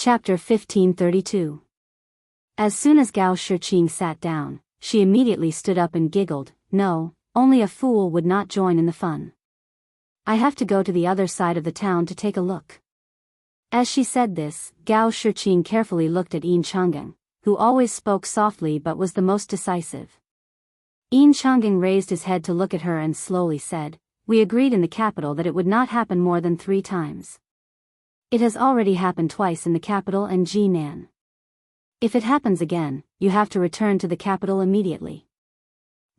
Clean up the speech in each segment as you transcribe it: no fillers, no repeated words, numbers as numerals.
Chapter 1532. As soon as Gao Shiqing sat down, she immediately stood up and giggled. No, only a fool would not join in the fun. I have to go to the other side of the town to take a look. As she said this, Gao Shiqing carefully looked at Enchanting, who always spoke softly but was the most decisive. Enchanting raised his head to look at her and slowly said, "We agreed in the capital that it would not happen more than 3 times. It has already happened twice in the capital and Jinan. If it happens again, you have to return to the capital immediately."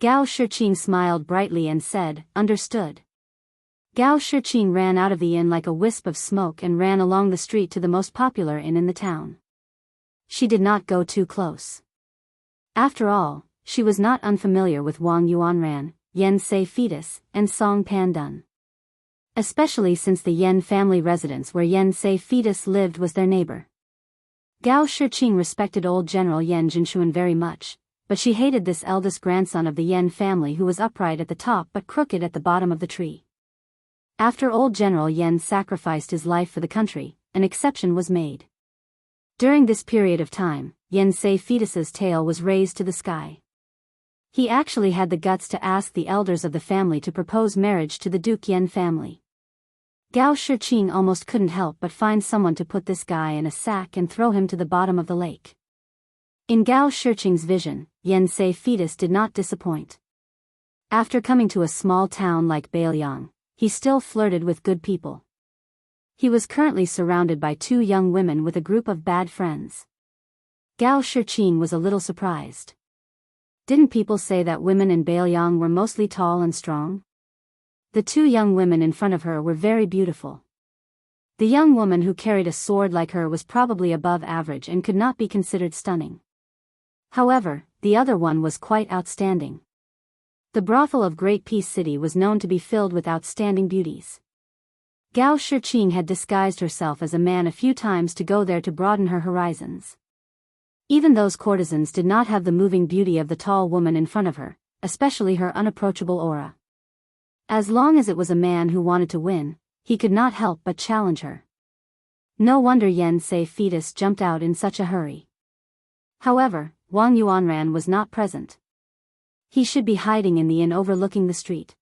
Gao Shiqing smiled brightly and said, "Understood." Gao Shiqing ran out of the inn like a wisp of smoke and ran along the street to the most popular inn in the town. She did not go too close. After all, she was not unfamiliar with Wang Yuanran, Yen Se Fetus, and Song Pandun. Especially since the Yen family residence where Yen Se Fetus lived was their neighbor. Gao Shiqing respected old General Yen Jinshuan very much, but she hated this eldest grandson of the Yen family who was upright at the top but crooked at the bottom of the tree. After old General Yen sacrificed his life for the country, an exception was made. During this period of time, Yen Se Fetus's tail was raised to the sky. He actually had the guts to ask the elders of the family to propose marriage to the Duke Yen family. Gao Shiqing almost couldn't help but find someone to put this guy in a sack and throw him to the bottom of the lake. In Gao Shiqing's vision, Yen Se Fetus did not disappoint. After coming to a small town like Bailiang, he still flirted with good people. He was currently surrounded by 2 young women with a group of bad friends. Gao Shiqing was a little surprised. Didn't people say that women in Bailiang were mostly tall and strong? The 2 young women in front of her were very beautiful. The young woman who carried a sword like her was probably above average and could not be considered stunning. However, the other one was quite outstanding. The brothel of Great Peace City was known to be filled with outstanding beauties. Gao Shiqing had disguised herself as a man a few times to go there to broaden her horizons. Even those courtesans did not have the moving beauty of the tall woman in front of her, especially her unapproachable aura. As long as it was a man who wanted to win, he could not help but challenge her. No wonder Yen Se Fetus jumped out in such a hurry. However, Wang Yuanran was not present. He should be hiding in the inn overlooking the street.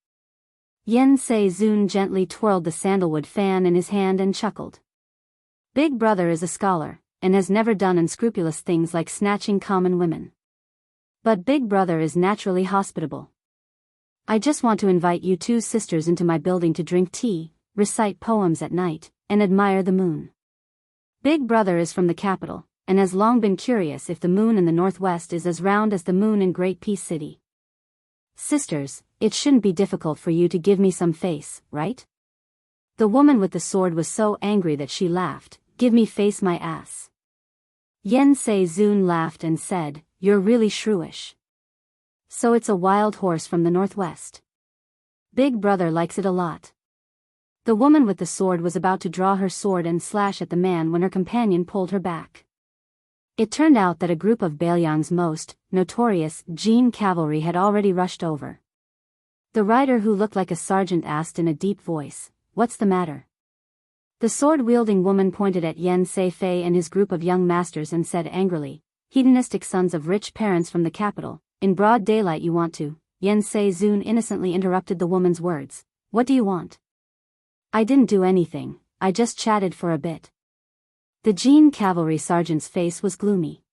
Yen Se Zun gently twirled the sandalwood fan in his hand and chuckled. Big Brother is a scholar, and has never done unscrupulous things like snatching common women. But Big Brother is naturally hospitable. I just want to invite you 2 sisters into my building to drink tea, recite poems at night, and admire the moon. Big Brother is from the capital, and has long been curious if the moon in the northwest is as round as the moon in Great Peace City. Sisters, it shouldn't be difficult for you to give me some face, right? The woman with the sword was so angry that she laughed. "Give me face, my ass." Yen Se Zun laughed and said, "You're really shrewish. So it's a wild horse from the northwest. Big Brother likes it a lot." The woman with the sword was about to draw her sword and slash at the man when her companion pulled her back. It turned out that a group of Bailiang's most notorious Jin cavalry had already rushed over. The rider who looked like a sergeant asked in a deep voice, "What's the matter?" The sword-wielding woman pointed at Yen Se Fei and his group of young masters and said angrily, "Hedonistic sons of rich parents from the capital, in broad daylight you want to..." Yen Se Zun innocently interrupted the woman's words. "What do you want?" "I didn't do anything, I just chatted for a bit." The Jin cavalry sergeant's face was gloomy.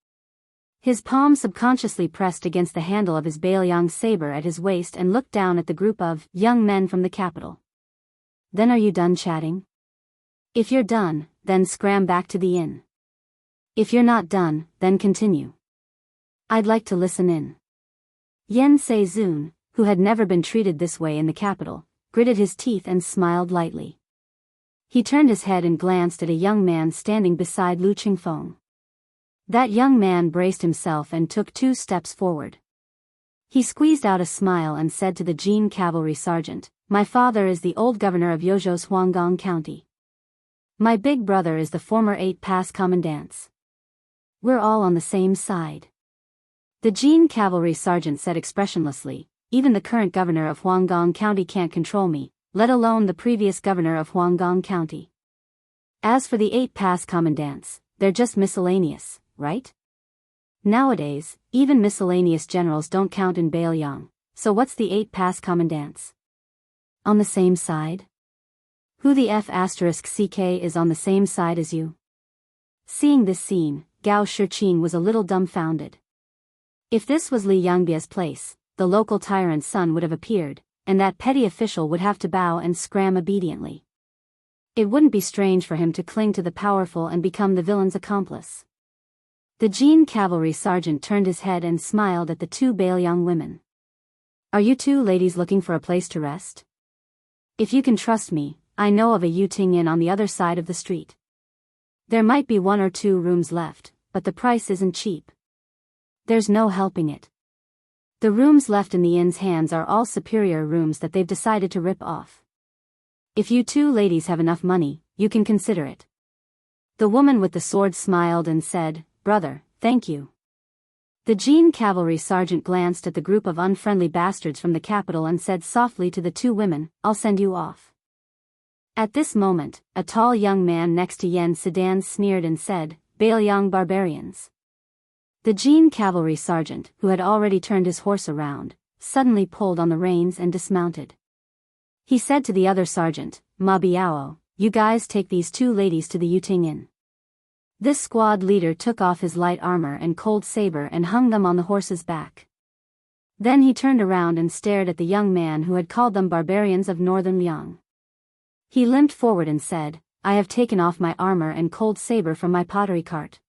His palm subconsciously pressed against the handle of his Bailiang saber at his waist and looked down at the group of young men from the capital. "Then are you done chatting? If you're done, then scram back to the inn. If you're not done, then continue. I'd like to listen in." Yen Se Zun, who had never been treated this way in the capital, gritted his teeth and smiled lightly. He turned his head and glanced at a young man standing beside Lu Qingfeng. That young man braced himself and took 2 steps forward. He squeezed out a smile and said to the Jin cavalry sergeant, "My father is the old governor of Yozhou's Huanggang County. My big brother is the former 8 Pass commandant. We're all on the same side." The Jin cavalry sergeant said expressionlessly, "Even the current governor of Huanggang County can't control me, let alone the previous governor of Huanggang County. As for the 8 Pass commandants, they're just miscellaneous, right? Nowadays, even miscellaneous generals don't count in Baelyang, so what's the 8 pass commandants? On the same side? Who the F***ck is on the same side as you? Seeing this scene, Gao Shiqing was a little dumbfounded. If this was Li Yangbia's place, the local tyrant's son would have appeared, and that petty official would have to bow and scram obediently. It wouldn't be strange for him to cling to the powerful and become the villain's accomplice. The Jin cavalry sergeant turned his head and smiled at the 2 Baelyang women. Are you 2 ladies looking for a place to rest? If you can trust me, I know of a Yuting Inn on the other side of the street. There might be 1 or 2 rooms left, but the price isn't cheap. There's no helping it. The rooms left in the inn's hands are all superior rooms that they've decided to rip off. If you 2 ladies have enough money, you can consider it. The woman with the sword smiled and said, "Brother, thank you." The Jin cavalry sergeant glanced at the group of unfriendly bastards from the capital and said softly to the 2 women, "I'll send you off." At this moment, a tall young man next to Yen Sedan sneered and said, "Baelyang barbarians." The Jin cavalry sergeant, who had already turned his horse around, suddenly pulled on the reins and dismounted. He said to the other sergeant, "Ma Biao, you guys take these 2 ladies to the Yuting Inn." This squad leader took off his light armor and cold saber and hung them on the horse's back. Then he turned around and stared at the young man who had called them barbarians of northern Liang. He limped forward and said, "I have taken off my armor and cold saber from my pottery cart.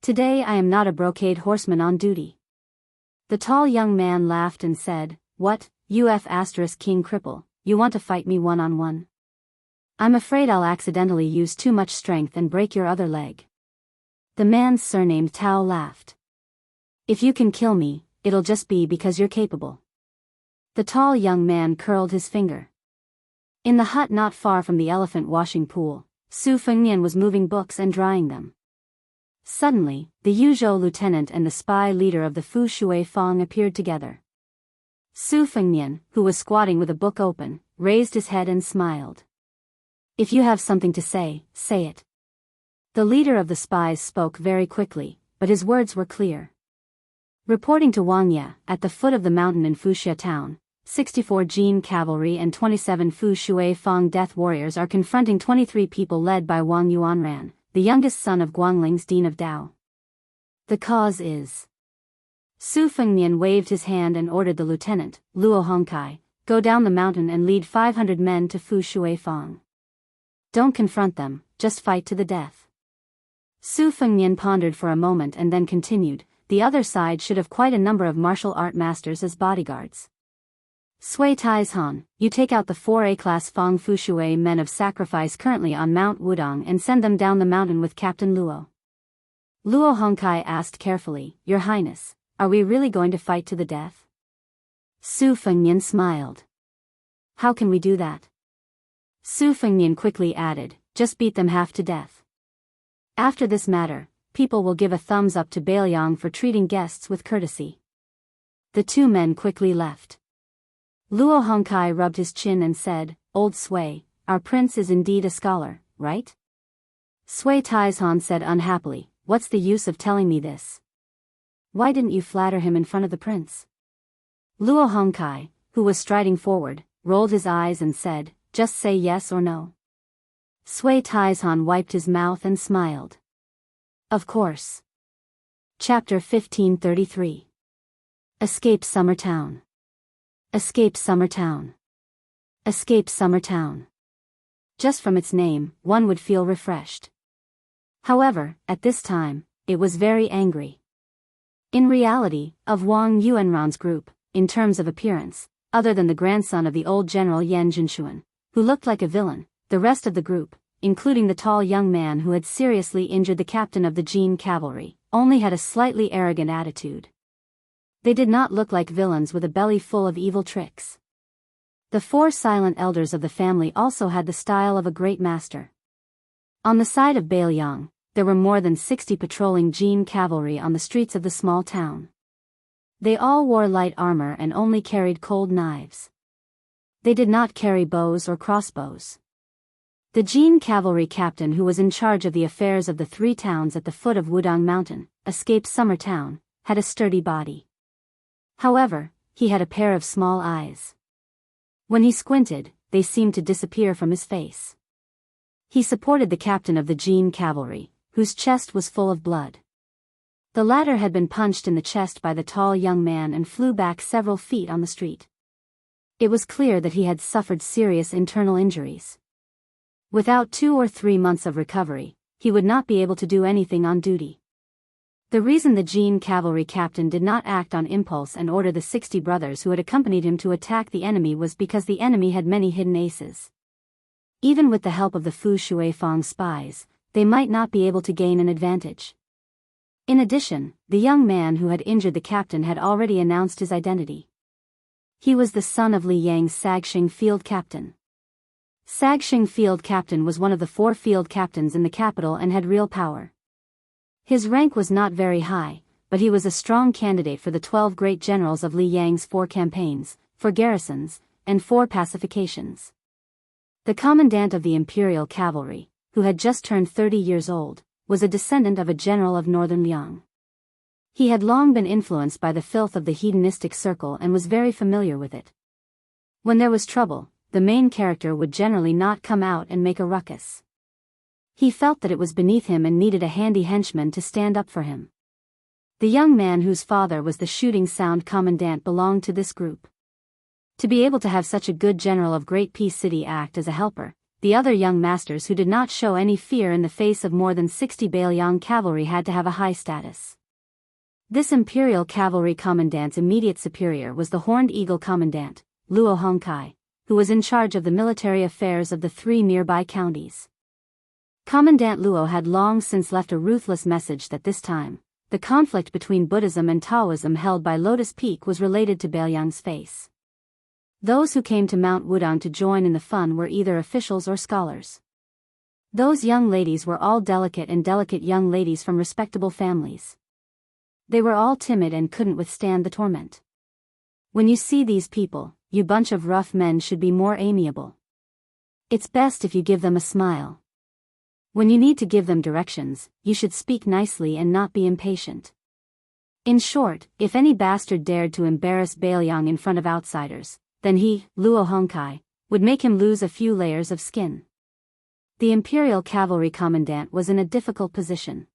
Today I am not a brocade horseman on duty." The tall young man laughed and said, "What, king cripple, you want to fight me one-on-one? I'm afraid I'll accidentally use too much strength and break your other leg." The man surnamed Tao laughed. "If you can kill me, it'll just be because you're capable." The tall young man curled his finger. In the hut not far from the elephant washing pool, Su Fengnian was moving books and drying them. Suddenly, the Yuzhou lieutenant and the spy leader of the Fu Shui Fang appeared together. Su Fengnian, who was squatting with a book open, raised his head and smiled. "If you have something to say, say it." The leader of the spies spoke very quickly, but his words were clear. Reporting to Wang Ye, at the foot of the mountain in Fuxia town, 64 Jin cavalry and 27 Fu Shui Fang death warriors are confronting 23 people led by Wang Yuanran, the youngest son of Guangling's Dean of Dao. The cause is... Su Fengnian waved his hand and ordered the lieutenant, Luo Hongkai, go down the mountain and lead 500 men to Fu Shui Fang. Don't confront them, just fight to the death. Su Fengnian pondered for a moment and then continued, the other side should have quite a number of martial art masters as bodyguards. Sui Taizhan, you take out the 4 A-class Fang Fu Shui men of sacrifice currently on Mount Wudong and send them down the mountain with Captain Luo. Luo Hongkai asked carefully, Your Highness, are we really going to fight to the death? Su Fengnian smiled. How can we do that? Su Fengnian quickly added, just beat them half to death. After this matter, people will give a thumbs up to Baelyang for treating guests with courtesy. The 2 men quickly left. Luo Hongkai rubbed his chin and said, Old Sui, our prince is indeed a scholar, right? Sui Taizhan said unhappily, what's the use of telling me this? Why didn't you flatter him in front of the prince? Luo Hongkai, who was striding forward, rolled his eyes and said, just say yes or no. Sui Taizhan wiped his mouth and smiled. Of course. Chapter 1533. Escape Summer Town. Escape Summer Town. Escape Summer Town. Just from its name, one would feel refreshed. However, at this time, it was very angry. In reality, of Wang Yuanran's group, in terms of appearance, other than the grandson of the old general Yan Jinshuan, who looked like a villain, the rest of the group, including the tall young man who had seriously injured the captain of the Jin cavalry, only had a slightly arrogant attitude. They did not look like villains with a belly full of evil tricks. The 4 silent elders of the family also had the style of a great master. On the side of Baelyang, there were more than 60 patrolling Jin cavalry on the streets of the small town. They all wore light armor and only carried cold knives. They did not carry bows or crossbows. The Jin cavalry captain who was in charge of the affairs of the three towns at the foot of Wudong Mountain, escaped Summer Town, had a sturdy body. However, he had a pair of small eyes. When he squinted, they seemed to disappear from his face. He supported the captain of the Jin cavalry, whose chest was full of blood. The latter had been punched in the chest by the tall young man and flew back several feet on the street. It was clear that he had suffered serious internal injuries. Without 2 or 3 months of recovery, he would not be able to do anything on duty. The reason the Jin cavalry captain did not act on impulse and order the 60 brothers who had accompanied him to attack the enemy was because the enemy had many hidden aces. Even with the help of the Fu Shuifang spies, they might not be able to gain an advantage. In addition, the young man who had injured the captain had already announced his identity. He was the son of Li Yang's Sagxing field captain. Sagxing field captain was one of the 4 field captains in the capital and had real power. His rank was not very high, but he was a strong candidate for the 12 great generals of Li Yang's 4 campaigns, 4 garrisons, and 4 pacifications. The commandant of the imperial cavalry, who had just turned 30 years old, was a descendant of a general of northern Liang. He had long been influenced by the filth of the hedonistic circle and was very familiar with it. When there was trouble, the main character would generally not come out and make a ruckus. He felt that it was beneath him and needed a handy henchman to stand up for him. The young man whose father was the shooting sound commandant belonged to this group. To be able to have such a good general of Great Peace City act as a helper, the other young masters who did not show any fear in the face of more than 60 Bailiang cavalry had to have a high status. This imperial cavalry commandant's immediate superior was the Horned Eagle commandant, Luo Hongkai, who was in charge of the military affairs of the 3 nearby counties. Commandant Luo had long since left a ruthless message that this time, the conflict between Buddhism and Taoism held by Lotus Peak was related to Bailiang's face. Those who came to Mount Wudong to join in the fun were either officials or scholars. Those young ladies were all delicate young ladies from respectable families. They were all timid and couldn't withstand the torment. When you see these people, you bunch of rough men should be more amiable. It's best if you give them a smile. When you need to give them directions, you should speak nicely and not be impatient. In short, if any bastard dared to embarrass Bailiang in front of outsiders, then he, Luo Hongkai, would make him lose a few layers of skin. The imperial cavalry commandant was in a difficult position.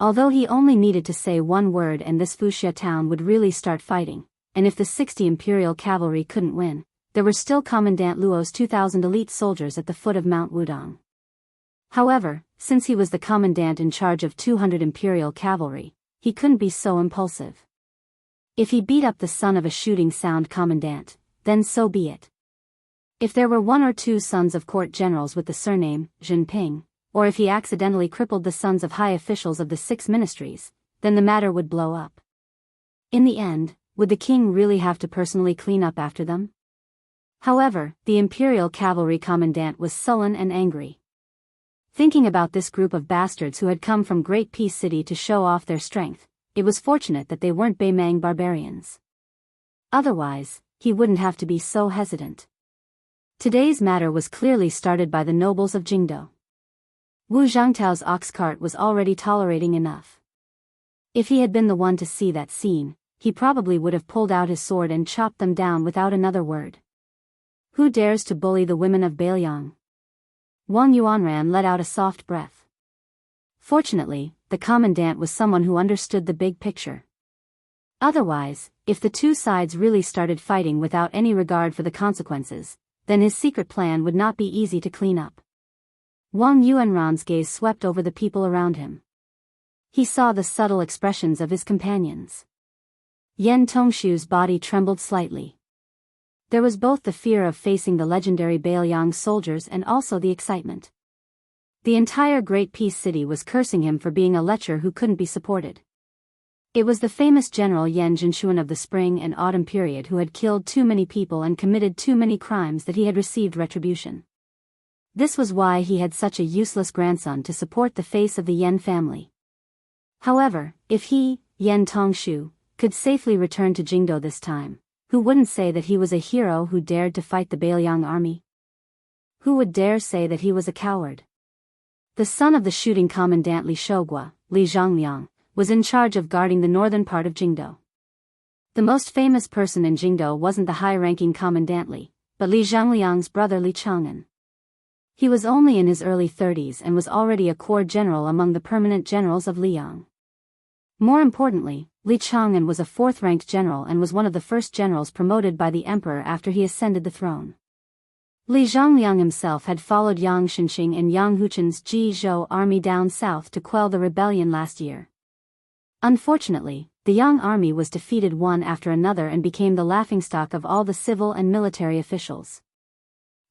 Although he only needed to say one word and this Fuxia town would really start fighting, and if the 60 imperial cavalry couldn't win, there were still Commandant Luo's 2,000 elite soldiers at the foot of Mount Wudong. However, since he was the commandant in charge of 200 imperial cavalry, he couldn't be so impulsive. If he beat up the son of a shooting sound commandant, then so be it. If there were 1 or 2 sons of court generals with the surname Jinping, or if he accidentally crippled the sons of high officials of the 6 ministries, then the matter would blow up. In the end, would the king really have to personally clean up after them? However, the imperial cavalry commandant was sullen and angry. Thinking about this group of bastards who had come from Great Peace City to show off their strength, it was fortunate that they weren't Beimang barbarians. Otherwise, he wouldn't have to be so hesitant. Today's matter was clearly started by the nobles of Jingdo. Wu Zhangtao's ox cart was already tolerating enough. If he had been the one to see that scene, he probably would have pulled out his sword and chopped them down without another word. Who dares to bully the women of Bailiang? Wang Yuanran let out a soft breath. Fortunately, the commandant was someone who understood the big picture. Otherwise, if the 2 sides really started fighting without any regard for the consequences, then his secret plan would not be easy to clean up. Wang Yuanran's gaze swept over the people around him. He saw the subtle expressions of his companions. Yen Tongshu's body trembled slightly. There was both the fear of facing the legendary Bailiang soldiers and also the excitement. The entire Great Peace City was cursing him for being a lecher who couldn't be supported. It was the famous General Yan Jinshuan of the spring and autumn period who had killed too many people and committed too many crimes that he had received retribution. This was why he had such a useless grandson to support the face of the Yan family. However, if he, Yan Tongshu, could safely return to Jingdo this time, who wouldn't say that he was a hero who dared to fight the Bailiang army? Who would dare say that he was a coward? The son of the shooting commandant Li Shogua, Li Zhongliang, was in charge of guarding the northern part of Jingdo. The most famous person in Jingdo wasn't the high-ranking commandant Li, but Li Zhongliang's brother Li Chang'an. He was only in his early 30s and was already a corps general among the permanent generals of Liang. More importantly, Li Chang'an was a fourth-ranked general and was one of the first generals promoted by the emperor after he ascended the throne. Li Zhongliang himself had followed Yang Shenxing and Yang Huchen's Jizhou army down south to quell the rebellion last year. Unfortunately, the Yang army was defeated one after another and became the laughingstock of all the civil and military officials.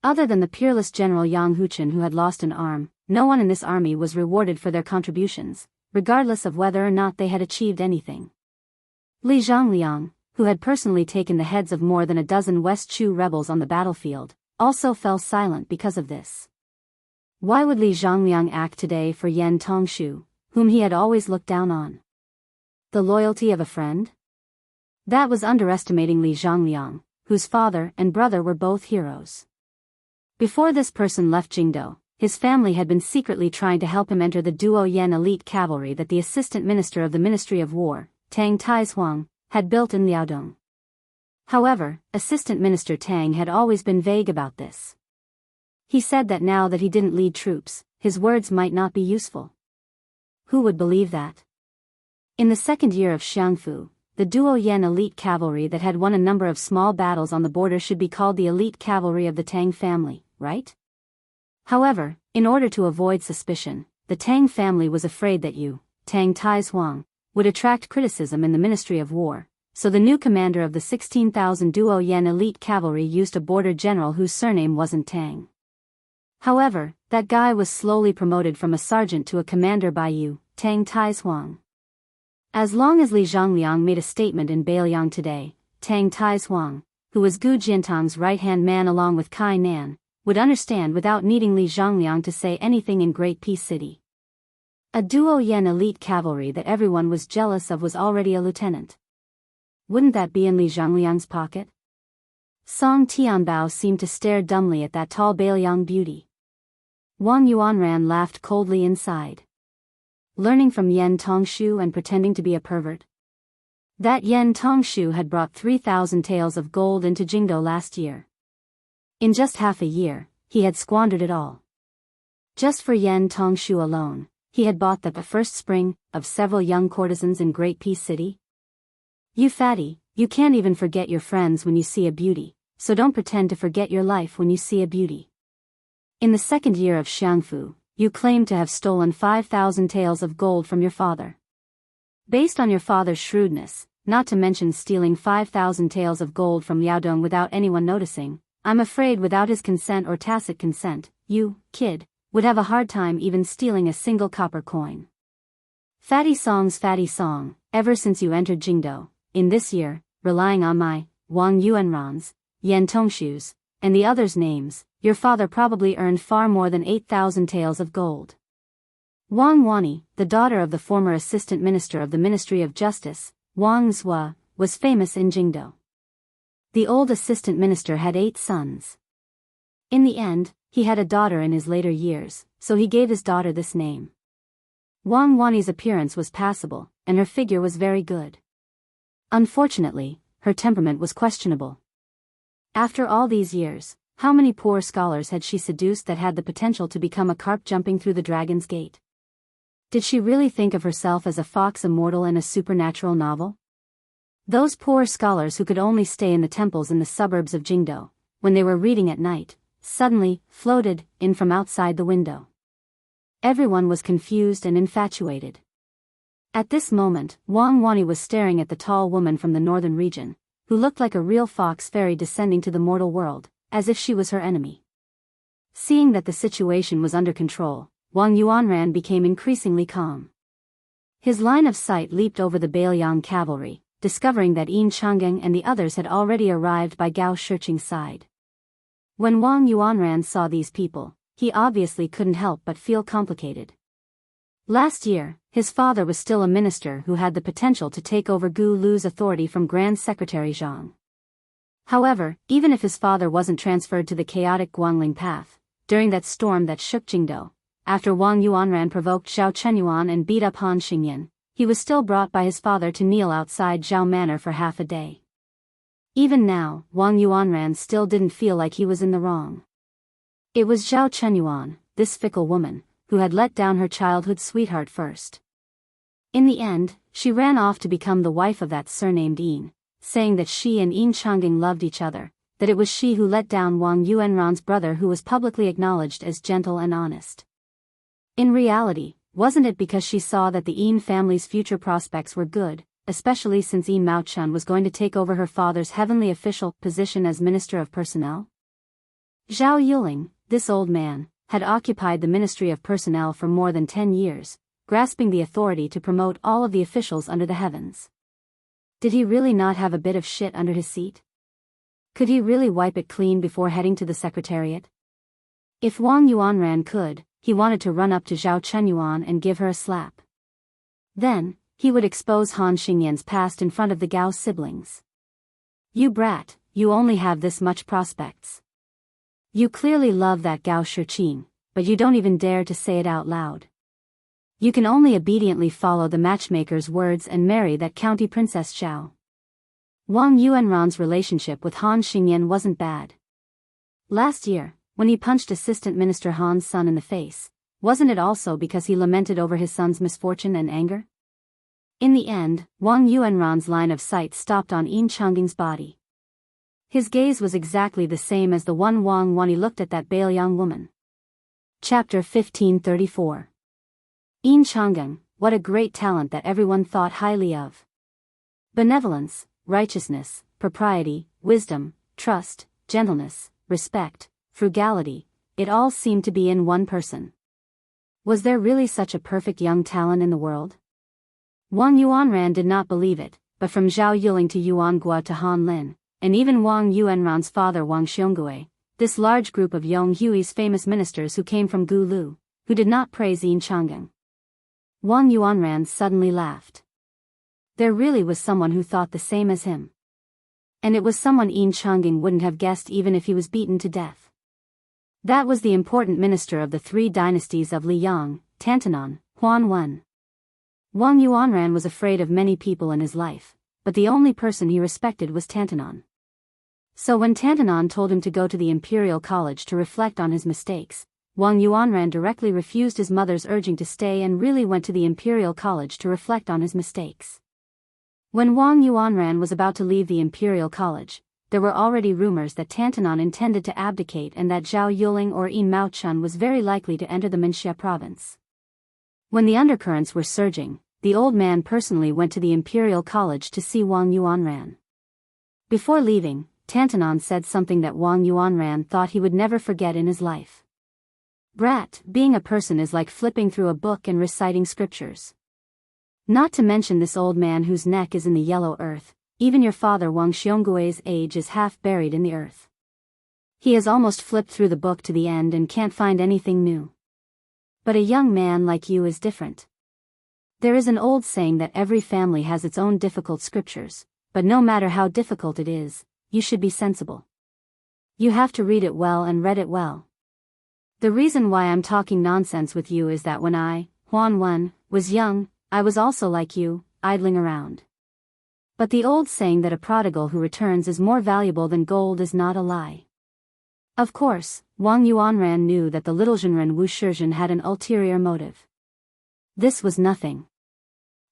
Other than the peerless General Yang Huchen who had lost an arm, no one in this army was rewarded for their contributions, regardless of whether or not they had achieved anything. Li Zhongliang, who had personally taken the heads of more than a dozen West Chu rebels on the battlefield, also fell silent because of this. Why would Li Zhongliang act today for Yan Tongshu, whom he had always looked down on? The loyalty of a friend? That was underestimating Li Zhongliang, whose father and brother were both heroes. Before this person left Jingdo, his family had been secretly trying to help him enter the Duo Yan elite cavalry that the assistant minister of the Ministry of War, Tang Taizuang, had built in Liaodong. However, Assistant Minister Tang had always been vague about this. He said that now that he didn't lead troops, his words might not be useful. Who would believe that? In the second year of Xiangfu, the Duo Yan elite cavalry that had won a number of small battles on the border should be called the elite cavalry of the Tang family, right? However, in order to avoid suspicion, the Tang family was afraid that Tang Taizuang, would attract criticism in the Ministry of War, so the new commander of the 16,000 Duo Yan elite cavalry used a border general whose surname wasn't Tang. However, that guy was slowly promoted from a sergeant to a commander by Tang Taizuang. As long as Li Zhongliang made a statement in Beiliang today, Tang Taizuang, who was Gu Jiantang's right-hand man along with Kai Nan, would understand without needing Li Zhongliang to say anything in Great Peace City. A Duo Yan elite cavalry that everyone was jealous of was already a lieutenant. Wouldn't that be in Li Zhongliang's pocket? Song Tianbao seemed to stare dumbly at that tall Beiliang beauty. Wang Yuanran laughed coldly inside. Learning from Yan Tongshu and pretending to be a pervert? That Yan Tongshu had brought 3,000 taels of gold into Jingdo last year. In just half a year, he had squandered it all. Just for Yan Tongshu alone, he had bought the first spring of several young courtesans in Great Peace City. You fatty, you can't even forget your friends when you see a beauty, so don't pretend to forget your life when you see a beauty. In the second year of Xiangfu, you claim to have stolen 5,000 taels of gold from your father. Based on your father's shrewdness, not to mention stealing 5,000 taels of gold from Liaodong without anyone noticing, I'm afraid without his consent or tacit consent, you, kid, would have a hard time even stealing a single copper coin. Fatty song, ever since you entered Jingdo, in this year, relying on my, Wang Yuanran's, Yan Tongshu's, and the others' names, your father probably earned far more than 8,000 taels of gold. Wang Wani, the daughter of the former assistant minister of the Ministry of Justice, Wang Zhua, was famous in Jingdo. The old assistant minister had 8 sons. In the end, he had a daughter in his later years, so he gave his daughter this name. Wang Wani's appearance was passable, and her figure was very good. Unfortunately, her temperament was questionable. After all these years, how many poor scholars had she seduced that had the potential to become a carp jumping through the dragon's gate? Did she really think of herself as a fox immortal in a supernatural novel? Those poor scholars who could only stay in the temples in the suburbs of Jingdo, when they were reading at night, suddenly floated in from outside the window. Everyone was confused and infatuated. At this moment, Wang Wani was staring at the tall woman from the northern region, who looked like a real fox fairy descending to the mortal world, as if she was her enemy. Seeing that the situation was under control, Wang Yuanran became increasingly calm. His line of sight leaped over the Beiliang cavalry, discovering that Enchanting and the others had already arrived by Gao Shiqing's side. When Wang Yuanran saw these people, he obviously couldn't help but feel complicated. Last year, his father was still a minister who had the potential to take over Gu Lu's authority from Grand Secretary Zhang. However, even if his father wasn't transferred to the chaotic Guangling path, during that storm that shook Jingdo, after Wang Yuanran provoked Zhao Chenyuan and beat up Han Xingyan, he was still brought by his father to kneel outside Zhao Manor for half a day. Even now, Wang Yuanran still didn't feel like he was in the wrong. It was Zhao Chenyuan, this fickle woman, who had let down her childhood sweetheart first. In the end, she ran off to become the wife of that surnamed Yin, saying that she and Enchanting loved each other, that it was she who let down Wang Yuanran's brother who was publicly acknowledged as gentle and honest. In reality, wasn't it because she saw that the Yin family's future prospects were good, especially since Yin Maochun was going to take over her father's heavenly official position as Minister of Personnel? Zhao Yuling, this old man, had occupied the Ministry of Personnel for more than 10 years, grasping the authority to promote all of the officials under the heavens. Did he really not have a bit of shit under his seat? Could he really wipe it clean before heading to the Secretariat? If Wang Yuanran could, he wanted to run up to Zhao Chenyuan and give her a slap. Then, he would expose Han Xingyan's past in front of the Gao siblings. You brat, you only have this much prospects. You clearly love that Gao Shiqing, but you don't even dare to say it out loud. You can only obediently follow the matchmaker's words and marry that county princess Zhao. Wang Yuanran's relationship with Han Xingyan wasn't bad. Last year, when he punched Assistant Minister Han's son in the face, wasn't it also because he lamented over his son's misfortune and anger? In the end, Wang Yuanran's line of sight stopped on Enchanting's body. His gaze was exactly the same as the one Wang when he looked at that Bailiang woman. Chapter 1534. Enchanting, what a great talent that everyone thought highly of. Benevolence, righteousness, propriety, wisdom, trust, gentleness, respect, frugality, it all seemed to be in one person. Was there really such a perfect young talent in the world? Wang Yuanran did not believe it, but from Zhao Yuling to Yuan Gua to Han Lin, and even Wang Yuanran's father Wang Xiongui, this large group of Yong Hui's famous ministers who came from Gulu, who did not praise Enchanting. Wang Yuanran suddenly laughed. There really was someone who thought the same as him. And it was someone Enchanting wouldn't have guessed even if he was beaten to death. That was the important minister of the three dynasties of Liang, Tantanon, Huan Wen. Wang Yuanran was afraid of many people in his life, but the only person he respected was Tantanon. So when Tantanon told him to go to the Imperial College to reflect on his mistakes, Wang Yuanran directly refused his mother's urging to stay and really went to the Imperial College to reflect on his mistakes. When Wang Yuanran was about to leave the Imperial College, there were already rumors that Tantanon intended to abdicate and that Zhao Yuling or Yin Maochun was very likely to enter the Minxia province. When the undercurrents were surging, the old man personally went to the Imperial College to see Wang Yuanran. Before leaving, Tantanon said something that Wang Yuanran thought he would never forget in his life. Brat, being a person is like flipping through a book and reciting scriptures. Not to mention this old man whose neck is in the yellow earth, even your father Wang Xionggui's age is half buried in the earth. He has almost flipped through the book to the end and can't find anything new. But a young man like you is different. There is an old saying that every family has its own difficult scriptures, but no matter how difficult it is, you should be sensible. You have to read it well and read it well. The reason why I'm talking nonsense with you is that when I, Huan Wen, was young, I was also like you, idling around. But the old saying that a prodigal who returns is more valuable than gold is not a lie. Of course, Wang Yuanran knew that the little Zhenren Wu Shizhen had an ulterior motive. This was nothing.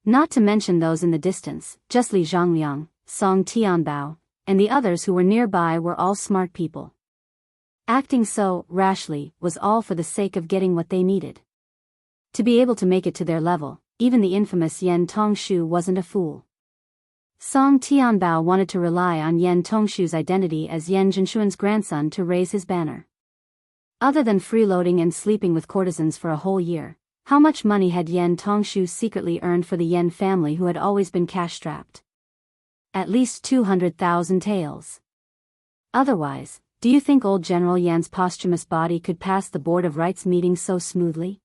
Not to mention those in the distance, just Li Zhongliang, Song Tianbao, and the others who were nearby were all smart people. Acting so rashly was all for the sake of getting what they needed. To be able to make it to their level, even the infamous Yan Tongshu wasn't a fool. Song Tianbao wanted to rely on Yan Tongshu's identity as Yan Zhenshuan's grandson to raise his banner. Other than freeloading and sleeping with courtesans for a whole year, how much money had Yan Tongshu secretly earned for the Yan family who had always been cash-strapped? At least 200,000 taels. Otherwise, do you think old General Yan's posthumous body could pass the Board of Rights meeting so smoothly?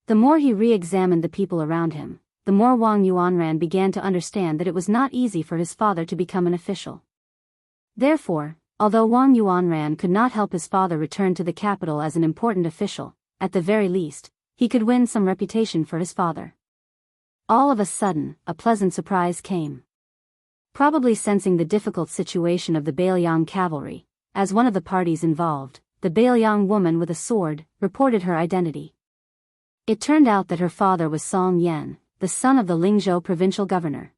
The more he re-examined the people around him, the more Wang Yuanran began to understand that it was not easy for his father to become an official. Therefore, Although Wang Yuanran could not help his father return to the capital as an important official, at the very least, he could win some reputation for his father. All of a sudden, a pleasant surprise came. Probably sensing the difficult situation of the Bailiang cavalry, as one of the parties involved, the Bailiang woman with a sword reported her identity. It turned out that her father was Song Yan, the son of the Lingzhou provincial governor.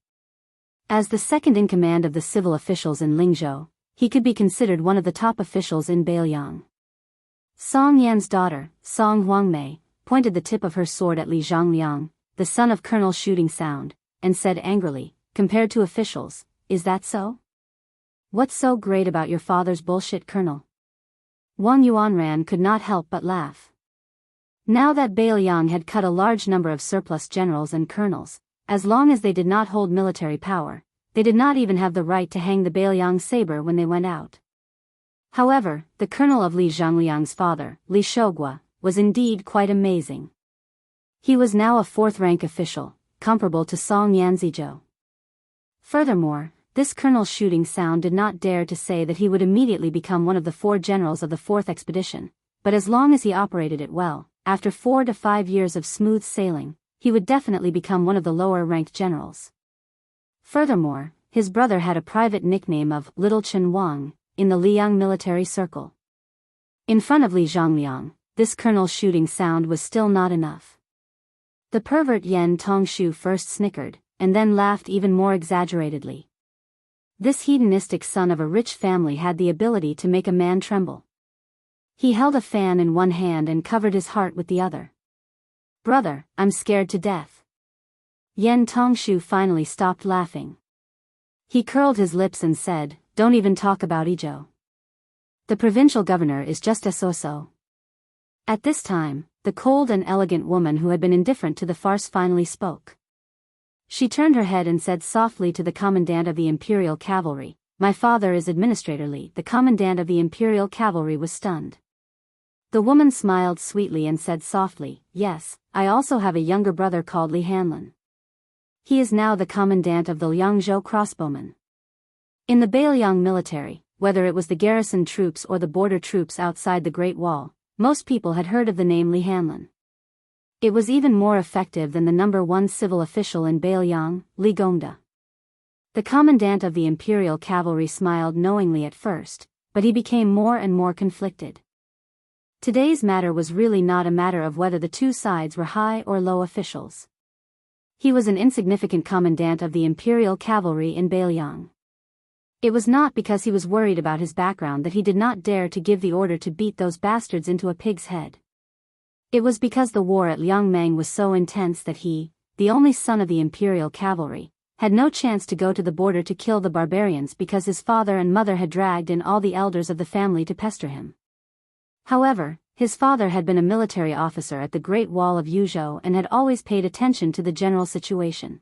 As the second in command of the civil officials in Lingzhou, he could be considered one of the top officials in Bailiang. Song Yan's daughter, Song Huangmei, pointed the tip of her sword at Li Zhongliang, the son of Colonel Shooting Sound, and said angrily, "Compared to officials, is that so? What's so great about your father's bullshit, Colonel?" Wang Yuanran could not help but laugh. Now that Bailiang had cut a large number of surplus generals and colonels, as long as they did not hold military power, they did not even have the right to hang the Bailiang saber when they went out. However, the colonel of Li Zhongliang's father, Li Shougua, was indeed quite amazing. He was now a fourth-rank official, comparable to Song Yanzizhou. Furthermore, this Colonel Shooting Sound did not dare to say that he would immediately become one of the 4 generals of the 4th expedition, but as long as he operated it well, after 4 to 5 years of smooth sailing, he would definitely become one of the lower-ranked generals. Furthermore, his brother had a private nickname of Little Chen Wang in the Liang military circle. In front of Li Zhongliang, this Colonel Shooting Sound was still not enough. The pervert Yen Tongshu first snickered, and then laughed even more exaggeratedly. This hedonistic son of a rich family had the ability to make a man tremble. He held a fan in one hand and covered his heart with the other. "Brother, I'm scared to death." Yen Tongshu finally stopped laughing. He curled his lips and said, "Don't even talk about Izhou. The provincial governor is just a so-so." At this time, the cold and elegant woman who had been indifferent to the farce finally spoke. She turned her head and said softly to the commandant of the Imperial Cavalry, "My father is Administrator Li." The commandant of the Imperial Cavalry was stunned. The woman smiled sweetly and said softly, "Yes, I also have a younger brother called Li Hanlin. He is now the commandant of the Liangzhou crossbowmen." In the Bailiang military, whether it was the garrison troops or the border troops outside the Great Wall, most people had heard of the name Li Hanlin. It was even more effective than the number 1 civil official in Bailiang, Li Gongda. The commandant of the Imperial Cavalry smiled knowingly at first, but he became more and more conflicted. Today's matter was really not a matter of whether the two sides were high or low officials. He was an insignificant commandant of the Imperial Cavalry in Bailiang. It was not because he was worried about his background that he did not dare to give the order to beat those bastards into a pig's head. It was because the war at Liangmeng was so intense that he, the only son of the Imperial Cavalry, had no chance to go to the border to kill the barbarians because his father and mother had dragged in all the elders of the family to pester him. However, his father had been a military officer at the Great Wall of Yuzhou and had always paid attention to the general situation.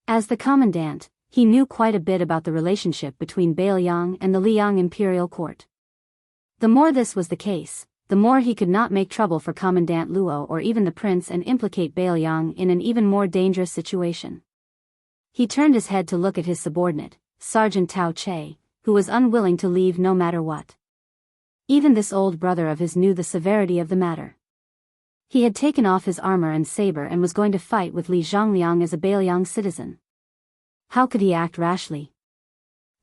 As the commandant, he knew quite a bit about the relationship between Bailiang and the Liang Imperial Court. The more this was the case, the more he could not make trouble for Commandant Luo or even the prince and implicate Bailiang in an even more dangerous situation. He turned his head to look at his subordinate, Sergeant Tao Che, who was unwilling to leave no matter what. Even this old brother of his knew the severity of the matter. He had taken off his armor and saber and was going to fight with Li Zhongliang as a Bailiang citizen. How could he act rashly?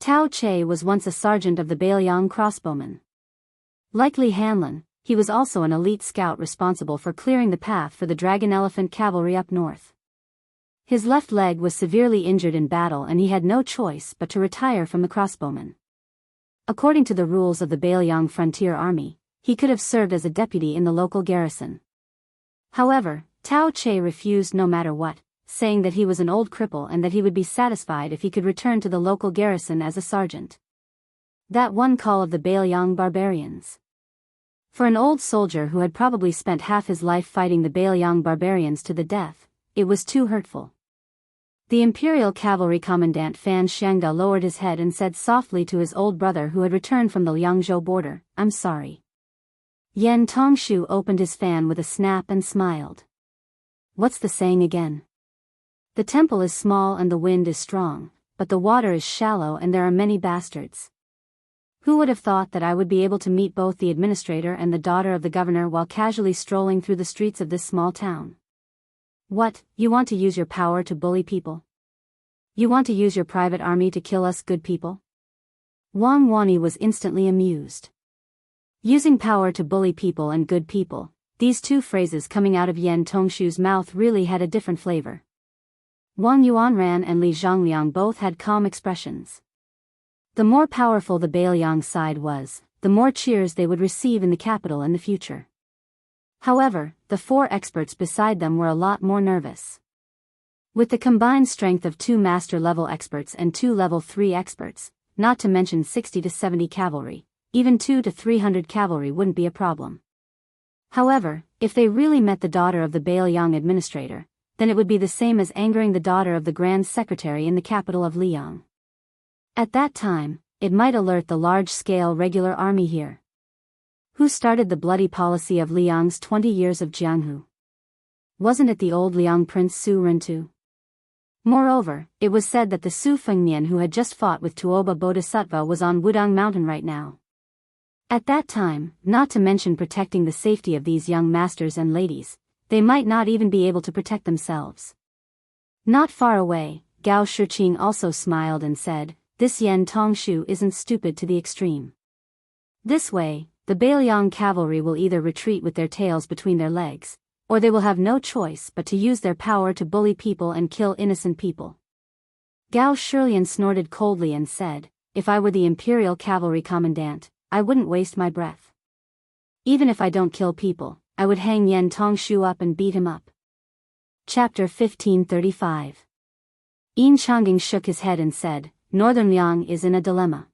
Tao Che was once a sergeant of the Bailiang crossbowmen. Like Li Hanlin, he was also an elite scout responsible for clearing the path for the Dragon Elephant cavalry up north. His left leg was severely injured in battle and he had no choice but to retire from the crossbowmen. According to the rules of the Bailiang Frontier Army, he could have served as a deputy in the local garrison. However, Tao Che refused no matter what, saying that he was an old cripple and that he would be satisfied if he could return to the local garrison as a sergeant. That one call of the Bailiang barbarians. For an old soldier who had probably spent half his life fighting the Bailiang barbarians to the death, it was too hurtful. The Imperial Cavalry Commandant Fan Xiangda lowered his head and said softly to his old brother who had returned from the Liangzhou border, "I'm sorry." Yen Tongshu opened his fan with a snap and smiled. "What's the saying again? The temple is small and the wind is strong, but the water is shallow and there are many bastards." Who would have thought that I would be able to meet both the administrator and the daughter of the governor while casually strolling through the streets of this small town? What, you want to use your power to bully people? You want to use your private army to kill us good people? Wang Wani was instantly amused. Using power to bully people and good people, these two phrases coming out of Yan Tongshu's mouth really had a different flavor. Wang Yuanran and Li Zhongliang both had calm expressions. The more powerful the Bailiang side was, the more cheers they would receive in the capital in the future. However, the four experts beside them were a lot more nervous. With the combined strength of 2 master-level experts and 2 level 3 experts, not to mention 60 to 70 cavalry, even 200 to 300 cavalry wouldn't be a problem. However, if they really met the daughter of the Bailiang administrator, then it would be the same as angering the daughter of the Grand Secretary in the capital of Liang. At that time, it might alert the large-scale regular army here. Who started the bloody policy of Liang's 20 years of Jianghu? Wasn't it the old Liang Prince Su Rentu? Moreover, it was said that the Su Fengnian who had just fought with Tuoba Bodhisattva was on Wudang Mountain right now. At that time, not to mention protecting the safety of these young masters and ladies, they might not even be able to protect themselves. Not far away, Gao Shiqing also smiled and said, "This Yan Tongshu isn't stupid to the extreme. This way, the Bailiang cavalry will either retreat with their tails between their legs, or they will have no choice but to use their power to bully people and kill innocent people." Gao Shilian snorted coldly and said, "If I were the Imperial Cavalry Commandant, I wouldn't waste my breath. Even if I don't kill people, I would hang Yan Tongshu up and beat him up." Chapter 1535. Enchanting shook his head and said, "Northern Liang is in a dilemma.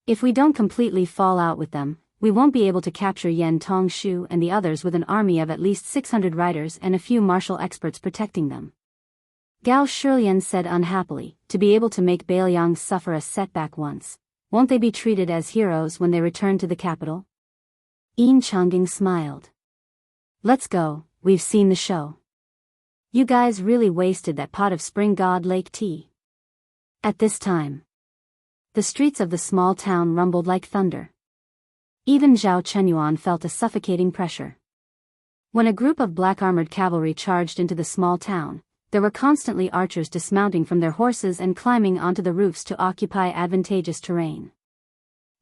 If we don't completely fall out with them, we won't be able to capture Yan Tongshu and the others with an army of at least 600 riders and a few martial experts protecting them." Gao Shilian said unhappily, "To be able to make Bailiang suffer a setback once, won't they be treated as heroes when they return to the capital?" Enchanting smiled. "Let's go, we've seen the show. You guys really wasted that pot of Spring God Lake tea." At this time, the streets of the small town rumbled like thunder. Even Zhao Chenyuan felt a suffocating pressure. When a group of black-armored cavalry charged into the small town, there were constantly archers dismounting from their horses and climbing onto the roofs to occupy advantageous terrain.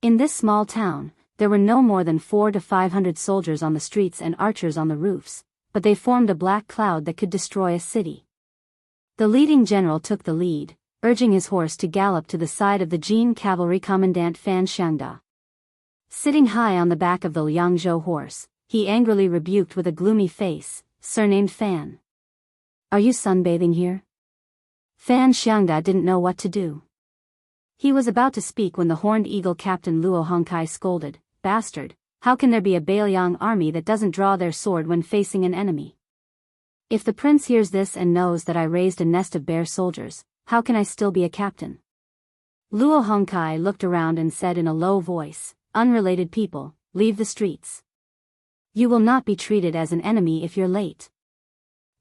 In this small town, there were no more than 400 to 500 soldiers on the streets and archers on the roofs, but they formed a black cloud that could destroy a city. The leading general took the lead, urging his horse to gallop to the side of the Jin cavalry commandant Fan Xiangda. Sitting high on the back of the Liangzhou horse, he angrily rebuked with a gloomy face, "Surnamed Fan. Are you sunbathing here?" Fan Xiangda didn't know what to do. He was about to speak when the Horned Eagle captain Luo Hongkai scolded, "Bastard, how can there be a Bailiang army that doesn't draw their sword when facing an enemy? If the prince hears this and knows that I raised a nest of bear soldiers, how can I still be a captain?" Luo Hongkai looked around and said in a low voice, "Unrelated people, leave the streets. You will not be treated as an enemy if you're late."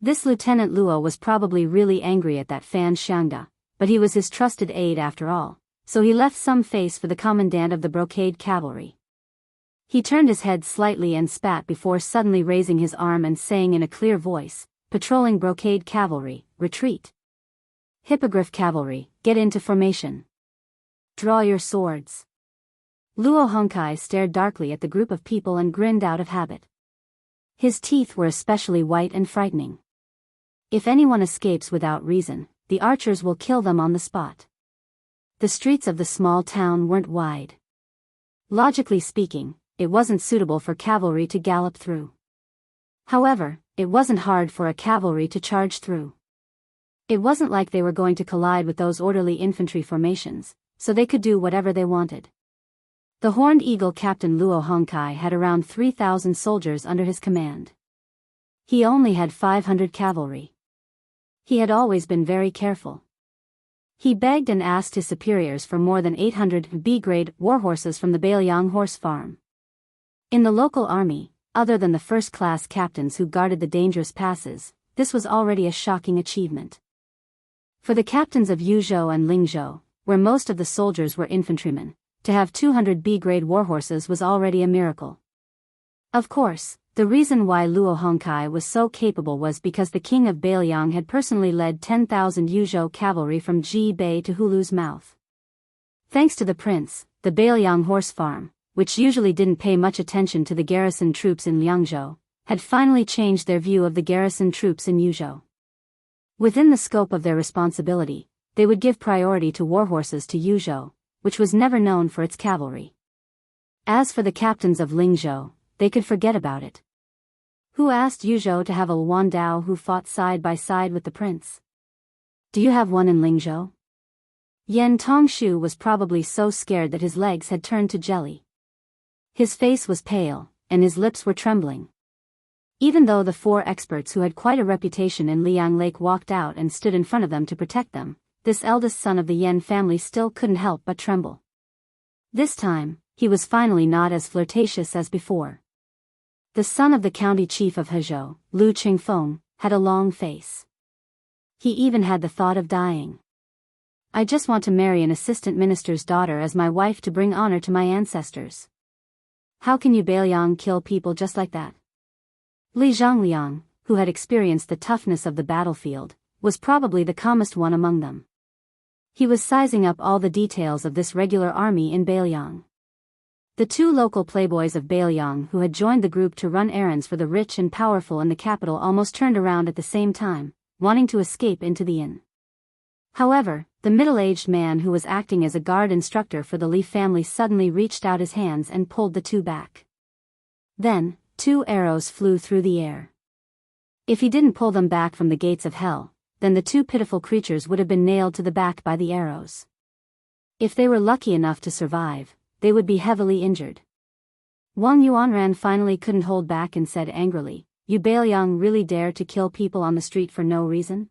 This Lieutenant Luo was probably really angry at that Fan Xiangda, but he was his trusted aide after all, so he left some face for the commandant of the brocade cavalry. He turned his head slightly and spat before suddenly raising his arm and saying in a clear voice, "Patrolling brocade cavalry, retreat. Hippogriff cavalry, get into formation. Draw your swords." Luo Hongkai stared darkly at the group of people and grinned out of habit. His teeth were especially white and frightening. If anyone escapes without reason, the archers will kill them on the spot. The streets of the small town weren't wide. Logically speaking, it wasn't suitable for cavalry to gallop through. However, it wasn't hard for a cavalry to charge through. It wasn't like they were going to collide with those orderly infantry formations, so they could do whatever they wanted. The Horned Eagle captain Luo Hongkai had around 3,000 soldiers under his command. He only had 500 cavalry. He had always been very careful. He begged and asked his superiors for more than 800 B-grade warhorses from the Bailiang horse farm. In the local army, other than the first-class captains who guarded the dangerous passes, this was already a shocking achievement. For the captains of Yuzhou and Lingzhou, where most of the soldiers were infantrymen, to have 200 B-grade warhorses was already a miracle. Of course, the reason why Luo Hongkai was so capable was because the king of Bailiang had personally led 10,000 Yuzhou cavalry from Ji Bay to Hulu's mouth. Thanks to the prince, the Bailiang horse farm, which usually didn't pay much attention to the garrison troops in Liangzhou, had finally changed their view of the garrison troops in Yuzhou. Within the scope of their responsibility, they would give priority to warhorses to Yuzhou, which was never known for its cavalry. As for the captains of Lingzhou, they could forget about it. Who asked Yuzhou to have a Wandao who fought side by side with the prince? Do you have one in Lingzhou? Yan Tongshu was probably so scared that his legs had turned to jelly. His face was pale, and his lips were trembling. Even though the 4 experts who had quite a reputation in Liang Lake walked out and stood in front of them to protect them, this eldest son of the Yan family still couldn't help but tremble. This time, he was finally not as flirtatious as before. The son of the county chief of Hezhou, Lu Qingfeng, had a long face. He even had the thought of dying. I just want to marry an assistant minister's daughter as my wife to bring honor to my ancestors. How can you Bailiang kill people just like that? Li Zhongliang, who had experienced the toughness of the battlefield, was probably the calmest one among them. He was sizing up all the details of this regular army in Bailiang. The 2 local playboys of Bailiang who had joined the group to run errands for the rich and powerful in the capital almost turned around at the same time, wanting to escape into the inn. However, the middle-aged man who was acting as a guard instructor for the Li family suddenly reached out his hands and pulled the 2 back. Then, 2 arrows flew through the air. If he didn't pull them back from the gates of hell, then the 2 pitiful creatures would have been nailed to the back by the arrows. If they were lucky enough to survive, they would be heavily injured. Wang Yuanran finally couldn't hold back and said angrily, "You Bailiang really dare to kill people on the street for no reason?"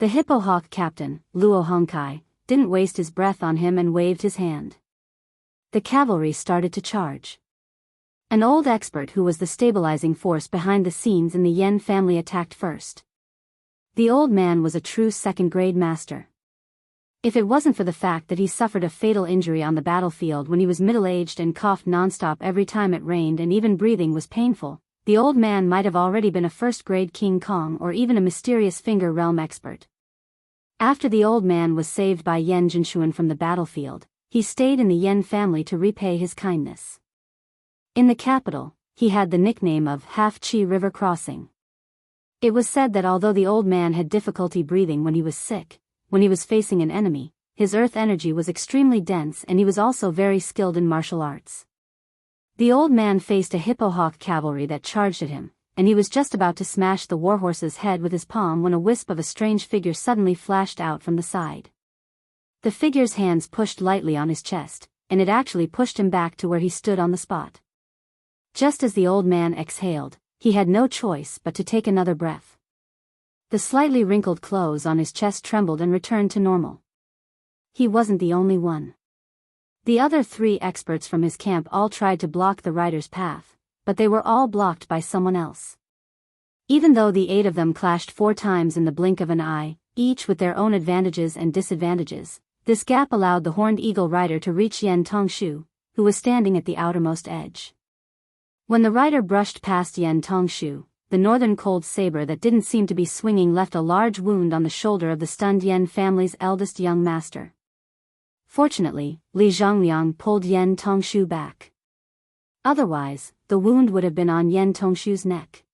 The Hippo Hawk captain, Luo Hongkai, didn't waste his breath on him and waved his hand. The cavalry started to charge. An old expert who was the stabilizing force behind the scenes in the Yan family attacked first. The old man was a true second-grade master. If it wasn't for the fact that he suffered a fatal injury on the battlefield when he was middle-aged and coughed nonstop every time it rained and even breathing was painful, the old man might have already been a first-grade King Kong or even a mysterious finger realm expert. After the old man was saved by Yan Jinshuan from the battlefield, he stayed in the Yan family to repay his kindness. In the capital, he had the nickname of Half-Chi River Crossing. It was said that although the old man had difficulty breathing when he was sick, when he was facing an enemy, his earth energy was extremely dense and he was also very skilled in martial arts. The old man faced a hippohawk cavalry that charged at him, and he was just about to smash the warhorse's head with his palm when a wisp of a strange figure suddenly flashed out from the side. The figure's hands pushed lightly on his chest, and it actually pushed him back to where he stood on the spot. Just as the old man exhaled, he had no choice but to take another breath. The slightly wrinkled clothes on his chest trembled and returned to normal. He wasn't the only one. The other 3 experts from his camp all tried to block the rider's path, but they were all blocked by someone else. Even though the 8 of them clashed 4 times in the blink of an eye, each with their own advantages and disadvantages, this gap allowed the Horned Eagle rider to reach Yan Tongshu, who was standing at the outermost edge. When the rider brushed past Yan Tongshu, the northern cold saber that didn't seem to be swinging left a large wound on the shoulder of the stunned Yan family's eldest young master. Fortunately, Li Zhongliang pulled Yan Tongshu back. Otherwise, the wound would have been on Yan Tongshu's neck.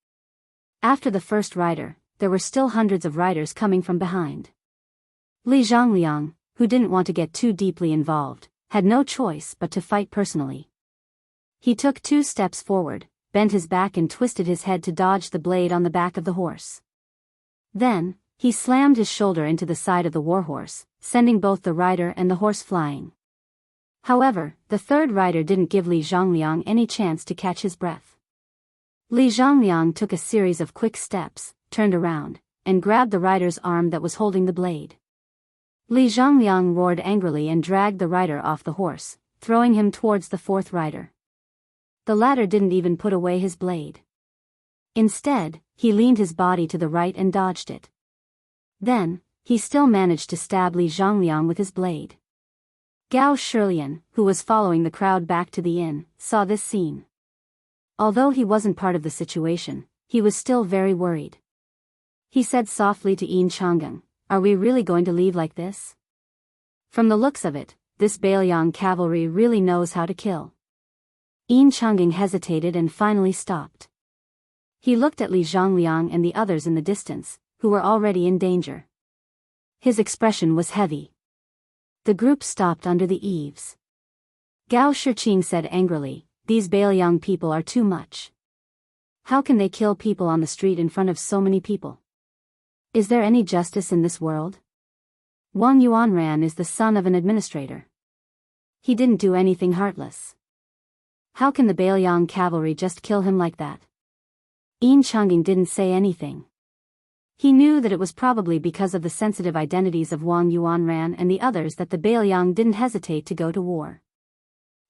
After the first rider, there were still hundreds of riders coming from behind. Li Zhongliang, who didn't want to get too deeply involved, had no choice but to fight personally. He took 2 steps forward, bent his back and twisted his head to dodge the blade on the back of the horse. Then, he slammed his shoulder into the side of the warhorse, sending both the rider and the horse flying. However, the 3rd rider didn't give Li Zhongliang any chance to catch his breath. Li Zhongliang took a series of quick steps, turned around, and grabbed the rider's arm that was holding the blade. Li Zhongliang roared angrily and dragged the rider off the horse, throwing him towards the 4th rider. The latter didn't even put away his blade. Instead, he leaned his body to the right and dodged it. Then, he still managed to stab Li Zhongliang with his blade. Gao Shilian, who was following the crowd back to the inn, saw this scene. Although he wasn't part of the situation, he was still very worried. He said softly to Enchanting, "Are we really going to leave like this? From the looks of it, this Bailiang cavalry really knows how to kill." Enchanting hesitated and finally stopped. He looked at Li Zhongliang and the others in the distance, who were already in danger. His expression was heavy. The group stopped under the eaves. Gao Shiqing said angrily, "These Bailiang people are too much. How can they kill people on the street in front of so many people? Is there any justice in this world? Wang Yuanran is the son of an administrator. He didn't do anything heartless. How can the Bailiang cavalry just kill him like that?" Enchanting didn't say anything. He knew that it was probably because of the sensitive identities of Wang Yuanran and the others that the Bailiang didn't hesitate to go to war.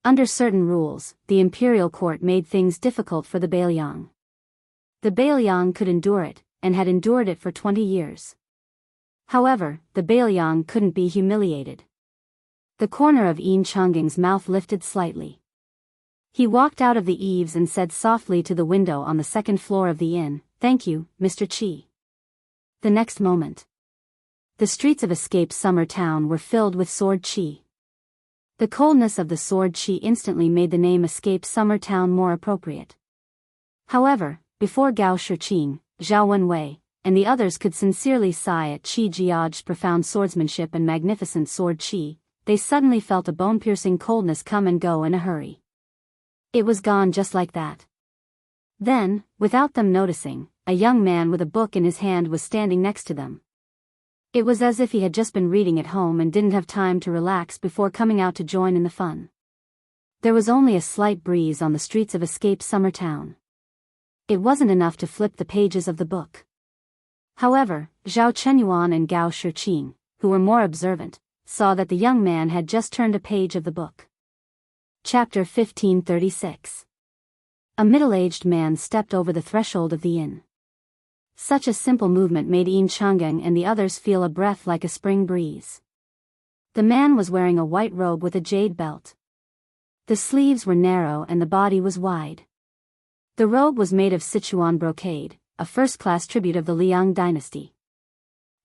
Under certain rules, the imperial court made things difficult for the Bailiang. The Bailiang could endure it, and had endured it for 20 years. However, the Bailiang couldn't be humiliated. The corner of Enchanting's mouth lifted slightly. He walked out of the eaves and said softly to the window on the second floor of the inn, "Thank you, Mr. Qi." The next moment, the streets of Escape Summer Town were filled with sword qi. The coldness of the sword qi instantly made the name Escape Summer Town more appropriate. However, before Gao Shiqing, Zhao Wenwei, and the others could sincerely sigh at Qi Jiao's profound swordsmanship and magnificent sword qi, they suddenly felt a bone-piercing coldness come and go in a hurry. It was gone just like that. Then, without them noticing, a young man with a book in his hand was standing next to them. It was as if he had just been reading at home and didn't have time to relax before coming out to join in the fun. There was only a slight breeze on the streets of Escape Summer Town. It wasn't enough to flip the pages of the book. However, Zhao Chenyuan and Gao Shiqing, who were more observant, saw that the young man had just turned a page of the book. Chapter 1536. A middle-aged man stepped over the threshold of the inn. Such a simple movement made Enchanting and the others feel a breath like a spring breeze. The man was wearing a white robe with a jade belt. The sleeves were narrow and the body was wide. The robe was made of Sichuan brocade, a first-class tribute of the Liang dynasty.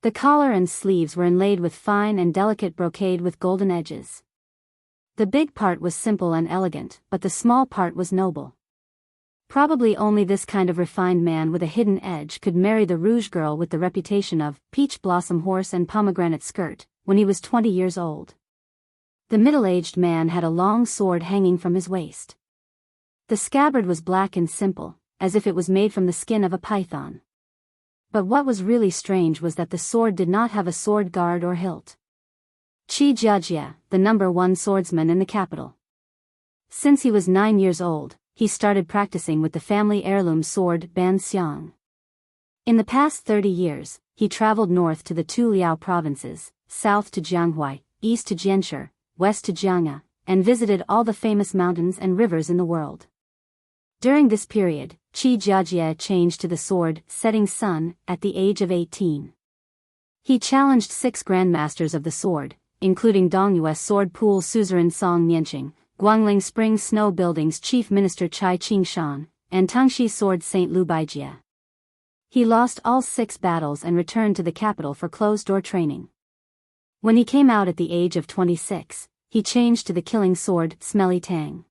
The collar and sleeves were inlaid with fine and delicate brocade with golden edges. The big part was simple and elegant, but the small part was noble. Probably only this kind of refined man with a hidden edge could marry the rouge girl with the reputation of peach blossom horse and pomegranate skirt, when he was 20 years old. The middle-aged man had a long sword hanging from his waist. The scabbard was black and simple, as if it was made from the skin of a python. But what was really strange was that the sword did not have a sword guard or hilt. Qi Jiajie, the #1 swordsman in the capital. Since he was 9 years old, he started practicing with the family heirloom sword Ban Xiang. In the past 30 years, he traveled north to the two Liao provinces, south to Jianghuai, east to Jianshi, west to Jianghe, and visited all the famous mountains and rivers in the world. During this period, Qi Jiajie changed to the sword Setting Sun at the age of 18. He challenged 6 grandmasters of the sword, including Dongyue's sword pool suzerain Song Nianqing, Guangling Spring Snow Building's chief minister Chai Qingshan, and Tangxi sword Saint Lu Baijie. He lost all 6 battles and returned to the capital for closed-door training. When he came out at the age of 26, he changed to the killing sword Smelly Tang.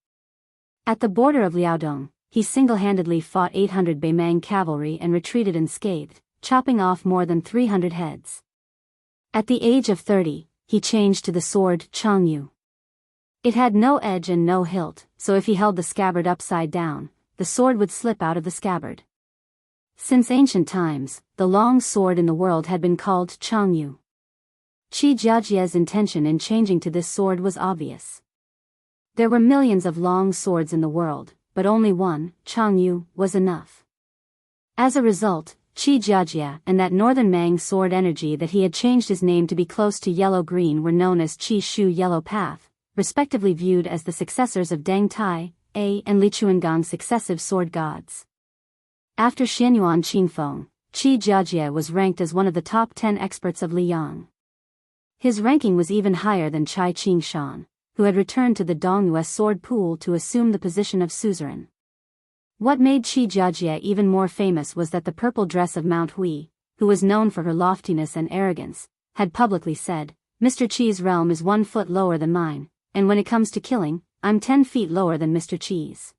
At the border of Liaodong, he single-handedly fought 800 Beimang cavalry and retreated unscathed, chopping off more than 300 heads. At the age of 30, he changed to the sword Changyu. It had no edge and no hilt, so if he held the scabbard upside down, the sword would slip out of the scabbard. Since ancient times, the long sword in the world had been called Changyu. Qi Jiajie's intention in changing to this sword was obvious. There were millions of long swords in the world, but only one, Changyu, was enough. As a result, Qi Jiajie and that northern Mang sword energy that he had changed his name to be close to yellow-green were known as Qi Shu Yellow Path, respectively viewed as the successors of Deng Tai, A and Li Chuangong's successive sword gods. After Xianyuan Qingfeng, Qi Jiajie was ranked as one of the top 10 experts of Liyang. His ranking was even higher than Chai Qingshan, who had returned to the Dongyue sword pool to assume the position of suzerain. What made Qi Jiajie even more famous was that the purple dress of Mount Hui, who was known for her loftiness and arrogance, had publicly said, "Mr. Qi's realm is 1 foot lower than mine, and when it comes to killing, I'm 10 feet lower than Mr. Qi's."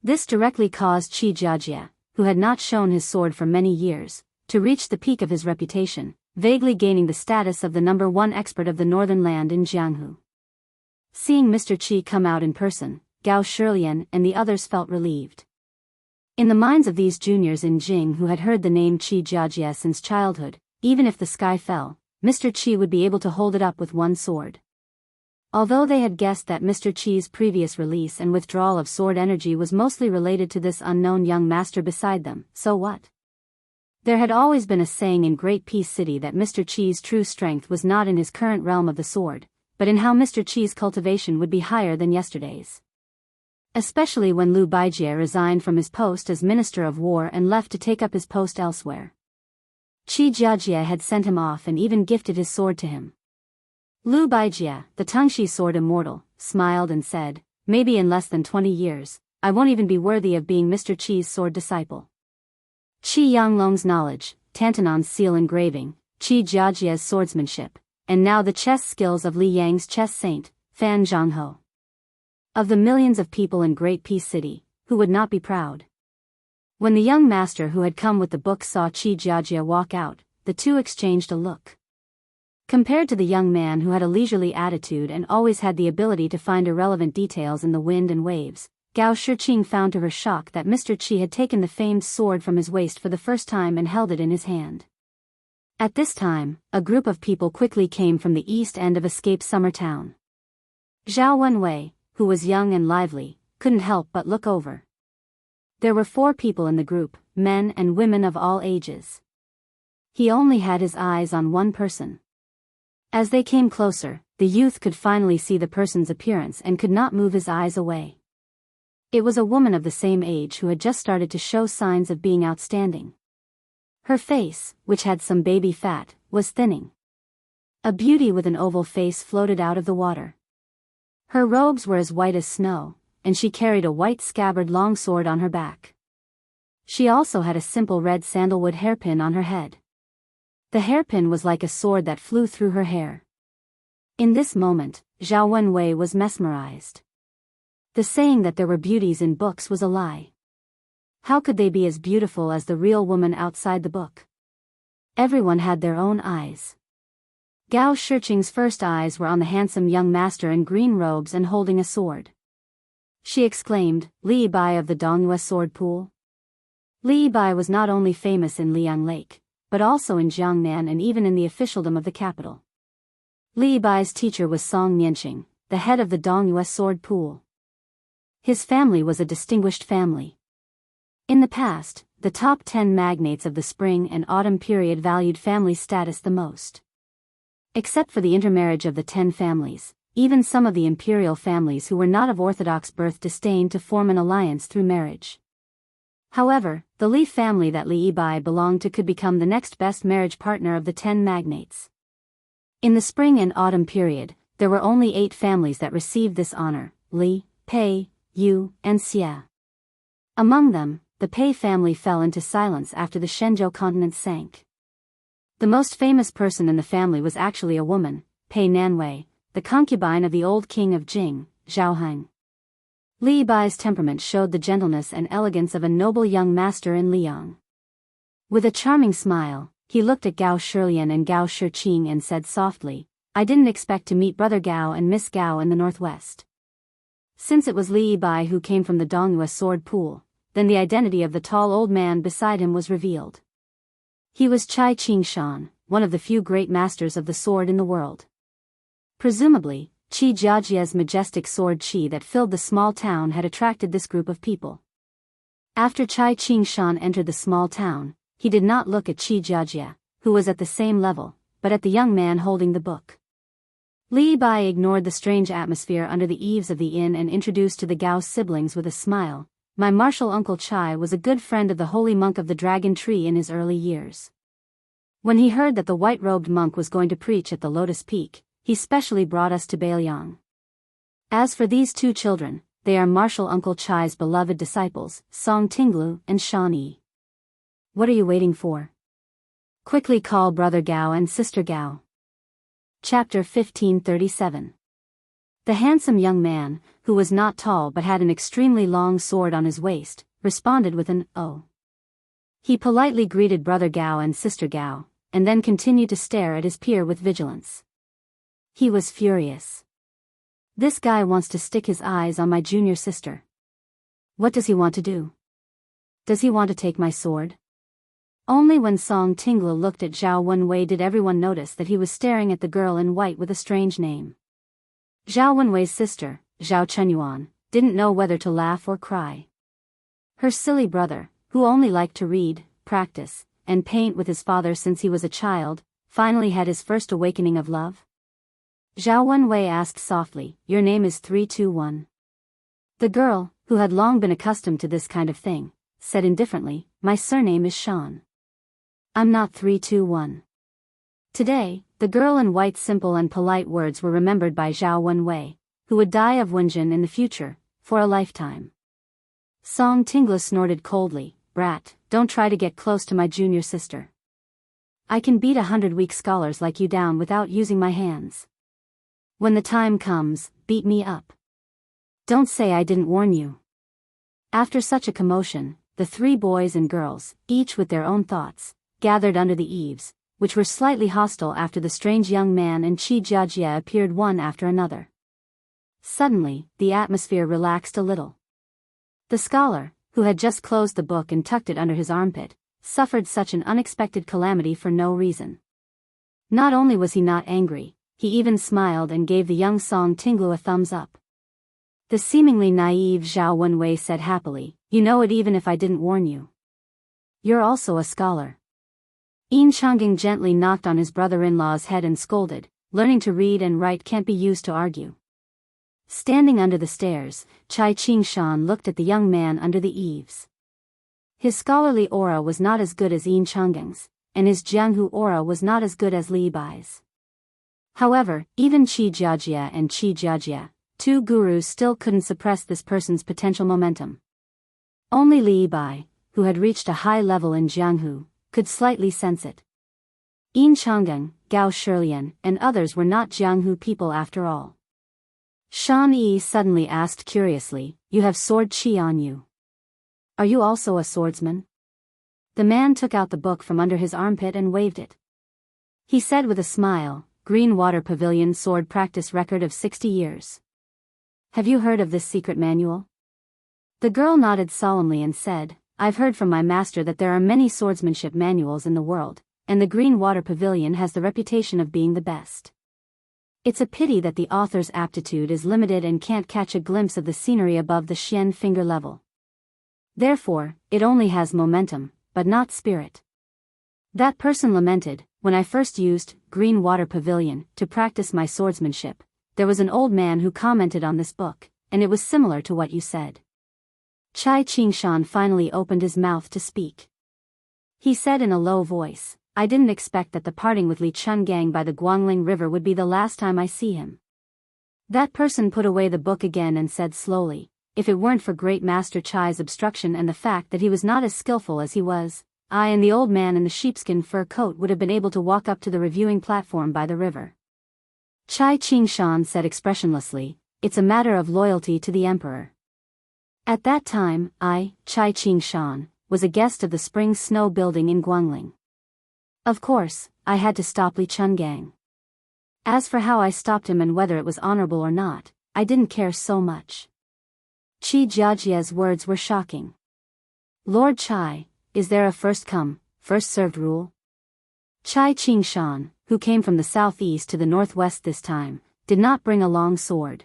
This directly caused Qi Jiajie, who had not shown his sword for many years, to reach the peak of his reputation, vaguely gaining the status of the #1 expert of the northern land in Jianghu. Seeing Mr. Qi come out in person, Gao Shilian and the others felt relieved. In the minds of these juniors in Jing who had heard the name Qi Jiajie since childhood, even if the sky fell, Mr. Qi would be able to hold it up with one sword. Although they had guessed that Mr. Qi's previous release and withdrawal of sword energy was mostly related to this unknown young master beside them, so what? There had always been a saying in Great Peace City that Mr. Qi's true strength was not in his current realm of the sword, but in how Mr. Qi's cultivation would be higher than yesterday's. Especially when Liu Baijie resigned from his post as Minister of War and left to take up his post elsewhere. Qi Jiajie had sent him off and even gifted his sword to him. Liu Baijie, the Tengshi sword immortal, smiled and said, "Maybe in less than 20 years, I won't even be worthy of being Mr. Qi's sword disciple." Qi Yanglong's knowledge, Tantanon's seal engraving, Qi Jiajie's swordsmanship, and now the chess skills of Li Yang's chess saint, Fan Zhanghe. Of the millions of people in Great Peace City, who would not be proud? When the young master who had come with the book saw Qi Jiajie walk out, the two exchanged a look. Compared to the young man who had a leisurely attitude and always had the ability to find irrelevant details in the wind and waves, Gao Shiqing found to her shock that Mr. Qi had taken the famed sword from his waist for the first time and held it in his hand. At this time, a group of people quickly came from the east end of Escape Summer Town. Zhao Wenwei, who was young and lively, couldn't help but look over. There were 4 people in the group, men and women of all ages. He only had his eyes on one person. As they came closer, the youth could finally see the person's appearance and could not move his eyes away. It was a woman of the same age who had just started to show signs of being outstanding. Her face, which had some baby fat, was thinning. A beauty with an oval face floated out of the water. Her robes were as white as snow, and she carried a white scabbard longsword on her back. She also had a simple red sandalwood hairpin on her head. The hairpin was like a sword that flew through her hair. In this moment, Zhao Wenwei was mesmerized. The saying that there were beauties in books was a lie. How could they be as beautiful as the real woman outside the book? Everyone had their own eyes. Gao Shiqing's first eyes were on the handsome young master in green robes and holding a sword. She exclaimed, "Li Bai of the Dongyue sword pool?" Li Bai was not only famous in Liang Lake, but also in Jiangnan and even in the officialdom of the capital. Li Bai's teacher was Song Nianqing, the head of the Dongyue sword pool. His family was a distinguished family. In the past, the top 10 magnates of the spring and autumn period valued family status the most. Except for the intermarriage of the 10 families, even some of the imperial families who were not of orthodox birth disdained to form an alliance through marriage. However, the Li family that Li Bai belonged to could become the next best marriage partner of the 10 magnates. In the spring and autumn period, there were only 8 families that received this honor: Li, Pei, Yu, and Xie. Among them, the Pei family fell into silence after the Shenzhou continent sank. The most famous person in the family was actually a woman, Pei Nanwei, the concubine of the old king of Jing, Zhao Heng. Li Bai's temperament showed the gentleness and elegance of a noble young master in Liang. With a charming smile, he looked at Gao Shilian and Gao Shiqing and said softly, "I didn't expect to meet Brother Gao and Miss Gao in the northwest." Since it was Li Bai who came from the Dongyue sword pool, then the identity of the tall old man beside him was revealed. He was Chai Qingshan, one of the few great masters of the sword in the world. Presumably, Qi Jiajie's majestic sword Qi that filled the small town had attracted this group of people. After Chai Qingshan entered the small town, he did not look at Qi Jiajie, who was at the same level, but at the young man holding the book. Li Bai ignored the strange atmosphere under the eaves of the inn and introduced to the Gao siblings with a smile, "My martial uncle Chai was a good friend of the holy monk of the dragon tree in his early years. When he heard that the white-robed monk was going to preach at the Lotus Peak, he specially brought us to Beiliang. As for these two children, they are Marshal Uncle Chai's beloved disciples, Song Tinglu and Shan Yi. What are you waiting for? Quickly call Brother Gao and Sister Gao. Chapter 1537. The handsome young man, who was not tall but had an extremely long sword on his waist, responded with an "oh." He politely greeted Brother Gao and Sister Gao, and then continued to stare at his peer with vigilance. He was furious. This guy wants to stick his eyes on my junior sister. What does he want to do? Does he want to take my sword? Only when Song Tinglu looked at Zhao Wenwei did everyone notice that he was staring at the girl in white with a strange name. Zhao Wenwei's sister, Zhao Chenyuan, didn't know whether to laugh or cry. Her silly brother, who only liked to read, practice, and paint with his father since he was a child, finally had his first awakening of love. Zhao Wenwei asked softly, "Your name is 321. The girl, who had long been accustomed to this kind of thing, said indifferently, "My surname is Shan. I'm not 321. Today, the girl in white's simple and polite words were remembered by Zhao Wenwei, who would die of Wenjin in the future, for a lifetime. Song Tinglu snorted coldly, "Brat, don't try to get close to my junior sister. I can beat 100 weak scholars like you down without using my hands. When the time comes, beat me up. Don't say I didn't warn you." After such a commotion, the three boys and girls, each with their own thoughts, gathered under the eaves, which were slightly hostile after the strange young man and Qi Jiajie appeared one after another. Suddenly, the atmosphere relaxed a little. The scholar, who had just closed the book and tucked it under his armpit, suffered such an unexpected calamity for no reason. Not only was he not angry, he even smiled and gave the young Song Tinglu a thumbs up. The seemingly naive Zhao Wenwei said happily, "You know it even if I didn't warn you. You're also a scholar." Enchanting gently knocked on his brother-in-law's head and scolded, "Learning to read and write can't be used to argue." Standing under the stairs, Chai Qingshan looked at the young man under the eaves. His scholarly aura was not as good as Enchanting's, and his Jianghu aura was not as good as Li Bai's. However, even Qi Jiajie and Qi Jiajie, two gurus, still couldn't suppress this person's potential momentum. Only Li Bai, who had reached a high level in Jianghu, could slightly sense it. Enchanting, Gao Shilian, and others were not Jianghu people after all. Shan Yi suddenly asked curiously, "You have sword qi on you. Are you also a swordsman?" The man took out the book from under his armpit and waved it. He said with a smile, "Green Water Pavilion sword practice record of 60 years. Have you heard of this secret manual?" The girl nodded solemnly and said, "I've heard from my master that there are many swordsmanship manuals in the world, and the Green Water Pavilion has the reputation of being the best. It's a pity that the author's aptitude is limited and can't catch a glimpse of the scenery above the Xian finger level. Therefore, it only has momentum, but not spirit." That person lamented, "When I first used Green Water Pavilion to practice my swordsmanship, there was an old man who commented on this book, and it was similar to what you said." Chai Qingshan finally opened his mouth to speak. He said in a low voice, "I didn't expect that the parting with Li Chungang by the Guangling River would be the last time I see him." That person put away the book again and said slowly, "If it weren't for Great Master Chai's obstruction and the fact that he was not as skillful as he was, I and the old man in the sheepskin fur coat would have been able to walk up to the reviewing platform by the river." Chai Qingshan said expressionlessly, "It's a matter of loyalty to the emperor." At that time, I, Chai Qingshan, was a guest of the Spring Snow Building in Guangling. Of course, I had to stop Li Chungang. As for how I stopped him and whether it was honorable or not, I didn't care so much. Qi Jiajie's words were shocking. "Lord Chai, is there a first come, first served rule?" Chai Qingshan, who came from the southeast to the northwest this time, did not bring a long sword.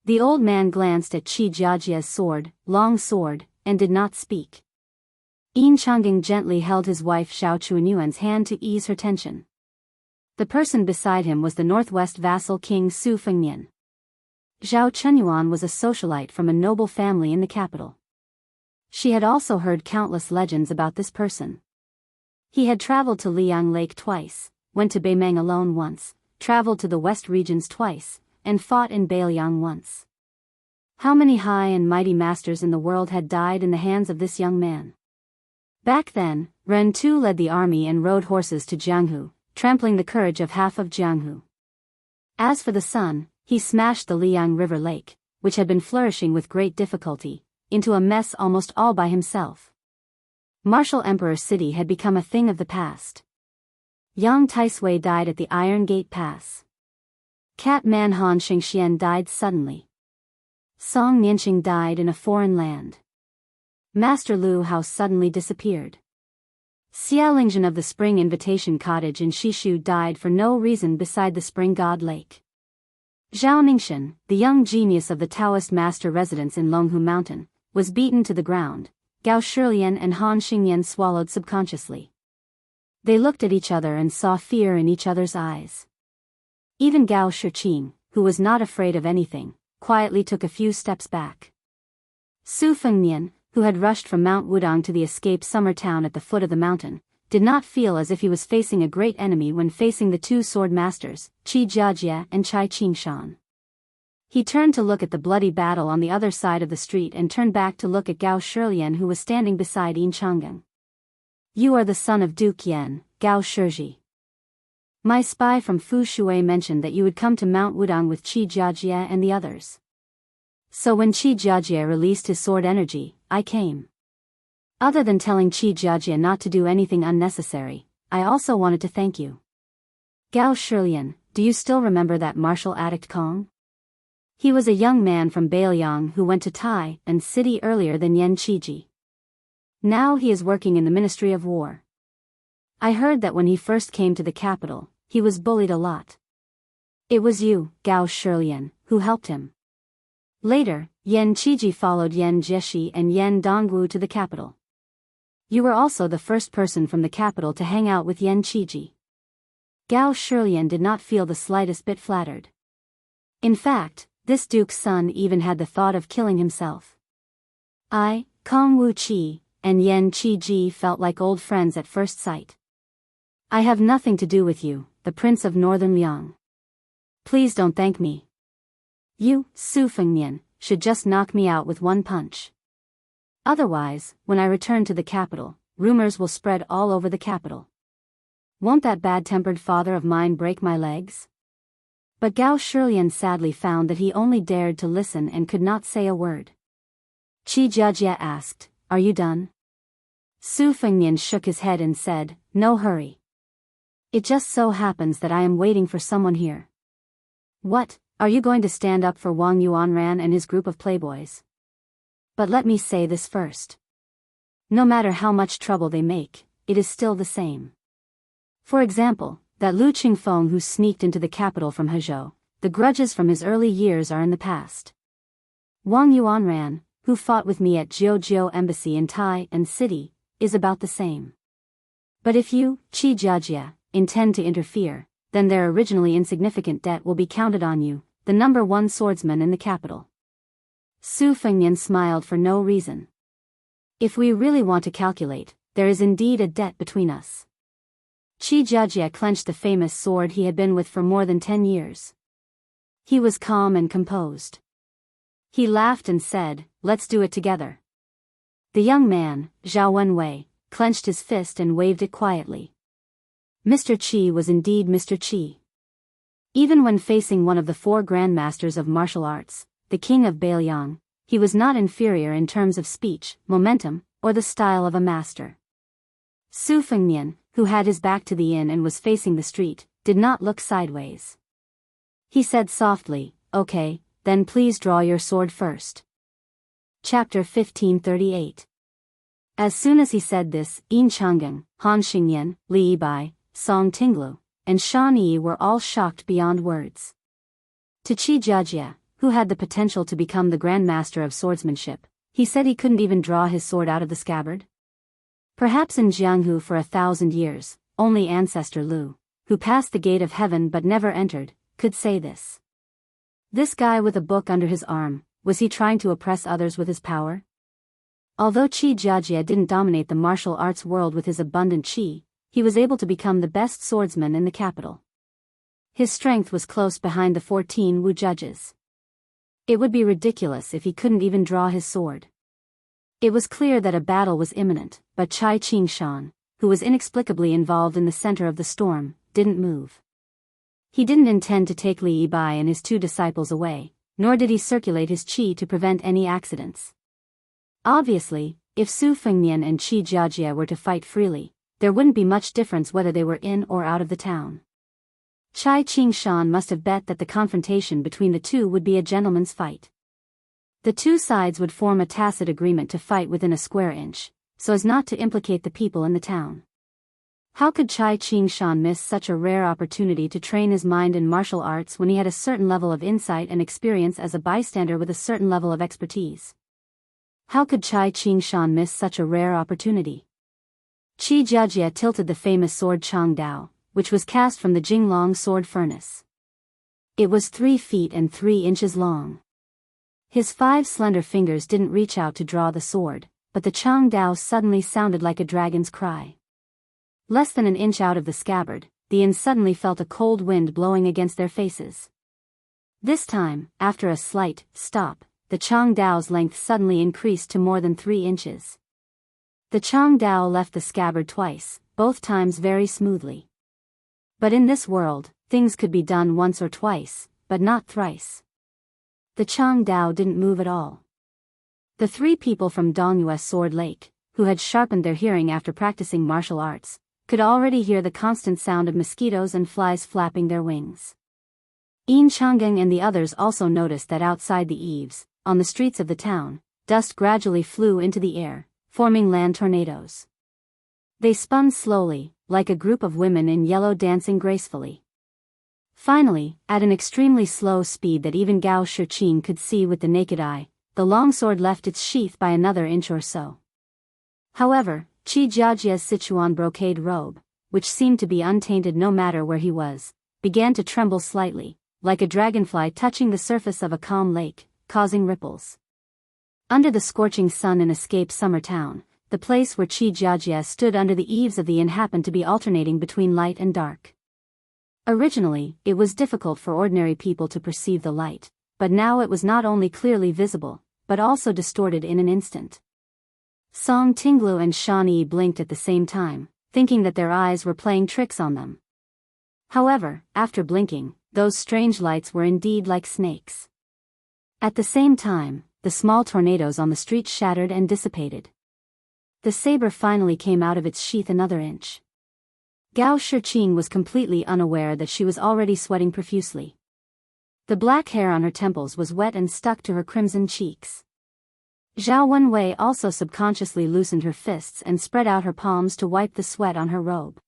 The old man glanced at Qi Jiajie's sword, long sword, and did not speak. Enchanting gently held his wife Xiao Chuanyuan's hand to ease her tension. The person beside him was the northwest vassal king Su Fengnian. Zhao Chenyuan was a socialite from a noble family in the capital. She had also heard countless legends about this person. He had traveled to Liang Lake twice, went to Beimang alone once, traveled to the west regions twice, and fought in Bailiang once. How many high and mighty masters in the world had died in the hands of this young man? Back then, Ren Tu led the army and rode horses to Jianghu, trampling the courage of half of Jianghu. As for the son, he smashed the Liang River Lake, which had been flourishing with great difficulty, into a mess almost all by himself. Martial Emperor City had become a thing of the past. Yang Taisui died at the Iron Gate Pass. Cat Man Han Xingxian died suddenly. Song Nianqing died in a foreign land. Master Lu Hao suddenly disappeared. Xia Lingzhen of the Spring Invitation Cottage in Shishu died for no reason beside the Spring God Lake. Zhao Ningxian, the young genius of the Taoist master residence in Longhu Mountain, was beaten to the ground. Gao Shilian and Han Xingyan swallowed subconsciously. They looked at each other and saw fear in each other's eyes. Even Gao Shiqing, who was not afraid of anything, quietly took a few steps back. Su Fengnian, who had rushed from Mount Wudong to the escaped summer town at the foot of the mountain, did not feel as if he was facing a great enemy when facing the two sword masters, Qi Jiajie and Chai Qingshan. He turned to look at the bloody battle on the other side of the street and turned back to look at Gao Shilian, who was standing beside Enchanting. You are the son of Duke Yan, Gao Shiji. My spy from Fu Shui mentioned that you would come to Mount Wudong with Qi Jiajie and the others. So when Qi Jiajie released his sword energy, I came. Other than telling Qi Jiajie not to do anything unnecessary, I also wanted to thank you. Gao Shilian, do you still remember that martial addict Kong? He was a young man from Bailiang who went to Tai and City earlier than Yan Qiji. Now he is working in the Ministry of War. I heard that when he first came to the capital, he was bullied a lot. It was you, Gao Shilian, who helped him. Later, Yan Qiji followed Yan Jieshi and Yan Dongwu to the capital. You were also the first person from the capital to hang out with Yan Qiji. Gao Shilian did not feel the slightest bit flattered. In fact, this duke's son even had the thought of killing himself. I, Kong Wu Qi, and Yan Qiji felt like old friends at first sight. I have nothing to do with you, the Prince of Northern Liang. Please don't thank me. You, Su Fengnian, should just knock me out with one punch. Otherwise, when I return to the capital, rumors will spread all over the capital. Won't that bad-tempered father of mine break my legs? But Gao Shilian sadly found that he only dared to listen and could not say a word. Qi Jiajie asked, Are you done? Su Fengnian shook his head and said, No hurry. It just so happens that I am waiting for someone here. What, are you going to stand up for Wang Yuanran and his group of playboys? But let me say this first. No matter how much trouble they make, it is still the same. For example, that Lu Qingfeng who sneaked into the capital from Hezhou, the grudges from his early years are in the past. Wang Yuanran, who fought with me at Jiuzhou Embassy in Tai and City, is about the same. But if you, Qi Jiajie, intend to interfere, then their originally insignificant debt will be counted on you, the number one swordsman in the capital. Su Fengnian smiled for no reason. If we really want to calculate, there is indeed a debt between us. Qi Jiajie clenched the famous sword he had been with for more than 10 years. He was calm and composed. He laughed and said, Let's do it together. The young man, Zhao Wenwei, clenched his fist and waved it quietly. Mr. Qi was indeed Mr. Qi. Even when facing one of the 4 grandmasters of martial arts, the king of Bailiang, he was not inferior in terms of speech, momentum, or the style of a master. Su Fengnian, who had his back to the inn and was facing the street, did not look sideways. He said softly, Okay, then please draw your sword first. Chapter 1538. As soon as he said this, Yin Chang'an, Han Xingyan, Li Yibai, Song Tinglu, and Shan Yi were all shocked beyond words. To Qi Jiajie, who had the potential to become the Grand Master of swordsmanship, he said he couldn't even draw his sword out of the scabbard. Perhaps in Jianghu for 1,000 years, only ancestor Lu, who passed the gate of heaven but never entered, could say this. This guy with a book under his arm, was he trying to oppress others with his power? Although Qi Jiajie didn't dominate the martial arts world with his abundant qi, he was able to become the best swordsman in the capital. His strength was close behind the 14 Wu judges. It would be ridiculous if he couldn't even draw his sword. It was clear that a battle was imminent, but Chai Ching-shan, who was inexplicably involved in the center of the storm, didn't move. He didn't intend to take Li Yibai and his 2 disciples away, nor did he circulate his qi to prevent any accidents. Obviously, if Su Fengnian and Qi Jiajie were to fight freely, there wouldn't be much difference whether they were in or out of the town. Chai Ching-shan must have bet that the confrontation between the two would be a gentleman's fight. The 2 sides would form a tacit agreement to fight within a square inch, so as not to implicate the people in the town. How could Chai Ching-shan miss such a rare opportunity to train his mind in martial arts when he had a certain level of insight and experience as a bystander with a certain level of expertise? How could Chai Ching-shan miss such a rare opportunity? Qi Jiajie tilted the famous sword Chang Dao, which was cast from the Jinglong sword furnace. It was 3 feet and 3 inches long. His 5 slender fingers didn't reach out to draw the sword, but the Chang Dao suddenly sounded like a dragon's cry. Less than an inch out of the scabbard, the yin suddenly felt a cold wind blowing against their faces. This time, after a slight stop, the Chang Dao's length suddenly increased to more than 3 inches. The Chang Dao left the scabbard twice, both times very smoothly. But in this world, things could be done once or twice, but not thrice. The Chang Dao didn't move at all. The 3 people from Dongyue's Sword Lake, who had sharpened their hearing after practicing martial arts, could already hear the constant sound of mosquitoes and flies flapping their wings. Yin Changgang and the others also noticed that outside the eaves, on the streets of the town, dust gradually flew into the air, forming land tornadoes. They spun slowly, like a group of women in yellow dancing gracefully. Finally, at an extremely slow speed that even Gao Shiqing could see with the naked eye, the longsword left its sheath by another inch or so. However, Qi Jiajie's Sichuan brocade robe, which seemed to be untainted no matter where he was, began to tremble slightly, like a dragonfly touching the surface of a calm lake, causing ripples. Under the scorching sun in Escape Summer Town, the place where Qi Jiajie stood under the eaves of the inn happened to be alternating between light and dark. Originally, it was difficult for ordinary people to perceive the light, but now it was not only clearly visible, but also distorted in an instant. Song Tinglu and Shan Yi blinked at the same time, thinking that their eyes were playing tricks on them. However, after blinking, those strange lights were indeed like snakes. At the same time, the small tornadoes on the street shattered and dissipated. The saber finally came out of its sheath another inch. Gao Shiqing was completely unaware that she was already sweating profusely. The black hair on her temples was wet and stuck to her crimson cheeks. Zhao Wenwei also subconsciously loosened her fists and spread out her palms to wipe the sweat on her robe.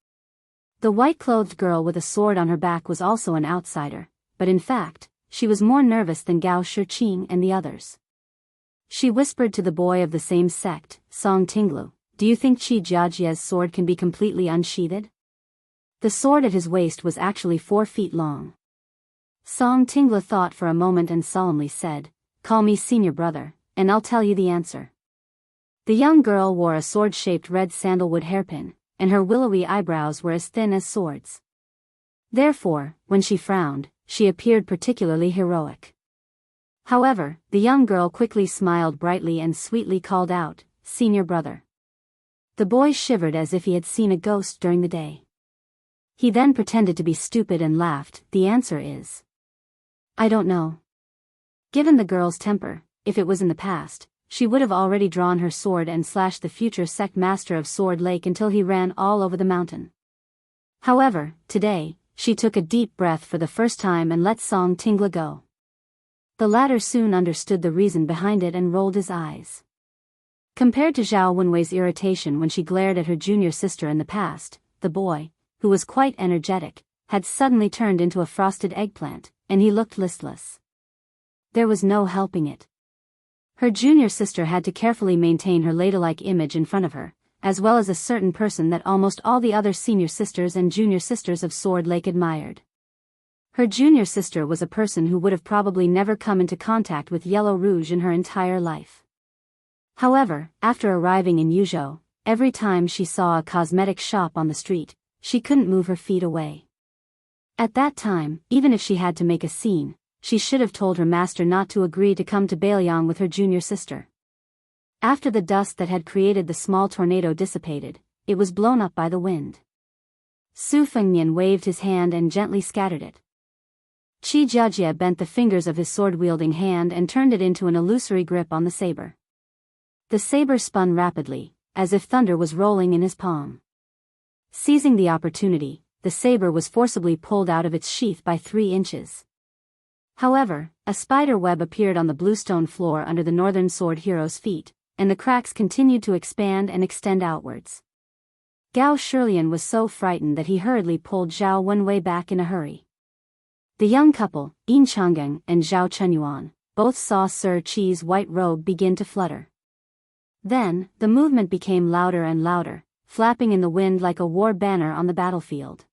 The white-clothed girl with a sword on her back was also an outsider, but in fact, she was more nervous than Gao Shiqing and the others. She whispered to the boy of the same sect, Song Tinglu, "Do you think Qi Jiajie's sword can be completely unsheathed?" The sword at his waist was actually 4 feet long. Song Tinglu thought for a moment and solemnly said, "Call me senior brother, and I'll tell you the answer." The young girl wore a sword-shaped red sandalwood hairpin, and her willowy eyebrows were as thin as swords. Therefore, when she frowned, she appeared particularly heroic. However, the young girl quickly smiled brightly and sweetly called out, "Senior brother." The boy shivered as if he had seen a ghost during the day. He then pretended to be stupid and laughed. "The answer is, I don't know." Given the girl's temper, if it was in the past, she would have already drawn her sword and slashed the future sect master of Sword Lake until he ran all over the mountain. However, today, she took a deep breath for the first time and let Song Tingla go. The latter soon understood the reason behind it and rolled his eyes. Compared to Zhao Wenwei's irritation when she glared at her junior sister in the past, the boy, who was quite energetic, had suddenly turned into a frosted eggplant, and he looked listless. There was no helping it. Her junior sister had to carefully maintain her ladylike image in front of her, as well as a certain person that almost all the other senior sisters and junior sisters of Sword Lake admired. Her junior sister was a person who would have probably never come into contact with yellow rouge in her entire life. However, after arriving in Yuzhou, every time she saw a cosmetic shop on the street, she couldn't move her feet away. At that time, even if she had to make a scene, she should have told her master not to agree to come to Baelyang with her junior sister. After the dust that had created the small tornado dissipated, it was blown up by the wind. Su Fengnian waved his hand and gently scattered it. Qi Jiajie bent the fingers of his sword-wielding hand and turned it into an illusory grip on the saber. The saber spun rapidly, as if thunder was rolling in his palm. Seizing the opportunity, the saber was forcibly pulled out of its sheath by 3 inches. However, a spider web appeared on the bluestone floor under the northern sword hero's feet, and the cracks continued to expand and extend outwards. Gao Shilian was so frightened that he hurriedly pulled Zhao Wenwei back in a hurry. The young couple, Enchanting and Zhao Chenyuan, both saw Sir Qi's white robe begin to flutter. Then, the movement became louder and louder, flapping in the wind like a war banner on the battlefield.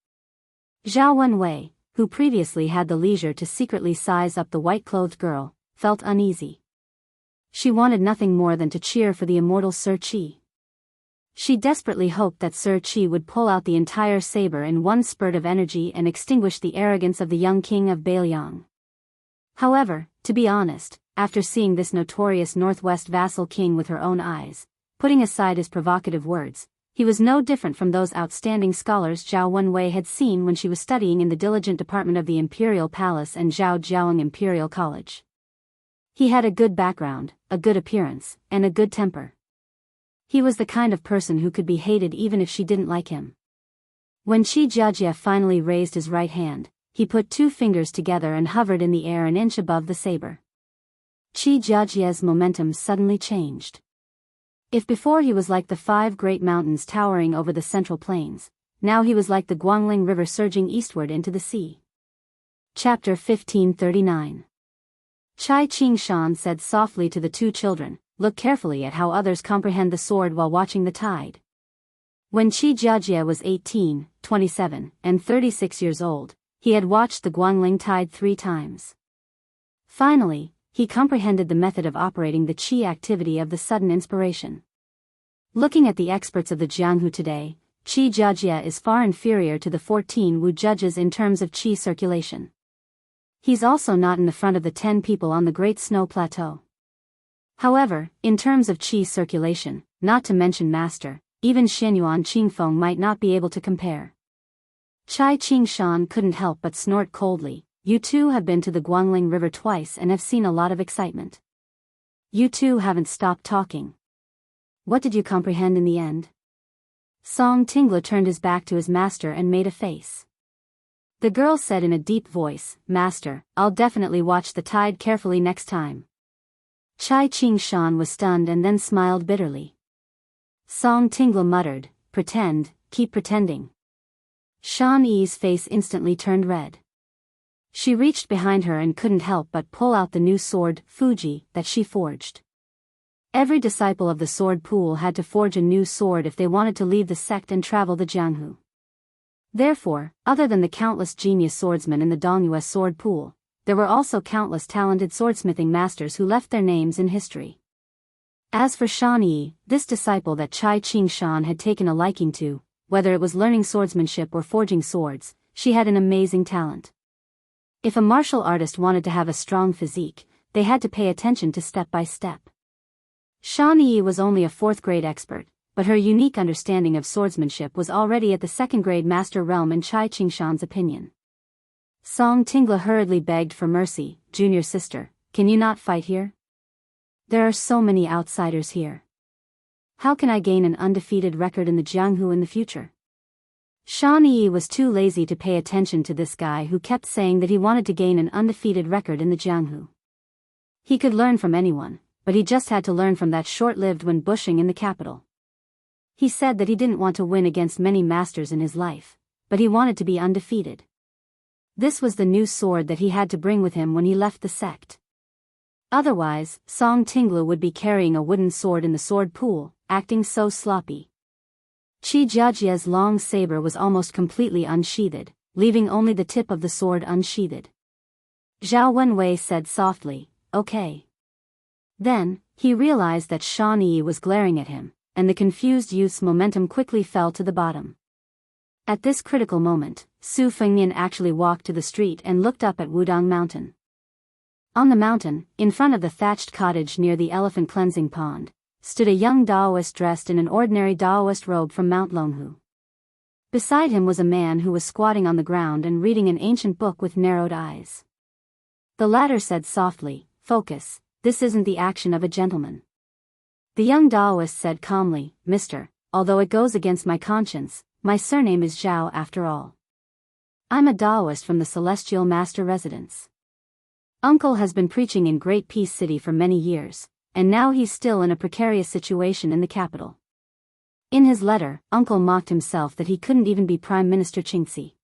Zhao Wenwei, who previously had the leisure to secretly size up the white-clothed girl, felt uneasy. She wanted nothing more than to cheer for the immortal Sir Qi. She desperately hoped that Sir Qi would pull out the entire saber in one spurt of energy and extinguish the arrogance of the young king of Baelyang. However, to be honest, after seeing this notorious northwest vassal king with her own eyes, putting aside his provocative words, he was no different from those outstanding scholars Zhao Wenwei had seen when she was studying in the diligent department of the Imperial Palace and Zhao Jiaoying Imperial College. He had a good background, a good appearance, and a good temper. He was the kind of person who could be hated even if she didn't like him. When Qi Jiajie finally raised his right hand, he put 2 fingers together and hovered in the air an inch above the saber. Qi Jiajie's momentum suddenly changed. If before he was like the 5 great mountains towering over the central plains, now he was like the Guangling River surging eastward into the sea. Chapter 1539. Chai Qingshan said softly to the 2 children, "Look carefully at how others comprehend the sword while watching the tide." When Qi Jiajie was 18, 27, and 36 years old, he had watched the Guangling tide 3 times. Finally, he comprehended the method of operating the qi activity of the sudden inspiration. Looking at the experts of the Jianghu today, Qi Jiajie is far inferior to the 14 Wu judges in terms of qi circulation. He's also not in the front of the 10 people on the Great Snow Plateau. However, in terms of qi circulation, not to mention master, even Xianyuan Qingfeng might not be able to compare. Chai Qingshan couldn't help but snort coldly. "You two have been to the Guangling River twice and have seen a lot of excitement. You two haven't stopped talking. What did you comprehend in the end?" Song Tingla turned his back to his master and made a face. The girl said in a deep voice, "Master, I'll definitely watch the tide carefully next time." Chai Qingshan was stunned and then smiled bitterly. Song Tingla muttered, keep pretending." Shan Yi's face instantly turned red. She reached behind her and couldn't help but pull out the new sword, Fuji, that she forged. Every disciple of the sword pool had to forge a new sword if they wanted to leave the sect and travel the Jianghu. Therefore, other than the countless genius swordsmen in the Dongyue sword pool, there were also countless talented swordsmithing masters who left their names in history. As for Shan Yi, this disciple that Chai Qingshan had taken a liking to, whether it was learning swordsmanship or forging swords, she had an amazing talent. If a martial artist wanted to have a strong physique, they had to pay attention to step by step. Shan Yi was only a 4th grade expert, but her unique understanding of swordsmanship was already at the 2nd grade master realm in Chai Qingshan's opinion. Song Tingla hurriedly begged for mercy, "Junior sister, can you not fight here? There are so many outsiders here. How can I gain an undefeated record in the Jianghu in the future?" Shan Yi was too lazy to pay attention to this guy who kept saying that he wanted to gain an undefeated record in the Jianghu. He could learn from anyone, but he just had to learn from that short-lived Wen Bushing in the capital. He said that he didn't want to win against many masters in his life, but he wanted to be undefeated. This was the new sword that he had to bring with him when he left the sect. Otherwise, Song Tingla would be carrying a wooden sword in the sword pool, acting so sloppy. Qi Jiajie's long saber was almost completely unsheathed, leaving only the tip of the sword unsheathed. Zhao Wenwei said softly, "Okay." Then, he realized that Shan Yi was glaring at him, and the confused youth's momentum quickly fell to the bottom. At this critical moment, Su Fengnian actually walked to the street and looked up at Wudang Mountain. On the mountain, in front of the thatched cottage near the elephant cleansing pond, stood a young Daoist dressed in an ordinary Daoist robe from Mount Longhu. Beside him was a man who was squatting on the ground and reading an ancient book with narrowed eyes. The latter said softly, "Focus, this isn't the action of a gentleman." The young Daoist said calmly, "Mister, although it goes against my conscience, my surname is Zhao after all. I'm a Daoist from the Celestial Master Residence. Uncle has been preaching in Great Peace City for many years, and now he's still in a precarious situation in the capital." In his letter, Uncle mocked himself that he couldn't even be Prime Minister Qingxi.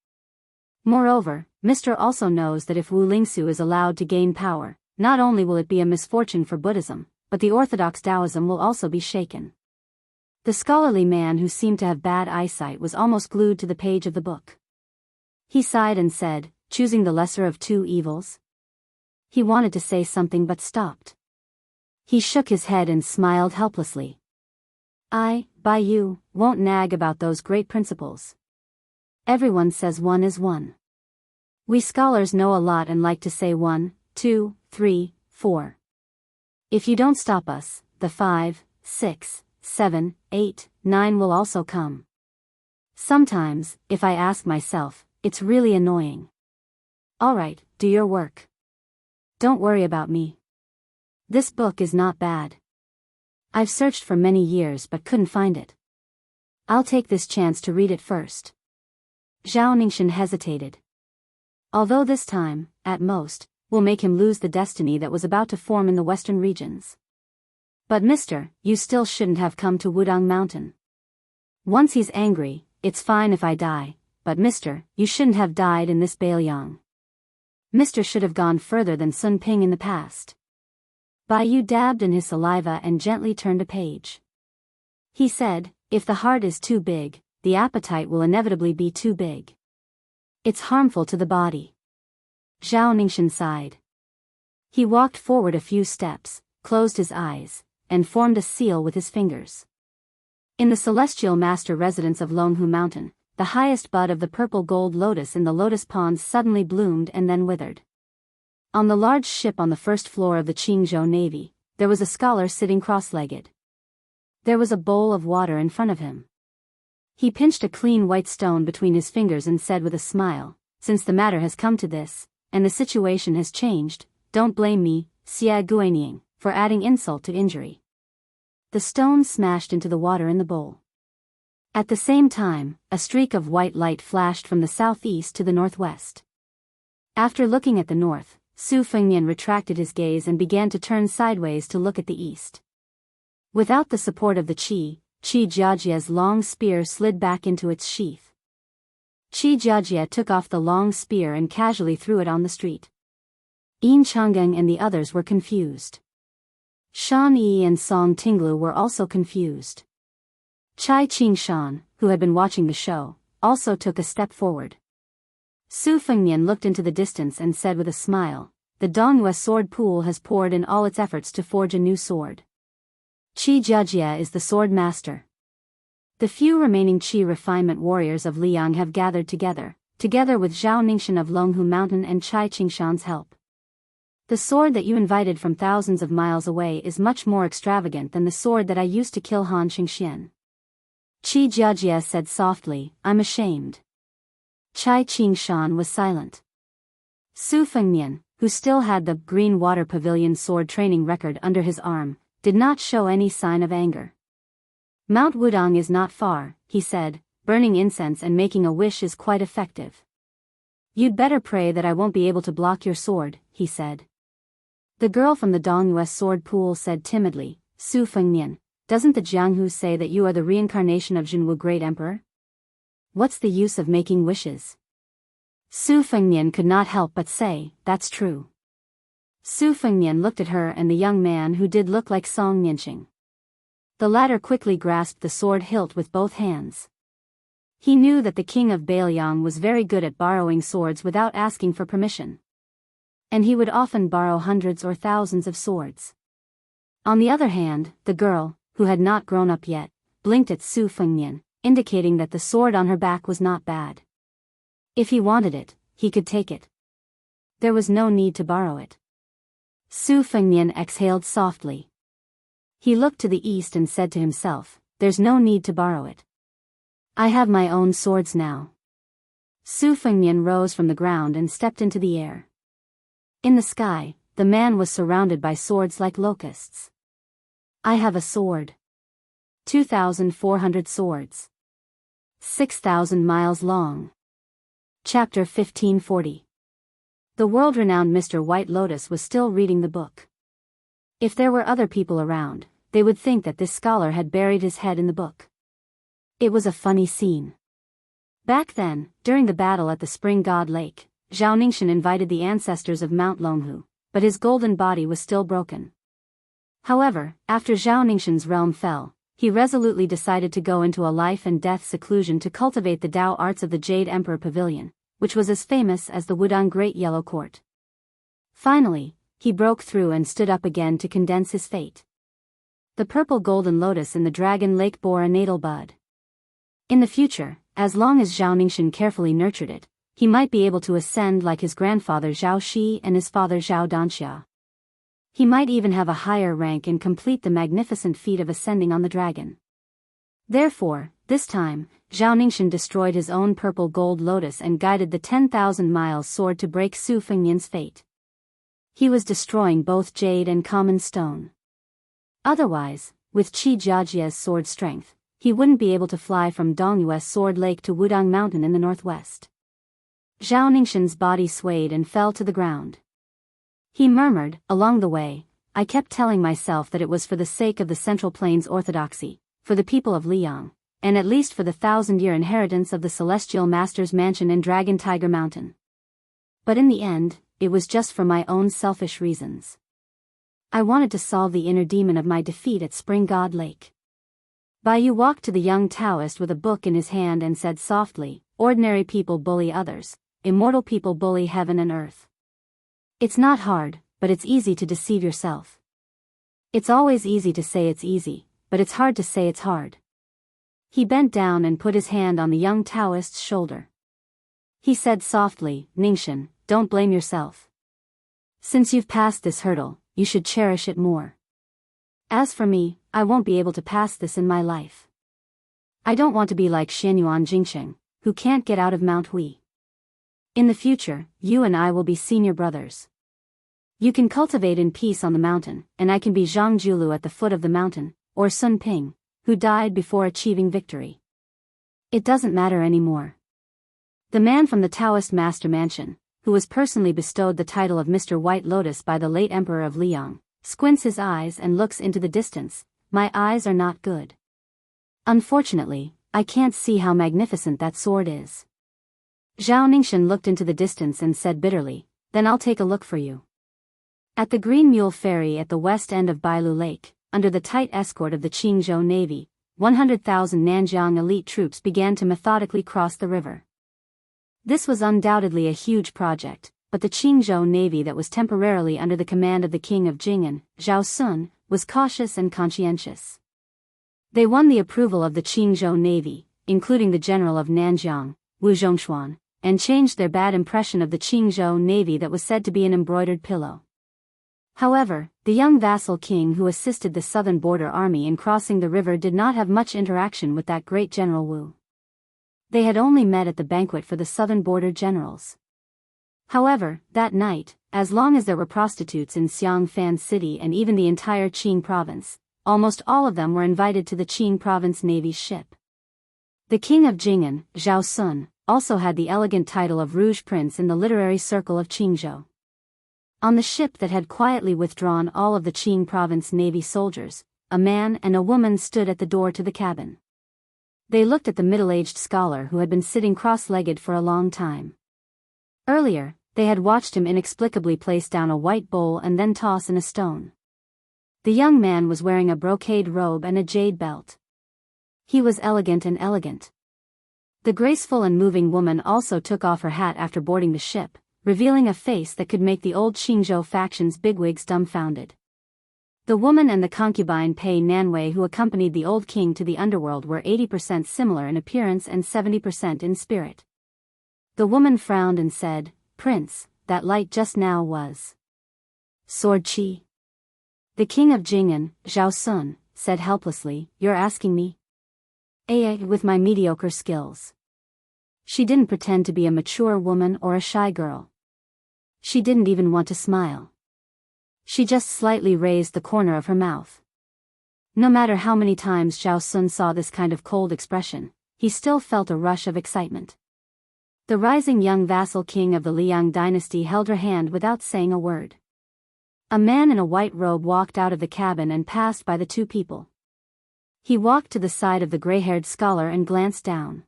Moreover, Mr. also knows that if Wu Lingsu is allowed to gain power, not only will it be a misfortune for Buddhism, but the orthodox Taoism will also be shaken. The scholarly man, who seemed to have bad eyesight, was almost glued to the page of the book. He sighed and said, "Choosing the lesser of two evils?" He wanted to say something but stopped. He shook his head and smiled helplessly. By you, won't nag about those great principles. Everyone says one is one. We scholars know a lot and like to say 1, 2, 3, 4. If you don't stop us, the 5, 6, 7, 8, 9 will also come. Sometimes, if I ask myself, it's really annoying. Alright, do your work. Don't worry about me. This book is not bad. I've searched for many years but couldn't find it. I'll take this chance to read it first. Zhao Ningxin hesitated. Although this time, at most, will make him lose the destiny that was about to form in the western regions. But mister, you still shouldn't have come to Wudang Mountain. Once he's angry, it's fine if I die, but mister, you shouldn't have died in this Bailiang. Mister should have gone further than Sun Ping in the past. Bai Yu dabbed in his saliva and gently turned a page. He said, "If the heart is too big, the appetite will inevitably be too big. It's harmful to the body." Zhao Ningxin sighed. He walked forward a few steps, closed his eyes, and formed a seal with his fingers. In the Celestial Master Residence of Longhu Mountain, the highest bud of the purple gold lotus in the lotus pond suddenly bloomed and then withered. On the large ship on the first floor of the Qingzhou Navy, there was a scholar sitting cross-legged. There was a bowl of water in front of him. He pinched a clean white stone between his fingers and said with a smile, "Since the matter has come to this, and the situation has changed, don't blame me, Xia Guanying, for adding insult to injury." The stone smashed into the water in the bowl. At the same time, a streak of white light flashed from the southeast to the northwest. After looking at the north, Su Fengnian retracted his gaze and began to turn sideways to look at the east. Without the support of the Qi Jiajia's long spear slid back into its sheath. Qi Jiajia took off the long spear and casually threw it on the street. Yin Changgang and the others were confused. Shan Yi and Song Tinglu were also confused. Chai Qingshan, who had been watching the show, also took a step forward. Su Fengnian looked into the distance and said with a smile, "The Dongyue sword pool has poured in all its efforts to forge a new sword. Qi Jiajia is the sword master." The few remaining Qi refinement warriors of Liang have gathered together with Zhao Ningxin of Longhu Mountain and Chai Qingshan's help. The sword that you invited from thousands of miles away is much more extravagant than the sword that I used to kill Han Xingxian. Qi Jiajia said softly, "I'm ashamed." Chai Qingshan was silent. Su Fengnian, who still had the Green Water Pavilion sword training record under his arm, did not show any sign of anger. "Mount Wudang is not far," he said, "burning incense and making a wish is quite effective." "You'd better pray that I won't be able to block your sword," he said. The girl from the Dongyue sword pool said timidly, "Su Fengnian, doesn't the Jianghu say that you are the reincarnation of Jinwu Great Emperor? What's the use of making wishes?" Su Fengnian could not help but say, "That's true." Su Fengnian looked at her and the young man who did look like Song Nianqing. The latter quickly grasped the sword hilt with both hands. He knew that the king of Bailiang was very good at borrowing swords without asking for permission. And he would often borrow hundreds or thousands of swords. On the other hand, the girl, who had not grown up yet, blinked at Su Fengnian, indicating that the sword on her back was not bad. If he wanted it, he could take it. There was no need to borrow it. Su Fengnian exhaled softly. He looked to the east and said to himself, there's no need to borrow it. I have my own swords now. Su Fengnian rose from the ground and stepped into the air. In the sky, the man was surrounded by swords like locusts. I have a sword. 2,400 swords. 6,000 miles long. Chapter 1540. The world-renowned Mr. White Lotus was still reading the book. If there were other people around, they would think that this scholar had buried his head in the book. It was a funny scene. Back then, during the battle at the Spring God Lake, Zhao Ningxian invited the ancestors of Mount Longhu, but his golden body was still broken. However, after Zhao Ningxian's realm fell, he resolutely decided to go into a life-and-death seclusion to cultivate the Dao arts of the Jade Emperor Pavilion, which was as famous as the Wudang Great Yellow Court. Finally, he broke through and stood up again to condense his fate. The purple golden lotus in the Dragon Lake bore a natal bud. In the future, as long as Zhao Ningxian carefully nurtured it, he might be able to ascend like his grandfather Zhao Shi and his father Zhao Danxia. He might even have a higher rank and complete the magnificent feat of ascending on the dragon. Therefore, this time, Zhao Ningxian destroyed his own purple gold lotus and guided the 10,000 miles sword to break Su Fengnian's fate. He was destroying both jade and common stone. Otherwise, with Qi Jiajie's sword strength, he wouldn't be able to fly from Dongyue's Sword Lake to Wudang Mountain in the northwest. Zhao Ningxian's body swayed and fell to the ground. He murmured, along the way, I kept telling myself that it was for the sake of the Central Plains orthodoxy, for the people of Liang, and at least for the 1,000-year inheritance of the Celestial Master's mansion in Dragon Tiger Mountain. But in the end, it was just for my own selfish reasons. I wanted to solve the inner demon of my defeat at Spring God Lake. Bai Yu walked to the young Taoist with a book in his hand and said softly, ordinary people bully others, immortal people bully heaven and earth. It's not hard, but it's easy to deceive yourself. It's always easy to say it's easy, but it's hard to say it's hard. He bent down and put his hand on the young Taoist's shoulder. He said softly, Ningxian, don't blame yourself. Since you've passed this hurdle, you should cherish it more. As for me, I won't be able to pass this in my life. I don't want to be like Xianyuan Jingsheng, who can't get out of Mount Hui. In the future, you and I will be senior brothers. You can cultivate in peace on the mountain, and I can be Zhang Julu at the foot of the mountain, or Sun Ping, who died before achieving victory. It doesn't matter anymore. The man from the Taoist Master Mansion, who was personally bestowed the title of Mr. White Lotus by the late Emperor of Liang, squints his eyes and looks into the distance. My eyes are not good. Unfortunately, I can't see how magnificent that sword is. Zhao Ningxian looked into the distance and said bitterly, then I'll take a look for you. At the Green Mule Ferry at the west end of Bailu Lake, under the tight escort of the Qingzhou Navy, 100,000 Nanjiang elite troops began to methodically cross the river. This was undoubtedly a huge project, but the Qingzhou Navy that was temporarily under the command of the king of Jing'an, Zhao Sun, was cautious and conscientious. They won the approval of the Qingzhou Navy, including the general of Nanjiang, Wu Zhongshuan, and changed their bad impression of the Qingzhou Navy that was said to be an embroidered pillow. However, the young vassal king who assisted the southern border army in crossing the river did not have much interaction with that great General Wu. They had only met at the banquet for the southern border generals. However, that night, as long as there were prostitutes in Xiangfan City and even the entire Qing province, almost all of them were invited to the Qing province navy's ship. The king of Jing'an, Zhao Sun, also had the elegant title of Rouge Prince in the literary circle of Qingzhou. On the ship that had quietly withdrawn all of the Qing province navy soldiers, a man and a woman stood at the door to the cabin. They looked at the middle-aged scholar who had been sitting cross-legged for a long time. Earlier, they had watched him inexplicably place down a white bowl and then toss in a stone. The young man was wearing a brocade robe and a jade belt. He was elegant and elegant. The graceful and moving woman also took off her hat after boarding the ship, revealing a face that could make the old Qingzhou faction's bigwigs dumbfounded. The woman and the concubine Pei Nanwei who accompanied the old king to the underworld were 80% similar in appearance and 70% in spirit. The woman frowned and said, "Prince, that light just now was sword chi." The king of Jing'an, Zhao Sun, said helplessly, "You're asking me?" With my mediocre skills. She didn't pretend to be a mature woman or a shy girl. She didn't even want to smile. She just slightly raised the corner of her mouth. No matter how many times Zhao Sun saw this kind of cold expression, he still felt a rush of excitement. The rising young vassal king of the Liang dynasty held her hand without saying a word. A man in a white robe walked out of the cabin and passed by the two people. He walked to the side of the gray-haired scholar and glanced down.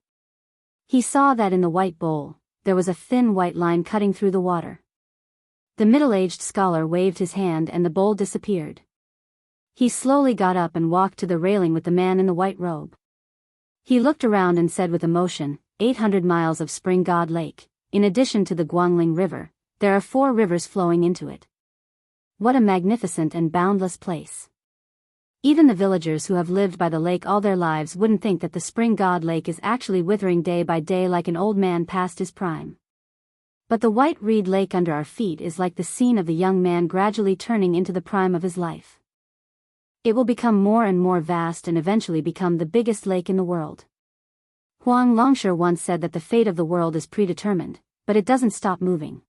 He saw that in the white bowl, there was a thin white line cutting through the water. The middle-aged scholar waved his hand and the bowl disappeared. He slowly got up and walked to the railing with the man in the white robe. He looked around and said with emotion, 800 miles of Spring God Lake, in addition to the Guangling River, there are 4 rivers flowing into it. What a magnificent and boundless place. Even the villagers who have lived by the lake all their lives wouldn't think that the Spring God Lake is actually withering day by day like an old man past his prime. But the white reed lake under our feet is like the scene of the young man gradually turning into the prime of his life. It will become more and more vast and eventually become the biggest lake in the world. Huang Longsher once said that the fate of the world is predetermined, but it doesn't stop moving.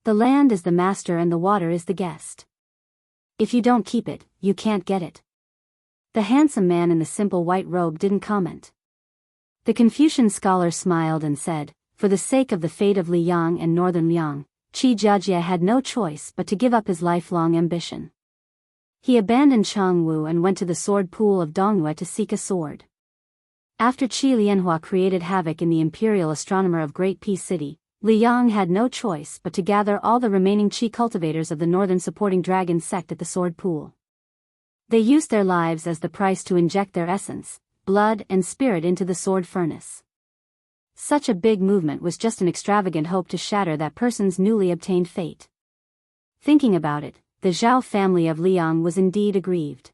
The land is the master and the water is the guest. If you don't keep it, you can't get it. The handsome man in the simple white robe didn't comment. The Confucian scholar smiled and said, "For the sake of the fate of Liang and northern Liang, Qi Jiajie had no choice but to give up his lifelong ambition. He abandoned Changwu and went to the sword pool of Dongyue to seek a sword. After Qi Lianhua created havoc in the imperial astronomer of Great Peace City, Liang had no choice but to gather all the remaining Qi cultivators of the northern supporting dragon sect at the sword pool. They used their lives as the price to inject their essence, blood and spirit into the sword furnace. Such a big movement was just an extravagant hope to shatter that person's newly obtained fate. Thinking about it, the Zhao family of Liang was indeed aggrieved.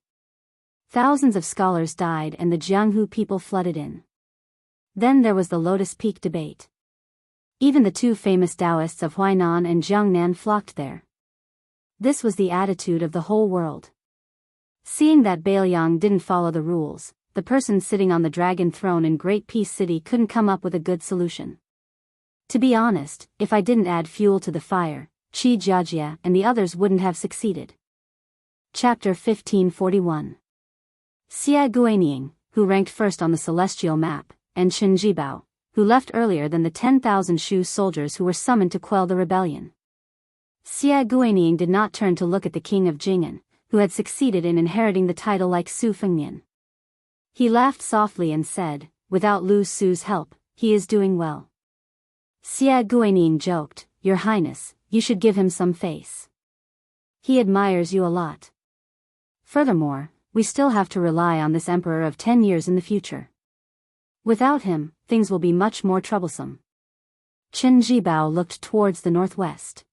Thousands of scholars died and the Jianghu people flooded in. Then there was the Lotus Peak debate. Even the 2 famous Taoists of Huainan and Jiangnan flocked there. This was the attitude of the whole world. Seeing that Bailiang didn't follow the rules, the person sitting on the dragon throne in Great Peace City couldn't come up with a good solution. To be honest, if I didn't add fuel to the fire, Qi Jiajie and the others wouldn't have succeeded. Chapter 1541. Xia Guaniying, who ranked first on the celestial map, and Chen Jibao, who left earlier than the 10,000 Shu soldiers who were summoned to quell the rebellion. Xia Guaniying did not turn to look at the king of Jing'an, who had succeeded in inheriting the title like Su Fengnian. He laughed softly and said, "Without Lu Su's help, he is doing well." Xia Guaniying joked, "Your Highness, you should give him some face. He admires you a lot. Furthermore, we still have to rely on this emperor of 10 years in the future. Without him, things will be much more troublesome." Chen Jibao looked towards the northwest.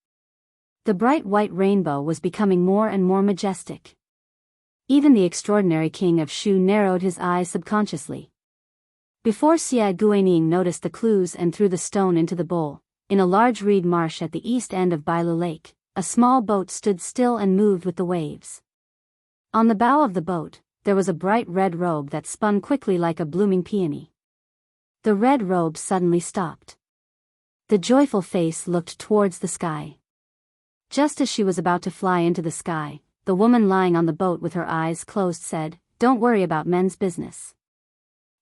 The bright white rainbow was becoming more and more majestic. Even the extraordinary king of Shu narrowed his eyes subconsciously. Before Xia Guaniying noticed the clues and threw the stone into the bowl, in a large reed marsh at the east end of Bailu Lake, a small boat stood still and moved with the waves. On the bow of the boat, there was a bright red robe that spun quickly like a blooming peony. The red robe suddenly stopped. The joyful face looked towards the sky. Just as she was about to fly into the sky, the woman lying on the boat with her eyes closed said, "Don't worry about men's business."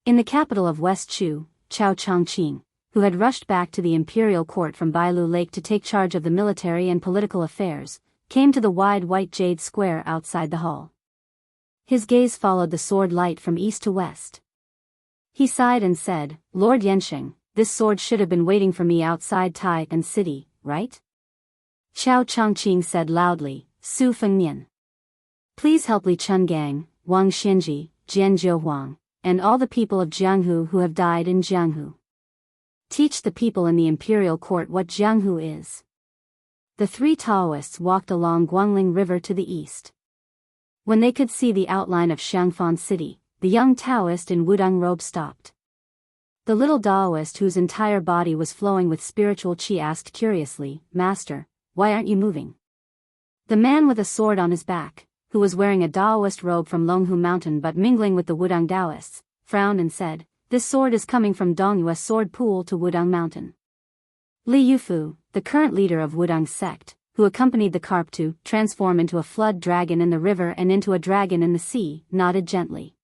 In the capital of West Chu, Chao Changqing, who had rushed back to the imperial court from Bailu Lake to take charge of the military and political affairs, came to the wide white jade square outside the hall. His gaze followed the sword light from east to west. He sighed and said, "Lord Yensheng, this sword should have been waiting for me outside Tai and City, right?" Chao Changqing said loudly, "Su Fengnian. Please help Li Chungang, Wang Xianji, Jian Zhouhuang, and all the people of Jianghu who have died in Jianghu. Teach the people in the imperial court what Jianghu is." The 3 Taoists walked along Guangling River to the east. When they could see the outline of Xiangfan City, the young Taoist in Wudang robe stopped. The little Taoist, whose entire body was flowing with spiritual qi, asked curiously, "Master, why aren't you moving?" The man with a sword on his back, who was wearing a Taoist robe from Longhu Mountain but mingling with the Wudang Taoists, frowned and said, "This sword is coming from Dongyua's sword pool to Wudang Mountain." Li Yufu, the current leader of Wudang's sect, who accompanied the carp to transform into a flood dragon in the river and into a dragon in the sea, nodded gently.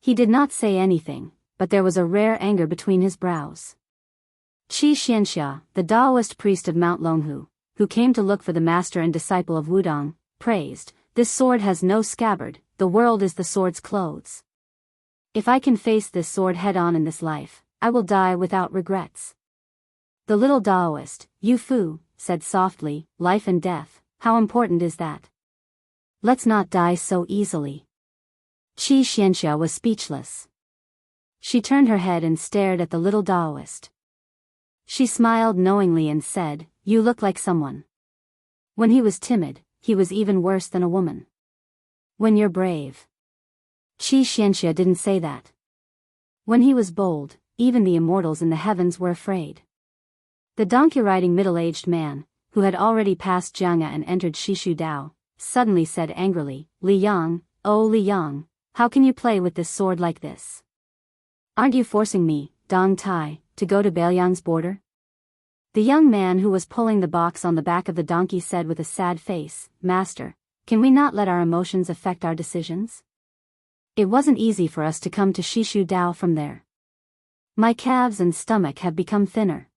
He did not say anything, but there was a rare anger between his brows. Qi Xianxia, the Taoist priest of Mount Longhu, who came to look for the master and disciple of Wudang, praised, "This sword has no scabbard, the world is the sword's clothes. If I can face this sword head-on in this life, I will die without regrets." The little Taoist, Yu Fu, said softly, "Life and death, how important is that? Let's not die so easily." Qi Xianxia was speechless. She turned her head and stared at the little Taoist. She smiled knowingly and said, "You look like someone. When he was timid, he was even worse than a woman. When you're brave." Qi Xianxia didn't say that. When he was bold, even the immortals in the heavens were afraid. The donkey-riding middle-aged man, who had already passed Jiangya and entered Shishu Dao, suddenly said angrily, "Li Yang, oh Li Yang, how can you play with this sword like this? Aren't you forcing me, Dong Tai, to go to Bailiang's border?" The young man who was pulling the box on the back of the donkey said with a sad face, "Master, can we not let our emotions affect our decisions? It wasn't easy for us to come to Shishu Dao from there. My calves and stomach have become thinner.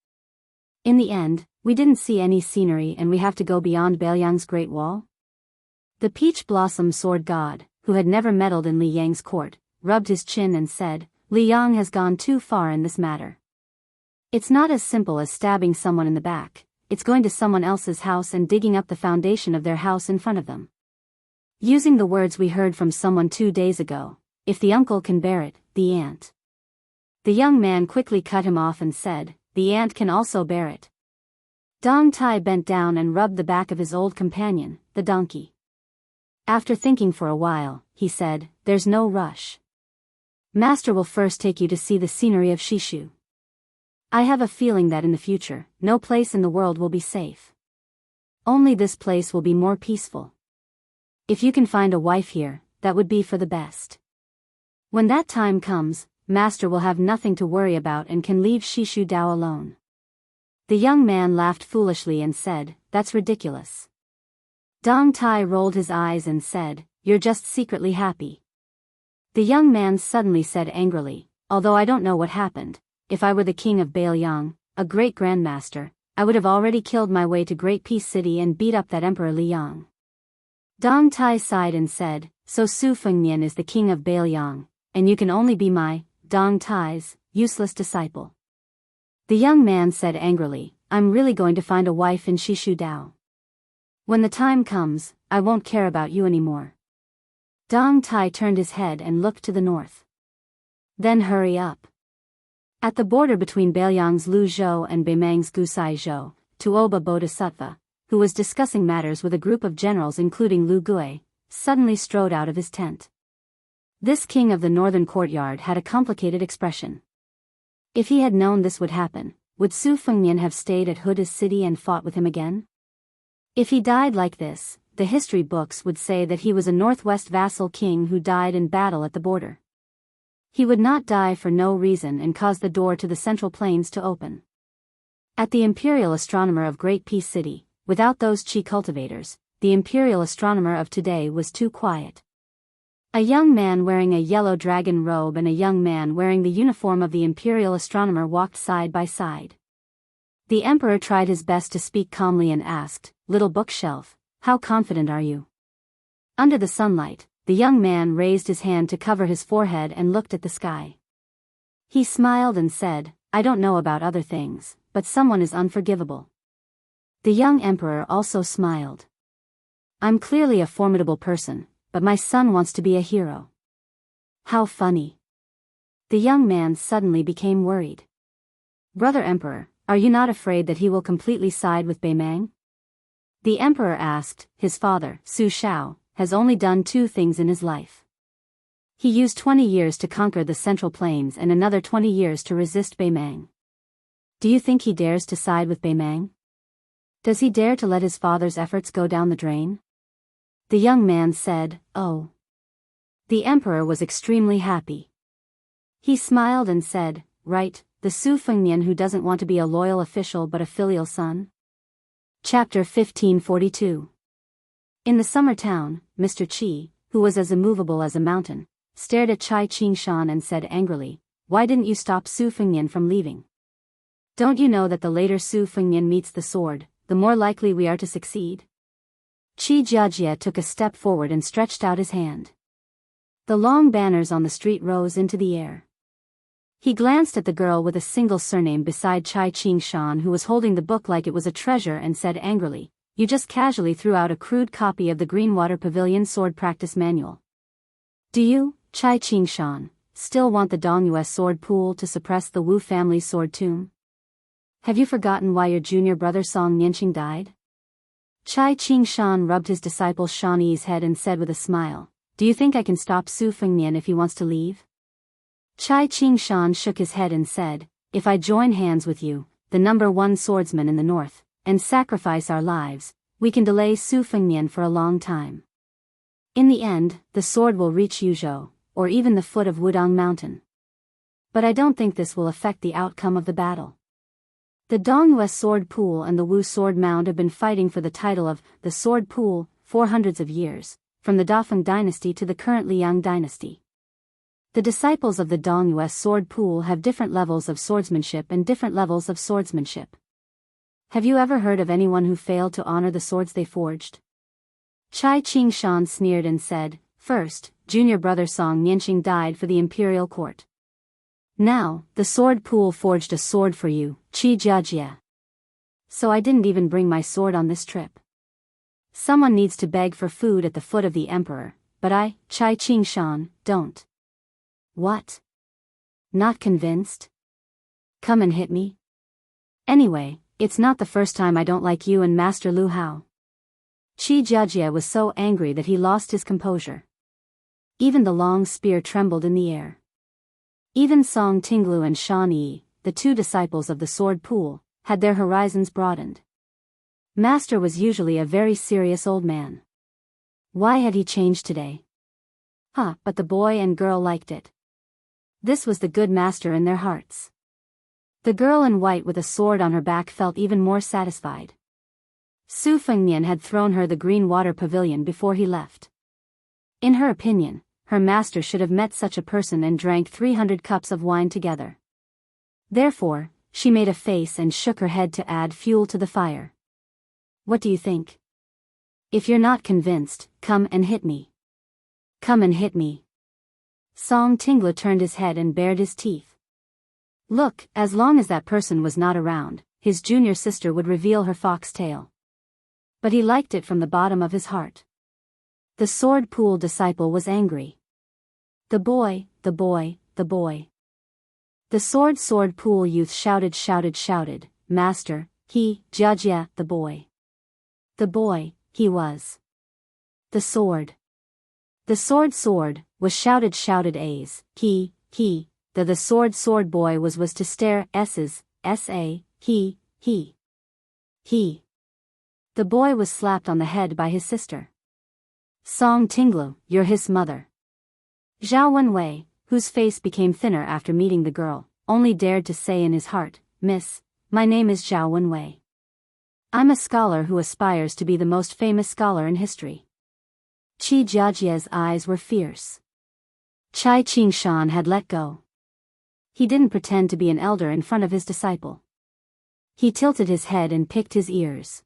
In the end, we didn't see any scenery and we have to go beyond Bailiang's Great Wall." The peach blossom sword god, who had never meddled in Li Yang's court, rubbed his chin and said, "Li Yang has gone too far in this matter. It's not as simple as stabbing someone in the back, it's going to someone else's house and digging up the foundation of their house in front of them. Using the words we heard from someone 2 days ago, if the uncle can bear it, the aunt." The young man quickly cut him off and said, "The aunt can also bear it." Dong Tai bent down and rubbed the back of his old companion, the donkey. After thinking for a while, he said, "There's no rush. Master will first take you to see the scenery of Shishu. I have a feeling that in the future, no place in the world will be safe. Only this place will be more peaceful. If you can find a wife here, that would be for the best. When that time comes, Master will have nothing to worry about and can leave Shishu Dao alone." The young man laughed foolishly and said, "That's ridiculous." Dong Tai rolled his eyes and said, "You're just secretly happy." The young man suddenly said angrily, "Although I don't know what happened, if I were the king of Bailiang, a great grandmaster, I would have already killed my way to Great Peace City and beat up that Emperor Li Yang." Dong Tai sighed and said, "So Su Fengnian is the king of Bailiang, and you can only be my, Dong Tai's, useless disciple." The young man said angrily, "I'm really going to find a wife in Shishu Dao. When the time comes, I won't care about you anymore." Dong Tai turned his head and looked to the north. "Then hurry up." At the border between Bailiang's Lu Zhou and Beimang's Gusai Zhou, Tuoba Bodhisattva, who was discussing matters with a group of generals including Lu Gui, suddenly strode out of his tent. This king of the northern courtyard had a complicated expression. If he had known this would happen, would Su Fengnian have stayed at Huda's city and fought with him again? If he died like this, the history books would say that he was a northwest vassal king who died in battle at the border. He would not die for no reason and cause the door to the central plains to open. At the imperial astronomer of Great Peace City, without those chi cultivators, the imperial astronomer of today was too quiet. A young man wearing a yellow dragon robe and a young man wearing the uniform of the imperial astronomer walked side by side. The emperor tried his best to speak calmly and asked, "Little bookshelf, how confident are you?" Under the sunlight, the young man raised his hand to cover his forehead and looked at the sky. He smiled and said, "I don't know about other things, but someone is unforgivable." The young emperor also smiled. "I'm clearly a formidable person, but my son wants to be a hero." "How funny." The young man suddenly became worried. "Brother Emperor, are you not afraid that he will completely side with Beimang?" The emperor asked. His father, Su Shao, has only done 2 things in his life. He used 20 years to conquer the Central Plains and another 20 years to resist Beimang. Do you think he dares to side with Beimang? Does he dare to let his father's efforts go down the drain? The young man said, "Oh." The emperor was extremely happy. He smiled and said, "Right, the Su Fengnian who doesn't want to be a loyal official but a filial son." Chapter 1542. In the summer town, Mr. Qi, who was as immovable as a mountain, stared at Chai Qingshan and said angrily, "Why didn't you stop Su Fengnian from leaving? Don't you know that the later Su Fengnian meets the sword, the more likely we are to succeed?" Qi Jiajie took a step forward and stretched out his hand. The long banners on the street rose into the air. He glanced at the girl with a single surname beside Chai Qingshan, who was holding the book like it was a treasure, and said angrily, "You just casually threw out a crude copy of the Greenwater Pavilion Sword Practice Manual. Do you, Chai Qingshan, still want the Dongyue sword pool to suppress the Wu family's sword tomb? Have you forgotten why your junior brother Song Nianqing died?" Chai Qingshan rubbed his disciple Shan Yi's head and said with a smile, "Do you think I can stop Su Fengnian if he wants to leave?" Chai Qingshan shook his head and said, "If I join hands with you, the #1 swordsman in the north, and sacrifice our lives, we can delay Su Fengnian for a long time. In the end, the sword will reach Yuzhou, or even the foot of Wudong Mountain. But I don't think this will affect the outcome of the battle. The Dongyue sword pool and the Wu sword mound have been fighting for the title of the sword pool for hundreds of years, from the Dafeng dynasty to the current Liang dynasty. The disciples of the Dongyue sword pool have different levels of swordsmanship and different levels of swordsmanship. Have you ever heard of anyone who failed to honor the swords they forged?" Chai Qingshan sneered and said, "First, junior brother Song Nianqing died for the imperial court. Now, the sword pool forged a sword for you, Qi Jiajie. So I didn't even bring my sword on this trip. Someone needs to beg for food at the foot of the emperor, but I, Chai Qingshan, don't." "What? Not convinced? Come and hit me? Anyway, it's not the first time I don't like you and Master Lu Hao." Qi Jiajie was so angry that he lost his composure. Even the long spear trembled in the air. Even Song Tinglu and Shan Yi, the two disciples of the sword pool, had their horizons broadened. Master was usually a very serious old man. Why had he changed today? But the boy and girl liked it. This was the good master in their hearts. The girl in white with a sword on her back felt even more satisfied. Su Fengnian had thrown her the Greenwater Pavilion before he left. In her opinion, her master should have met such a person and drank 300 cups of wine together. Therefore, she made a face and shook her head to add fuel to the fire. "What do you think? If you're not convinced, come and hit me. Come and hit me." Song Tingla turned his head and bared his teeth. Look, as long as that person was not around, his junior sister would reveal her fox tail. But he liked it from the bottom of his heart. The sword pool disciple was angry. The boy, the boy, the boy. The sword pool youth shouted, "Master, he, Jiajie, the boy. The boy, he was. The sword. The sword, was shouted A's, he, the sword boy was to stare, S's, S-A, he. The boy was slapped on the head by his sister. Song Tinglu, you're his mother. Zhao Wenwei, whose face became thinner after meeting the girl, only dared to say in his heart, "Miss, my name is Zhao Wenwei. I'm a scholar who aspires to be the most famous scholar in history." Qi Jiajie's eyes were fierce. Chai Qingshan had let go. He didn't pretend to be an elder in front of his disciple. He tilted his head and picked his ears.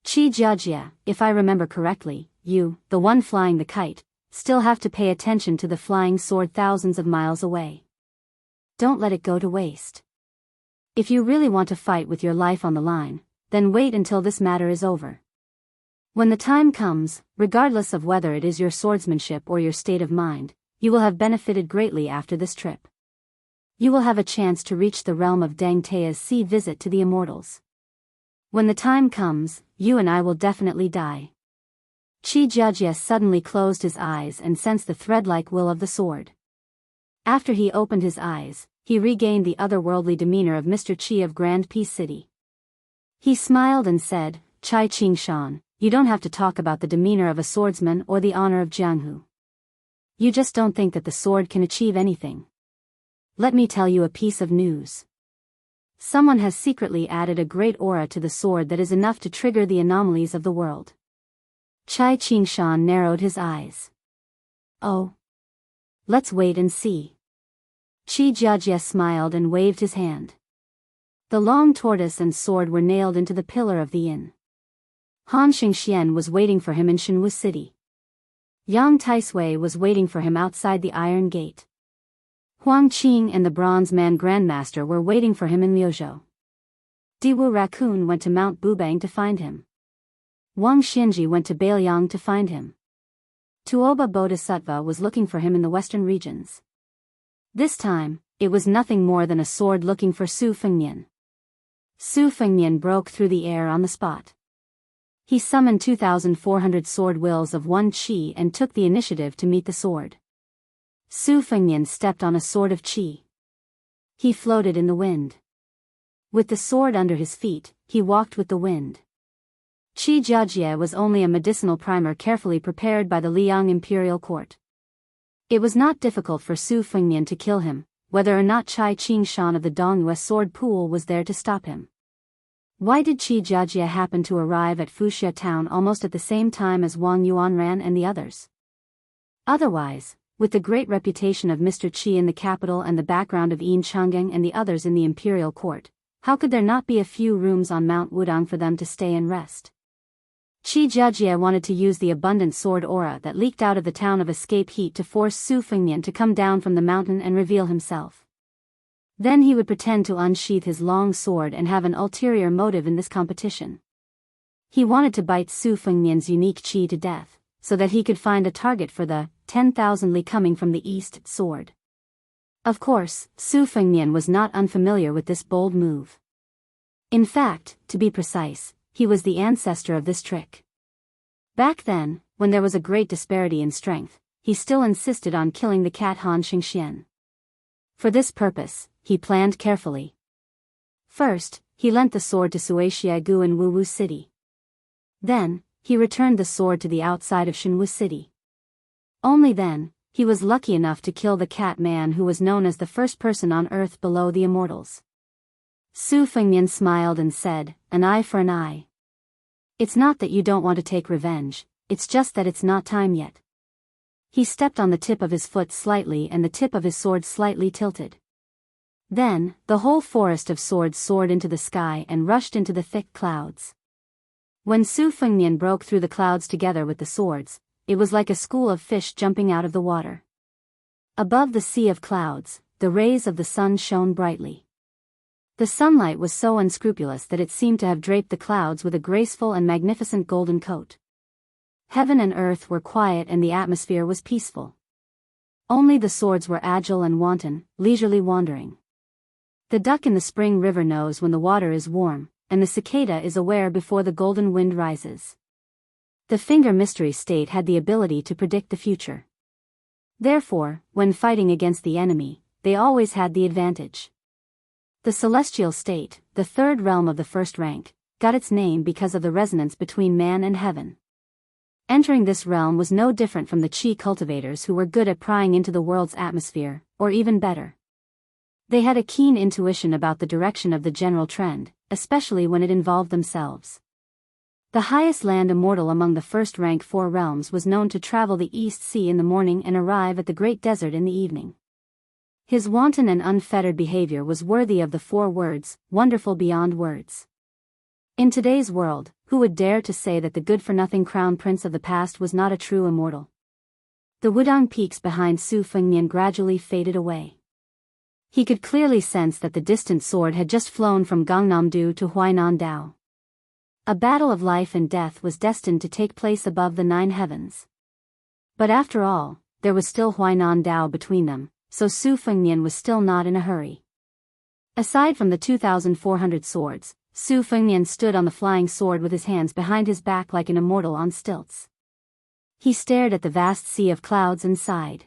"Qi Jiajie, if I remember correctly, you, the one flying the kite, still have to pay attention to the flying sword thousands of miles away. Don't let it go to waste. If you really want to fight with your life on the line, then wait until this matter is over. When the time comes, regardless of whether it is your swordsmanship or your state of mind, you will have benefited greatly after this trip. You will have a chance to reach the realm of Deng Tea's sea visit to the immortals. When the time comes, you and I will definitely die. Qi Jiajie suddenly closed his eyes and sensed the thread-like will of the sword. After he opened his eyes, he regained the otherworldly demeanor of Mr. Qi of Grand Peace City. He smiled and said, "Chai Qingshan, you don't have to talk about the demeanor of a swordsman or the honor of Jianghu. You just don't think that the sword can achieve anything. Let me tell you a piece of news. Someone has secretly added a great aura to the sword that is enough to trigger the anomalies of the world." Chai Qingshan narrowed his eyes. "Oh. Let's wait and see." Qi Jiajie smiled and waved his hand. The long tortoise and sword were nailed into the pillar of the inn. Han Xingxian was waiting for him in Shenwu City. Yang Taisui was waiting for him outside the Iron Gate. Huang Qing and the Bronze Man Grandmaster were waiting for him in Liuzhou. Diwu Raccoon went to Mount Bubang to find him. Wang Xinji went to Bailiang to find him. Tuoba Bodhisattva was looking for him in the western regions. This time, it was nothing more than a sword looking for Su Fengnian. Su Fengnian broke through the air on the spot. He summoned 2,400 sword wills of one Qi and took the initiative to meet the sword. Su Fengnian stepped on a sword of Qi. He floated in the wind. With the sword under his feet, he walked with the wind. Qi Jiajie was only a medicinal primer carefully prepared by the Liang imperial court. It was not difficult for Su Fengnian to kill him, whether or not Chai Qingshan of the Dongyue sword pool was there to stop him. Why did Qi Jiajie happen to arrive at Fuxia town almost at the same time as Wang Yuanran and the others? Otherwise, with the great reputation of Mr. Qi in the capital and the background of Yin Chang'eng and the others in the imperial court, how could there not be a few rooms on Mount Wudang for them to stay and rest? Qi Jiajie wanted to use the abundant sword aura that leaked out of the town of escape heat to force Su Fengnian to come down from the mountain and reveal himself. Then he would pretend to unsheath his long sword and have an ulterior motive in this competition. He wanted to bite Su Fengnian's unique qi to death, so that he could find a target for the 10,000 li coming from the east sword. Of course, Su Fengnian was not unfamiliar with this bold move. In fact, to be precise, he was the ancestor of this trick. Back then, when there was a great disparity in strength, he still insisted on killing the cat Han Xingxian. For this purpose, he planned carefully. First, he lent the sword to Sui Xiagu in Wuwu City. Then, he returned the sword to the outside of Shenwu City. Only then, he was lucky enough to kill the cat man who was known as the first person on earth below the immortals. Su Fengnian smiled and said, "An eye for an eye. It's not that you don't want to take revenge, it's just that it's not time yet." He stepped on the tip of his foot slightly and the tip of his sword slightly tilted. Then, the whole forest of swords soared into the sky and rushed into the thick clouds. When Su Fengnian broke through the clouds together with the swords, it was like a school of fish jumping out of the water. Above the sea of clouds, the rays of the sun shone brightly. The sunlight was so unscrupulous that it seemed to have draped the clouds with a graceful and magnificent golden coat. Heaven and earth were quiet and the atmosphere was peaceful. Only the swords were agile and wanton, leisurely wandering. The duck in the spring river knows when the water is warm, and the cicada is aware before the golden wind rises. The finger mystery state had the ability to predict the future. Therefore, when fighting against the enemy, they always had the advantage. The celestial state, the third realm of the first rank, got its name because of the resonance between man and heaven. Entering this realm was no different from the qi cultivators who were good at prying into the world's atmosphere, or even better. They had a keen intuition about the direction of the general trend, especially when it involved themselves. The highest land immortal among the first-rank 4 realms was known to travel the East Sea in the morning and arrive at the Great Desert in the evening. His wanton and unfettered behavior was worthy of the 4 words, wonderful beyond words. In today's world, who would dare to say that the good-for-nothing crown prince of the past was not a true immortal? The Wudang peaks behind Su Fengnian gradually faded away. He could clearly sense that the distant sword had just flown from Gangnam-do to Huainandao. A battle of life and death was destined to take place above the 9 heavens. But after all, there was still Huainandao between them, so Su Fengnian was still not in a hurry. Aside from the 2,400 swords, Su Fengnian stood on the flying sword with his hands behind his back like an immortal on stilts. He stared at the vast sea of clouds and sighed.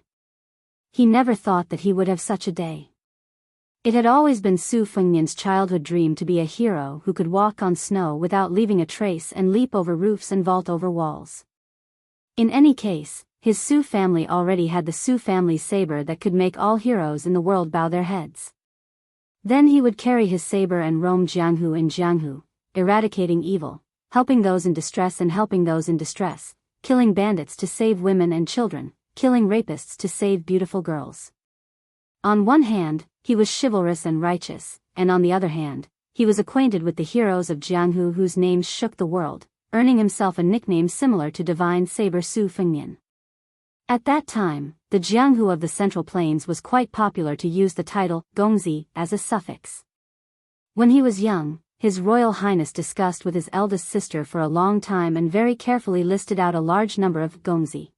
He never thought that he would have such a day. It had always been Su Fengnian's childhood dream to be a hero who could walk on snow without leaving a trace and leap over roofs and vault over walls. In any case, his Su family already had the Su family saber that could make all heroes in the world bow their heads. Then he would carry his saber and roam Jianghu in Jianghu, eradicating evil, helping those in distress and helping those in distress, killing bandits to save women and children, killing rapists to save beautiful girls. On one hand, he was chivalrous and righteous, and on the other hand, he was acquainted with the heroes of Jianghu whose names shook the world, earning himself a nickname similar to Divine Saber Su Fengnian. At that time, the Jianghu of the Central Plains was quite popular to use the title Gongzi as a suffix. When he was young, His Royal Highness discussed with his eldest sister for a long time and very carefully listed out a large number of Gongzi.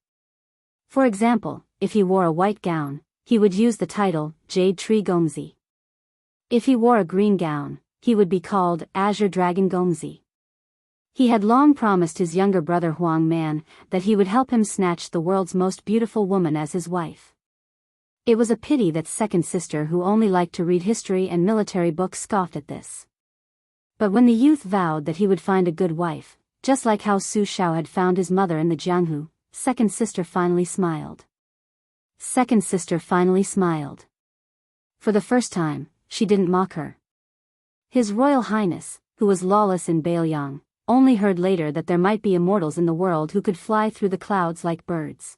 For example, if he wore a white gown, he would use the title Jade Tree Gongzi. If he wore a green gown, he would be called Azure Dragon Gongzi. He had long promised his younger brother Huang Man that he would help him snatch the world's most beautiful woman as his wife. It was a pity that second sister, who only liked to read history and military books, scoffed at this. But when the youth vowed that he would find a good wife, just like how Su Shao had found his mother in the Jianghu, second sister finally smiled. Second sister finally smiled. For the first time, she didn't mock her. His Royal Highness, who was lawless in Bailiang, only heard later that there might be immortals in the world who could fly through the clouds like birds.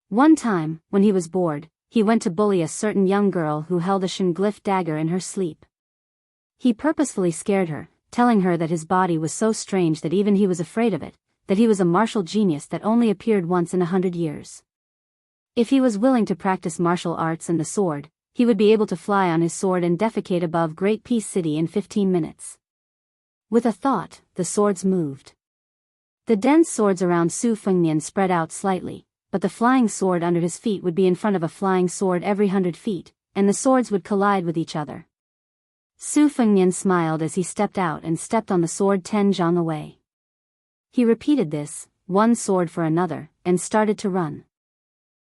One time, when he was bored, he went to bully a certain young girl who held a Shenglyph dagger in her sleep. He purposefully scared her, telling her that his body was so strange that even he was afraid of it, that he was a martial genius that only appeared once in 100 years. If he was willing to practice martial arts and the sword, he would be able to fly on his sword and defecate above Great Peace City in 15 minutes. With a thought, the swords moved. The dense swords around Su Fengnian spread out slightly, but the flying sword under his feet would be in front of a flying sword every 100 feet, and the swords would collide with each other. Su Fengnian smiled as he stepped out and stepped on the sword 10 zhang away. He repeated this, one sword for another, and started to run.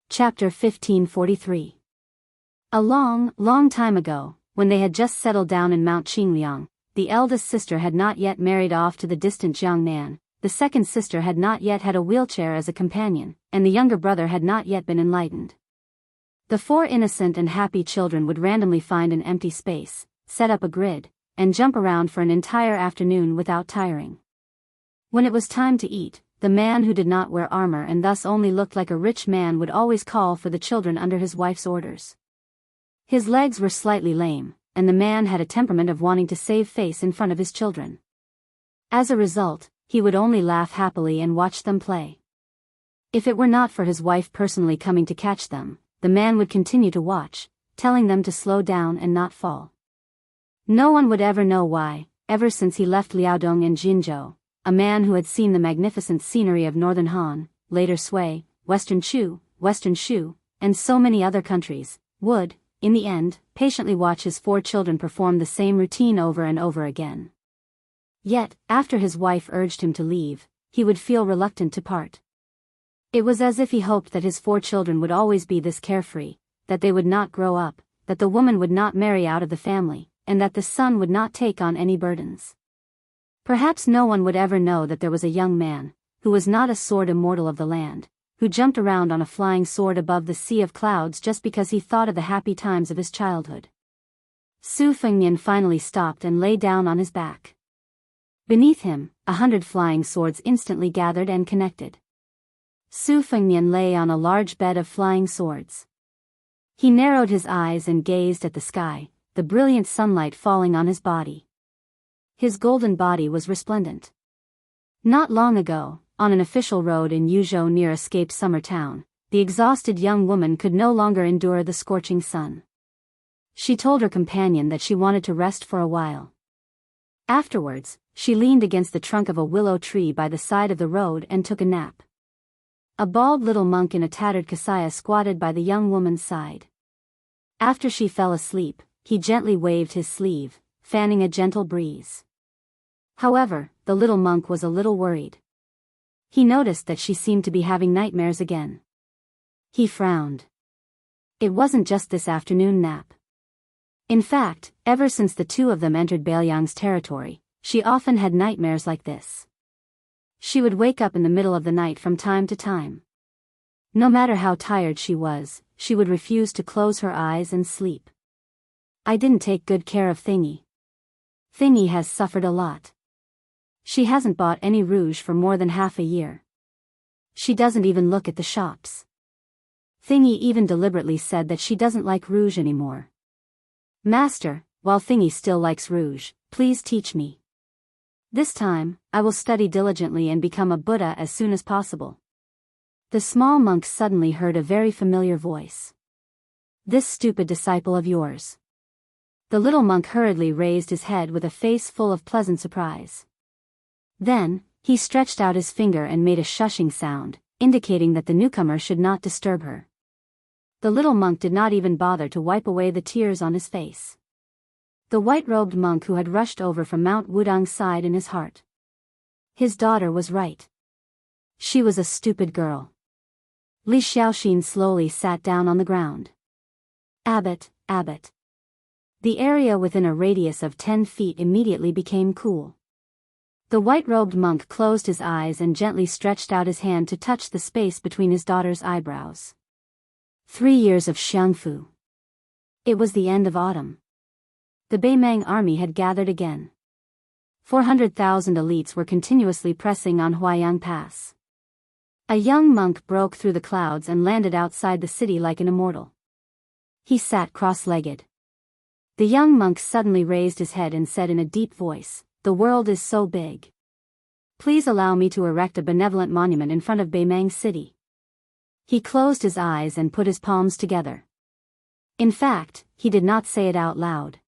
Chapter 1543. A long time ago, when they had just settled down in Mount Qingliang, the eldest sister had not yet married off to the distant Jiangnan, the second sister had not yet had a wheelchair as a companion, and the younger brother had not yet been enlightened. The 4 innocent and happy children would randomly find an empty space, set up a grid, and jump around for an entire afternoon without tiring. When it was time to eat, the man who did not wear armor and thus only looked like a rich man would always call for the children under his wife's orders. His legs were slightly lame, and the man had a temperament of wanting to save face in front of his children. As a result, he would only laugh happily and watch them play. If it were not for his wife personally coming to catch them, the man would continue to watch, telling them to slow down and not fall. No one would ever know why, ever since he left Liaodong and Jinzhou, a man who had seen the magnificent scenery of northern Han, later Sui, western Shu, and so many other countries, would, in the end, patiently watch his 4 children perform the same routine over and over again. Yet, after his wife urged him to leave, he would feel reluctant to part. It was as if he hoped that his 4 children would always be this carefree, that they would not grow up, that the woman would not marry out of the family, and that the son would not take on any burdens. Perhaps no one would ever know that there was a young man, who was not a sword immortal of the land, who jumped around on a flying sword above the sea of clouds just because he thought of the happy times of his childhood. Su Fengnian finally stopped and lay down on his back. Beneath him, 100 flying swords instantly gathered and connected. Su Fengnian lay on a large bed of flying swords. He narrowed his eyes and gazed at the sky, the brilliant sunlight falling on his body. His golden body was resplendent. Not long ago, on an official road in Yuzhou near escaped summer town, the exhausted young woman could no longer endure the scorching sun. She told her companion that she wanted to rest for a while. Afterwards, she leaned against the trunk of a willow tree by the side of the road and took a nap. A bald little monk in a tattered kasaya squatted by the young woman's side. After she fell asleep, he gently waved his sleeve, fanning a gentle breeze. However, the little monk was a little worried. He noticed that she seemed to be having nightmares again. He frowned. It wasn't just this afternoon nap. In fact, ever since the two of them entered Baelyang's territory, she often had nightmares like this. She would wake up in the middle of the night from time to time. No matter how tired she was, she would refuse to close her eyes and sleep. I didn't take good care of Thingy. Thingy has suffered a lot. She hasn't bought any rouge for more than half a year. She doesn't even look at the shops. Thingy even deliberately said that she doesn't like rouge anymore. Master, while Thingy still likes rouge, please teach me. This time, I will study diligently and become a Buddha as soon as possible. The small monk suddenly heard a very familiar voice. This stupid disciple of yours. The little monk hurriedly raised his head with a face full of pleasant surprise. Then, he stretched out his finger and made a shushing sound, indicating that the newcomer should not disturb her. The little monk did not even bother to wipe away the tears on his face. The white-robed monk who had rushed over from Mount Wudang sighed in his heart. His daughter was right. She was a stupid girl. Li Xiaoxin slowly sat down on the ground. Abbot, abbot. The area within a radius of 10 feet immediately became cool. The white-robed monk closed his eyes and gently stretched out his hand to touch the space between his daughter's eyebrows. 3 years of Xiangfu. It was the end of autumn. The Beimang army had gathered again. 400,000 elites were continuously pressing on Huayang Pass. A young monk broke through the clouds and landed outside the city like an immortal. He sat cross-legged. The young monk suddenly raised his head and said in a deep voice, "The world is so big. Please allow me to erect a benevolent monument in front of Beimang City." He closed his eyes and put his palms together. In fact, he did not say it out loud.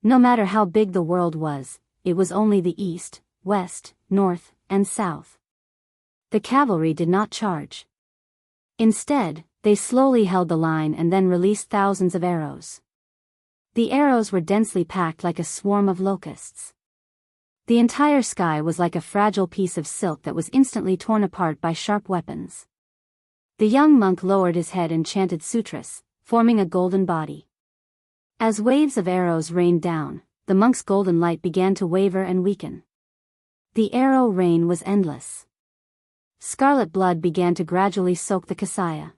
No matter how big the world was, it was only the east, west, north, and south. The cavalry did not charge. Instead, they slowly held the line and then released thousands of arrows. The arrows were densely packed like a swarm of locusts. The entire sky was like a fragile piece of silk that was instantly torn apart by sharp weapons. The young monk lowered his head and chanted sutras, forming a golden body. As waves of arrows rained down, the monk's golden light began to waver and weaken. The arrow rain was endless. Scarlet blood began to gradually soak the kasaya.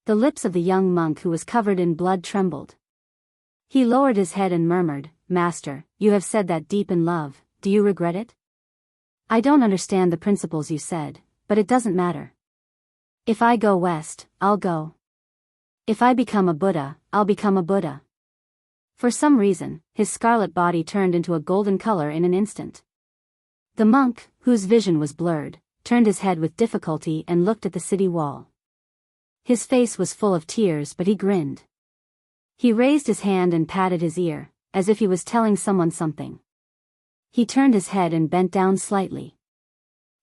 The lips of the young monk who was covered in blood trembled. He lowered his head and murmured, "Master, you have said that deep in love, do you regret it?" "I don't understand the principles you said, but it doesn't matter. If I go west, I'll go. If I become a Buddha, I'll become a Buddha." For some reason, his scarlet body turned into a golden color in an instant. The monk, whose vision was blurred, turned his head with difficulty and looked at the city wall. His face was full of tears, but he grinned. He raised his hand and patted his ear, as if he was telling someone something. He turned his head and bent down slightly.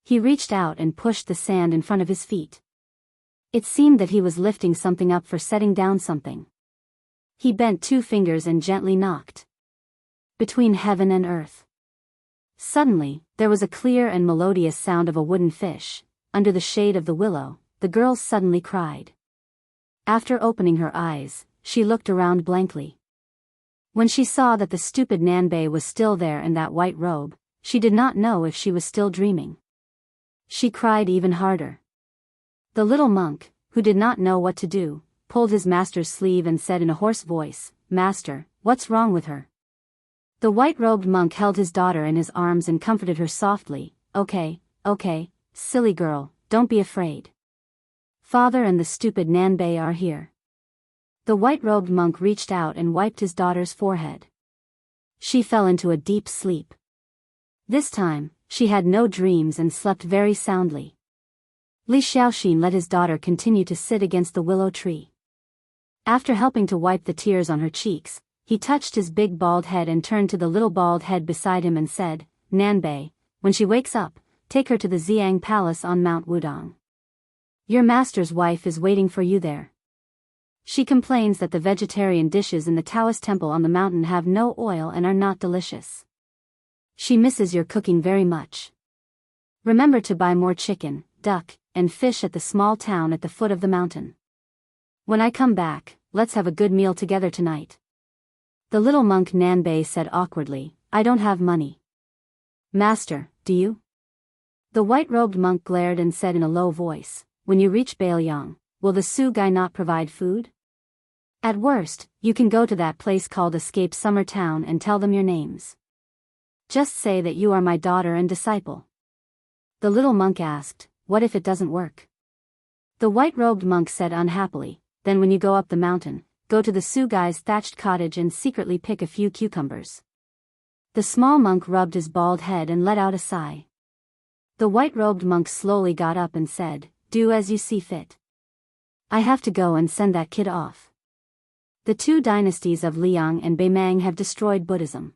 He reached out and pushed the sand in front of his feet. It seemed that he was lifting something up for setting down something. He bent 2 fingers and gently knocked. Between heaven and earth. Suddenly, there was a clear and melodious sound of a wooden fish. Under the shade of the willow, the girl suddenly cried. After opening her eyes, she looked around blankly. When she saw that the stupid Nanbei was still there in that white robe, she did not know if she was still dreaming. She cried even harder. The little monk, who did not know what to do, pulled his master's sleeve and said in a hoarse voice, "Master, what's wrong with her?" The white-robed monk held his daughter in his arms and comforted her softly. Okay, silly girl, don't be afraid. Father and the stupid Nanbei are here." The white-robed monk reached out and wiped his daughter's forehead. She fell into a deep sleep. This time, she had no dreams and slept very soundly. Li Xiaoxin let his daughter continue to sit against the willow tree. After helping to wipe the tears on her cheeks, he touched his big bald head and turned to the little bald head beside him and said, "Nanbei, when she wakes up, take her to the Xiang Palace on Mount Wudang. Your master's wife is waiting for you there. She complains that the vegetarian dishes in the Taoist temple on the mountain have no oil and are not delicious. She misses your cooking very much." Remember to buy more chicken, duck, and fish at the small town at the foot of the mountain. When I come back, let's have a good meal together tonight. The little monk Nanbei said awkwardly, I don't have money. Master, do you? The white-robed monk glared and said in a low voice, when you reach Bailiang, will the Su guy not provide food? At worst, you can go to that place called Escape Summer Town and tell them your names. Just say that you are my daughter and disciple. The little monk asked, what if it doesn't work? The white-robed monk said unhappily, then when you go up the mountain, go to the Su guy's thatched cottage and secretly pick a few cucumbers. The small monk rubbed his bald head and let out a sigh. The white-robed monk slowly got up and said, do as you see fit. I have to go and send that kid off. The two dynasties of Liang and Beimang have destroyed Buddhism.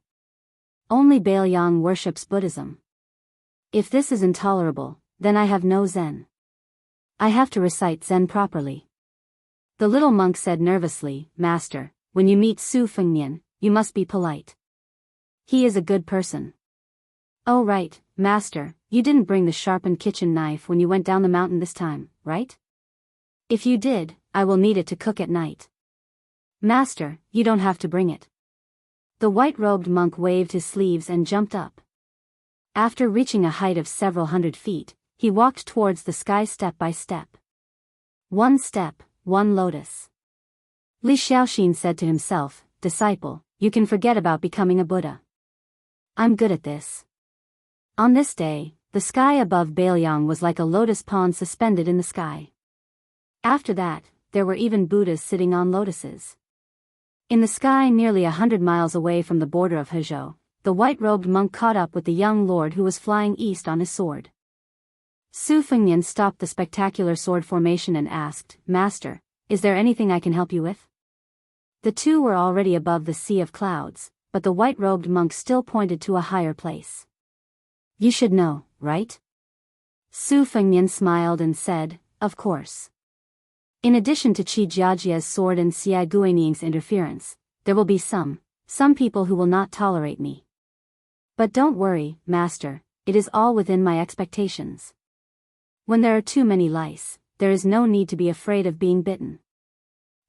Only Bailiang worships Buddhism. If this is intolerable, then I have no Zen. I have to recite Zen properly. The little monk said nervously, Master, when you meet Su Fengnian, you must be polite. He is a good person. Oh right, Master, you didn't bring the sharpened kitchen knife when you went down the mountain this time, right? If you did, I will need it to cook at night. Master, you don't have to bring it. The white-robed monk waved his sleeves and jumped up. After reaching a height of several hundred feet, he walked towards the sky step by step. One step, one lotus. Li Xiaoxin said to himself, Disciple, you can forget about becoming a Buddha. I'm good at this. On this day, the sky above Bailiang was like a lotus pond suspended in the sky. After that, there were even Buddhas sitting on lotuses. In the sky nearly 100 miles away from the border of Hezhou, the white-robed monk caught up with the young lord who was flying east on his sword. Su Fengnian stopped the spectacular sword formation and asked, Master, is there anything I can help you with? The two were already above the sea of clouds, but the white-robed monk still pointed to a higher place. You should know, right? Su Fengnian smiled and said, Of course. In addition to Qi Jiajia's sword and Xia Guaning's interference, there will be some people who will not tolerate me. But don't worry, Master, it is all within my expectations. When there are too many lice, there is no need to be afraid of being bitten.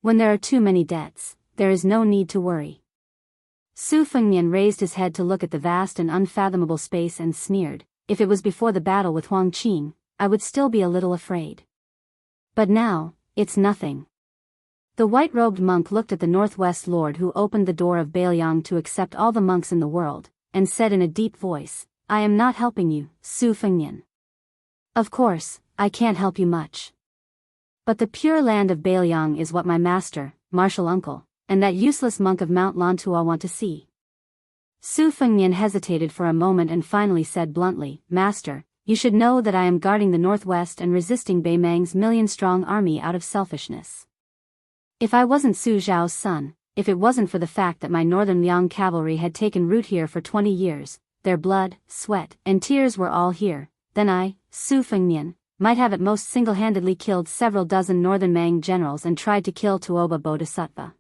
When there are too many debts, there is no need to worry. Su Fengnian raised his head to look at the vast and unfathomable space and sneered, if it was before the battle with Huang Qing, I would still be a little afraid. But now, it's nothing. The white-robed monk looked at the Northwest Lord who opened the door of Bailiang to accept all the monks in the world, and said in a deep voice, I am not helping you, Su Fengnian. Of course, I can't help you much. But the pure land of Bailiang is what my master, martial uncle, and that useless monk of Mount Lantua want to see. Su Fengnian hesitated for a moment and finally said bluntly, Master, you should know that I am guarding the northwest and resisting Beimang's million-strong army out of selfishness. If I wasn't Su Zhao's son, if it wasn't for the fact that my northern Liang cavalry had taken root here for 20 years, their blood, sweat, and tears were all here, then I, Su Fengnian, might have at most single-handedly killed several dozen northern Mang generals and tried to kill Tuoba Bodhisattva.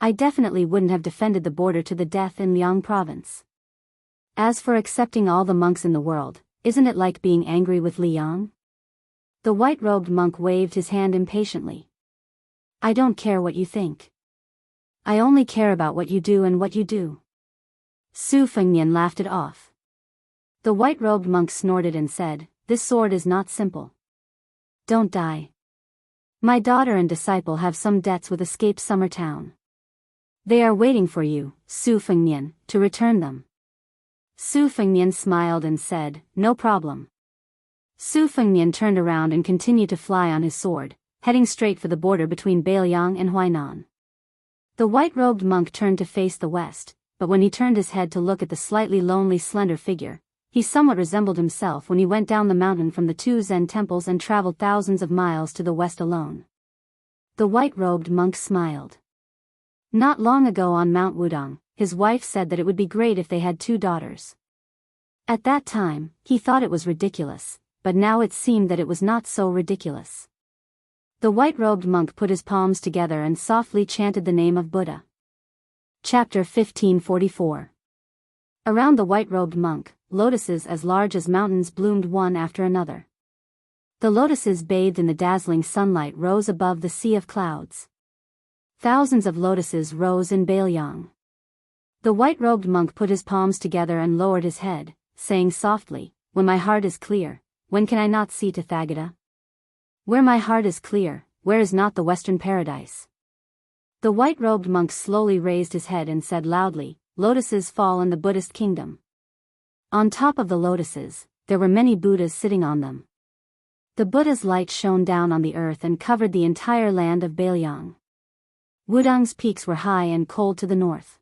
I definitely wouldn't have defended the border to the death in Liang province. As for accepting all the monks in the world, isn't it like being angry with Liang? The white-robed monk waved his hand impatiently. I don't care what you think. I only care about what you do and what you do. Su Fengnian laughed it off. The white-robed monk snorted and said, This sword is not simple. Don't die. My daughter and disciple have some debts with Escape Summer Town. They are waiting for you, Su Fengnian, to return them. Su Fengnian smiled and said, No problem. Su Fengnian turned around and continued to fly on his sword, heading straight for the border between Bailiang and Huainan. The white-robed monk turned to face the west, but when he turned his head to look at the slightly lonely slender figure, he somewhat resembled himself when he went down the mountain from the two Zen temples and traveled thousands of miles to the west alone. The white-robed monk smiled. Not long ago on Mount Wudong, his wife said that it would be great if they had 2 daughters. At that time, he thought it was ridiculous, but now it seemed that it was not so ridiculous. The white-robed monk put his palms together and softly chanted the name of Buddha. Chapter 1544. Around the white-robed monk, lotuses as large as mountains bloomed one after another. The lotuses bathed in the dazzling sunlight rose above the sea of clouds. Thousands of lotuses rose in Baelyang. The white-robed monk put his palms together and lowered his head, saying softly, "When my heart is clear, when can I not see Tathagata? Where my heart is clear, where is not the Western paradise?" The white-robed monk slowly raised his head and said loudly, "Lotuses fall in the Buddhist kingdom. On top of the lotuses, there were many Buddhas sitting on them. The Buddha's light shone down on the earth and covered the entire land of Baelyang. Wudang's peaks were high and cold to the north.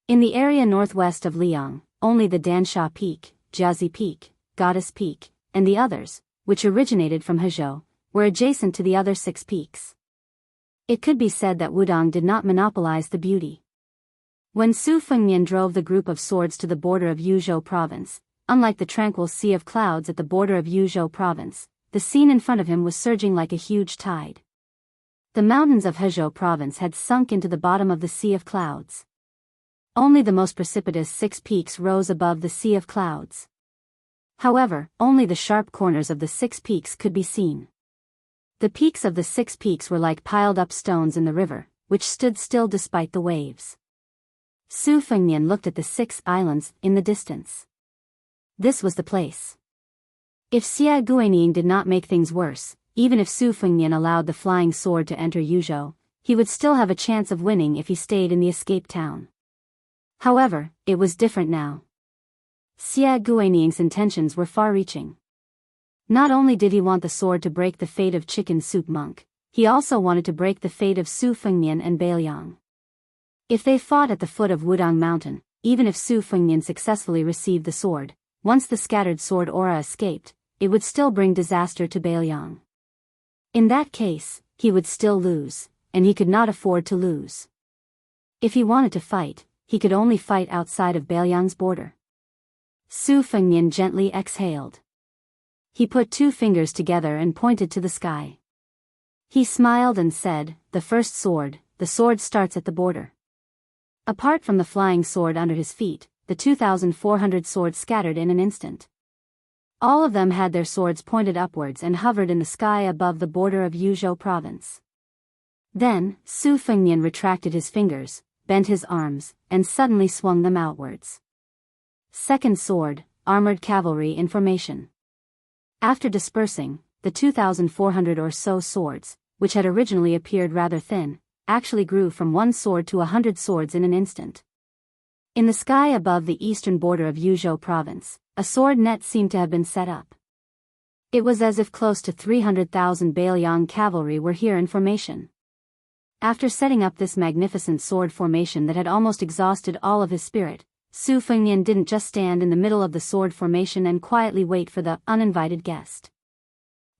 In the area northwest of Liang, only the Dansha Peak, Jiazi Peak, Goddess Peak, and the others, which originated from Hezhou, were adjacent to the other 6 peaks. It could be said that Wudang did not monopolize the beauty. When Su Fengnian drove the group of swords to the border of Yuzhou province, unlike the tranquil sea of clouds at the border of Yuzhou province, the scene in front of him was surging like a huge tide. The mountains of Hezhou province had sunk into the bottom of the sea of clouds. Only the most precipitous 6 peaks rose above the sea of clouds. However, only the sharp corners of the 6 peaks could be seen. The peaks of the 6 peaks were like piled-up stones in the river, which stood still despite the waves. Su Fengnian looked at the 6 islands in the distance. This was the place. If Xia Guining did not make things worse, even if Su Fengnian allowed the flying sword to enter Yuzhou, he would still have a chance of winning if he stayed in the escape town. However, it was different now. Xia Guining's intentions were far-reaching. Not only did he want the sword to break the fate of Chicken Soup Monk, he also wanted to break the fate of Su Fengnian and Baelyang. If they fought at the foot of Wudang Mountain, even if Su Fengnian successfully received the sword, once the scattered sword aura escaped, it would still bring disaster to Baelyang. In that case, he would still lose, and he could not afford to lose. If he wanted to fight, he could only fight outside of Baelyang's border. Su Fengnian gently exhaled. He put 2 fingers together and pointed to the sky. He smiled and said, "The first sword, the sword starts at the border." Apart from the flying sword under his feet, the 2,400 swords scattered in an instant. All of them had their swords pointed upwards and hovered in the sky above the border of Yuzhou province. Then, Su Fengnian retracted his fingers, bent his arms, and suddenly swung them outwards. Second sword, armored cavalry in formation. After dispersing, the 2,400 or so swords, which had originally appeared rather thin, actually grew from 1 sword to 100 swords in an instant. In the sky above the eastern border of Yuzhou province, a sword net seemed to have been set up. It was as if close to 300,000 Baelyang cavalry were here in formation. After setting up this magnificent sword formation that had almost exhausted all of his spirit, Su Fengnian didn't just stand in the middle of the sword formation and quietly wait for the uninvited guest.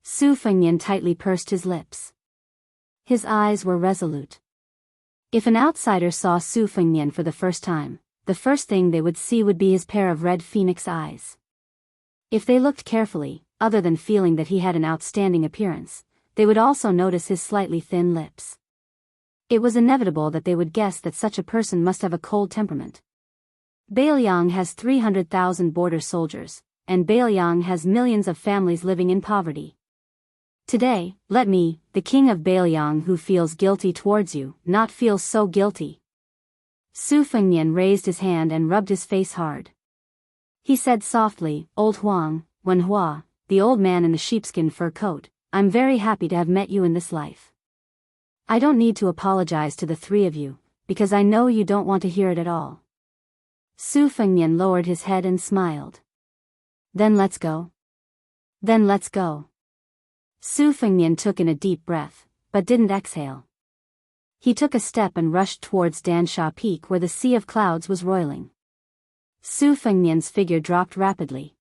Su Fengnian tightly pursed his lips. His eyes were resolute. If an outsider saw Su Fengnian for the first time, the first thing they would see would be his pair of red phoenix eyes. If they looked carefully, other than feeling that he had an outstanding appearance, they would also notice his slightly thin lips. It was inevitable that they would guess that such a person must have a cold temperament. Baelyang has 300,000 border soldiers, and Baelyang has millions of families living in poverty. Today, let me, the king of Baelyang who feels guilty towards you, not feel so guilty. Su Fengnian raised his hand and rubbed his face hard. He said softly, "Old Huang, Wenhua, the old man in the sheepskin fur coat, I'm very happy to have met you in this life. I don't need to apologize to the 3 of you, because I know you don't want to hear it at all." Su Fengnian lowered his head and smiled. "Then let's go." "Then let's go." Su Fengnian took in a deep breath, but didn't exhale. He took a step and rushed towards Dansha Peak where the sea of clouds was roiling. Su Fengnian's figure dropped rapidly.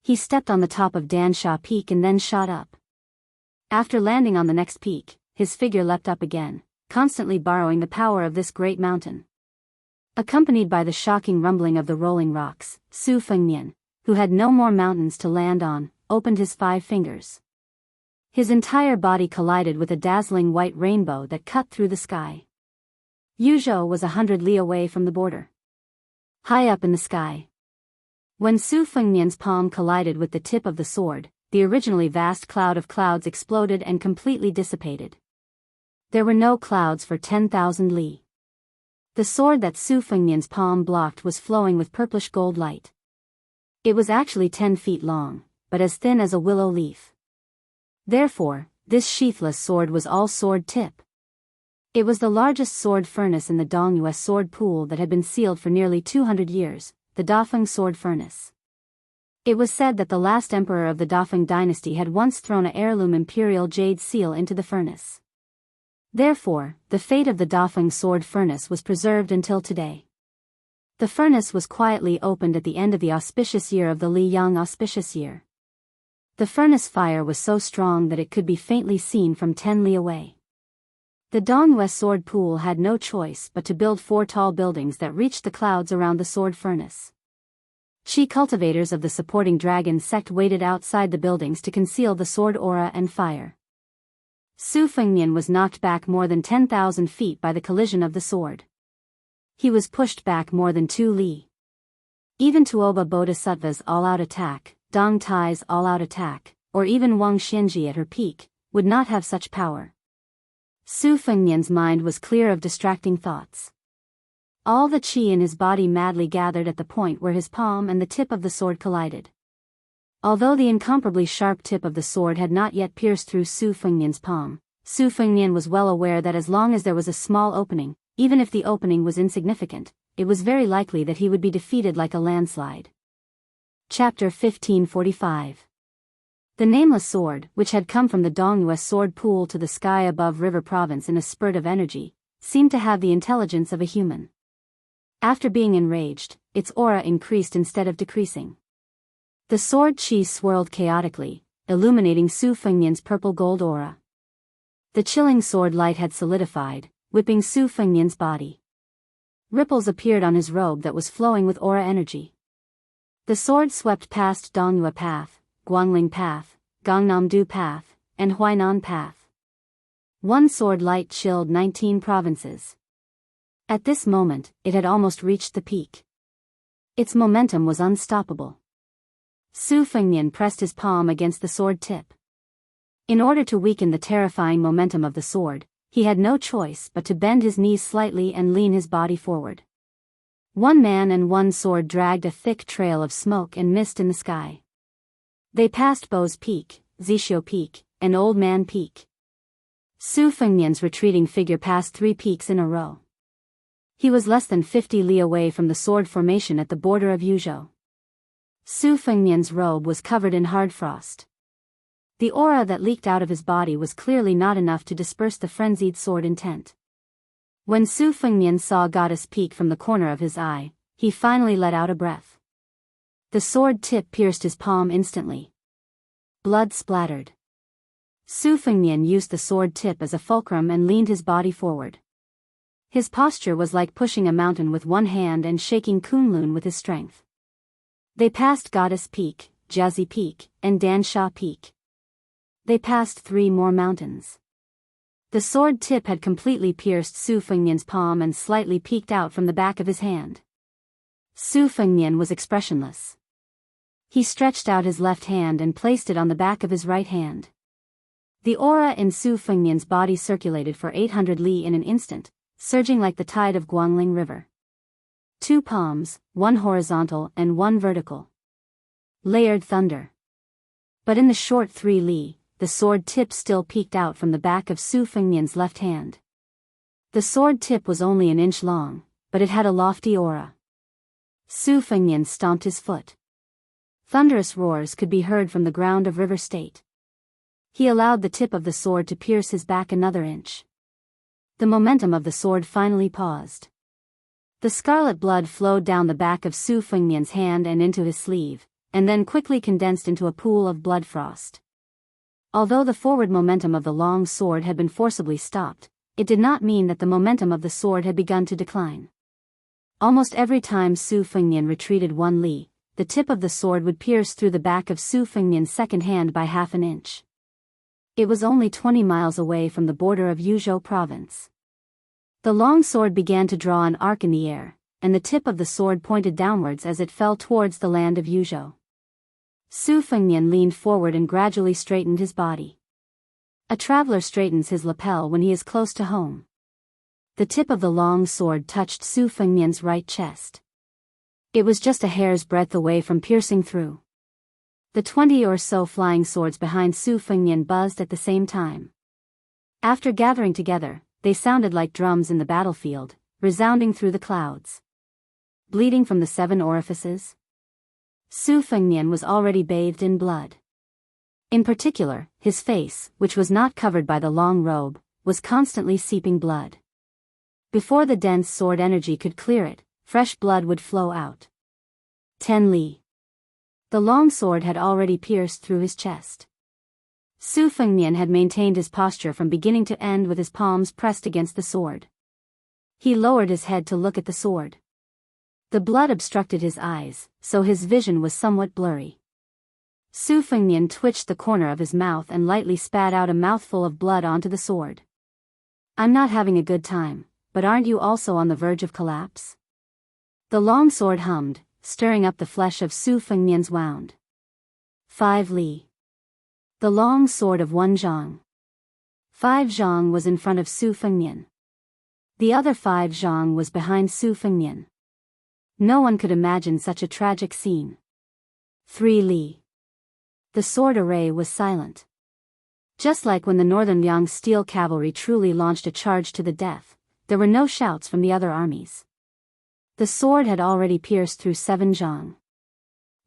He stepped on the top of Dansha Peak and then shot up. After landing on the next peak, his figure leapt up again, constantly borrowing the power of this great mountain. Accompanied by the shocking rumbling of the rolling rocks, Su Fengnian, who had no more mountains to land on, opened his 5 fingers. His entire body collided with a dazzling white rainbow that cut through the sky. Yuzhou was 100 li away from the border. high up in the sky. When Su Fengnian's palm collided with the tip of the sword, the originally vast cloud of clouds exploded and completely dissipated. There were no clouds for 10,000 li. The sword that Su Fengnian's palm blocked was flowing with purplish gold light. It was actually 10 feet long, but as thin as a willow leaf. Therefore, this sheathless sword was all sword tip. It was the largest sword furnace in the Dongyue sword pool that had been sealed for nearly 200 years, the Dafeng sword furnace. It was said that the last emperor of the Dafeng dynasty had once thrown an heirloom imperial jade seal into the furnace. Therefore, the fate of the Dafeng sword furnace was preserved until today. The furnace was quietly opened at the end of the auspicious year of the Li Yang auspicious year. The furnace fire was so strong that it could be faintly seen from 10 li away. The Dongyue sword pool had no choice but to build 4 tall buildings that reached the clouds around the sword furnace. Qi cultivators of the supporting dragon sect waited outside the buildings to conceal the sword aura and fire. Su Fengnian was knocked back more than 10,000 feet by the collision of the sword. He was pushed back more than 2 li. Even Tuoba Bodhisattva's all-out attack, Dong Tai's all-out attack, or even Wang Xianji at her peak, would not have such power. Su Fengnian's mind was clear of distracting thoughts. All the qi in his body madly gathered at the point where his palm and the tip of the sword collided. Although the incomparably sharp tip of the sword had not yet pierced through Su Fengnian's palm, Su Fengnian was well aware that as long as there was a small opening, even if the opening was insignificant, it was very likely that he would be defeated like a landslide. Chapter 1545. The nameless sword, which had come from the Dongyue sword pool to the sky above River Province in a spurt of energy, seemed to have the intelligence of a human. After being enraged, its aura increased instead of decreasing. The sword qi swirled chaotically, illuminating Su Fengnian's purple gold aura. The chilling sword light had solidified, whipping Su Fengnian's body. Ripples appeared on his robe that was flowing with aura energy. The sword swept past Dongyue Path, Guangling Path, Gangnam-do Path, and Huainan Path. One sword light chilled 19 provinces. At this moment, it had almost reached the peak. Its momentum was unstoppable. Su Fengnian pressed his palm against the sword tip. In order to weaken the terrifying momentum of the sword, he had no choice but to bend his knees slightly and lean his body forward. One man and one sword dragged a thick trail of smoke and mist in the sky. They passed Bo's Peak, Zishio Peak, and Old Man Peak. Su Fengnian's retreating figure passed 3 peaks in a row. He was less than 50 li away from the sword formation at the border of Yuzhou. Su Fengnian's robe was covered in hard frost. The aura that leaked out of his body was clearly not enough to disperse the frenzied sword intent. When Su Fengnian saw Goddess Peak from the corner of his eye, he finally let out a breath. The sword tip pierced his palm instantly. Blood splattered. Su Fengnian used the sword tip as a fulcrum and leaned his body forward. His posture was like pushing a mountain with one hand and shaking Kunlun with his strength. They passed Goddess Peak, Jiazi Peak, and Dansha Peak. They passed 3 more mountains. The sword tip had completely pierced Su Fengnian's palm and slightly peeked out from the back of his hand. Su Fengnian was expressionless. He stretched out his left hand and placed it on the back of his right hand. The aura in Su Fengnian's body circulated for 800 li in an instant, surging like the tide of Guangling River. 2 palms, 1 horizontal and 1 vertical. Layered thunder. But in the short 3 li, the sword tip still peeked out from the back of Su Fengnian's left hand. The sword tip was only an inch long, but it had a lofty aura. Su Fengnian stomped his foot. Thunderous roars could be heard from the ground of River State. He allowed the tip of the sword to pierce his back another inch. The momentum of the sword finally paused. The scarlet blood flowed down the back of Su Fengnian's hand and into his sleeve, and then quickly condensed into a pool of blood frost. Although the forward momentum of the long sword had been forcibly stopped, it did not mean that the momentum of the sword had begun to decline. Almost every time Su Fengnian retreated 1 li, the tip of the sword would pierce through the back of Su Fengnian's second hand by half an inch. It was only 20 miles away from the border of Yuzhou province. The long sword began to draw an arc in the air, and the tip of the sword pointed downwards as it fell towards the land of Yuzhou. Su Fengnian leaned forward and gradually straightened his body. A traveler straightens his lapel when he is close to home. The tip of the long sword touched Su Fengnian's right chest. It was just a hair's breadth away from piercing through. The 20 or so flying swords behind Su Fengnian buzzed at the same time. After gathering together, they sounded like drums in the battlefield, resounding through the clouds. Bleeding from the 7 orifices? Su Fengnian was already bathed in blood. In particular, his face, which was not covered by the long robe, was constantly seeping blood. Before the dense sword energy could clear it, fresh blood would flow out. 10 li. The long sword had already pierced through his chest. Su Fengnian had maintained his posture from beginning to end with his palms pressed against the sword. He lowered his head to look at the sword. The blood obstructed his eyes, so his vision was somewhat blurry. Su Fengnian twitched the corner of his mouth and lightly spat out a mouthful of blood onto the sword. "I'm not having a good time, but aren't you also on the verge of collapse?" The long sword hummed, stirring up the flesh of Su Fengnian's wound. 5 li. The long sword of 1 zhang. 5 zhang was in front of Su Fengnian. The other 5 zhang was behind Su Fengnian. No one could imagine such a tragic scene. 3 li. The sword array was silent. Just like when the Northern Liang steel cavalry truly launched a charge to the death, there were no shouts from the other armies. The sword had already pierced through 7 zhang.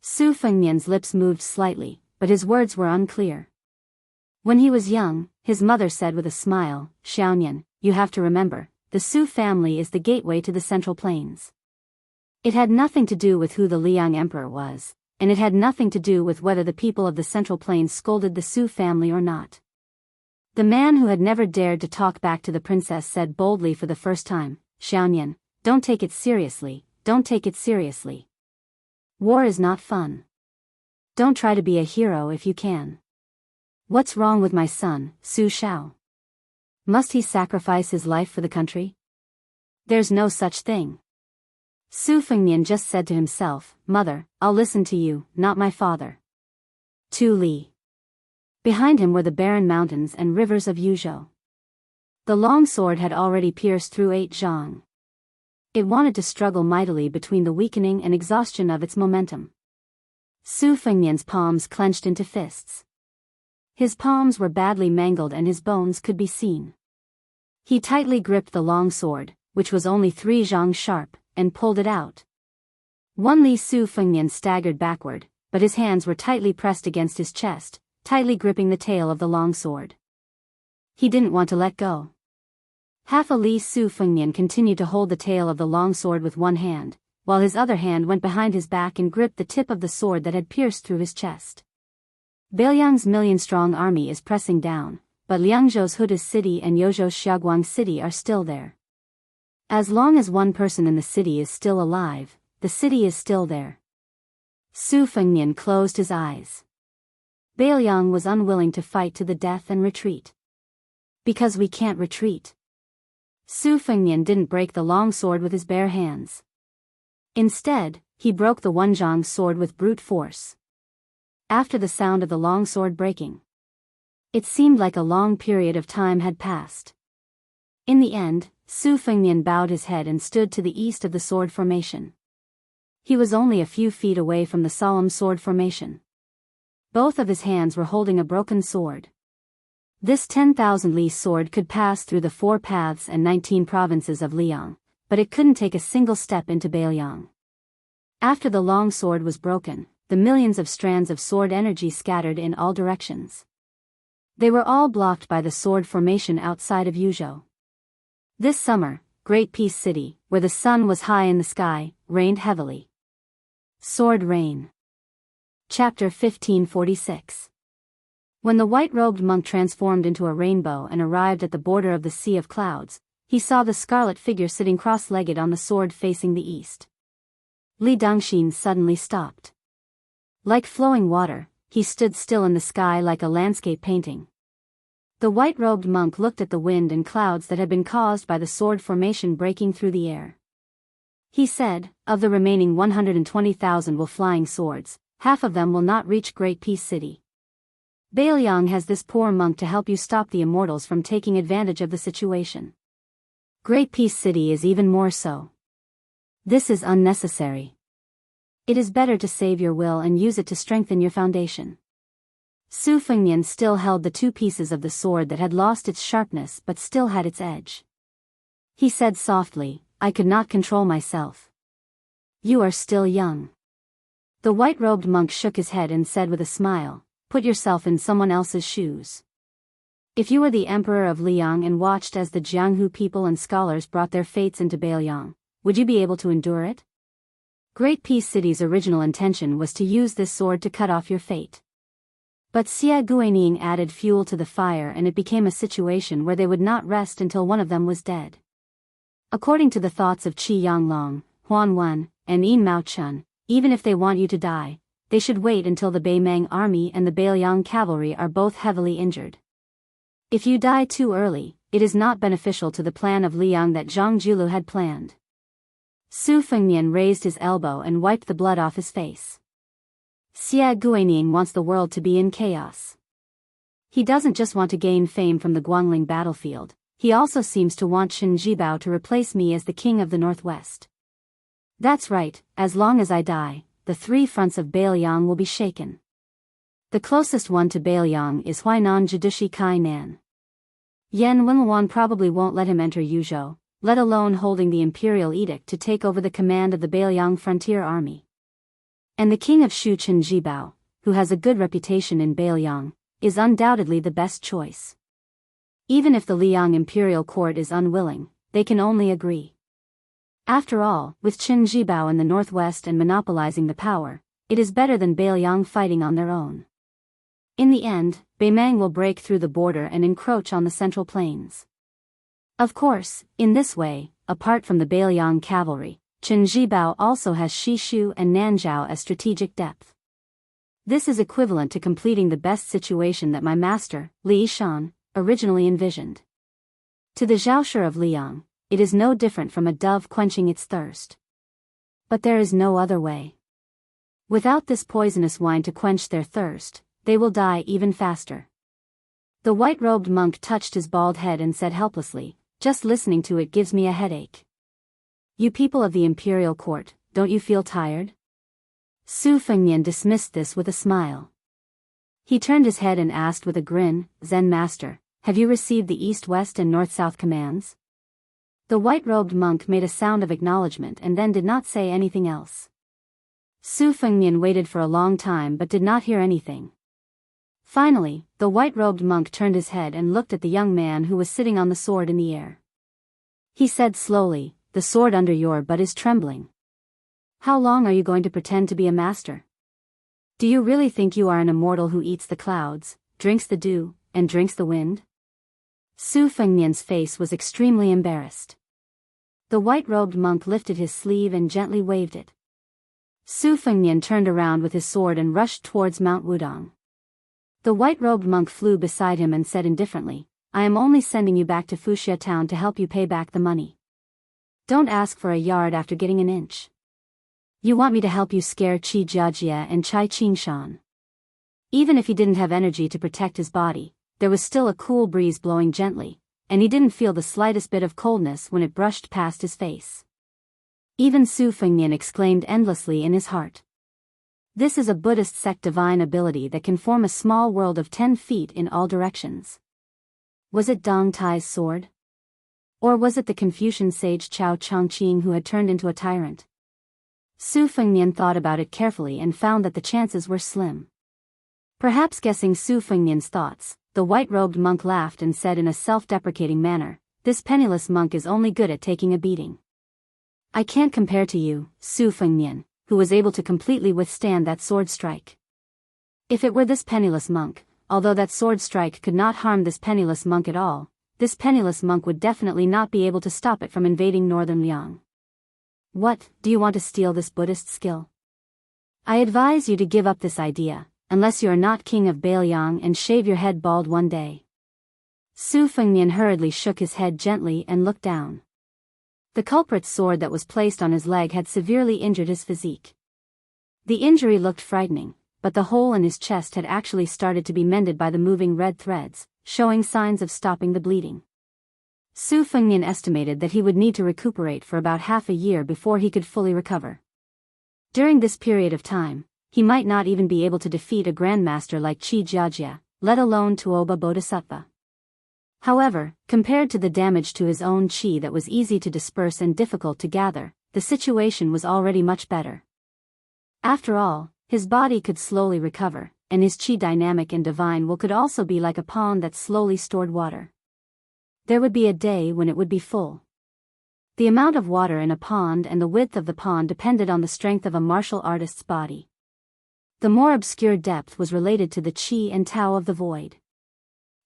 Su Fengnian's lips moved slightly, but his words were unclear. When he was young, his mother said with a smile, "Xiaonian, you have to remember, the Su family is the gateway to the Central Plains." It had nothing to do with who the Liang emperor was, and it had nothing to do with whether the people of the Central Plains scolded the Su family or not. The man who had never dared to talk back to the princess said boldly for the first time, "Xiaonian, don't take it seriously, don't take it seriously. War is not fun. Don't try to be a hero if you can. What's wrong with my son, Su Shao? Must he sacrifice his life for the country? There's no such thing." Su Fengnian just said to himself, "Mother, I'll listen to you, not my father." 2 li. Behind him were the barren mountains and rivers of Yuzhou. The long sword had already pierced through 8 zhang. It wanted to struggle mightily between the weakening and exhaustion of its momentum. Su Fengnian's palms clenched into fists. His palms were badly mangled and his bones could be seen. He tightly gripped the long sword, which was only 3 zhang sharp, and pulled it out. 1 li. Su Fengnian staggered backward, but his hands were tightly pressed against his chest, tightly gripping the tail of the long sword. He didn't want to let go. Half a li. Su Fengnian continued to hold the tail of the long sword with one hand, while his other hand went behind his back and gripped the tip of the sword that had pierced through his chest. Beiliang's million-strong army is pressing down, but Liangzhou's Huda city and Yozhou's Xiaoguang city are still there. As long as one person in the city is still alive, the city is still there. Su Fengnian closed his eyes. Beiliang was unwilling to fight to the death and retreat. "Because we can't retreat." Su Fengnian didn't break the long sword with his bare hands. Instead, he broke the 1 zhang sword with brute force. After the sound of the long sword breaking, it seemed like a long period of time had passed. In the end, Su Fengnian bowed his head and stood to the east of the sword formation. He was only a few feet away from the solemn sword formation. Both of his hands were holding a broken sword. This 10,000 li sword could pass through the 4 paths and 19 provinces of Liang, but it couldn't take a single step into Beiliang. After the long sword was broken, the millions of strands of sword energy scattered in all directions. They were all blocked by the sword formation outside of Yuzhou. This summer, Great Peace City, where the sun was high in the sky, rained heavily. Sword Rain. Chapter 1546. When the white-robed monk transformed into a rainbow and arrived at the border of the Sea of Clouds, he saw the scarlet figure sitting cross-legged on the sword facing the east. Li Dongxin suddenly stopped. Like flowing water, he stood still in the sky like a landscape painting. The white-robed monk looked at the wind and clouds that had been caused by the sword formation breaking through the air. He said, of the remaining 120,000 flying swords, half of them will not reach Great Peace City. Bailiang has this poor monk to help you stop the immortals from taking advantage of the situation. Great Peace City is even more so. This is unnecessary. It is better to save your will and use it to strengthen your foundation. Su Fengnian still held the two pieces of the sword that had lost its sharpness but still had its edge. He said softly, I could not control myself. You are still young. The white-robed monk shook his head and said with a smile, put yourself in someone else's shoes. If you were the emperor of Liang and watched as the Jianghu people and scholars brought their fates into Bailiang, would you be able to endure it? Great Peace City's original intention was to use this sword to cut off your fate. But Xia Guining added fuel to the fire and it became a situation where they would not rest until one of them was dead. According to the thoughts of Qi Yanglong, Huan Wen, and Yin Mao Chun, even if they want you to die, they should wait until the Beimang army and the Bailiang cavalry are both heavily injured. If you die too early, it is not beneficial to the plan of Liang that Zhang Julu had planned. Su Fengnian raised his elbow and wiped the blood off his face. Xia Guining wants the world to be in chaos. He doesn't just want to gain fame from the Guangling battlefield, he also seems to want Qin Jibao to replace me as the king of the Northwest. That's right, as long as I die, the three fronts of Bailiang will be shaken. The closest one to Bailiang is Huainan Jidushi Kainan. Yan Wenluan probably won't let him enter Yuzhou, let alone holding the imperial edict to take over the command of the Bailiang frontier army. And the king of Shu Qin Jibao, who has a good reputation in Bailiang, is undoubtedly the best choice. Even if the Liang imperial court is unwilling, they can only agree. After all, with Qin Jibao in the northwest and monopolizing the power, it is better than Bailiang fighting on their own. In the end, Beimang will break through the border and encroach on the central plains. Of course, in this way, apart from the Bailiang cavalry, Qin Jibao also has Shishu and Nanzhao as strategic depth. This is equivalent to completing the best situation that my master, Li Shan, originally envisioned. To the Zhaosher of Liang, it is no different from a dove quenching its thirst. But there is no other way. Without this poisonous wine to quench their thirst, they will die even faster. The white-robed monk touched his bald head and said helplessly, just listening to it gives me a headache. You people of the imperial court, don't you feel tired? Su Fengnian dismissed this with a smile. He turned his head and asked with a grin, Zen master, have you received the east-west and north-south commands? The white-robed monk made a sound of acknowledgement and then did not say anything else. Su Fengnian waited for a long time but did not hear anything. Finally, the white-robed monk turned his head and looked at the young man who was sitting on the sword in the air. He said slowly, the sword under your butt is trembling. How long are you going to pretend to be a master? Do you really think you are an immortal who eats the clouds, drinks the dew, and drinks the wind? Su Fengnian's face was extremely embarrassed. The white-robed monk lifted his sleeve and gently waved it. Su Fengnian turned around with his sword and rushed towards Mount Wudong. The white-robed monk flew beside him and said indifferently, I am only sending you back to Fuxia town to help you pay back the money. Don't ask for a yard after getting an inch. You want me to help you scare Qi Jiajie and Chai Qingshan. Even if he didn't have energy to protect his body, there was still a cool breeze blowing gently, and he didn't feel the slightest bit of coldness when it brushed past his face. Even Su Fengnian exclaimed endlessly in his heart. This is a Buddhist sect divine ability that can form a small world of 10 feet in all directions. Was it Dong Tai's sword? Or was it the Confucian sage Chao Chongqing who had turned into a tyrant? Su Fengnian thought about it carefully and found that the chances were slim. Perhaps guessing Su Fengnian's thoughts, the white-robed monk laughed and said in a self-deprecating manner, this penniless monk is only good at taking a beating. I can't compare to you, Su Fengnian, who was able to completely withstand that sword strike. If it were this penniless monk, although that sword strike could not harm this penniless monk at all, this penniless monk would definitely not be able to stop it from invading northern Liang. What, do you want to steal this Buddhist skill? I advise you to give up this idea, unless you are not king of Bailiang and shave your head bald one day. Su Fengnian hurriedly shook his head gently and looked down. The culprit's sword that was placed on his leg had severely injured his physique. The injury looked frightening, but the hole in his chest had actually started to be mended by the moving red threads, showing signs of stopping the bleeding. Su Fengnian estimated that he would need to recuperate for about half a year before he could fully recover. During this period of time, he might not even be able to defeat a grandmaster like Qi Jiajia, let alone Tuoba Bodhisattva. However, compared to the damage to his own qi that was easy to disperse and difficult to gather, the situation was already much better. After all, his body could slowly recover, and his qi dynamic and divine will could also be like a pond that slowly stored water. There would be a day when it would be full. The amount of water in a pond and the width of the pond depended on the strength of a martial artist's body. The more obscure depth was related to the qi and tao of the void.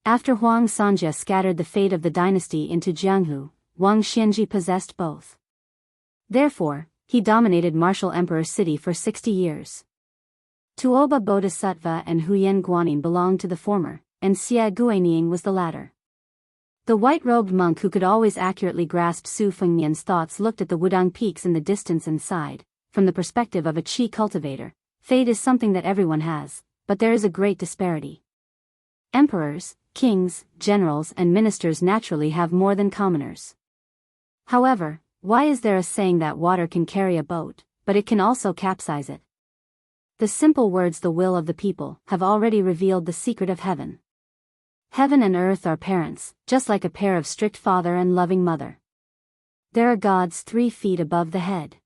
After Huang Sanjia scattered the fate of the dynasty into Jianghu, Wang Xianji possessed both. Therefore, he dominated martial emperor city for 60 years. Tuoba Bodhisattva and Huyen Guanyin belonged to the former, and Xie Guanyin was the latter. The white-robed monk who could always accurately grasp Su Fengnian's thoughts looked at the Wudang peaks in the distance and sighed. From the perspective of a qi cultivator, fate is something that everyone has, but there is a great disparity. Emperors, kings, generals and ministers naturally have more than commoners. However, why is there a saying that water can carry a boat, but it can also capsize it? The simple words "the will of the people" have already revealed the secret of heaven. Heaven and earth are parents, just like a pair of strict father and loving mother. There are gods 3 feet above the head.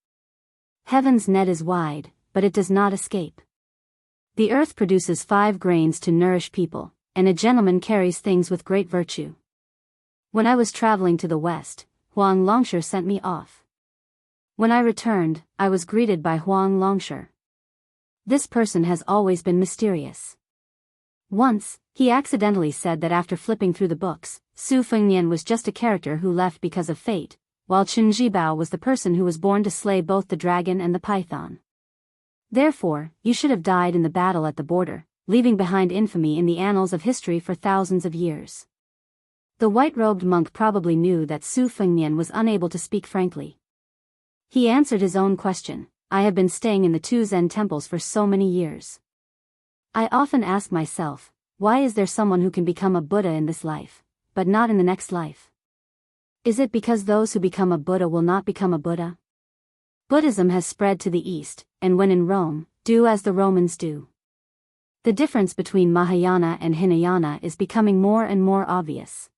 Heaven's net is wide, but it does not escape. The earth produces 5 grains to nourish people, and a gentleman carries things with great virtue. When I was traveling to the west, Huang Longshi sent me off. When I returned, I was greeted by Huang Longshi. This person has always been mysterious. Once, he accidentally said that after flipping through the books, Su Fengnian was just a character who left because of fate, while Chen Jibao was the person who was born to slay both the dragon and the python. Therefore, you should have died in the battle at the border, leaving behind infamy in the annals of history for thousands of years. The white-robed monk probably knew that Su Fengnian was unable to speak frankly. He answered his own question: I have been staying in the 2 Zen temples for so many years. I often ask myself, why is there someone who can become a Buddha in this life, but not in the next life? Is it because those who become a Buddha will not become a Buddha? Buddhism has spread to the east, and when in Rome, do as the Romans do. The difference between Mahayana and Hinayana is becoming more and more obvious.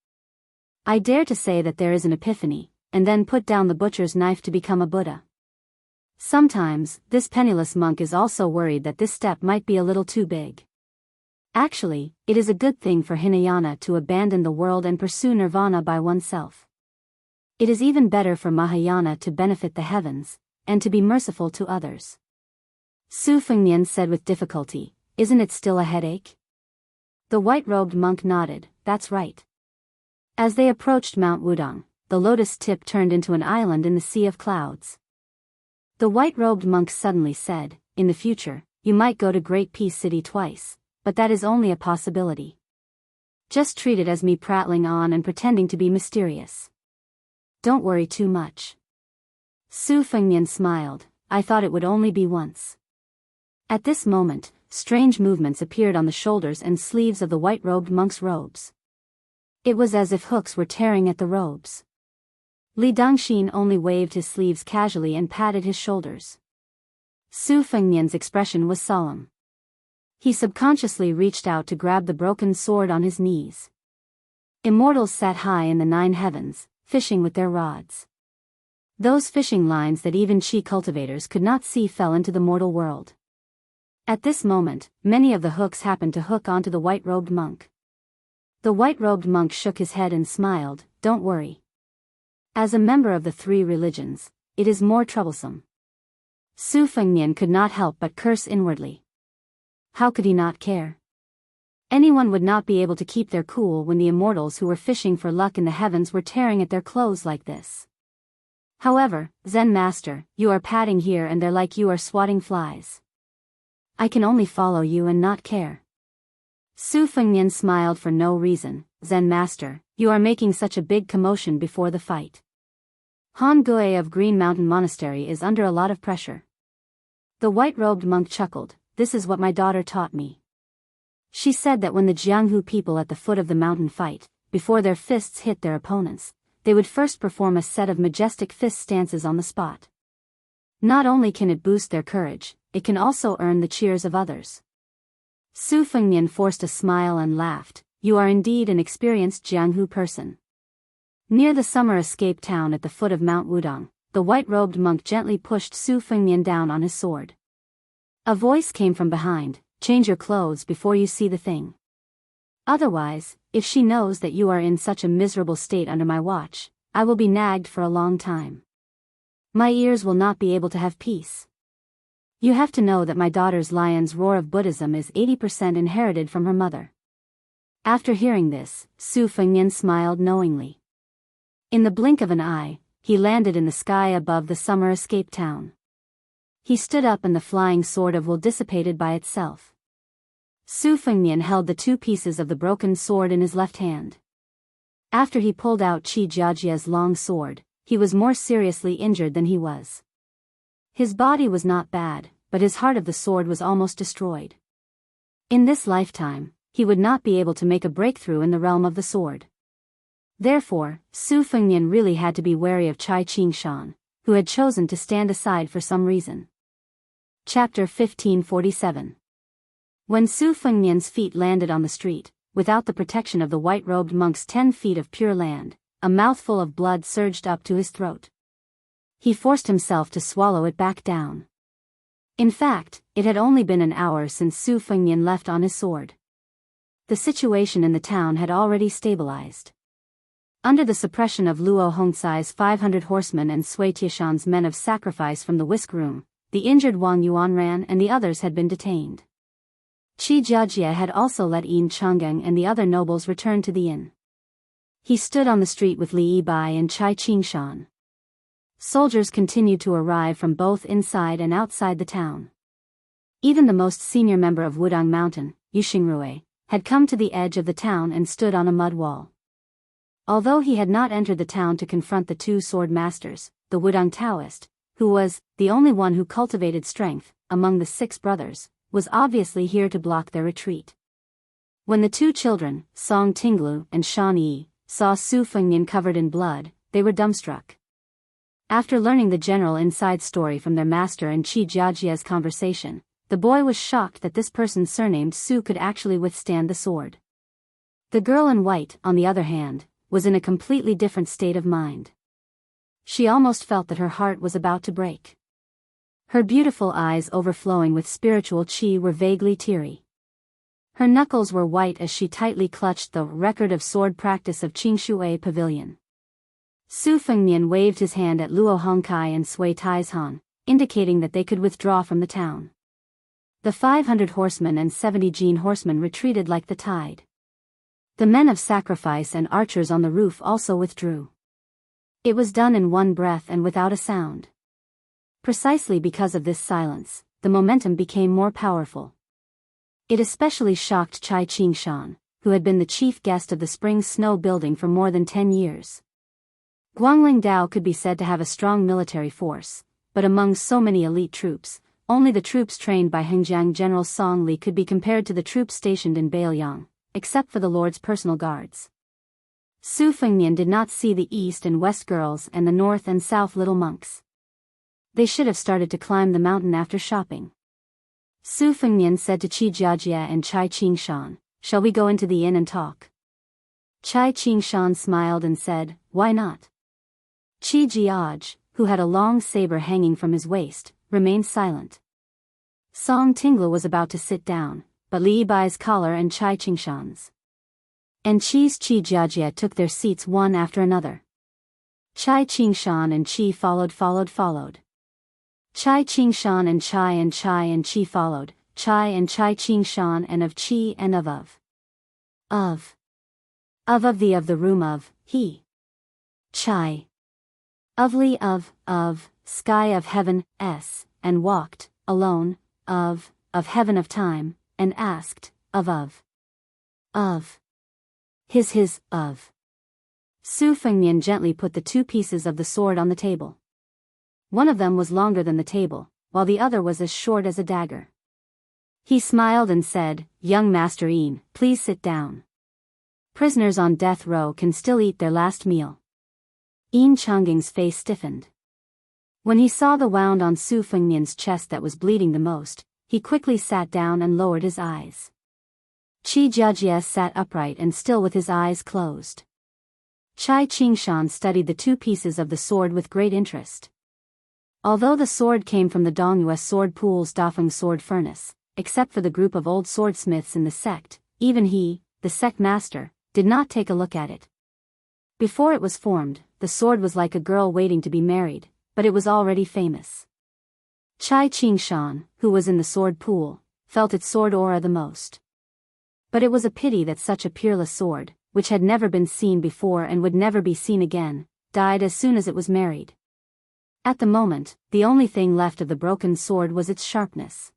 I dare to say that there is an epiphany, and then put down the butcher's knife to become a Buddha. Sometimes, this penniless monk is also worried that this step might be a little too big. Actually, it is a good thing for Hinayana to abandon the world and pursue nirvana by oneself. It is even better for Mahayana to benefit the heavens, and to be merciful to others. Su Fengnian said with difficulty, "Isn't it still a headache?" The white-robed monk nodded, "That's right." As they approached Mount Wudang, the lotus tip turned into an island in the sea of clouds. The white-robed monk suddenly said, "In the future, you might go to Great Peace City twice, but that is only a possibility. Just treat it as me prattling on and pretending to be mysterious. Don't worry too much." Su Fengnian smiled, "I thought it would only be once." At this moment, strange movements appeared on the shoulders and sleeves of the white-robed monk's robes. It was as if hooks were tearing at the robes. Li Dongxin only waved his sleeves casually and patted his shoulders. Su Fengnian's expression was solemn. He subconsciously reached out to grab the broken sword on his knees. Immortals sat high in the 9 heavens, fishing with their rods. Those fishing lines that even qi cultivators could not see fell into the mortal world. At this moment, many of the hooks happened to hook onto the white-robed monk. The white-robed monk shook his head and smiled, "Don't worry. As a member of the 3 religions, it is more troublesome." Su Fengnian could not help but curse inwardly. How could he not care? Anyone would not be able to keep their cool when the immortals who were fishing for luck in the heavens were tearing at their clothes like this. However, Zen Master, you are patting here and there like you are swatting flies. I can only follow you and not care. Su Fengnian smiled for no reason. "Zen Master, you are making such a big commotion before the fight. Han Gui of Green Mountain Monastery is under a lot of pressure. The white-robed monk chuckled. This is what my daughter taught me. She said that when the Jianghu people at the foot of the mountain fight, before their fists hit their opponents, they would first perform a set of majestic fist stances on the spot. Not only can it boost their courage, it can also earn the cheers of others. Su Fengnian forced a smile and laughed. You are indeed an experienced Jianghu person. Near the summer escape town at the foot of Mount Wudong, the white-robed monk gently pushed Su Fengnian down on his sword. A voice came from behind. Change your clothes before you see the thing. Otherwise, if she knows that you are in such a miserable state under my watch, I will be nagged for a long time. My ears will not be able to have peace. You have to know that my daughter's lion's roar of Buddhism is 80% inherited from her mother. After hearing this, Su Fengnian smiled knowingly. In the blink of an eye, he landed in the sky above the summer escape town. He stood up and the flying sword of wool dissipated by itself. Su Fengnian held the two pieces of the broken sword in his left hand. After he pulled out Qi Jiajia's long sword, he was more seriously injured than he was. His body was not bad, but his heart of the sword was almost destroyed. In this lifetime, he would not be able to make a breakthrough in the realm of the sword. Therefore, Su Fengnian really had to be wary of Chai Qingshan, who had chosen to stand aside for some reason. Chapter 1547. When Su Fengnian's feet landed on the street, without the protection of the white-robed monk's 10 feet of pure land, a mouthful of blood surged up to his throat. He forced himself to swallow it back down. In fact, it had only been an hour since Su Fengnian left on his sword. The situation in the town had already stabilized. Under the suppression of Luo Hongcai's 500 horsemen and Sui Tieshan's men of sacrifice from the whisk room, the injured Wang Yuanran and the others had been detained. Qi Jiajie had also let Yin Changgang and the other nobles return to the inn. He stood on the street with Li Yibai and Chai Qingshan. Soldiers continued to arrive from both inside and outside the town. Even the most senior member of Wudang Mountain, Yu Xingrui, had come to the edge of the town and stood on a mud wall. Although he had not entered the town to confront the two sword masters, the Wudang Taoist, who was the only one who cultivated strength among the 6 brothers, was obviously here to block their retreat. When the 2 children, Song Tinglu and Shan Yi, saw Su Fengnian covered in blood, they were dumbstruck. After learning the general inside story from their master and Qi Jiajie's conversation, the boy was shocked that this person surnamed Su could actually withstand the sword. The girl in white, on the other hand, was in a completely different state of mind. She almost felt that her heart was about to break. Her beautiful eyes overflowing with spiritual qi were vaguely teary. Her knuckles were white as she tightly clutched the record of sword practice of Qingshui Pavilion. Su Fengnian waved his hand at Luo Hongcai and Sui Taizhan, indicating that they could withdraw from the town. The 500 horsemen and 70 Jin horsemen retreated like the tide. The men of sacrifice and archers on the roof also withdrew. It was done in one breath and without a sound. Precisely because of this silence, the momentum became more powerful. It especially shocked Chai Qingshan, who had been the chief guest of the spring snow building for more than 10 years. Guangling Dao could be said to have a strong military force, but among so many elite troops, only the troops trained by Hengjiang General Song Li could be compared to the troops stationed in Bailiang, except for the Lord's personal guards. Su Fengnian did not see the east and west girls and the north and south little monks. They should have started to climb the mountain after shopping. Su Fengnian said to Qi Jiajie and Chai Qingshan, "Shall we go into the inn and talk?" Chai Qingshan smiled and said, "Why not?" Qi Jiaj, who had a long saber hanging from his waist, remained silent. Song Tingla was about to sit down, but Li Yibai's collar and Chai Qingshan's and Qi Jiajie took their seats one after another. Chai Qingshan and Qi followed. Chai Qingshan and Qi followed, Chai and Chai Qingshan and of Qi and of the room of, he. Chai. Of Li of, sky of heaven, s, and walked, alone, of heaven of time, and asked, of. His, of. Su Fengnian gently put the two pieces of the sword on the table. One of them was longer than the table, while the other was as short as a dagger. He smiled and said, "Young Master Yin, please sit down. Prisoners on death row can still eat their last meal." Enchanging's face stiffened. When he saw the wound on Su Fengnian's chest that was bleeding the most, he quickly sat down and lowered his eyes. Qi Jiajie sat upright and still with his eyes closed. Chai Qingshan studied the two pieces of the sword with great interest. Although the sword came from the Dongyue Sword Pool's Dafeng Sword Furnace, except for the group of old swordsmiths in the sect, even he, the sect master, did not take a look at it. Before it was formed, the sword was like a girl waiting to be married, but it was already famous. Chai Qingshan, who was in the sword pool, felt its sword aura the most. But it was a pity that such a peerless sword, which had never been seen before and would never be seen again, died as soon as it was married. At the moment, the only thing left of the broken sword was its sharpness.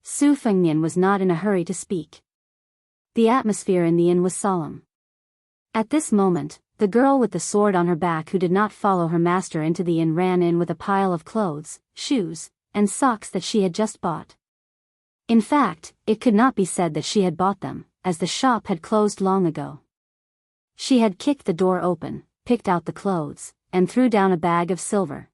Su Fengnian was not in a hurry to speak. The atmosphere in the inn was solemn. At this moment, the girl with the sword on her back who did not follow her master into the inn ran in with a pile of clothes, shoes, and socks that she had just bought. In fact, it could not be said that she had bought them, as the shop had closed long ago. She had kicked the door open, picked out the clothes, and threw down a bag of silver.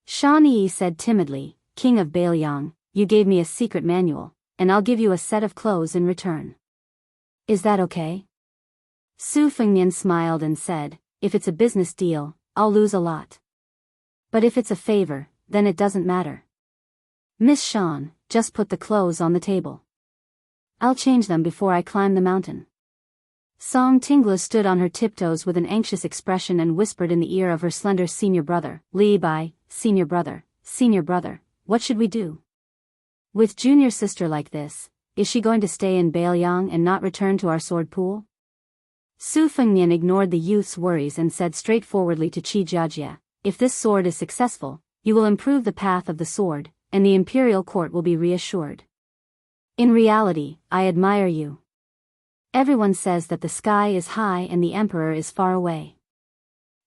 Shan Yi said timidly, "King of Bailiang, you gave me a secret manual, and I'll give you a set of clothes in return. Is that okay?" Su Fengnian smiled and said, "If it's a business deal, I'll lose a lot. But if it's a favor, then it doesn't matter. Miss Shan, just put the clothes on the table. I'll change them before I climb the mountain." Song Tingla stood on her tiptoes with an anxious expression and whispered in the ear of her slender senior brother, "Li Bai, senior brother, what should we do? With junior sister like this, is she going to stay in Bailiang and not return to our sword pool?" Su Fengnian ignored the youth's worries and said straightforwardly to Qi Jiajie, "If this sword is successful, you will improve the path of the sword, and the imperial court will be reassured. In reality, I admire you. Everyone says that the sky is high and the emperor is far away.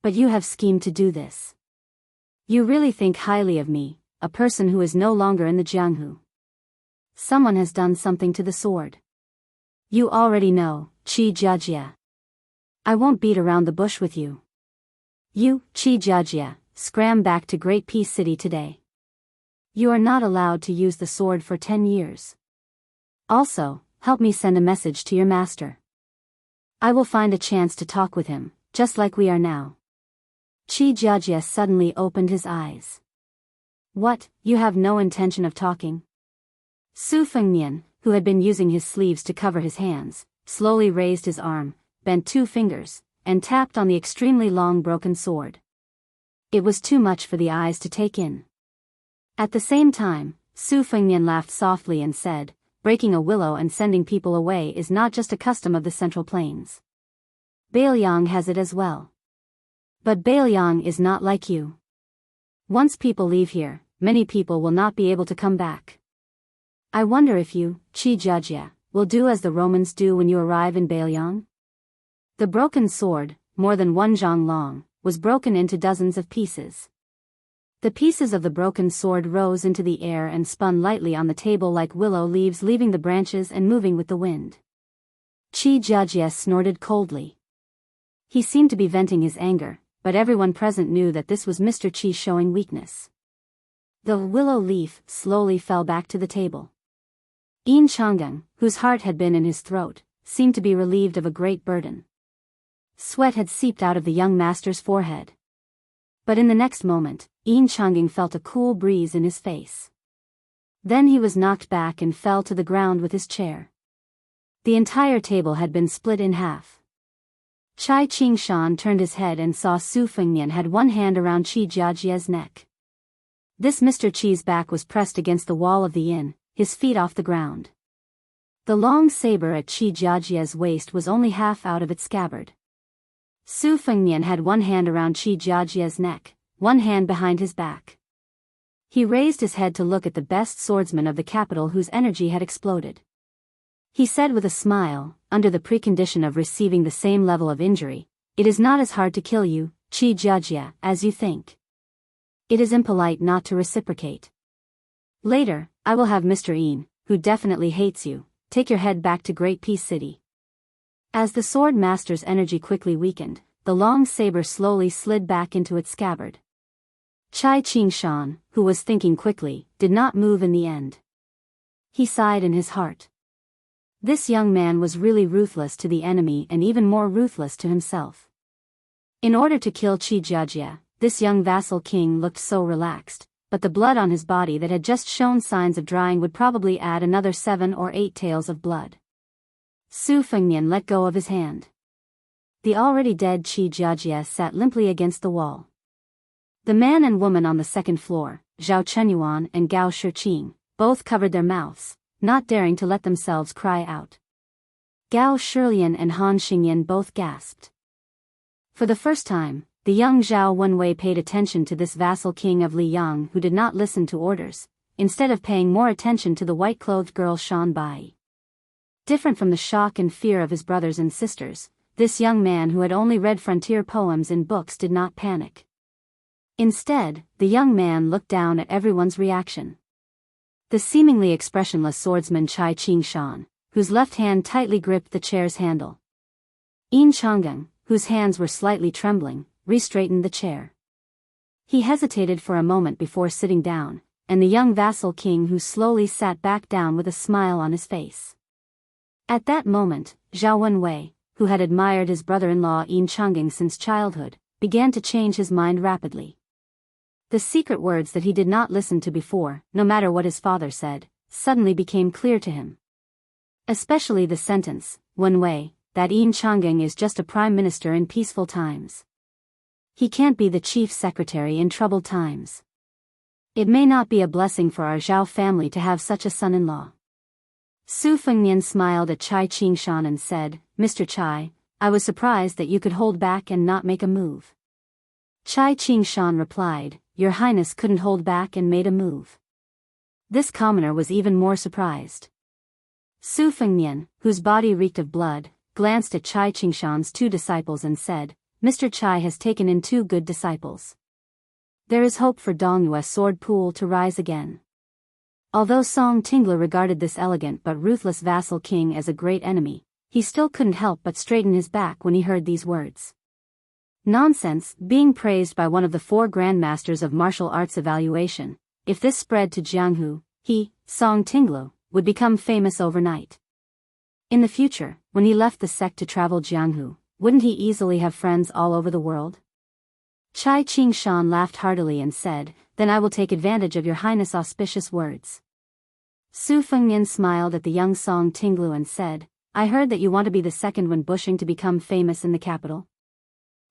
But you have schemed to do this. You really think highly of me, a person who is no longer in the Jianghu. Someone has done something to the sword. You already know, Qi Jiajie. I won't beat around the bush with you. You, Qi Jiajie, scram back to Great Peace City today. You are not allowed to use the sword for 10 years. Also, help me send a message to your master. I will find a chance to talk with him, just like we are now." Qi Jiajie suddenly opened his eyes. "What, you have no intention of talking?" Su Fengnian, who had been using his sleeves to cover his hands, slowly raised his arm, bent 2 fingers, and tapped on the extremely long broken sword. It was too much for the eyes to take in. At the same time, Su Fengnian laughed softly and said, "Breaking a willow and sending people away is not just a custom of the Central Plains. Bailiang has it as well. But Bailiang is not like you. Once people leave here, many people will not be able to come back. I wonder if you, Qi Jiajie, will do as the Romans do when you arrive in Bailiang?" The broken sword, more than 1 zhang long, was broken into dozens of pieces. The pieces of the broken sword rose into the air and spun lightly on the table like willow leaves leaving the branches and moving with the wind. Qi Jiajie snorted coldly. He seemed to be venting his anger, but everyone present knew that this was Mr. Qi showing weakness. The willow leaf slowly fell back to the table. Enchanting, whose heart had been in his throat, seemed to be relieved of a great burden. Sweat had seeped out of the young master's forehead. But in the next moment, Enchanting felt a cool breeze in his face. Then he was knocked back and fell to the ground with his chair. The entire table had been split in half. Chai Qingshan turned his head and saw Su Fengnian had one hand around Qi Jiajie's neck. This Mr. Qi's back was pressed against the wall of the inn, his feet off the ground. The long saber at Qi Jiajie's waist was only half out of its scabbard. Su Fengnian had one hand around Qi Jiajie's neck, one hand behind his back. He raised his head to look at the best swordsman of the capital whose energy had exploded. He said with a smile, under the precondition of receiving the same level of injury, It is not as hard to kill you, Qi Jiajia, as you think. It is impolite not to reciprocate. Later, I will have Mr. Een, who definitely hates you, take your head back to Great Peace City. As the sword master's energy quickly weakened, the long saber slowly slid back into its scabbard. Chai Qingshan, who was thinking quickly, did not move in the end. He sighed in his heart. This young man was really ruthless to the enemy and even more ruthless to himself. In order to kill Qi Jiajia, this young vassal king looked so relaxed, but the blood on his body that had just shown signs of drying would probably add another 7 or 8 tails of blood. Su Fengnian let go of his hand. The already dead Qi Jiajia sat limply against the wall. The man and woman on the second floor, Zhao Chenyuan and Gao Shiqing, both covered their mouths, not daring to let themselves cry out. Gao Shilian and Han Xingyan both gasped. For the first time, the young Zhao Wenwei paid attention to this vassal king of Liyang who did not listen to orders, instead of paying more attention to the white-clothed girl Shan Bai. Different from the shock and fear of his brothers and sisters, this young man who had only read frontier poems in books did not panic. Instead, the young man looked down at everyone's reaction. The seemingly expressionless swordsman Chai Qingshan, whose left hand tightly gripped the chair's handle. Enchanting, whose hands were slightly trembling, re-straightened the chair. He hesitated for a moment before sitting down, and the young vassal king who slowly sat back down with a smile on his face. At that moment, Zhao Wenwei, who had admired his brother-in-law Enchanting since childhood, began to change his mind rapidly. The secret words that he did not listen to before, no matter what his father said, suddenly became clear to him. Especially the sentence, Wenwei, that Enchanting is just a prime minister in peaceful times. He can't be the chief secretary in troubled times. It may not be a blessing for our Zhao family to have such a son-in-law. Su Fengnian smiled at Chai Qingshan and said, Mr. Chai, I was surprised that you could hold back and not make a move. Chai Qingshan replied, Your Highness couldn't hold back and made a move. This commoner was even more surprised. Su Fengnian, whose body reeked of blood, glanced at Chai Qingshan's 2 disciples and said, Mr. Chai has taken in 2 good disciples. There is hope for Dongyue's sword pool to rise again. Although Song Tingler regarded this elegant but ruthless vassal king as a great enemy, he still couldn't help but straighten his back when he heard these words. Nonsense, being praised by one of the 4 grandmasters of martial arts evaluation, if this spread to Jianghu, he, Song Tingler, would become famous overnight. In the future, when he left the sect to travel Jianghu, wouldn't he easily have friends all over the world? Chai Qingshan laughed heartily and said, Then I will take advantage of your highness' auspicious words. Su Fengnian smiled at the young Song Tinglu and said, I heard that you want to be the second when bushing to become famous in the capital.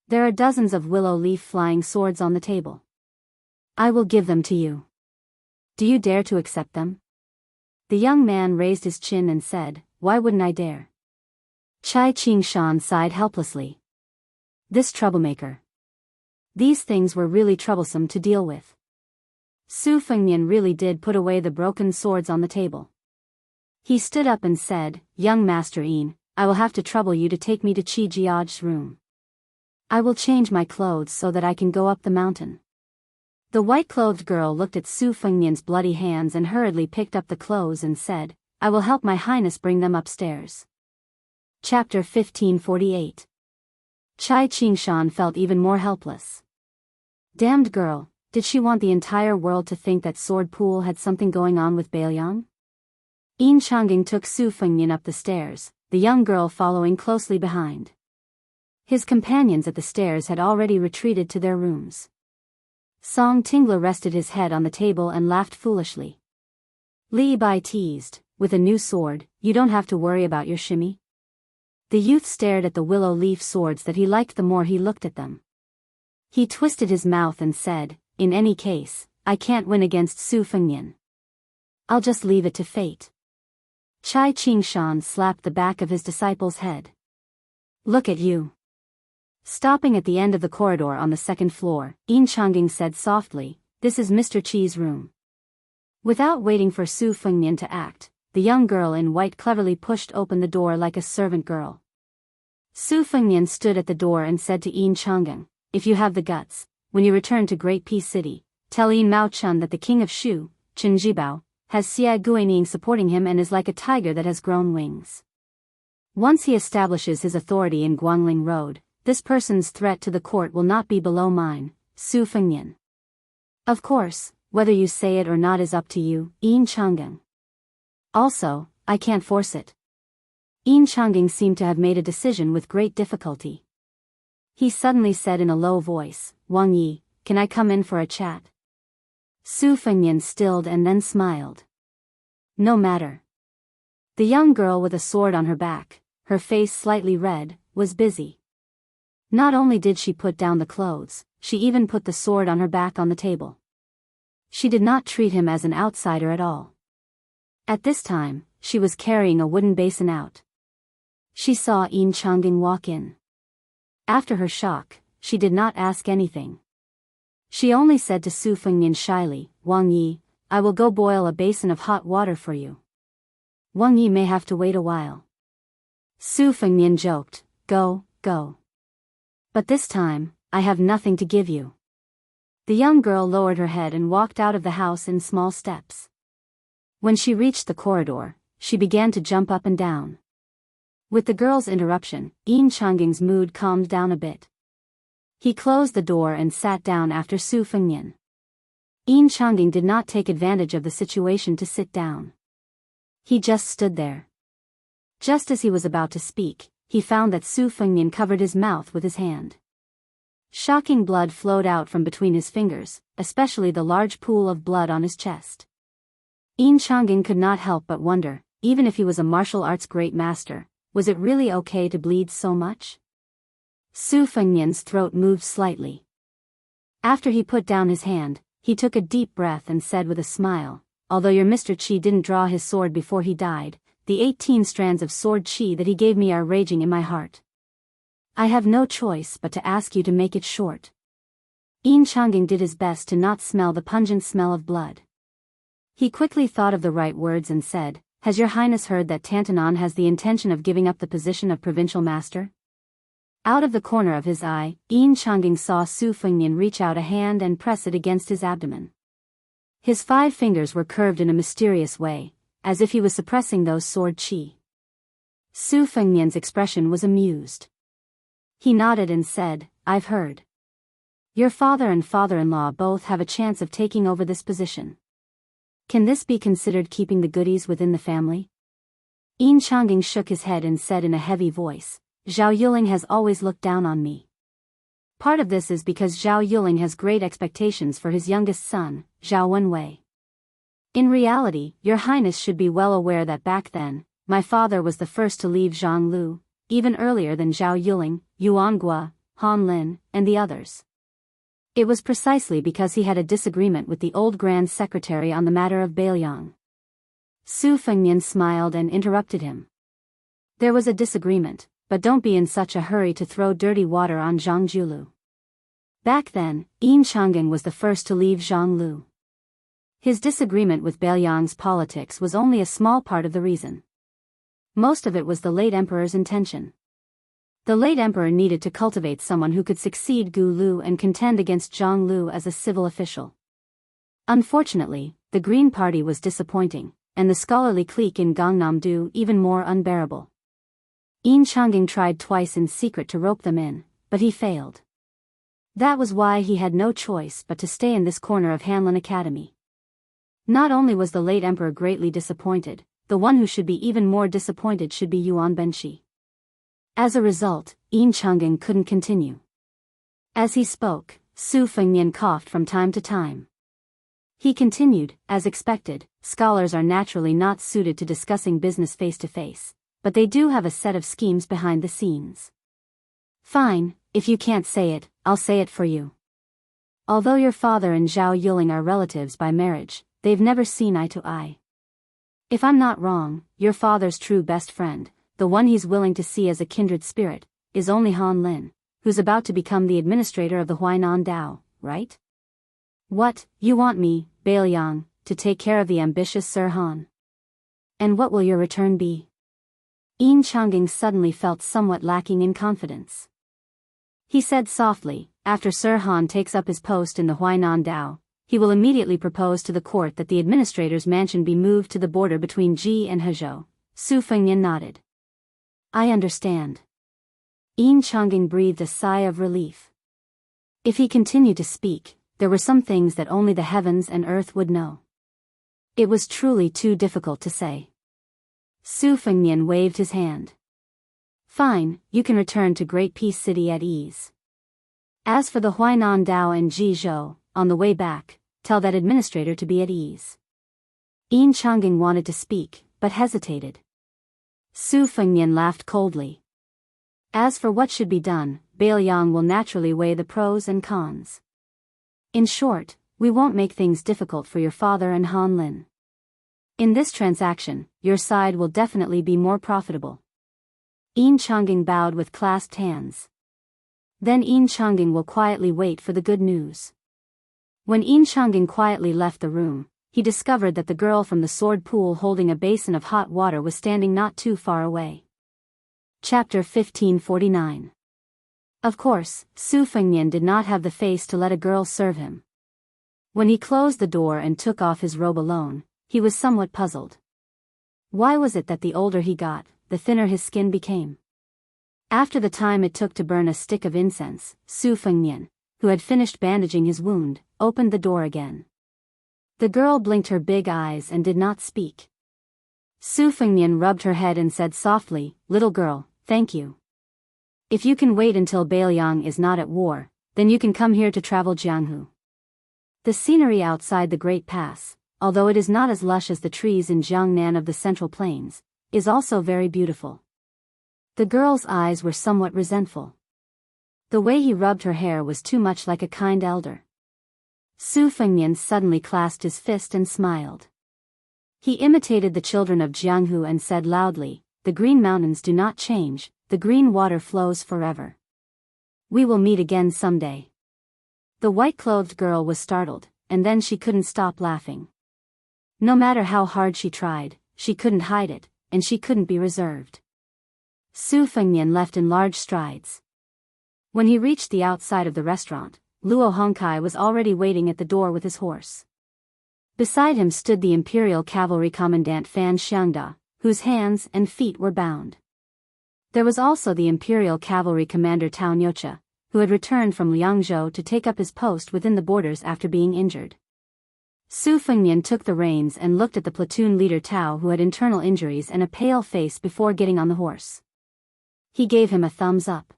There are dozens of willow leaf flying swords on the table. I will give them to you. Do you dare to accept them? The young man raised his chin and said, Why wouldn't I dare? Chai Qingshan sighed helplessly. This troublemaker. These things were really troublesome to deal with. Su Fengnian really did put away the broken swords on the table. He stood up and said, Young Master Een, I will have to trouble you to take me to Qi Jiaji's room. I will change my clothes so that I can go up the mountain. The white-clothed girl looked at Su Fengnian's bloody hands and hurriedly picked up the clothes and said, I will help my highness bring them upstairs. Chapter 1548. Chai Qingshan felt even more helpless. Damned girl, did she want the entire world to think that Sword Pool had something going on with Bailiang? Enchanting took Su Fengnian up the stairs, the young girl following closely behind. His companions at the stairs had already retreated to their rooms. Song Tingler rested his head on the table and laughed foolishly. Li Bai teased, with a new sword, you don't have to worry about your shimmy. The youth stared at the willow leaf swords that he liked the more he looked at them. He twisted his mouth and said, in any case, I can't win against Su Fengnian. I'll just leave it to fate. Chai Qingshan slapped the back of his disciple's head. Look at you. Stopping at the end of the corridor on the second floor, Enchanting said softly, This is Mr. Qi's room. Without waiting for Su Fengnian to act, the young girl in white cleverly pushed open the door like a servant girl. Su Fengnian stood at the door and said to Enchanting, if you have the guts, when you return to Great Peace City, tell Yin Mao Chun that the king of Shu, Chen Jibao, has Xia Guining supporting him and is like a tiger that has grown wings. Once he establishes his authority in Guangling Road, this person's threat to the court will not be below mine, Su Fengnian. Of course, whether you say it or not is up to you, Yin Chang'an. Also, I can't force it. Yin Chang'an seemed to have made a decision with great difficulty. He suddenly said in a low voice, Wang Yi, can I come in for a chat? Su Fengnian stilled and then smiled. No matter. The young girl with a sword on her back, her face slightly red, was busy. Not only did she put down the clothes, she even put the sword on her back on the table. She did not treat him as an outsider at all. At this time, she was carrying a wooden basin out. She saw Yin Chang'an walk in. After her shock, she did not ask anything. She only said to Su Fengnian shyly, Wang Yi, I will go boil a basin of hot water for you. Wang Yi may have to wait a while. Su Fengnian joked, go. But this time, I have nothing to give you. The young girl lowered her head and walked out of the house in small steps. When she reached the corridor, she began to jump up and down. With the girl's interruption, Yin Chang'an's mood calmed down a bit. He closed the door and sat down after Su Fengnian. Yin Chang'an did not take advantage of the situation to sit down. He just stood there. Just as he was about to speak, he found that Su Fengnian covered his mouth with his hand. Shocking blood flowed out from between his fingers, especially the large pool of blood on his chest. Yin Chang'an could not help but wonder, even if he was a martial arts great master, was it really okay to bleed so much? Su Fengnian's throat moved slightly. After he put down his hand, he took a deep breath and said with a smile, although your Mr. Qi didn't draw his sword before he died, the 18 strands of sword qi that he gave me are raging in my heart. I have no choice but to ask you to make it short. Yin Chang'an did his best to not smell the pungent smell of blood. He quickly thought of the right words and said, Has your Highness heard that Tantanon has the intention of giving up the position of provincial master? Out of the corner of his eye, Yin Chang'an saw Su Fengnian reach out a hand and press it against his abdomen. His 5 fingers were curved in a mysterious way, as if he was suppressing those sword qi. Su Fengnian's expression was amused. He nodded and said, I've heard. Your father and father-in-law both have a chance of taking over this position. Can this be considered keeping the goodies within the family? Yin Chang'an shook his head and said in a heavy voice, Zhao Yuling has always looked down on me. Part of this is because Zhao Yuling has great expectations for his youngest son, Zhao Wenwei. In reality, your Highness should be well aware that back then, my father was the first to leave Zhonglu, even earlier than Zhao Yuling, Yuangua, Han Lin, and the others. It was precisely because he had a disagreement with the old Grand Secretary on the matter of Bailiang. Su Fengnian smiled and interrupted him. There was a disagreement, but don't be in such a hurry to throw dirty water on Zhongjulu. Back then, Yin Chang'an was the first to leave Zhonglu. His disagreement with Bailiang's politics was only a small part of the reason. Most of it was the late emperor's intention. The late emperor needed to cultivate someone who could succeed Gu Lu and contend against Zhang Lu as a civil official. Unfortunately, the Green Party was disappointing, and the scholarly clique in Gangnam-do even more unbearable. Yin Chang'an tried twice in secret to rope them in, but he failed. That was why he had no choice but to stay in this corner of Hanlin Academy. Not only was the late emperor greatly disappointed, the one who should be even more disappointed should be Yuan Benshi. As a result, Yin Chang'an couldn't continue. As he spoke, Su Fengnian coughed from time to time. He continued, as expected, scholars are naturally not suited to discussing business face to face, but they do have a set of schemes behind the scenes. Fine, if you can't say it, I'll say it for you. Although your father and Zhao Yuling are relatives by marriage, they've never seen eye to eye. If I'm not wrong, your father's true best friend, the one he's willing to see as a kindred spirit, is only Han Lin, who's about to become the administrator of the Huainan Dao, right? What, you want me, Bailiang, to take care of the ambitious Sir Han? And what will your return be? Enchanting suddenly felt somewhat lacking in confidence. He said softly, after Sir Han takes up his post in the Huainan Dao, he will immediately propose to the court that the administrator's mansion be moved to the border between Ji and Hezhou. Su Fengnian nodded. I understand. Enchanting breathed a sigh of relief. If he continued to speak, there were some things that only the heavens and earth would know. It was truly too difficult to say. Su Fengnian waved his hand. Fine, you can return to Great Peace City at ease. As for the Huainan Dao and Jizhou, on the way back, tell that administrator to be at ease. Enchanting wanted to speak, but hesitated. Su Fengnian laughed coldly. As for what should be done, Bailiang will naturally weigh the pros and cons. In short, we won't make things difficult for your father and Han Lin. In this transaction, your side will definitely be more profitable. Enchanting bowed with clasped hands. Then Enchanting will quietly wait for the good news. When Enchanting quietly left the room, he discovered that the girl from the sword pool holding a basin of hot water was standing not too far away. Chapter 1549. Of course, Su Fengnian did not have the face to let a girl serve him. When he closed the door and took off his robe alone, he was somewhat puzzled. Why was it that the older he got, the thinner his skin became? After the time it took to burn a stick of incense, Su Fengnian, who had finished bandaging his wound, opened the door again. The girl blinked her big eyes and did not speak. Su Fengnian rubbed her head and said softly, "Little girl, thank you. If you can wait until Bailiang is not at war, then you can come here to travel Jianghu." The scenery outside the Great Pass, although it is not as lush as the trees in Jiangnan of the Central Plains, is also very beautiful. The girl's eyes were somewhat resentful. The way he rubbed her hair was too much like a kind elder. Su Fengnian suddenly clasped his fist and smiled. He imitated the children of Jianghu and said loudly, "The green mountains do not change, the green water flows forever. We will meet again someday." The white-clothed girl was startled, and then she couldn't stop laughing. No matter how hard she tried, she couldn't hide it, and she couldn't be reserved. Su Fengnian left in large strides. When he reached the outside of the restaurant, Luo Hongkai was already waiting at the door with his horse. Beside him stood the Imperial Cavalry Commandant Fan Xiangda, whose hands and feet were bound. There was also the Imperial Cavalry Commander Tao Nyocha, who had returned from Liangzhou to take up his post within the borders after being injured. Su Fengnian took the reins and looked at the platoon leader Tao, who had internal injuries and a pale face, before getting on the horse. He gave him a thumbs up.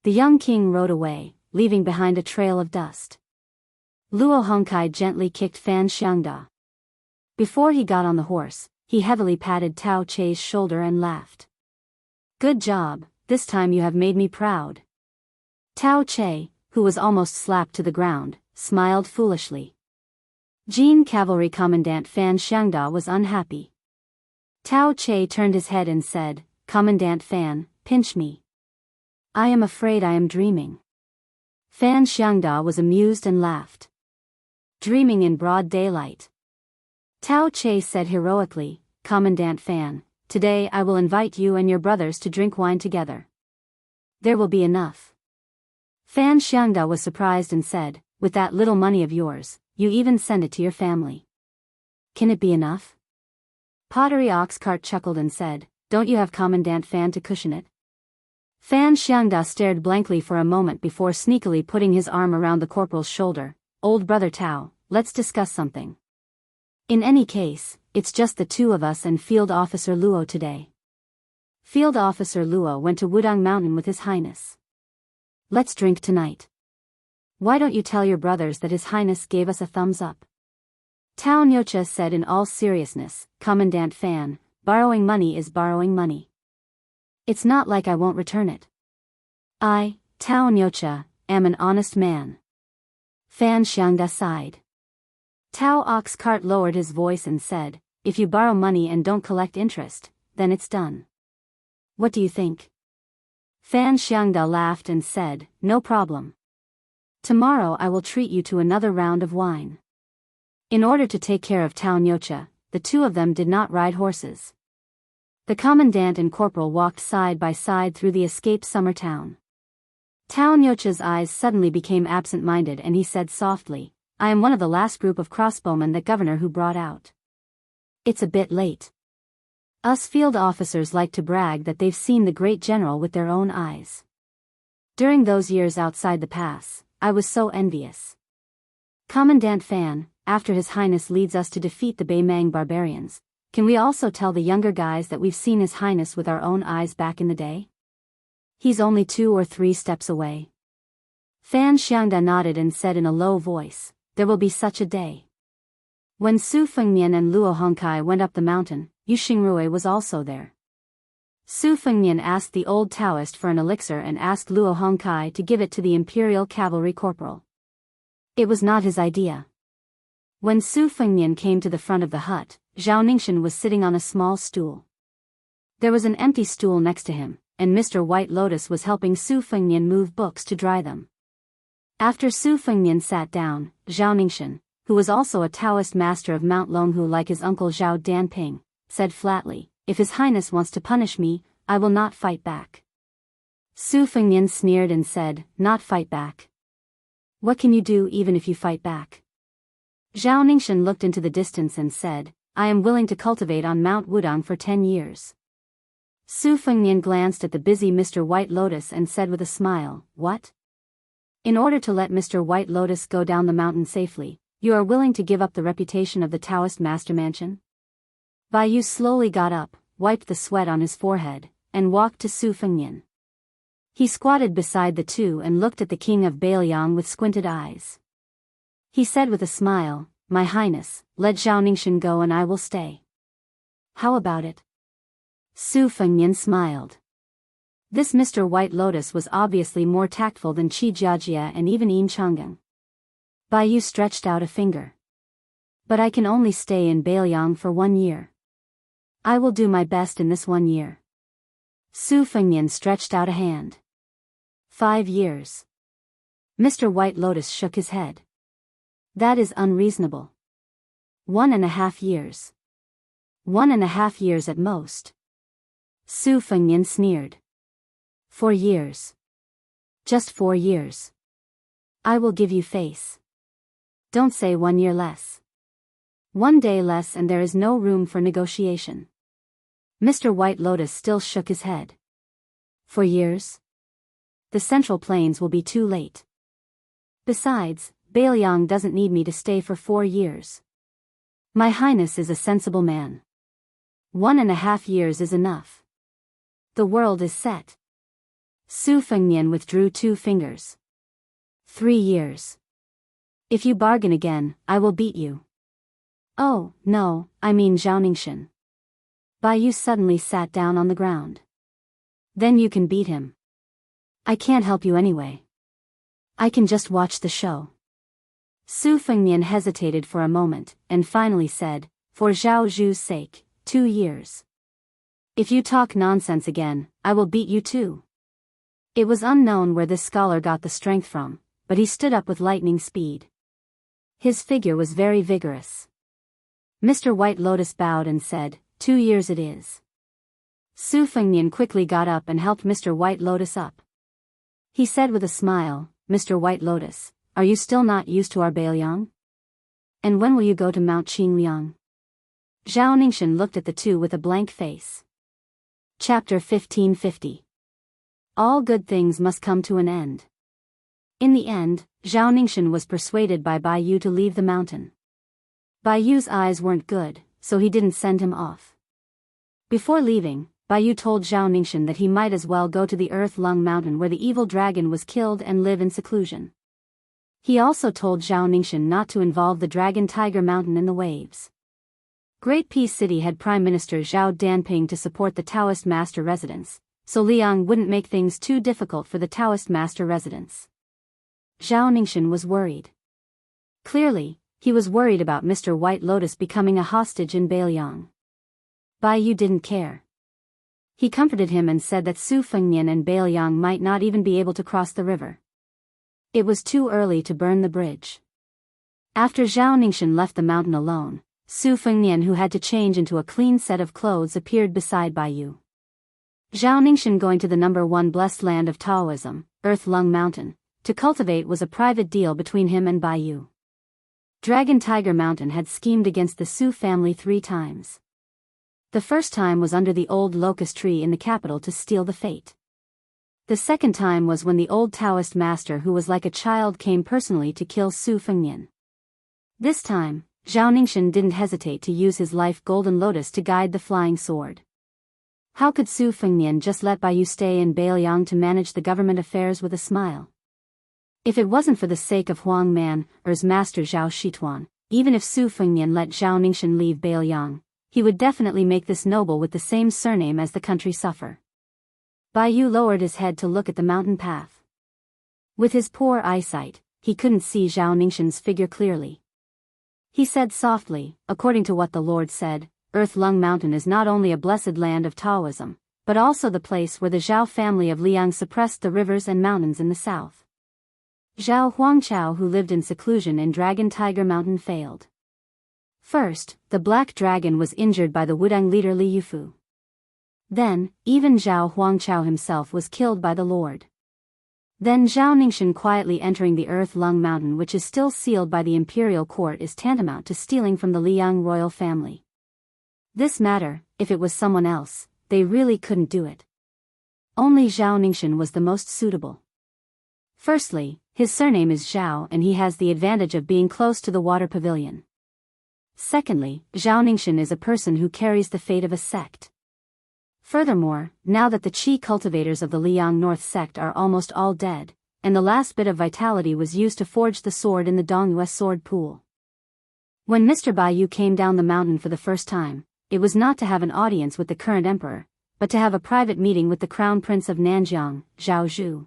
The young king rode away, leaving behind a trail of dust. Luo Hongkai gently kicked Fan Xiangda. Before he got on the horse, he heavily patted Tao Chei's shoulder and laughed. "Good job, this time you have made me proud." Tao Chei, who was almost slapped to the ground, smiled foolishly. Jin Cavalry Commandant Fan Xiangda was unhappy. Tao Chei turned his head and said, "Commandant Fan, pinch me. I am afraid I am dreaming." Fan Xiangda was amused and laughed. "Dreaming in broad daylight." Tao Chei said heroically, "Commandant Fan, today I will invite you and your brothers to drink wine together. There will be enough." Fan Xiangda was surprised and said, "With that little money of yours, you even send it to your family. Can it be enough?" Pottery Oxcart chuckled and said, "Don't you have Commandant Fan to cushion it?" Fan Xiangda stared blankly for a moment before sneakily putting his arm around the corporal's shoulder. "Old brother Tao, let's discuss something. In any case, it's just the two of us and Field Officer Luo today." Field Officer Luo went to Wudang Mountain with His Highness. "Let's drink tonight. Why don't you tell your brothers that His Highness gave us a thumbs up?" Tao Nyocha said in all seriousness, "Commandant Fan, borrowing money is borrowing money. It's not like I won't return it. I, Tao Nyocha, am an honest man." Fan Xiangda sighed. Tao Oxcart lowered his voice and said, "If you borrow money and don't collect interest, then it's done. What do you think?" Fan Xiangda laughed and said, "No problem. Tomorrow I will treat you to another round of wine." In order to take care of Tao Nyocha, the two of them did not ride horses. The commandant and corporal walked side by side through the escaped summer town. Tao Nyocha's eyes suddenly became absent-minded and he said softly, I am one of the last group of crossbowmen that governor who brought out. It's a bit late. Us field officers like to brag that they've seen the great general with their own eyes. During those years outside the pass, I was so envious. Commandant Fan, after His Highness leads us to defeat the Baimang barbarians, can we also tell the younger guys that we've seen His Highness with our own eyes back in the day? He's only 2 or 3 steps away. Fan Xiangda nodded and said in a low voice, there will be such a day. When Su Fengnian and Luo Hongkai went up the mountain, Yu Xingrui was also there. Su Fengnian asked the old Taoist for an elixir and asked Luo Hongkai to give it to the Imperial Cavalry Corporal. It was not his idea. When Su Fengnian came to the front of the hut, Zhao Ningxian was sitting on a small stool. There was an empty stool next to him, and Mr. White Lotus was helping Su Fengnian move books to dry them. After Su Fengnian sat down, Zhao Ningxian, who was also a Taoist master of Mount Longhu like his uncle Zhao Danping, said flatly, if His Highness wants to punish me, I will not fight back. Su Fengnian sneered and said, not fight back. What can you do even if you fight back? Zhao Ningxian looked into the distance and said, I am willing to cultivate on Mount Wudang for 10 years. Su Fengnian glanced at the busy Mr. White Lotus and said with a smile, what? In order to let Mr. White Lotus go down the mountain safely, you are willing to give up the reputation of the Taoist Master Mansion? Bai Yu slowly got up, wiped the sweat on his forehead, and walked to Su Fengnian. He squatted beside the two and looked at the king of Bailiang with squinted eyes. He said with a smile, My Highness, let Zhao Ningxian go and I will stay. How about it? Su Fengnian smiled. This Mr. White Lotus was obviously more tactful than Qi Jiajia and even Yin Changgang. Bai Yu stretched out a finger. But I can only stay in Bailiang for 1 year. I will do my best in this 1 year. Su Fengnian stretched out a hand. 5 years. Mr. White Lotus shook his head. That is unreasonable. 1.5 years. 1.5 years at most. Su Fengnian sneered. 4 years. Just 4 years. I will give you face. Don't say 1 year less. 1 day less and there is no room for negotiation. Mr. White Lotus still shook his head. 4 years? The Central Plains will be too late. Besides, Bailiang doesn't need me to stay for 4 years. My Highness is a sensible man. 1.5 years is enough. The world is set. Su Fengnian withdrew 2 fingers. 3 years. If you bargain again, I will beat you. Oh, no, I mean Zhao Ningxian. Bai Yu suddenly sat down on the ground. Then you can beat him. I can't help you anyway. I can just watch the show. Su Fengnian hesitated for a moment, and finally said, for Zhao Zhu's sake, 2 years. If you talk nonsense again, I will beat you too. It was unknown where this scholar got the strength from, but he stood up with lightning speed. His figure was very vigorous. Mr. White Lotus bowed and said, 2 years it is. Su Fengnian quickly got up and helped Mr. White Lotus up. He said with a smile, Mr. White Lotus, are you still not used to our Bailiang? And when will you go to Mount Qingliang? Zhao Ningxian looked at the two with a blank face. Chapter 1550. All good things must come to an end. In the end, Zhao Ningxian was persuaded by Bai Yu to leave the mountain. Bai Yu's eyes weren't good, so he didn't send him off. Before leaving, Bai Yu told Zhao Ningxian that he might as well go to the Earth Lung Mountain where the evil dragon was killed and live in seclusion. He also told Zhao Ningxian not to involve the Dragon Tiger Mountain in the waves. Great Peace City had Prime Minister Zhao Danping to support the Taoist master residents, so Liang wouldn't make things too difficult for the Taoist master residents. Zhao Ningxian was worried. Clearly, he was worried about Mr. White Lotus becoming a hostage in Bailiang. Bai Yu didn't care. He comforted him and said that Su Fengnian and Bailiang might not even be able to cross the river. It was too early to burn the bridge. After Zhao Ningxian left the mountain alone, Su Fengnian, who had to change into a clean set of clothes, appeared beside Baiyu. Zhao Ningxian going to the #1 blessed land of Taoism, Earth Lung Mountain, to cultivate was a private deal between him and Baiyu. Dragon Tiger Mountain had schemed against the Su family 3 times. The first time was under the old locust tree in the capital to steal the fate. The second time was when the old Taoist master who was like a child came personally to kill Su Fengnian. This time, Zhao Ningxian didn't hesitate to use his life golden lotus to guide the flying sword. How could Su Fengnian just let Baiyu stay in Beiliang to manage the government affairs with a smile? If it wasn't for the sake of Huang Man, Er's master Zhao Shituan, even if Su Fengnian let Zhao Ningxian leave Beiliang, he would definitely make this noble with the same surname as the country suffer. Baiyu lowered his head to look at the mountain path. With his poor eyesight, he couldn't see Zhao Ningxian's figure clearly. He said softly, according to what the Lord said, Earth Lung Mountain is not only a blessed land of Taoism, but also the place where the Zhao family of Liang suppressed the rivers and mountains in the south. Zhao Huangchao, who lived in seclusion in Dragon Tiger Mountain, failed. First, the Black Dragon was injured by the Wudang leader Li Yufu. Then, even Zhao Huangchao himself was killed by the Lord. Then Zhao Ningxian quietly entering the Earth Lung Mountain, which is still sealed by the imperial court, is tantamount to stealing from the Liang royal family. This matter, if it was someone else, they really couldn't do it. Only Zhao Ningxian was the most suitable. Firstly, his surname is Zhao and he has the advantage of being close to the water pavilion. Secondly, Zhao Ningxian is a person who carries the fate of a sect. Furthermore, now that the Qi cultivators of the Liang North sect are almost all dead, and the last bit of vitality was used to forge the sword in the Dongyue sword pool. When Mr. Baiyu came down the mountain for the first time, it was not to have an audience with the current emperor, but to have a private meeting with the crown prince of Nanjiang, Zhao Zhu.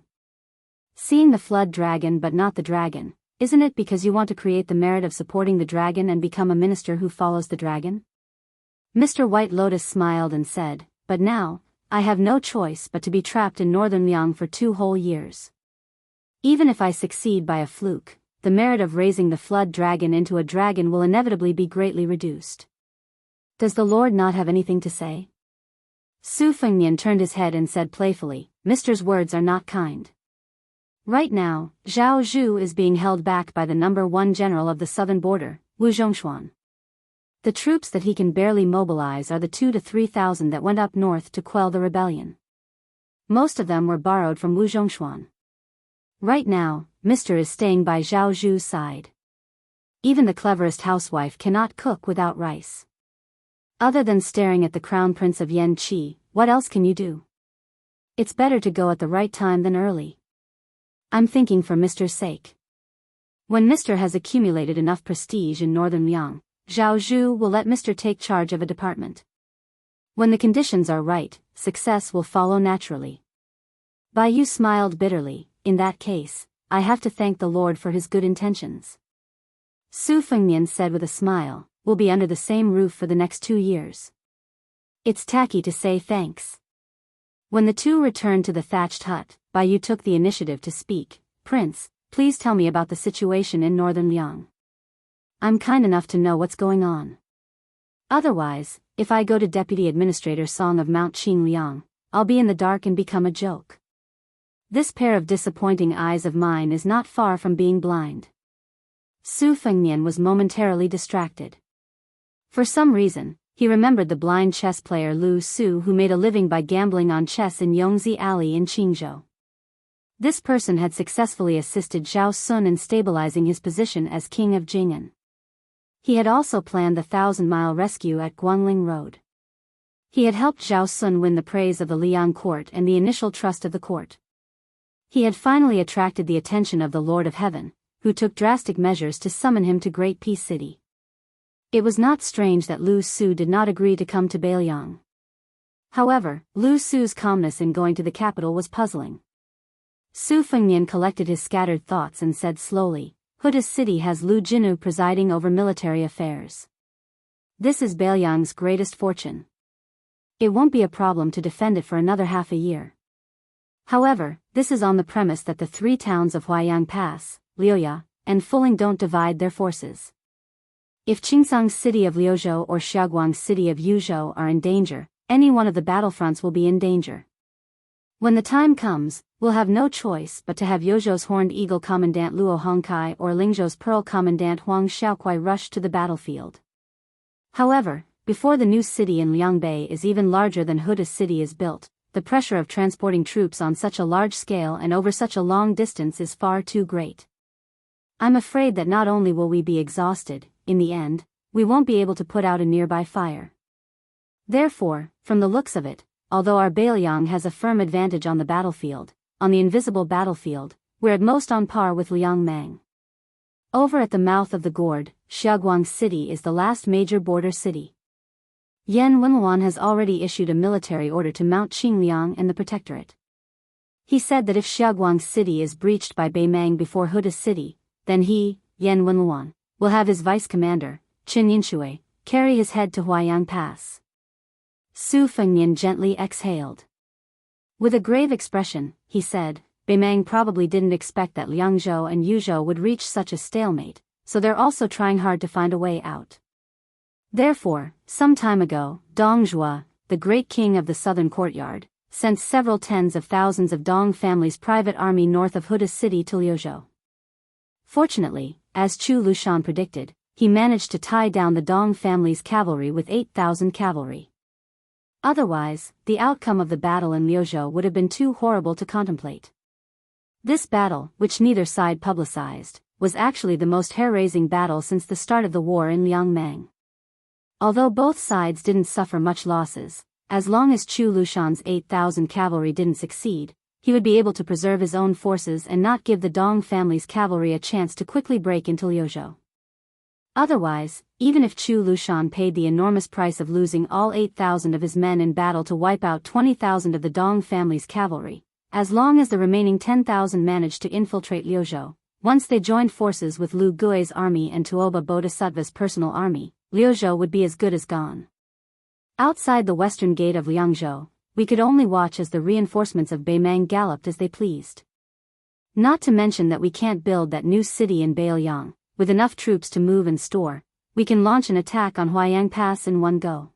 Seeing the flood dragon but not the dragon, isn't it because you want to create the merit of supporting the dragon and become a minister who follows the dragon? Mr. White Lotus smiled and said, but now, I have no choice but to be trapped in northern Liang for 2 whole years. Even if I succeed by a fluke, the merit of raising the flood dragon into a dragon will inevitably be greatly reduced. Does the Lord not have anything to say? Su Fengnian turned his head and said playfully, Mister's words are not kind. Right now, Zhao Zhu is being held back by the #1 general of the southern border, Wu Zhongshuan. The troops that he can barely mobilize are the 2,000 to 3,000 that went up north to quell the rebellion. Most of them were borrowed from Wu Zhongshuan. Right now, Mr. is staying by Zhao Zhu's side. Even the cleverest housewife cannot cook without rice. Other than staring at the crown prince of Yan Qi, what else can you do? It's better to go at the right time than early. I'm thinking for Mr.'s sake. When Mr. has accumulated enough prestige in northern Liang, Zhao Zhu will let Mr. take charge of a department. When the conditions are right, success will follow naturally. Baiyu smiled bitterly, in that case, I have to thank the Lord for his good intentions. Su Fengnian said with a smile, we'll be under the same roof for the next 2 years. It's tacky to say thanks. When the two returned to the thatched hut, Baiyu took the initiative to speak. Prince, please tell me about the situation in northern Liang. I'm kind enough to know what's going on. Otherwise, if I go to Deputy Administrator Song of Mount Qingliang, I'll be in the dark and become a joke. This pair of disappointing eyes of mine is not far from being blind. Su Fengnian was momentarily distracted. For some reason, he remembered the blind chess player Lu Su who made a living by gambling on chess in Yongzi Alley in Qingzhou. This person had successfully assisted Zhao Sun in stabilizing his position as king of Jing'an. He had also planned the 1,000-mile rescue at Guangling Road. He had helped Zhao Sun win the praise of the Liang court and the initial trust of the court. He had finally attracted the attention of the Lord of Heaven, who took drastic measures to summon him to Great Peace City. It was not strange that Lu Su did not agree to come to Beiliang. However, Lu Su's calmness in going to the capital was puzzling. Su Fengnian collected his scattered thoughts and said slowly, Huda City has Lu Jinu presiding over military affairs. This is Beiliang's greatest fortune. It won't be a problem to defend it for another half a year. However, this is on the premise that the 3 towns of Huaiyang Pass, Liuya, and Fuling don't divide their forces. If Qingsang's city of Liuzhou or Xiaoguang's city of Yuzhou are in danger, any one of the battlefronts will be in danger. When the time comes, we'll have no choice but to have Yuzhou's Horned Eagle Commandant Luo Hongkai or Lingzhou's Pearl Commandant Huang Xiaokuai rush to the battlefield. However, before the new city in Liangbei is even larger than Huda's city is built, the pressure of transporting troops on such a large scale and over such a long distance is far too great. I'm afraid that not only will we be exhausted, in the end, we won't be able to put out a nearby fire. Therefore, from the looks of it, although our Bailiang has a firm advantage on the battlefield, on the invisible battlefield, we're at most on par with Liangmang. Over at the mouth of the gourd, Xiaoguang City is the last major border city. Yan Wenluan has already issued a military order to Mount Qingliang and the Protectorate. He said that if Xiaoguang City is breached by Beimang before Huda City, then he, Yan Wenluan, will have his vice commander, Qin Yinshui, carry his head to Huayang Pass. Su Fengnian gently exhaled. With a grave expression, he said, Beimang probably didn't expect that Liangzhou and Yuzhou would reach such a stalemate, so they're also trying hard to find a way out. Therefore, some time ago, Dong Zhuo, the great king of the southern courtyard, sent several tens of thousands of Dong family's private army north of Huda city to Liuzhou. Fortunately, as Chu Lushan predicted, he managed to tie down the Dong family's cavalry with 8,000 cavalry. Otherwise, the outcome of the battle in Liuzhou would have been too horrible to contemplate. This battle, which neither side publicized, was actually the most hair-raising battle since the start of the war in Liangmang. Although both sides didn't suffer much losses, as long as Chu Lushan's 8,000 cavalry didn't succeed, he would be able to preserve his own forces and not give the Dong family's cavalry a chance to quickly break into Liuzhou. Otherwise, even if Chu Lushan paid the enormous price of losing all 8,000 of his men in battle to wipe out 20,000 of the Dong family's cavalry, as long as the remaining 10,000 managed to infiltrate Liuzhou, once they joined forces with Lu Gui's army and Tuoba Bodhisattva's personal army, Liuzhou would be as good as gone. Outside the western gate of Liangzhou, we could only watch as the reinforcements of Beimang galloped as they pleased. Not to mention that we can't build that new city in Bailiang, with enough troops to move and store, we can launch an attack on Huayang Pass in one go.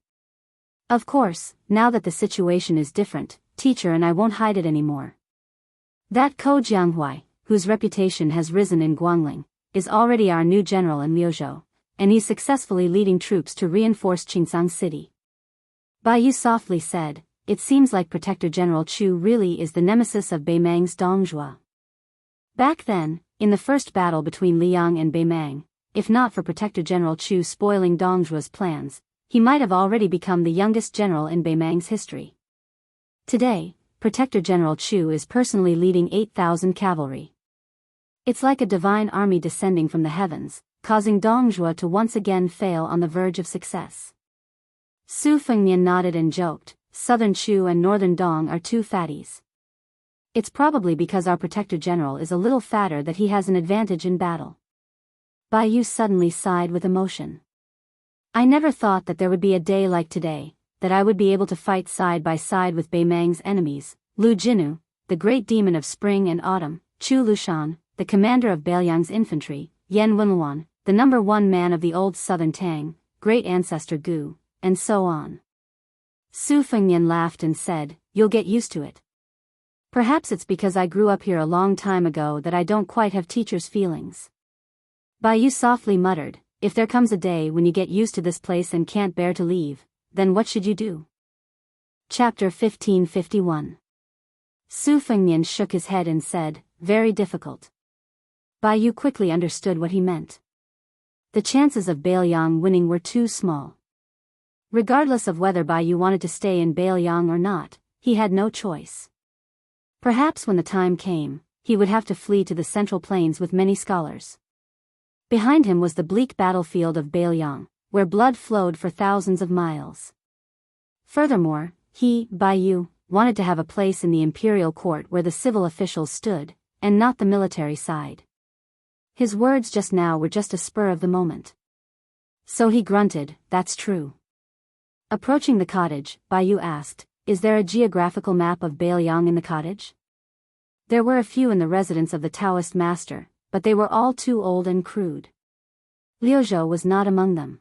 Of course, now that the situation is different, teacher, and I won't hide it anymore. That Ko Jianghuai, whose reputation has risen in Guangling, is already our new general in Liuzhou, and he's successfully leading troops to reinforce Qingsang City. Bai Yu softly said, it seems like Protector General Chu really is the nemesis of Beimang's Dong Zhuo. Back then, in the first battle between Liang and Beimang, if not for Protector General Chu spoiling Dong Zhuo's plans, he might have already become the youngest general in Beimang's history. Today, Protector General Chu is personally leading 8,000 cavalry. It's like a divine army descending from the heavens, causing Dong Zhuo to once again fail on the verge of success. Su Fengnian nodded and joked, Southern Chu and Northern Dong are two fatties. It's probably because our Protector General is a little fatter that he has an advantage in battle. Bai Yu suddenly sighed with emotion. I never thought that there would be a day like today, that I would be able to fight side by side with Beimang's enemies, Lu Jinu, the great demon of spring and autumn, Chu Lushan, the commander of Bailiang's infantry, Yan Wenluan, the #1 man of the old southern Tang, great ancestor Gu, and so on. Su Fengnian laughed and said, you'll get used to it. Perhaps it's because I grew up here a long time ago that I don't quite have teacher's feelings. Bai Yu softly muttered, if there comes a day when you get used to this place and can't bear to leave, then what should you do? Chapter 1551. Su Fengnian shook his head and said, very difficult. Bai Yu quickly understood what he meant. The chances of Bailiang winning were too small. Regardless of whether Bai Yu wanted to stay in Bailiang or not, he had no choice. Perhaps when the time came, he would have to flee to the central plains with many scholars. Behind him was the bleak battlefield of Bailiang, where blood flowed for thousands of miles. Furthermore, he, Bai Yu, wanted to have a place in the imperial court where the civil officials stood, and not the military side. His words just now were just a spur of the moment. So he grunted, that's true. Approaching the cottage, Bai Yu asked, is there a geographical map of Bailiang in the cottage? There were a few in the residence of the Taoist master, but they were all too old and crude. Liuzhou was not among them.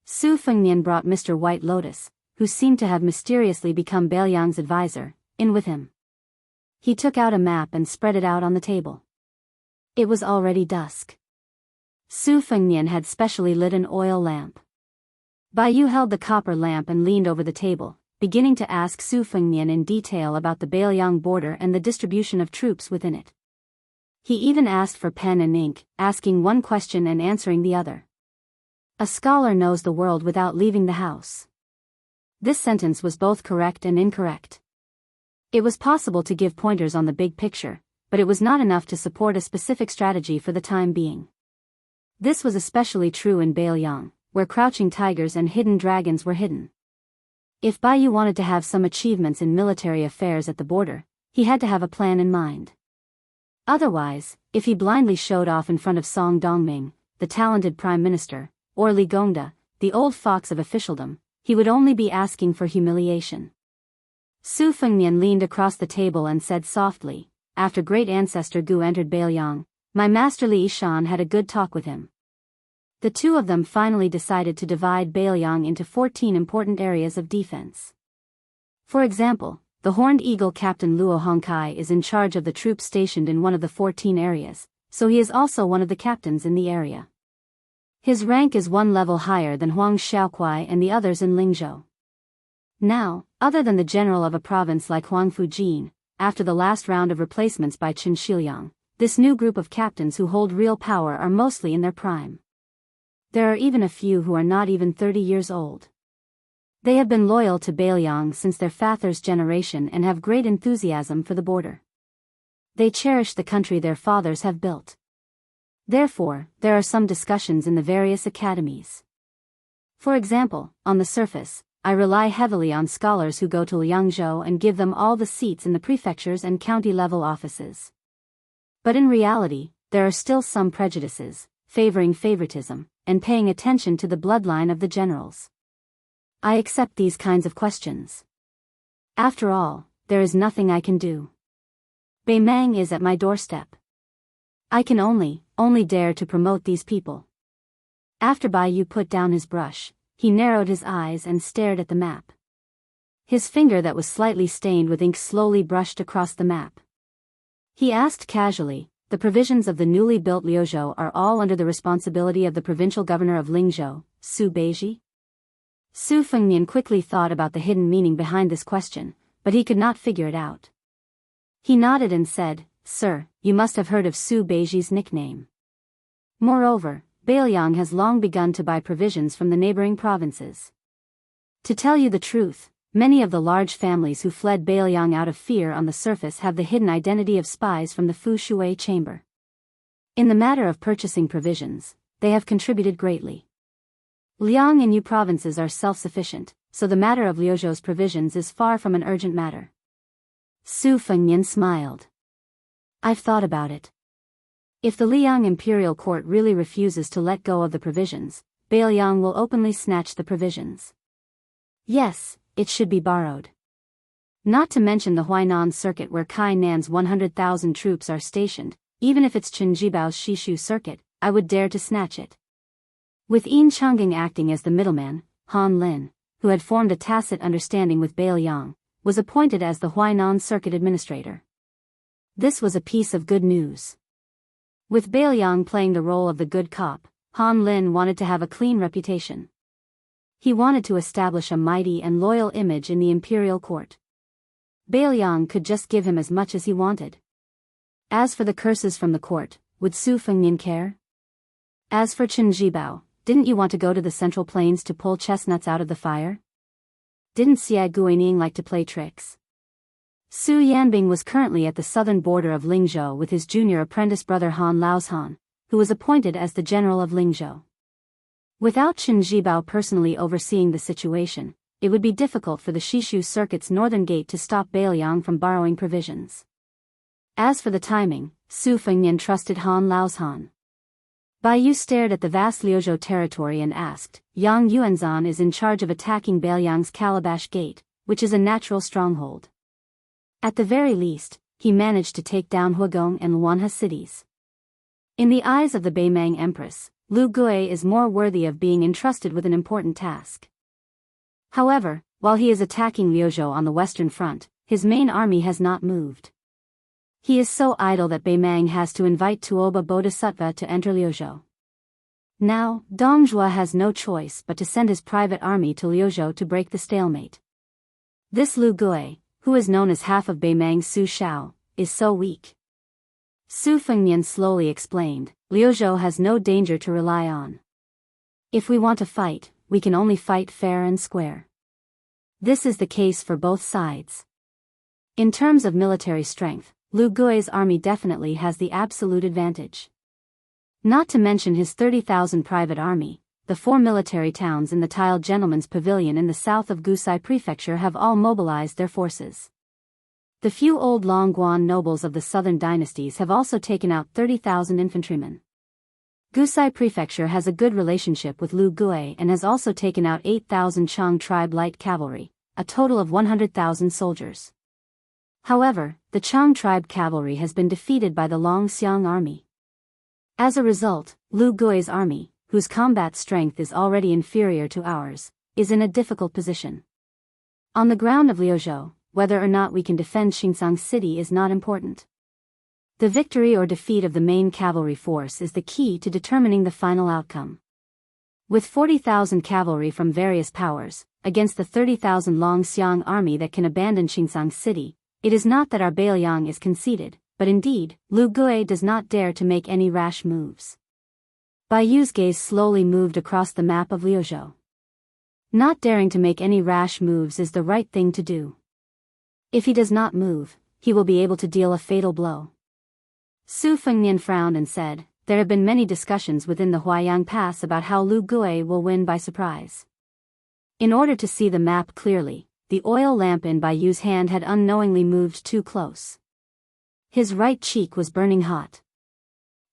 Su Fengnian brought Mr. White Lotus, who seemed to have mysteriously become Beiliang's advisor, in with him. He took out a map and spread it out on the table. It was already dusk. Su Fengnian had specially lit an oil lamp. Bai Yu held the copper lamp and leaned over the table, beginning to ask Su Fengnian in detail about the Beiliang border and the distribution of troops within it. He even asked for pen and ink, asking one question and answering the other. A scholar knows the world without leaving the house. This sentence was both correct and incorrect. It was possible to give pointers on the big picture, but it was not enough to support a specific strategy for the time being. This was especially true in Beiliang, where crouching tigers and hidden dragons were hidden. If Bai Yu wanted to have some achievements in military affairs at the border, he had to have a plan in mind. Otherwise, if he blindly showed off in front of Song Dongming, the talented prime minister, or Li Gongda, the old fox of officialdom, he would only be asking for humiliation. Su Fengnian leaned across the table and said softly, after great ancestor Gu entered Beiliang, my master Li Yishan had a good talk with him. The two of them finally decided to divide Beiliang into 14 important areas of defense. For example, the Horned Eagle Captain Luo Hongkai is in charge of the troops stationed in one of the 14 areas, so he is also one of the captains in the area. His rank is one level higher than Huang Xiaokuai and the others in Lingzhou. Now, other than the general of a province like Huang Fujin, after the last round of replacements by Qin Shiliang, this new group of captains who hold real power are mostly in their prime. There are even a few who are not even 30 years old. They have been loyal to Beiliang since their father's generation and have great enthusiasm for the border. They cherish the country their fathers have built. Therefore, there are some discussions in the various academies. For example, on the surface, I rely heavily on scholars who go to Liangzhou and give them all the seats in the prefectures and county-level offices. But in reality, there are still some prejudices, favoring favoritism, and paying attention to the bloodline of the generals. I accept these kinds of questions. After all, there is nothing I can do. Beimang is at my doorstep. I can only dare to promote these people. After Bai Yu put down his brush, he narrowed his eyes and stared at the map. His finger that was slightly stained with ink slowly brushed across the map. He asked casually, the provisions of the newly built Liuzhou are all under the responsibility of the provincial governor of Lingzhou, Su Beiji? Su Fengnian quickly thought about the hidden meaning behind this question, but he could not figure it out. He nodded and said, Sir, you must have heard of Su Beiji's nickname. Moreover, Beiliang has long begun to buy provisions from the neighboring provinces. To tell you the truth, many of the large families who fled Beiliang out of fear on the surface have the hidden identity of spies from the Fu Shui chamber. In the matter of purchasing provisions, they have contributed greatly. Liang and Yu provinces are self-sufficient, so the matter of Liuzhou's provisions is far from an urgent matter. Su Fengnian smiled. I've thought about it. If the Liang imperial court really refuses to let go of the provisions, Beiliang will openly snatch the provisions. Yes, it should be borrowed. Not to mention the Huainan circuit where Kai Nan's 100,000 troops are stationed, even if it's Qin Jibao's Shishu circuit, I would dare to snatch it. With Enchanting acting as the middleman, Han Lin, who had formed a tacit understanding with Beiliang, was appointed as the Huainan circuit administrator. This was a piece of good news. With Beiliang playing the role of the good cop, Han Lin wanted to have a clean reputation. He wanted to establish a mighty and loyal image in the imperial court. Beiliang could just give him as much as he wanted. As for the curses from the court, would Su Fengnian care? As for Qin Jibao, didn't you want to go to the Central Plains to pull chestnuts out of the fire? Didn't Xia Guining like to play tricks? Su Yanbing was currently at the southern border of Lingzhou with his junior apprentice brother Han Laozhan, who was appointed as the general of Lingzhou. Without Qin Jibao personally overseeing the situation, it would be difficult for the Shishu circuit's northern gate to stop Beiliang from borrowing provisions. As for the timing, Su Fengnian trusted Han Laozhan. Bai Yu stared at the vast Liuzhou territory and asked, Yang Yuanzan is in charge of attacking Beiliang's Calabash Gate, which is a natural stronghold. At the very least, he managed to take down Huagong and Luanhe cities. In the eyes of the Beimang Empress, Lu Gui is more worthy of being entrusted with an important task. However, while he is attacking Liuzhou on the western front, his main army has not moved. He is so idle that Beimang has to invite Tuoba Bodhisattva to enter Liuzhou. Now, Dong Zhuo has no choice but to send his private army to Liuzhou to break the stalemate. This Lu Gui, who is known as half of Beimang's Su Shao, is so weak. Su Fengnian slowly explained, Liuzhou has no danger to rely on. If we want to fight, we can only fight fair and square. This is the case for both sides. In terms of military strength, Lu Gui's army definitely has the absolute advantage. Not to mention his 30,000 private army, the 4 military towns in the tiled gentleman's pavilion in the south of Gusai Prefecture have all mobilized their forces. The few old Longguan nobles of the southern dynasties have also taken out 30,000 infantrymen. Gusai Prefecture has a good relationship with Lu Gui and has also taken out 8,000 Chang tribe light cavalry, a total of 100,000 soldiers. However, the Chang tribe cavalry has been defeated by the Longxiang army. As a result, Lu Gui's army, whose combat strength is already inferior to ours, is in a difficult position. On the ground of Liuzhou, whether or not we can defend Xingsang City is not important. The victory or defeat of the main cavalry force is the key to determining the final outcome. With 40,000 cavalry from various powers, against the 30,000 Longxiang army that can abandon Xingsang City, it is not that our Beiliang is conceded, but indeed, Lu Gui does not dare to make any rash moves. Bai Yu's gaze slowly moved across the map of Liuzhou. Not daring to make any rash moves is the right thing to do. If he does not move, he will be able to deal a fatal blow. Su Fengnian frowned and said, there have been many discussions within the Huayang Pass about how Lu Gui will win by surprise. In order to see the map clearly, the oil lamp in Bai Yu's hand had unknowingly moved too close. His right cheek was burning hot.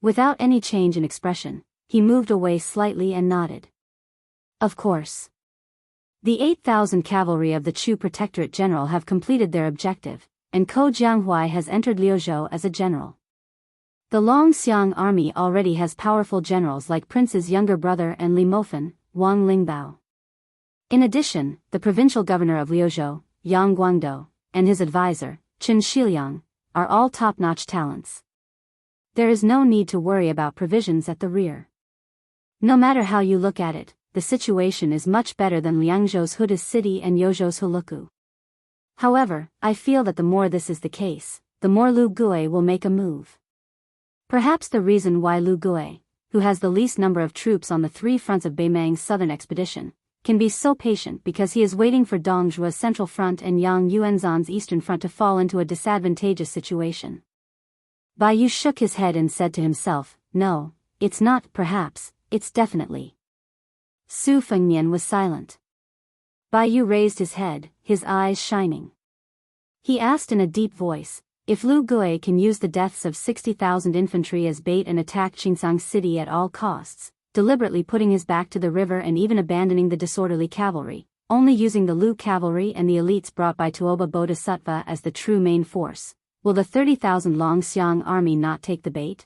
Without any change in expression, he moved away slightly and nodded. Of course. The 8,000 cavalry of the Chu Protectorate General have completed their objective, and Ko Jianghuai has entered Liuzhou as a general. The Longxiang army already has powerful generals like Prince's younger brother and Li Mofen, Wang Lingbao. In addition, the provincial governor of Liuzhou, Yang Guangdou, and his advisor, Chen Shiliang, are all top-notch talents. There is no need to worry about provisions at the rear. No matter how you look at it, the situation is much better than Liangzhou's Huda City and Yozhou's Huluku. However, I feel that the more this is the case, the more Lu Gui will make a move. Perhaps the reason why Lu Gui, who has the least number of troops on the 3 fronts of Beimang's southern expedition, can be so patient because he is waiting for Dong Zhuo's central front and Yang Yuanzhan's eastern front to fall into a disadvantageous situation. Bai Yu shook his head and said to himself, no, it's not perhaps, it's definitely. Su Fengnian was silent. Bai Yu raised his head, his eyes shining. He asked in a deep voice, if Lu Gui can use the deaths of 60,000 infantry as bait and attack Xingsang City at all costs, deliberately putting his back to the river and even abandoning the disorderly cavalry, only using the Lu cavalry and the elites brought by Tuoba Bodhisattva as the true main force, will the 30,000 Longxiang army not take the bait?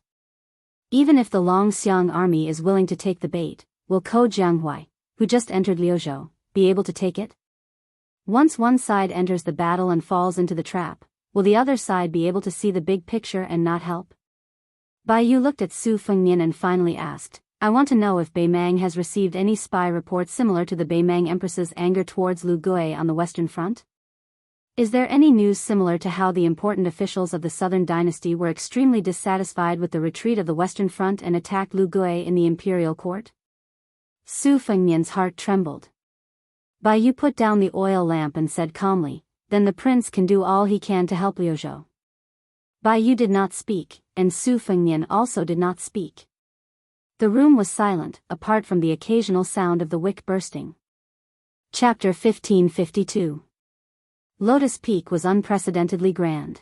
Even if the Longxiang army is willing to take the bait, will Ko Jianghuai, who just entered Liuzhou, be able to take it? Once one side enters the battle and falls into the trap, will the other side be able to see the big picture and not help? Bai Yu looked at Su Fengnian and finally asked, I want to know if Beimang has received any spy reports similar to the Beimang Empress's anger towards Lu Gui on the Western Front? Is there any news similar to how the important officials of the Southern Dynasty were extremely dissatisfied with the retreat of the Western Front and attacked Lu Gui in the imperial court? Su Fengnian's heart trembled. Bai Yu put down the oil lamp and said calmly, then the prince can do all he can to help Liuzhou. Bai Yu did not speak, and Su Fengnian also did not speak. The room was silent, apart from the occasional sound of the wick bursting. Chapter 1552. Lotus Peak was unprecedentedly grand.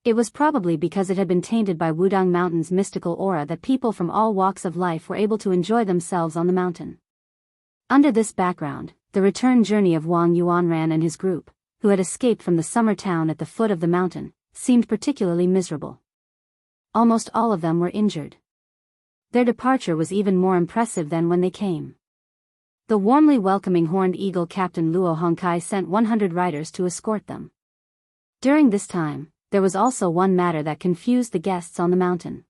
It was probably because it had been tainted by Wudang Mountain's mystical aura that people from all walks of life were able to enjoy themselves on the mountain. Under this background, the return journey of Wang Yuanran and his group, who had escaped from the summer town at the foot of the mountain, seemed particularly miserable. Almost all of them were injured. Their departure was even more impressive than when they came. The warmly welcoming Horned Eagle Captain Luo Hongkai sent 100 riders to escort them. During this time, there was also one matter that confused the guests on the mountain.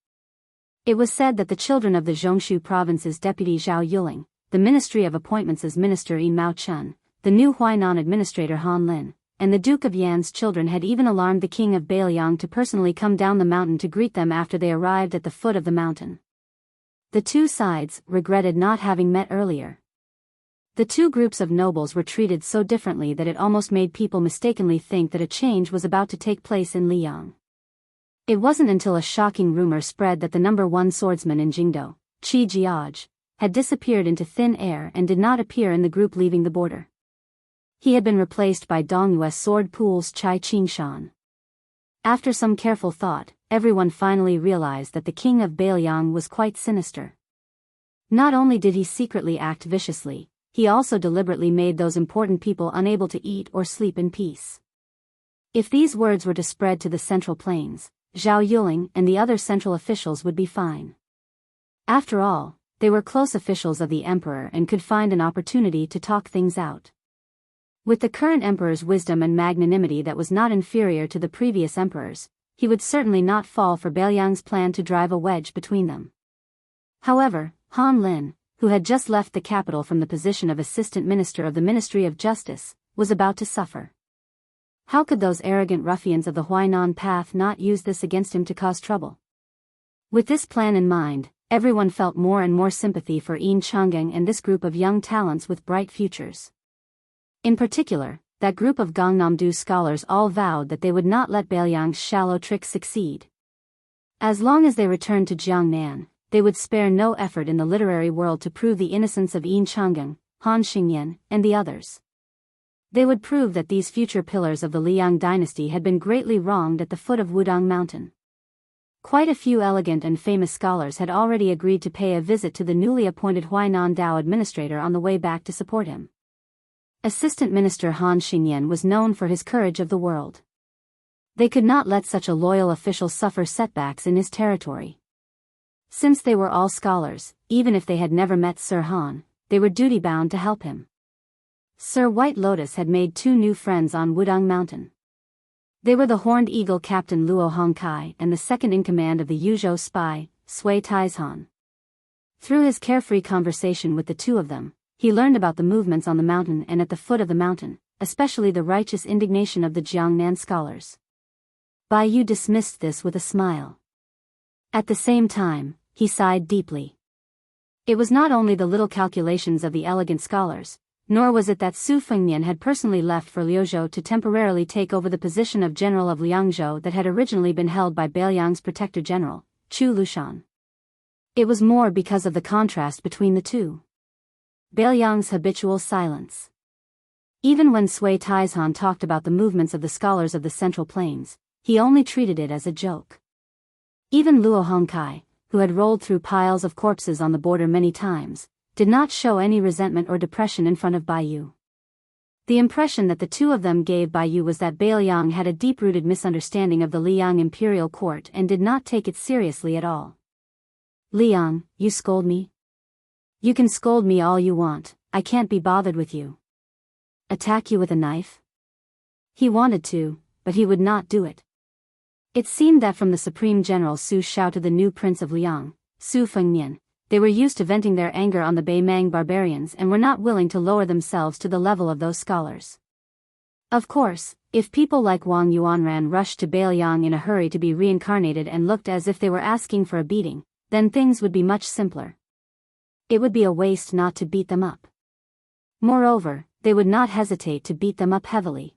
It was said that the children of the Zhongshu province's deputy Zhao Yuling, the Ministry of Appointments' minister Yin Mao Chun, the new Huainan administrator Han Lin, and the Duke of Yan's children had even alarmed the king of Bailiang to personally come down the mountain to greet them after they arrived at the foot of the mountain. The two sides regretted not having met earlier. The two groups of nobles were treated so differently that it almost made people mistakenly think that a change was about to take place in Liang. It wasn't until a shocking rumor spread that the number one swordsman in Jingdo, Qi Jiaj, had disappeared into thin air and did not appear in the group leaving the border. He had been replaced by Dongyue's sword pool's Chai Qingshan. After some careful thought, everyone finally realized that the king of Bailiang was quite sinister. Not only did he secretly act viciously, he also deliberately made those important people unable to eat or sleep in peace. If these words were to spread to the Central Plains, Zhao Yuling and the other central officials would be fine. After all, they were close officials of the emperor and could find an opportunity to talk things out. With the current emperor's wisdom and magnanimity that was not inferior to the previous emperor's, he would certainly not fall for Bailiang's plan to drive a wedge between them. However, Han Lin, who had just left the capital from the position of assistant minister of the Ministry of Justice, was about to suffer. How could those arrogant ruffians of the Huainan path not use this against him to cause trouble? With this plan in mind, everyone felt more and more sympathy for Yin Chang'eng and this group of young talents with bright futures. In particular, that group of Gangnam-do scholars all vowed that they would not let Bailiang's shallow tricks succeed. As long as they returned to Jiangnan, they would spare no effort in the literary world to prove the innocence of Yin Chang'eng, Han Xingyan, and the others. They would prove that these future pillars of the Liang dynasty had been greatly wronged at the foot of Wudang Mountain. Quite a few elegant and famous scholars had already agreed to pay a visit to the newly appointed Huainan Dao administrator on the way back to support him. Assistant Minister Han Xingyan was known for his courage of the world. They could not let such a loyal official suffer setbacks in his territory. Since they were all scholars, even if they had never met Sir Han, they were duty-bound to help him. Sir White Lotus had made 2 new friends on Wudang Mountain. They were the Horned Eagle Captain Luo Hongkai and the second-in-command of the Yuzhou spy, Sui Taizhan. Through his carefree conversation with the two of them, he learned about the movements on the mountain and at the foot of the mountain, especially the righteous indignation of the Jiangnan scholars. Bai Yu dismissed this with a smile. At the same time, he sighed deeply. It was not only the little calculations of the elegant scholars, nor was it that Su Fengnian had personally left for Liuzhou to temporarily take over the position of general of Liangzhou that had originally been held by Bailiang's protector general, Chu Lushan. It was more because of the contrast between the two. Bailiang's habitual silence. Even when Sui Taizhan talked about the movements of the scholars of the Central Plains, he only treated it as a joke. Even Luo Hongkai, who had rolled through piles of corpses on the border many times, did not show any resentment or depression in front of Bai Yu. The impression that the two of them gave Bai Yu was that Bailiang had a deep-rooted misunderstanding of the Liang imperial court and did not take it seriously at all. Liang, you scold me? You can scold me all you want, I can't be bothered with you. Attack you with a knife? He wanted to, but he would not do it. It seemed that from the Supreme General Su Shao to the new Prince of Liang, Su Fengnian, they were used to venting their anger on the Beimang barbarians and were not willing to lower themselves to the level of those scholars. Of course, if people like Wang Yuanran rushed to Bailiang in a hurry to be reincarnated and looked as if they were asking for a beating, then things would be much simpler. It would be a waste not to beat them up. Moreover, they would not hesitate to beat them up heavily.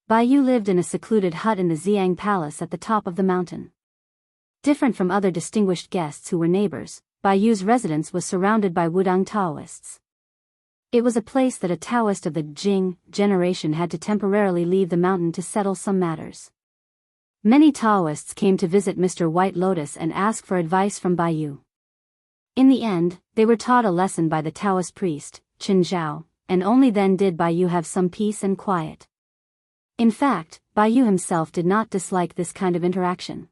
Bai Yu lived in a secluded hut in the Xiang Palace at the top of the mountain. Different from other distinguished guests who were neighbors, Bai Yu's residence was surrounded by Wudang Taoists. It was a place that a Taoist of the Jing generation had to temporarily leave the mountain to settle some matters. Many Taoists came to visit Mr. White Lotus and ask for advice from Bai Yu. In the end, they were taught a lesson by the Taoist priest, Chen Zhao, and only then did Bai Yu have some peace and quiet. In fact, Bai Yu himself did not dislike this kind of interaction.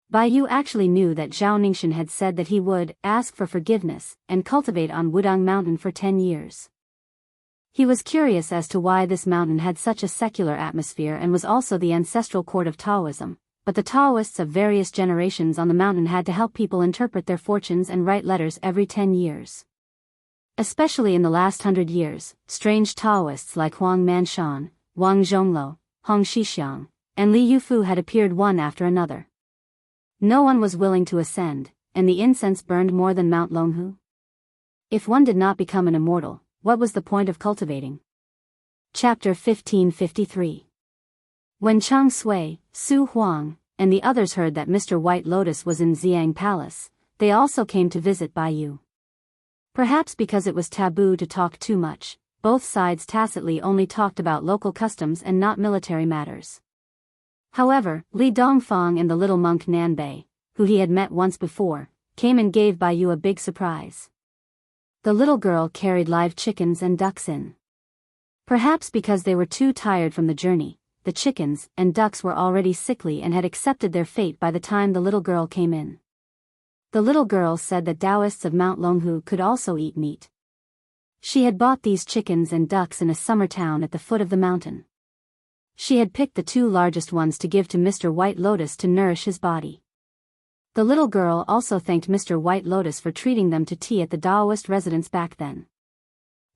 Bai Yu actually knew that Zhao Ningxian had said that he would ask for forgiveness and cultivate on Wudang Mountain for 10 years. He was curious as to why this mountain had such a secular atmosphere and was also the ancestral court of Taoism, but the Taoists of various generations on the mountain had to help people interpret their fortunes and write letters every 10 years. Especially in the last 100 years, strange Taoists like Huang Manshan, Wang Zhongluo, Hong Shixiang, and Li Yufu had appeared one after another. No one was willing to ascend, and the incense burned more than Mount Longhu. If one did not become an immortal, what was the point of cultivating? Chapter 1553. When Chang Sui, Su Huang, and the others heard that Mr. White Lotus was in Xiang Palace, they also came to visit Bai Yu. Perhaps because it was taboo to talk too much, both sides tacitly only talked about local customs and not military matters. However, Li Dongfang and the little monk Nanbei, who he had met once before, came and gave Bai Yu a big surprise. The little girl carried live chickens and ducks in. Perhaps because they were too tired from the journey, the chickens and ducks were already sickly and had accepted their fate by the time the little girl came in. The little girl said that Taoists of Mount Longhu could also eat meat. She had bought these chickens and ducks in a summer town at the foot of the mountain. She had picked the 2 largest ones to give to Mr. White Lotus to nourish his body. The little girl also thanked Mr. White Lotus for treating them to tea at the Taoist residence back then.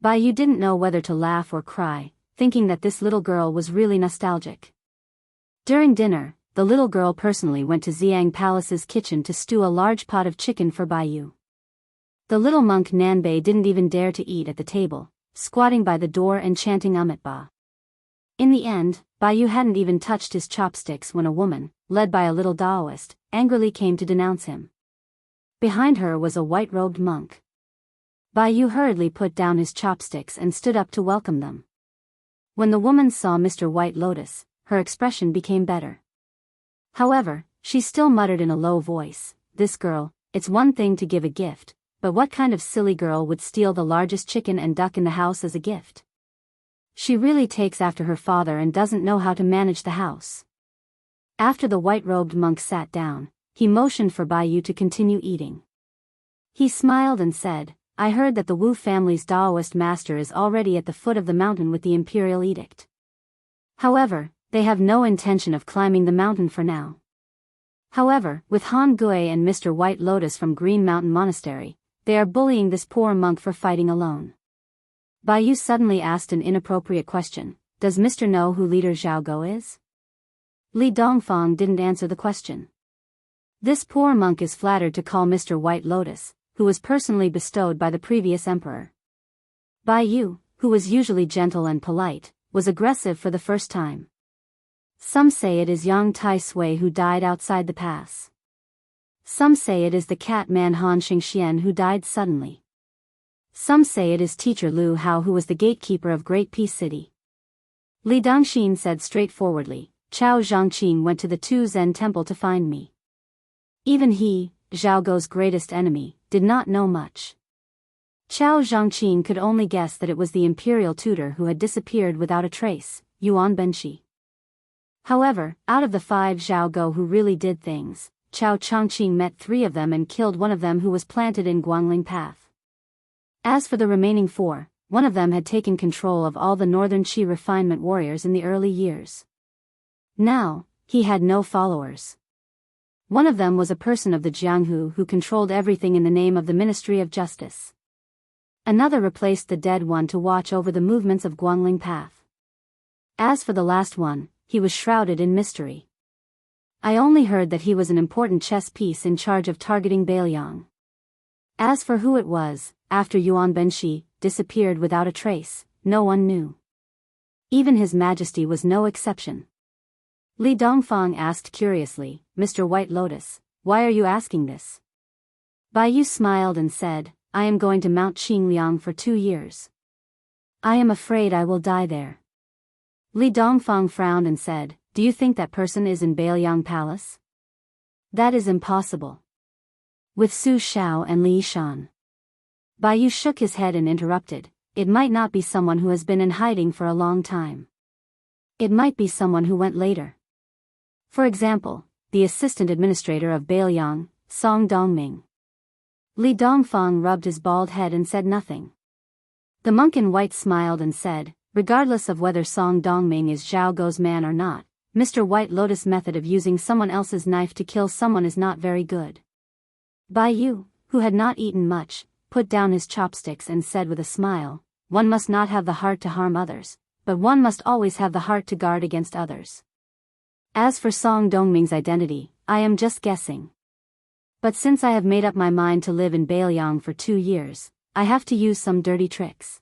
Bai Yu didn't know whether to laugh or cry, thinking that this little girl was really nostalgic. During dinner, the little girl personally went to Xiang Palace's kitchen to stew a large pot of chicken for Bai Yu. The little monk Nanbei didn't even dare to eat at the table, squatting by the door and chanting Ba. In the end, Bai Yu hadn't even touched his chopsticks when a woman, led by a little Taoist, angrily came to denounce him. Behind her was a white-robed monk. Bai Yu hurriedly put down his chopsticks and stood up to welcome them. When the woman saw Mr. White Lotus, her expression became better. However, she still muttered in a low voice, "This girl, it's one thing to give a gift, but what kind of silly girl would steal the largest chicken and duck in the house as a gift? She really takes after her father and doesn't know how to manage the house." After the white-robed monk sat down, he motioned for Bai Yu to continue eating. He smiled and said, "I heard that the Wu family's Taoist master is already at the foot of the mountain with the imperial edict. However, they have no intention of climbing the mountain for now. However, with Han Gui and Mr. White Lotus from Green Mountain Monastery, they are bullying this poor monk for fighting alone." Bai Yu suddenly asked an inappropriate question, "Does Mr. know who leader Zhao Go is?" Li Dongfang didn't answer the question. This poor monk is flattered to call Mr. White Lotus, who was personally bestowed by the previous emperor. Bai Yu, who was usually gentle and polite, was aggressive for the first time. Some say it is Yang Tai Sui who died outside the pass. Some say it is the cat man Han Xingxian who died suddenly. Some say it is teacher Lu Hao who was the gatekeeper of Great Peace City. Li Dongxin said straightforwardly, "Chao Zhangqing went to the Tu Zen temple to find me." Even he, Zhao Go's greatest enemy, did not know much. Chao Zhangqing could only guess that it was the imperial tutor who had disappeared without a trace, Yuan Benshi. However, out of the 5 Zhao Go who really did things, Chao Changqing met 3 of them and killed one of them who was planted in Guangling Path. As for the remaining 4, one of them had taken control of all the northern Qi refinement warriors in the early years. Now, he had no followers. One of them was a person of the Jianghu who controlled everything in the name of the Ministry of Justice. Another replaced the dead one to watch over the movements of Guangling Path. As for the last one, he was shrouded in mystery. I only heard that he was an important chess piece in charge of targeting Bailiang. As for who it was, after Yuan Benshi disappeared without a trace, no one knew. Even His Majesty was no exception. Li Dongfang asked curiously, "Mr. White Lotus, why are you asking this?" Bai Yu smiled and said, "I am going to Mount Qingliang for 2 years. I am afraid I will die there." Li Dongfang frowned and said, "Do you think that person is in Bailiang Palace?" "That is impossible. With Su Xiao and Li Shan." Bai Yu shook his head and interrupted, "It might not be someone who has been in hiding for a long time. It might be someone who went later. For example, the assistant administrator of Bailiang, Song Dongming. Li Dongfang rubbed his bald head and said nothing. The monk in white smiled and said, regardless of whether Song Dongming is Zhao Guo's man or not, Mr. White Lotus' method of using someone else's knife to kill someone is not very good. Bai Yu, who had not eaten much, put down his chopsticks and said with a smile, one must not have the heart to harm others, but one must always have the heart to guard against others. As for Song Dongming's identity, I am just guessing. But since I have made up my mind to live in Bailiang for 2 years, I have to use some dirty tricks.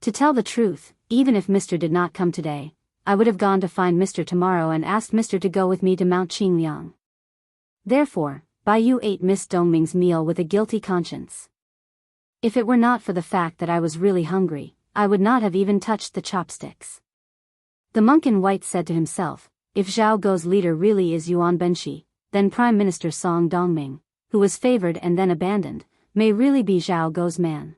To tell the truth, even if Mr. did not come today, I would have gone to find Mr. tomorrow and asked Mr. to go with me to Mount Qingliang. Therefore, Bai Yu ate Miss Dongming's meal with a guilty conscience. If it were not for the fact that I was really hungry, I would not have even touched the chopsticks. The monk in white said to himself, if Zhao Guo's leader really is Yuan Benshi, then Prime Minister Song Dongming, who was favored and then abandoned, may really be Zhao Guo's man.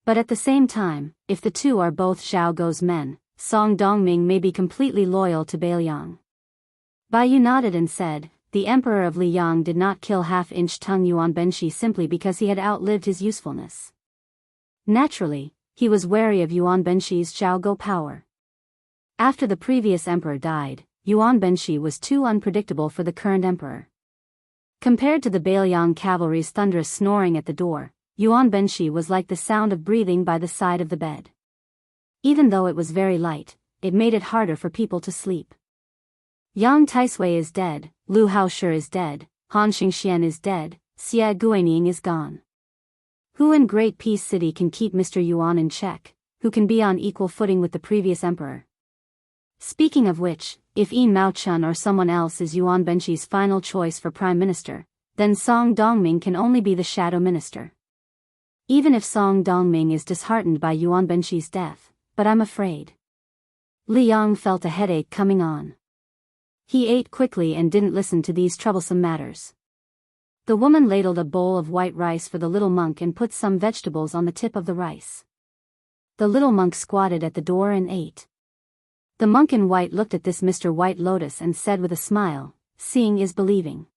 But at the same time, if the two are both Zhao Guo's men, Song Dongming may be completely loyal to Bailiang. Bai Yu nodded and said, the Emperor of Liang did not kill half-inch tongue Yuan Benshi simply because he had outlived his usefulness. Naturally, he was wary of Yuan Benshi's Zhao Guo power. After the previous emperor died, Yuan Benshi was too unpredictable for the current emperor. Compared to the Bailiang cavalry's thunderous snoring at the door, Yuan Benshi was like the sound of breathing by the side of the bed. Even though it was very light, it made it harder for people to sleep. Yang Taisui is dead, Lu Haoshi is dead, Han Xingxian is dead, Xie Guining is gone. Who in Great Peace City can keep Mr. Yuan in check, who can be on equal footing with the previous emperor? Speaking of which, if Yin Maochun or someone else is Yuan Benshi's final choice for prime minister, then Song Dongming can only be the shadow minister. Even if Song Dongming is disheartened by Yuan Benshi's death, but I'm afraid. Liang felt a headache coming on. He ate quickly and didn't listen to these troublesome matters. The woman ladled a bowl of white rice for the little monk and put some vegetables on the tip of the rice. The little monk squatted at the door and ate. The monk in white looked at this Mr. White Lotus and said with a smile, seeing is believing.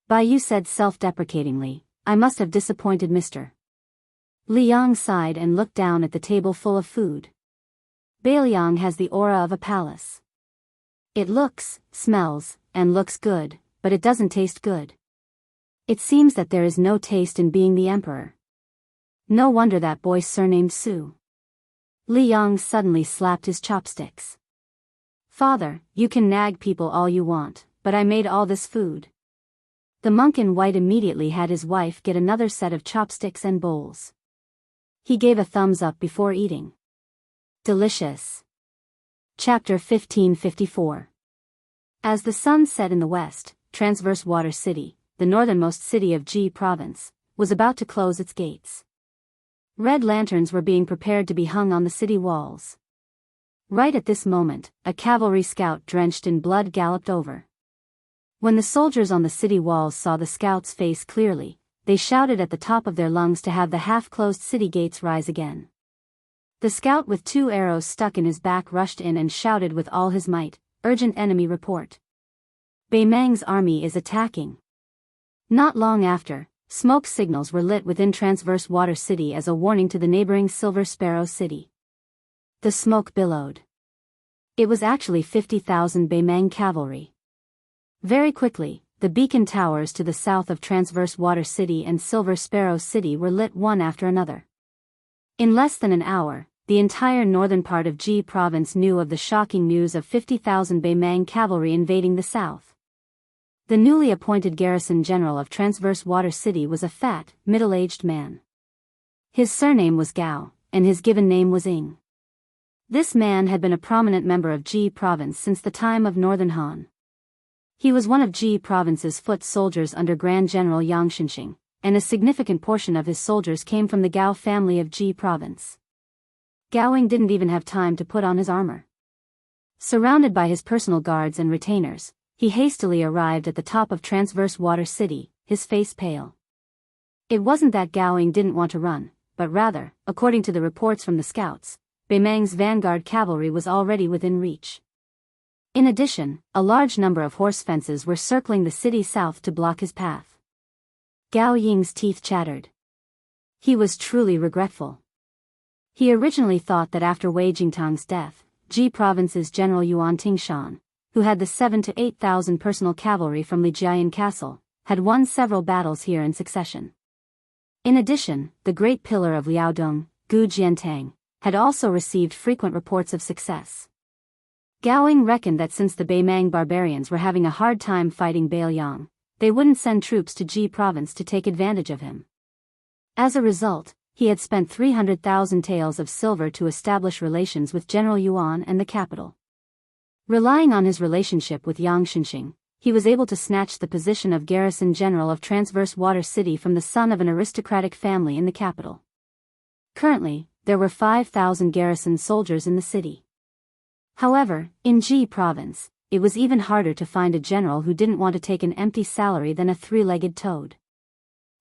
Bai Yu said self-deprecatingly, I must have disappointed Mr. Liang sighed and looked down at the table full of food. Bailiang has the aura of a palace. It looks, smells, and looks good, but it doesn't taste good. It seems that there is no taste in being the emperor. No wonder that boy surnamed Su. Liang suddenly slapped his chopsticks. Father, you can nag people all you want, but I made all this food. The monk in white immediately had his wife get another set of chopsticks and bowls. He gave a thumbs up before eating. Delicious. Chapter 1554. As the sun set in the west, Transverse Water City, the northernmost city of Ji Province, was about to close its gates. Red lanterns were being prepared to be hung on the city walls. Right at this moment, a cavalry scout drenched in blood galloped over. When the soldiers on the city walls saw the scout's face clearly, they shouted at the top of their lungs to have the half-closed city gates rise again. The scout with 2 arrows stuck in his back rushed in and shouted with all his might, urgent enemy report. Bei Mang's army is attacking. Not long after, smoke signals were lit within Transverse Water City as a warning to the neighboring Silver Sparrow City. The smoke billowed. It was actually 50,000 Bei Mang cavalry. Very quickly, the beacon towers to the south of Transverse Water City and Silver Sparrow City were lit one after another. In less than an hour, the entire northern part of Ji Province knew of the shocking news of 50,000 Bei Mang cavalry invading the south. The newly appointed garrison general of Transverse Water City was a fat, middle-aged man. His surname was Gao, and his given name was Ing. This man had been a prominent member of Ji Province since the time of Northern Han. He was one of Ji Province's foot soldiers under Grand General Yang Xinxing, and a significant portion of his soldiers came from the Gao family of Ji Province. Gaoing didn't even have time to put on his armor. Surrounded by his personal guards and retainers, he hastily arrived at the top of Transverse Water City, his face pale. It wasn't that Gaoing didn't want to run, but rather, according to the reports from the scouts, Bei Mang's vanguard cavalry was already within reach. In addition, a large number of horse fences were circling the city south to block his path. Gao Ying's teeth chattered. He was truly regretful. He originally thought that after Wei Jingtang's death, Ji Province's General Yuan Tingshan, who had the 7,000 to 8,000 personal cavalry from Lijiayan Castle, had won several battles here in succession. In addition, the Great Pillar of Liaodong, Gu Jiantang, had also received frequent reports of success. Gao Ying reckoned that since the Beimang barbarians were having a hard time fighting Beiliang, they wouldn't send troops to Ji Province to take advantage of him. As a result, he had spent 300,000 taels of silver to establish relations with General Yuan and the capital. Relying on his relationship with Yang Xinxing, he was able to snatch the position of garrison general of Transverse Water City from the son of an aristocratic family in the capital. Currently, there were 5,000 garrison soldiers in the city. However, in Ji Province, it was even harder to find a general who didn't want to take an empty salary than a three-legged toad.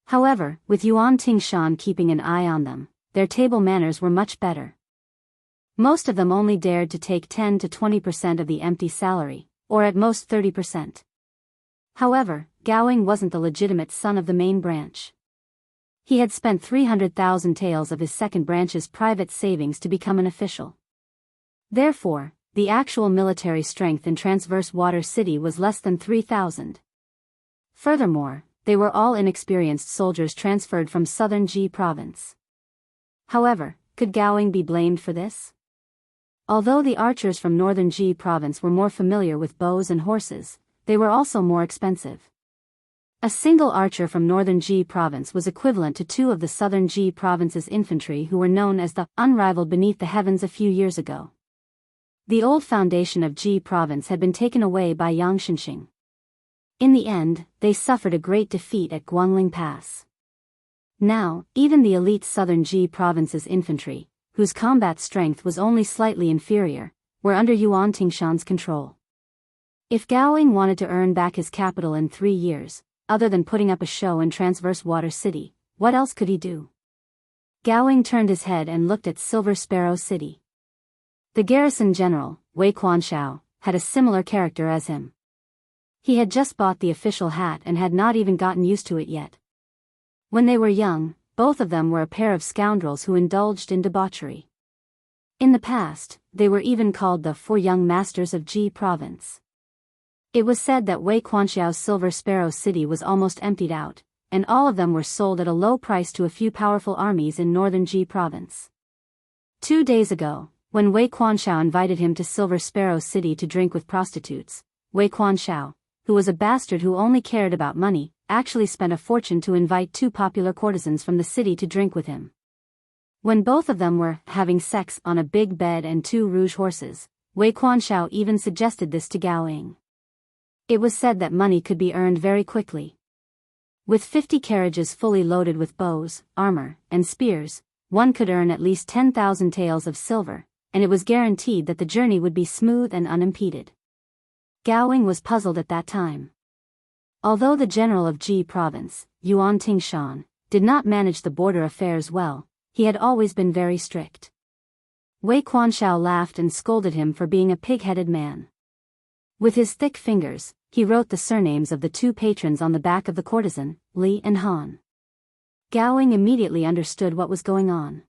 However, with Yuan Tingshan keeping an eye on them, their table manners were much better. Most of them only dared to take 10 to 20% of the empty salary, or at most 30%. However, Gao Ying wasn't the legitimate son of the main branch. He had spent 300,000 taels of his second branch's private savings to become an official. Therefore, the actual military strength in Transverse Water City was less than 3,000. Furthermore, they were all inexperienced soldiers transferred from southern Ji Province. However, could Gao Ying be blamed for this? Although the archers from northern Ji Province were more familiar with bows and horses, they were also more expensive. A single archer from northern Ji Province was equivalent to 2 of the southern Ji Province's infantry who were known as the unrivaled beneath the heavens a few years ago. The old foundation of Ji Province had been taken away by Yang Xinxing. In the end, they suffered a great defeat at Guangling Pass. Now, even the elite southern Ji Province's infantry, whose combat strength was only slightly inferior, were under Yuan Tingshan's control. If Gao Ying wanted to earn back his capital in 3 years, other than putting up a show in Transverse Water City, what else could he do? Gao Ying turned his head and looked at Silver Sparrow City. The garrison general, Wei Quanshao, had a similar character as him. He had just bought the official hat and had not even gotten used to it yet. When they were young, both of them were a pair of scoundrels who indulged in debauchery. In the past, they were even called the 4 young masters of Ji Province. It was said that Wei Quanshao's Silver Sparrow City was almost emptied out, and all of them were sold at a low price to a few powerful armies in northern Ji Province. 2 days ago, when Wei Quanshao invited him to Silver Sparrow City to drink with prostitutes, Wei Quanshao, who was a bastard who only cared about money, actually spent a fortune to invite 2 popular courtesans from the city to drink with him. When both of them were having sex on a big bed and 2 rouge horses, Wei Quanshao even suggested this to Gao Ying. It was said that money could be earned very quickly. With 50 carriages fully loaded with bows, armor, and spears, one could earn at least 10,000 taels of silver, and it was guaranteed that the journey would be smooth and unimpeded. Gao Ying was puzzled at that time. Although the general of Ji Province, Yuan Tingshan, did not manage the border affairs well, he had always been very strict. Wei Quanshao laughed and scolded him for being a pig-headed man. With his thick fingers, he wrote the surnames of the 2 patrons on the back of the courtesan, Li and Han. Gao Ying immediately understood what was going on.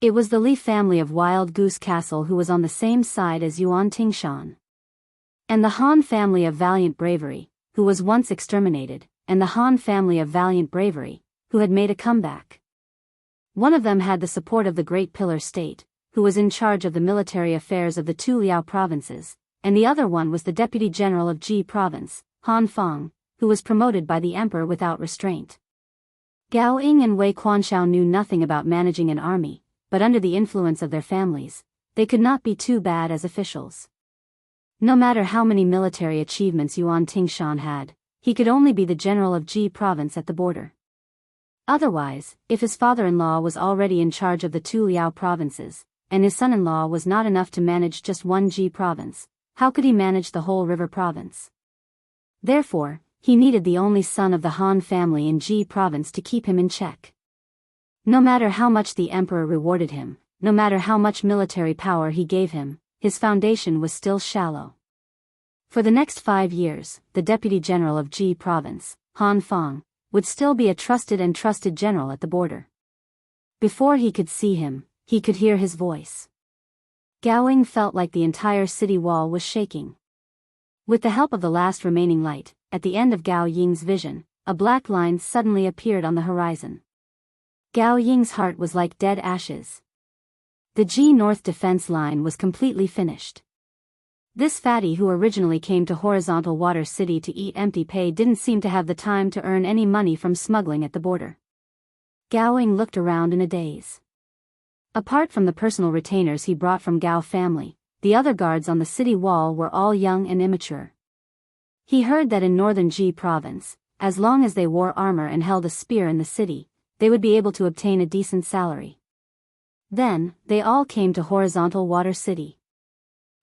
It was the Li family of Wild Goose Castle who was on the same side as Yuan Tingshan. And the Han family of Valiant Bravery, who was once exterminated, and the Han family of Valiant Bravery, who had made a comeback. One of them had the support of the Great Pillar State, who was in charge of the military affairs of the 2 Liao provinces, and the other one was the Deputy General of Ji Province, Han Feng, who was promoted by the Emperor without restraint. Gao Ying and Wei Quanshao knew nothing about managing an army, but under the influence of their families, they could not be too bad as officials. No matter how many military achievements Yuan Tingshan had, he could only be the general of Ji Province at the border. Otherwise, if his father-in-law was already in charge of the 2 Liao provinces, and his son-in-law was not enough to manage just one Ji province, how could he manage the whole river province? Therefore, he needed the only son of the Han family in Ji province to keep him in check. No matter how much the emperor rewarded him, no matter how much military power he gave him, his foundation was still shallow. For the next 5 years, the Deputy General of Ji Province, Han Fong, would still be a trusted general at the border. Before he could see him, he could hear his voice. Gao Ying felt like the entire city wall was shaking. With the help of the last remaining light, at the end of Gao Ying's vision, a black line suddenly appeared on the horizon. Gao Ying's heart was like dead ashes. The Ji North defense line was completely finished. This fatty who originally came to Horizontal Water City to eat empty pay didn't seem to have the time to earn any money from smuggling at the border. Gao Ying looked around in a daze. Apart from the personal retainers he brought from Gao family, the other guards on the city wall were all young and immature. He heard that in northern Ji province, as long as they wore armor and held a spear in the city, they would be able to obtain a decent salary. Then, they all came to Horizontal Water City.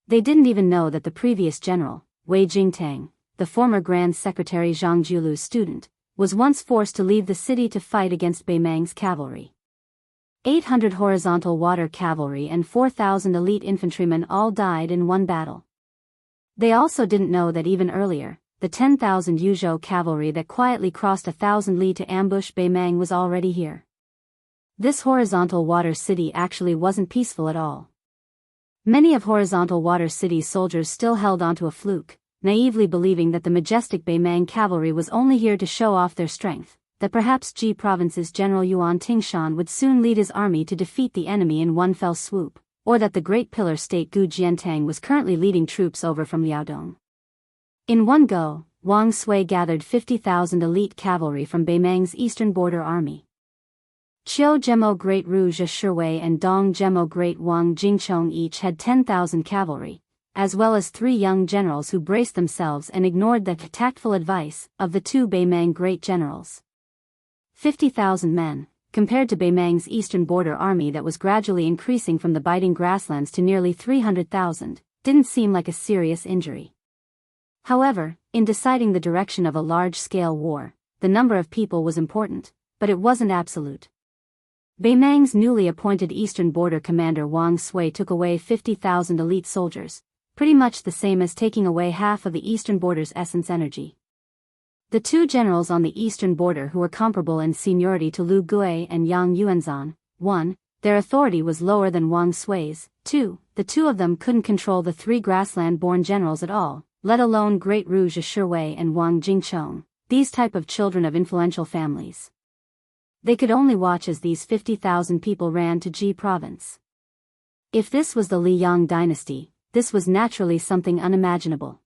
They didn't even know that the previous general, Wei Jingtang, the former Grand Secretary Zhang Julu's student, was once forced to leave the city to fight against Beimang's cavalry. 800 horizontal water cavalry and 4,000 elite infantrymen all died in one battle. They also didn't know that even earlier, the 10,000 Yuzhou cavalry that quietly crossed 1,000 li to ambush Beimang was already here. This horizontal water city actually wasn't peaceful at all. Many of Horizontal Water City's soldiers still held onto a fluke, naively believing that the majestic Beimang cavalry was only here to show off their strength, that perhaps Ji Province's General Yuan Tingshan would soon lead his army to defeat the enemy in one fell swoop, or that the Great Pillar State Gu Jiantang was currently leading troops over from Liaodong. In one go, Wang Sui gathered 50,000 elite cavalry from Beimang's eastern border army. Qiu Zhemo Great Rouge Shuwei and Dong Zhemo Great Wang Jingchong each had 10,000 cavalry, as well as 3 young generals who braced themselves and ignored the tactful advice of the 2 Beimang great generals. 50,000 men, compared to Beimang's eastern border army that was gradually increasing from the biting grasslands to nearly 300,000, didn't seem like a serious injury. However, in deciding the direction of a large-scale war, the number of people was important, but it wasn't absolute. Beimang's newly appointed eastern border commander Wang Sui took away 50,000 elite soldiers, pretty much the same as taking away half of the eastern border's essence energy. The 2 generals on the eastern border who were comparable in seniority to Lu Gui and Yang Yuanzhan, 1, their authority was lower than Wang Sui's, 2, the 2 of them couldn't control the 3 grassland-born generals at all, let alone Great Rouge Shuwei and Wang Jingchong, these type of children of influential families. They could only watch as these 50,000 people ran to Ji province. If this was the Liyang dynasty, this was naturally something unimaginable.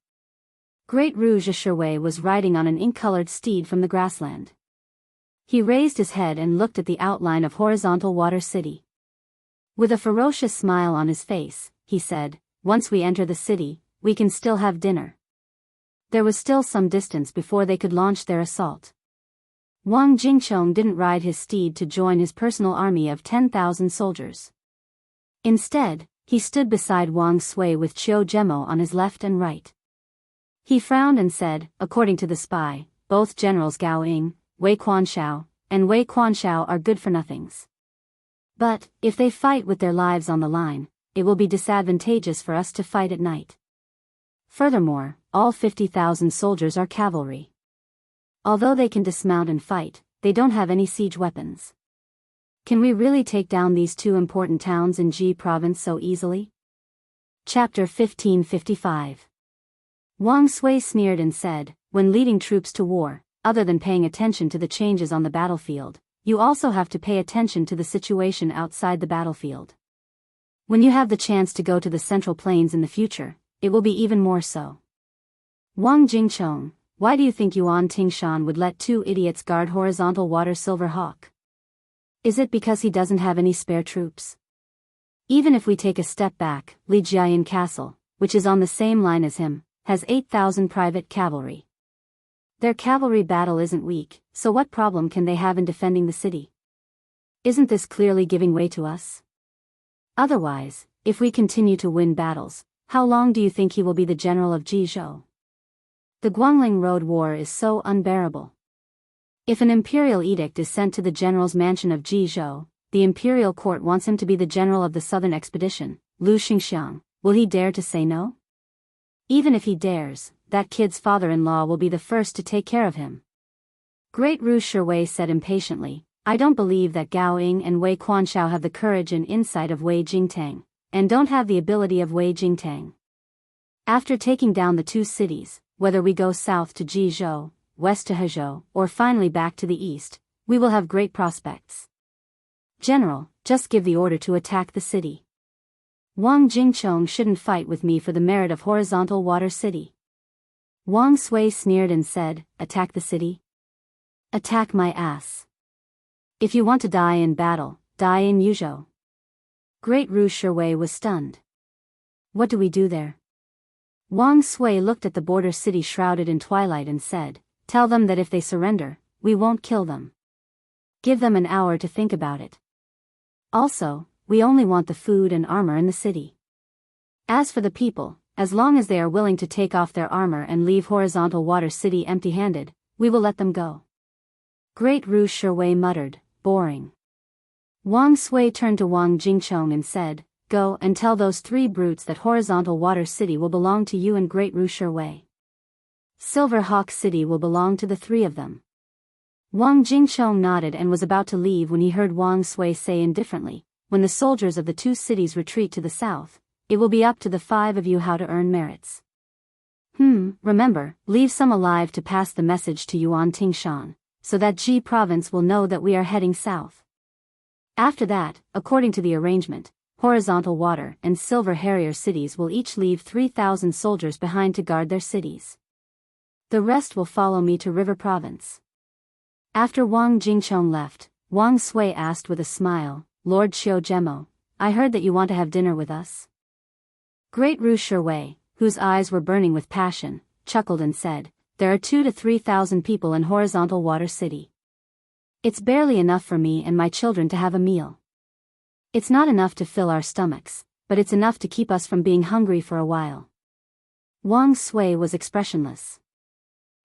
Great Rouge Shuwei was riding on an ink-colored steed from the grassland. He raised his head and looked at the outline of Horizontal Water City. With a ferocious smile on his face, he said, "Once we enter the city, we can still have dinner." There was still some distance before they could launch their assault. Wang Jingchong didn't ride his steed to join his personal army of 10,000 soldiers. Instead, he stood beside Wang Sui with Qiu Zhemo on his left and right. He frowned and said, "According to the spy, both generals Gao Ying, Wei Quanshao, and Wei Quanshao are good-for-nothings. But, if they fight with their lives on the line, it will be disadvantageous for us to fight at night. Furthermore, all 50,000 soldiers are cavalry. Although they can dismount and fight, they don't have any siege weapons. Can we really take down these 2 important towns in Ji province so easily?" Chapter 1555. Wang Sui sneered and said, "When leading troops to war, other than paying attention to the changes on the battlefield, you also have to pay attention to the situation outside the battlefield. When you have the chance to go to the Central Plains in the future, it will be even more so. Wang Jingchong, why do you think Yuan Tingshan would let 2 idiots guard Horizontal Water Silver Hawk? Is it because he doesn't have any spare troops? Even if we take a step back, Li Jiayin Castle, which is on the same line as him, has 8,000 private cavalry. Their cavalry battle isn't weak, so what problem can they have in defending the city? Isn't this clearly giving way to us? Otherwise, if we continue to win battles, how long do you think he will be the general of Jizhou? The Guangling Road War is so unbearable. If an imperial edict is sent to the general's mansion of Jizhou, the imperial court wants him to be the general of the southern expedition, Lu Xingxiang, will he dare to say no? Even if he dares, that kid's father-in-law will be the first to take care of him. Great Ru Shiwei said impatiently, I don't believe that Gao Ying and Wei Quanshao have the courage and insight of Wei Jingtang, and don't have the ability of Wei Jingtang. After taking down the two cities, whether we go south to Jizhou, west to Hezhou, or finally back to the east, we will have great prospects. General, just give the order to attack the city. Wang Jingchong shouldn't fight with me for the merit of horizontal water city. Wang Sui sneered and said, attack the city? Attack my ass. If you want to die in battle, die in Yuzhou. Great Ru Shiwei was stunned. What do we do there? Wang Sui looked at the border city shrouded in twilight and said, tell them that if they surrender, we won't kill them. Give them an hour to think about it. Also, we only want the food and armor in the city. As for the people, as long as they are willing to take off their armor and leave horizontal water city empty-handed, we will let them go. Great Ru Shiwei muttered, boring. Wang Sui turned to Wang Jingchong and said, go and tell those three brutes that horizontal water city will belong to you and Great Ru Shiwei. Silver Hawk City will belong to the three of them. Wang Jingchong nodded and was about to leave when he heard Wang Sui say indifferently, when the soldiers of the two cities retreat to the south, it will be up to the five of you how to earn merits. Remember, leave some alive to pass the message to Yuan Tingshan, so that Ji province will know that we are heading south. After that, according to the arrangement, horizontal water and silver harrier cities will each leave 3,000 soldiers behind to guard their cities. The rest will follow me to River Province. After Wang Jingchong left, Wang Sui asked with a smile, Lord Xiao Zhemo, I heard that you want to have dinner with us. Great Ru Shiwei, whose eyes were burning with passion, chuckled and said, there are 2,000 to 3,000 people in horizontal water city. It's barely enough for me and my children to have a meal. It's not enough to fill our stomachs, but it's enough to keep us from being hungry for a while. Wang Sui was expressionless.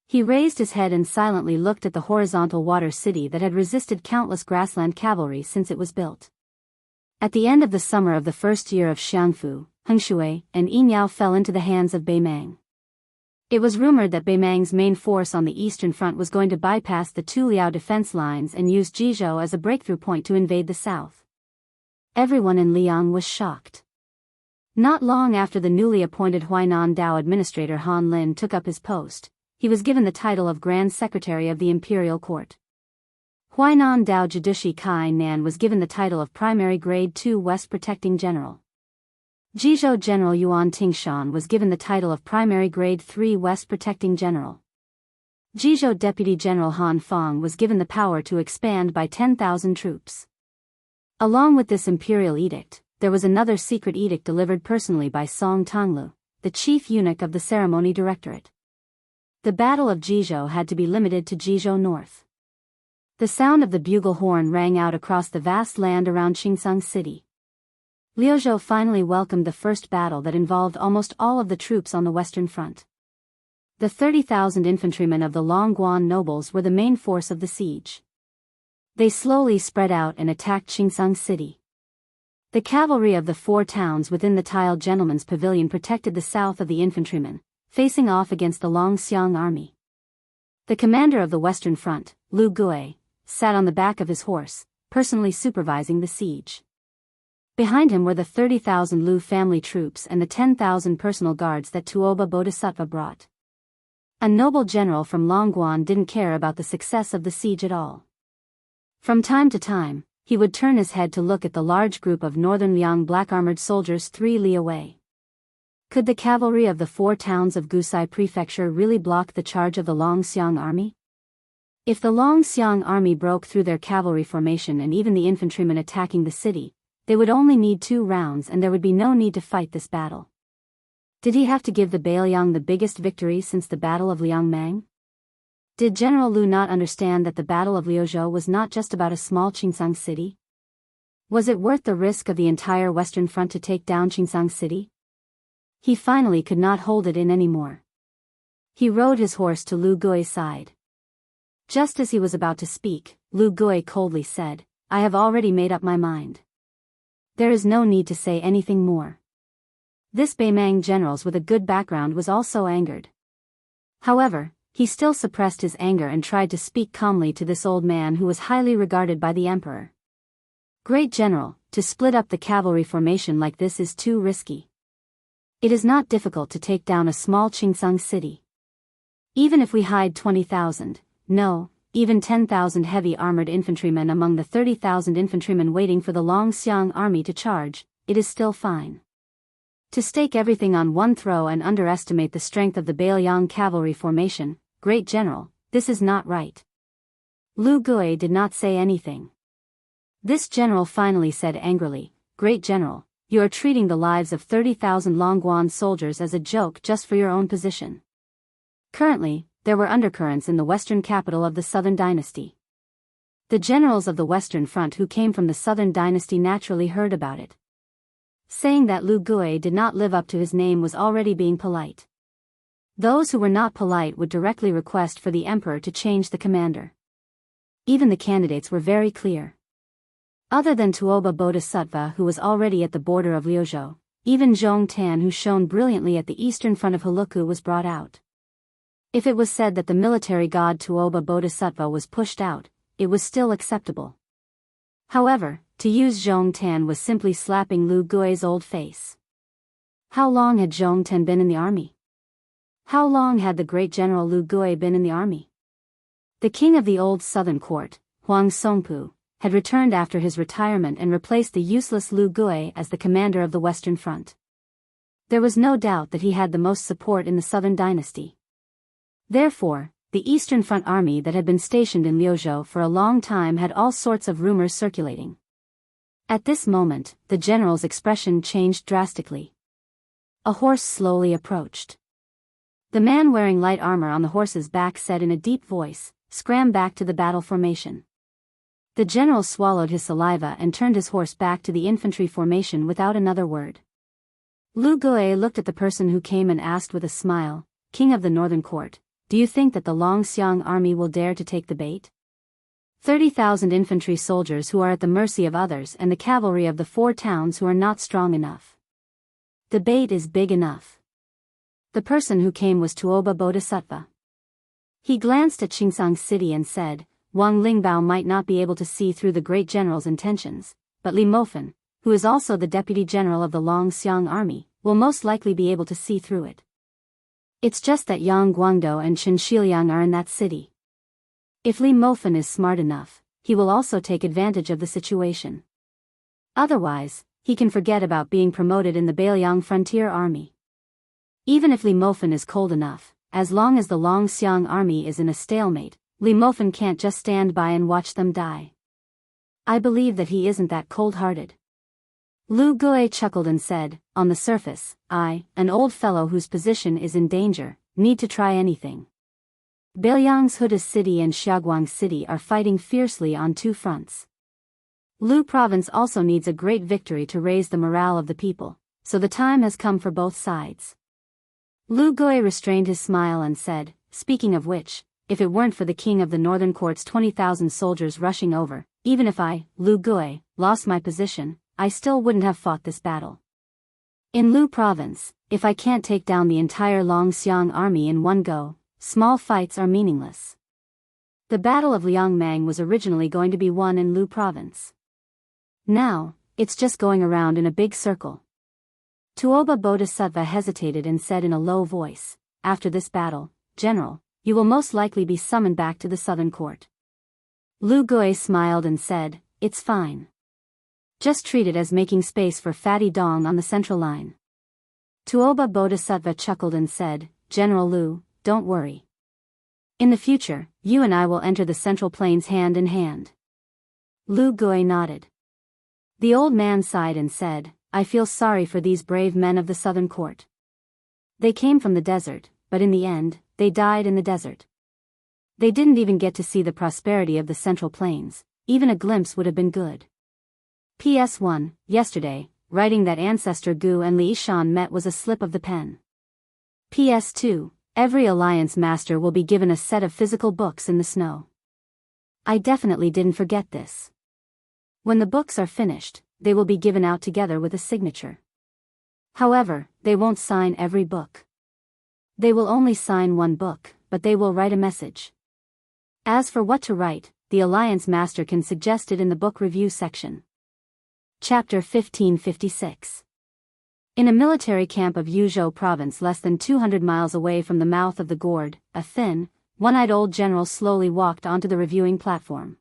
He raised his head and silently looked at the horizontal water city that had resisted countless grassland cavalry since it was built. At the end of the summer of the first year of Xiangfu, Hengshui and Yinyao fell into the hands of Beimang. It was rumored that Beimang's main force on the eastern front was going to bypass the two Liao defense lines and use Jizhou as a breakthrough point to invade the south. Everyone in Liang was shocked. Not long after the newly appointed Huainan Dao administrator Han Lin took up his post, he was given the title of Grand Secretary of the Imperial Court. Huainan Dao Jidushi Kai Nan was given the title of Primary Grade 2 West Protecting General. Jizhou General Yuan Tingshan was given the title of Primary Grade 3 West Protecting General. Jizhou Deputy General Han Fong was given the power to expand by 10,000 troops. Along with this imperial edict, there was another secret edict delivered personally by Song Tonglu, the chief eunuch of the ceremony directorate. The Battle of Jizhou had to be limited to Jizhou North. The sound of the bugle horn rang out across the vast land around Qingsang City. Liuzhou finally welcomed the first battle that involved almost all of the troops on the western front. The 30,000 infantrymen of the Longguan nobles were the main force of the siege. They slowly spread out and attacked Qingsang City. The cavalry of the four towns within the tiled gentleman's pavilion protected the south of the infantrymen, facing off against the Longxiang army. The commander of the western front, Lu Gui, sat on the back of his horse, personally supervising the siege. Behind him were the 30,000 Lu family troops and the 10,000 personal guards that Tuoba Bodhisattva brought. A noble general from Longguan didn't care about the success of the siege at all. From time to time, he would turn his head to look at the large group of northern Liang black-armored soldiers 3 li away. Could the cavalry of the four towns of Gusai Prefecture really block the charge of the Longxiang army? If the Longxiang army broke through their cavalry formation and even the infantrymen attacking the city, they would only need 2 rounds and there would be no need to fight this battle. Did he have to give the Bailiang the biggest victory since the Battle of Liangmang? Did General Lu not understand that the Battle of Liuzhou was not just about a small Qingsang city? Was it worth the risk of the entire western front to take down Qingsang City? He finally could not hold it in anymore. He rode his horse to Lu Gui's side. Just as he was about to speak, Lu Gui coldly said, I have already made up my mind. There is no need to say anything more. This Beimang generals with a good background was also angered. However, he still suppressed his anger and tried to speak calmly to this old man who was highly regarded by the emperor. Great general, to split up the cavalry formation like this is too risky. It is not difficult to take down a small Qingsung city. Even if we hide 20,000, no, even 10,000 heavy armored infantrymen among the 30,000 infantrymen waiting for the Longxiang army to charge, it is still fine. To stake everything on one throw and underestimate the strength of the Beiliang cavalry formation, great general, this is not right. Lu Gui did not say anything. This general finally said angrily, Great general, you are treating the lives of 30,000 Longguan soldiers as a joke just for your own position. Currently, there were undercurrents in the western capital of the Southern Dynasty. The generals of the Western Front who came from the Southern Dynasty naturally heard about it. Saying that Lu Gui did not live up to his name was already being polite. Those who were not polite would directly request for the emperor to change the commander. Even the candidates were very clear. Other than Tuoba Bodhisattva who was already at the border of Liuzhou, even Zhong Tan who shone brilliantly at the eastern front of Heluku was brought out. If it was said that the military god Tuoba Bodhisattva was pushed out, it was still acceptable. However, to use Zhong Tan was simply slapping Lu Gui's old face. How long had Zhong Tan been in the army? How long had the great general Lu Gui been in the army? The king of the old southern court, Huang Songpu, had returned after his retirement and replaced the useless Lu Gui as the commander of the Western Front. There was no doubt that he had the most support in the Southern Dynasty. Therefore, the Eastern Front army that had been stationed in Liuzhou for a long time had all sorts of rumors circulating. At this moment, the general's expression changed drastically. A horse slowly approached. The man wearing light armor on the horse's back said in a deep voice, "Scram back to the battle formation." The general swallowed his saliva and turned his horse back to the infantry formation without another word. Lu Gui looked at the person who came and asked with a smile, "King of the Northern Court, do you think that the Longxiang army will dare to take the bait? 30,000 infantry soldiers who are at the mercy of others and the cavalry of the 4 towns who are not strong enough. The bait is big enough." The person who came was Tuoba Bodhisattva. He glanced at Qingsang city and said, Wang Lingbao might not be able to see through the great general's intentions, but Li Mofen, who is also the deputy general of the Longxiang army, will most likely be able to see through it. It's just that Yang Guangdou and Chen Shiliang are in that city. If Li Mofen is smart enough, he will also take advantage of the situation. Otherwise, he can forget about being promoted in the Beiliang frontier army. Even if Li Mofen is cold enough, as long as the Longxiang army is in a stalemate, Li Mofen can't just stand by and watch them die. I believe that he isn't that cold-hearted. Lu Gui chuckled and said, on the surface, I, an old fellow whose position is in danger, need to try anything. Beiliang's Huda city and Xiaoguang city are fighting fiercely on 2 fronts. Lu province also needs a great victory to raise the morale of the people, so the time has come for both sides. Lu Gui restrained his smile and said, speaking of which, if it weren't for the king of the Northern Court's 20,000 soldiers rushing over, even if I, Lu Gui, lost my position, I still wouldn't have fought this battle. In Lu province, if I can't take down the entire Longxiang army in one go, small fights are meaningless. The Battle of Liangmang was originally going to be won in Lu province. Now, it's just going around in a big circle. Tuoba Bodhisattva hesitated and said in a low voice, after this battle, General, you will most likely be summoned back to the Southern Court. Lu Gui smiled and said, it's fine. Just treat it as making space for Fatty Dong on the central line. Tuoba Bodhisattva chuckled and said, General Lu, don't worry. In the future, you and I will enter the Central Plains hand in hand. Lu Gui nodded. The old man sighed and said, I feel sorry for these brave men of the Southern Court. They came from the desert, but in the end, they died in the desert. They didn't even get to see the prosperity of the Central Plains, even a glimpse would have been good. PS1, yesterday, writing that Ancestor Gu and Li Shan met was a slip of the pen. PS2, every Alliance Master will be given a set of physical books in the snow. I definitely didn't forget this. When the books are finished, they will be given out together with a signature. However, they won't sign every book. They will only sign one book, but they will write a message. As for what to write, the Alliance Master can suggest it in the book review section. Chapter 1556. In a military camp of Yuzhou province less than 200 miles away from the mouth of the gourd, a thin, one-eyed old general slowly walked onto the reviewing platform.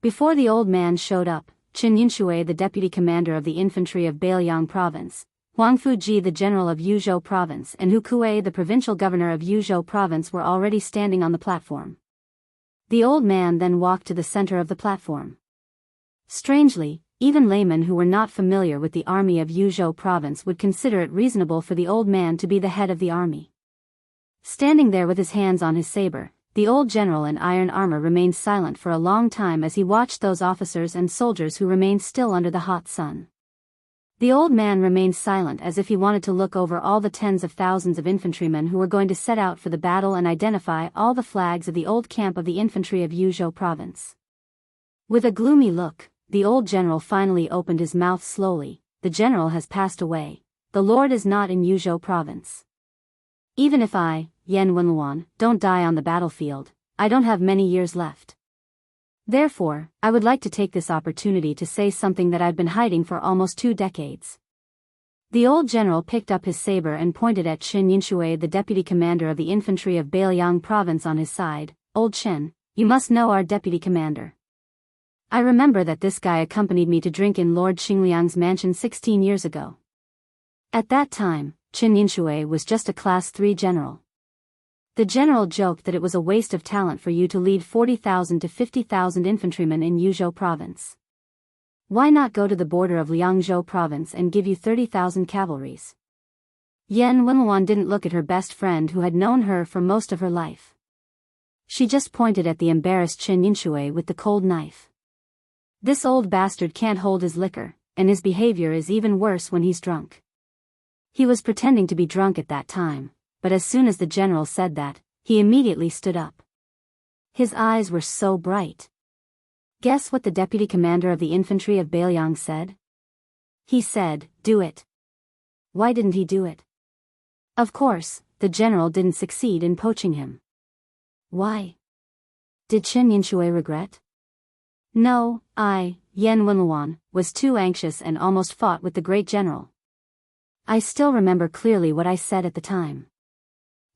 Before the old man showed up, Chen Yunshui, the deputy commander of the infantry of Bailiang province, Huang Fuji, the general of Yuzhou province, and Hu Kuei, the provincial governor of Yuzhou province, were already standing on the platform. The old man then walked to the center of the platform. Strangely, even laymen who were not familiar with the army of Yuzhou province would consider it reasonable for the old man to be the head of the army. Standing there with his hands on his saber, the old general in iron armor remained silent for a long time as he watched those officers and soldiers who remained still under the hot sun. The old man remained silent as if he wanted to look over all the tens of thousands of infantrymen who were going to set out for the battle and identify all the flags of the old camp of the infantry of Yuzhou province. With a gloomy look, the old general finally opened his mouth slowly. The general has passed away. The Lord is not in Yuzhou province. Even if I, Yan Wenluan, don't die on the battlefield, I don't have many years left. Therefore, I would like to take this opportunity to say something that I've been hiding for almost 2 decades. The old general picked up his saber and pointed at Chen Yunshui, the deputy commander of the infantry of Bailiang province, on his side. Old Chen, you must know our deputy commander. I remember that this guy accompanied me to drink in Lord Xingliang's mansion 16 years ago. At that time, Chen Yunshui was just a class 3 general. The general joked that it was a waste of talent for you to lead 40,000 to 50,000 infantrymen in Yuzhou province. Why not go to the border of Liangzhou province and give you 30,000 cavalries? Yan Wenluan didn't look at her best friend who had known her for most of her life. She just pointed at the embarrassed Chen Yunshui with the cold knife. This old bastard can't hold his liquor, and his behavior is even worse when he's drunk. He was pretending to be drunk at that time, but as soon as the general said that, he immediately stood up. His eyes were so bright. Guess what the deputy commander of the infantry of Bailiang said? He said, "Do it." Why didn't he do it? Of course, the general didn't succeed in poaching him. Why? Did Chen Yunshui regret? No, I, Yan Wenluan, was too anxious and almost fought with the great general. I still remember clearly what I said at the time.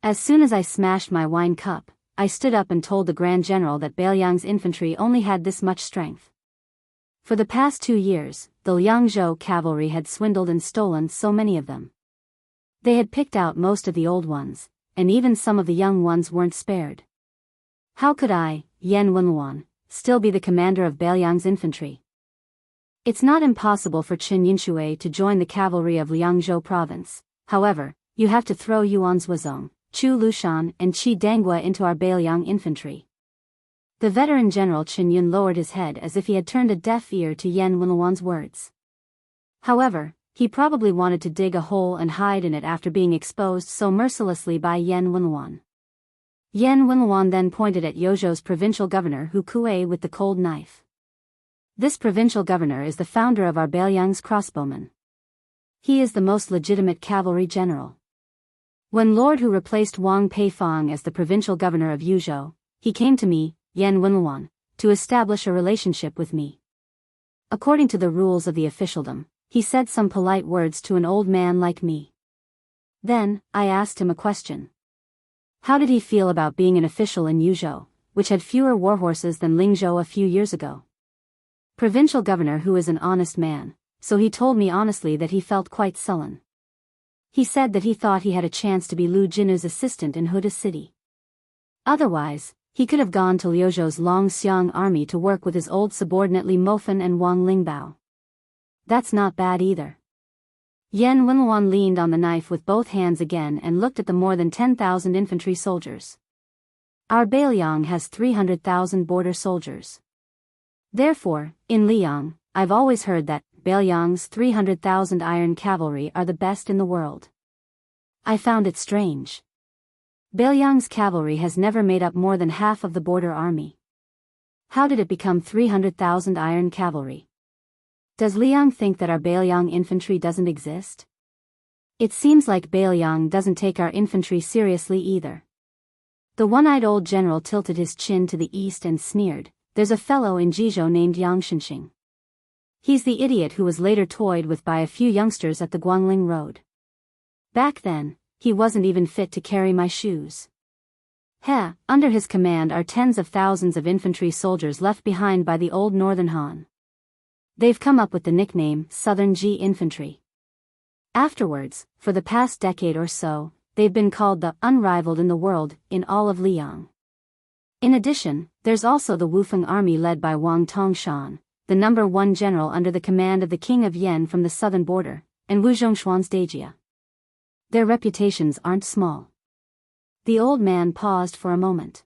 As soon as I smashed my wine cup, I stood up and told the Grand General that Bailiang's infantry only had this much strength. For the past 2 years, the Liangzhou cavalry had swindled and stolen so many of them. They had picked out most of the old ones, and even some of the young ones weren't spared. How could I, Yan Wenluan, still be the commander of Bailiang's infantry? It's not impossible for Chen Yunshui to join the cavalry of Liangzhou province. However, you have to throw Yuan Zuozong, Chu Lushan, and Qi Danghua into our Bailiang infantry. The veteran general Chen Yun lowered his head as if he had turned a deaf ear to Yan Wenluan's words. However, he probably wanted to dig a hole and hide in it after being exposed so mercilessly by Yan Wenluan. Yan Wenluan then pointed at Yozhou's provincial governor Hu Kuei with the cold knife. This provincial governor is the founder of our Bailiang's crossbowmen. He is the most legitimate cavalry general. When Lord Hu replaced Wang Peifang as the provincial governor of Yuzhou, he came to me, Yan Wenluan, to establish a relationship with me. According to the rules of the officialdom, he said some polite words to an old man like me. Then, I asked him a question. How did he feel about being an official in Yuzhou, which had fewer warhorses than Lingzhou a few years ago? Provincial governor Hu is an honest man, so he told me honestly that he felt quite sullen. He said that he thought he had a chance to be Lu Jinu's assistant in Huda City. Otherwise, he could have gone to Liuzhou's Longxiang army to work with his old subordinate Li Mofen and Wang Lingbao. That's not bad either. Yan Wenluan leaned on the knife with both hands again and looked at the more than 10,000 infantry soldiers. Our Bailiang has 300,000 border soldiers. Therefore, in Liang, I've always heard that Bailiang's 300,000 iron cavalry are the best in the world. I found it strange. Bailiang's cavalry has never made up more than half of the border army. How did it become 300,000 iron cavalry? Does Liang think that our Bailiang infantry doesn't exist? It seems like Bailiang doesn't take our infantry seriously either. The one-eyed old general tilted his chin to the east and sneered, "There's a fellow in Jizhou named Yang Shenxing. He's the idiot who was later toyed with by a few youngsters at the Guangling Road. Back then, he wasn't even fit to carry my shoes. Under his command are tens of thousands of infantry soldiers left behind by the old Northern Han. They've come up with the nickname Southern Ji Infantry. Afterwards, for the past decade or so, they've been called the unrivaled in the world in all of Liang. In addition, there's also the Wufeng army led by Wang Tongshan, the number one general under the command of the king of Yen from the southern border, and Wu Zhongshuan's Dejia. Their reputations aren't small." The old man paused for a moment.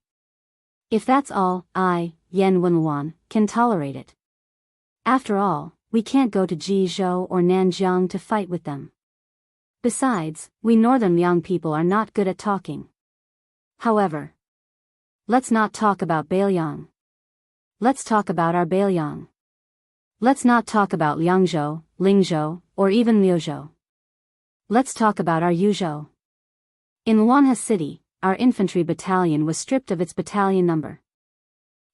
"If that's all, Yen Wenluan, can tolerate it. After all, we can't go to Jizhou or Nanjiang to fight with them. Besides, we northern Liang people are not good at talking. However, let's not talk about Bailiang. Let's talk about our Bailiang. Let's not talk about Liangzhou, Lingzhou, or even Liuzhou. Let's talk about our Yuzhou. In Luanha City, our infantry battalion was stripped of its battalion number.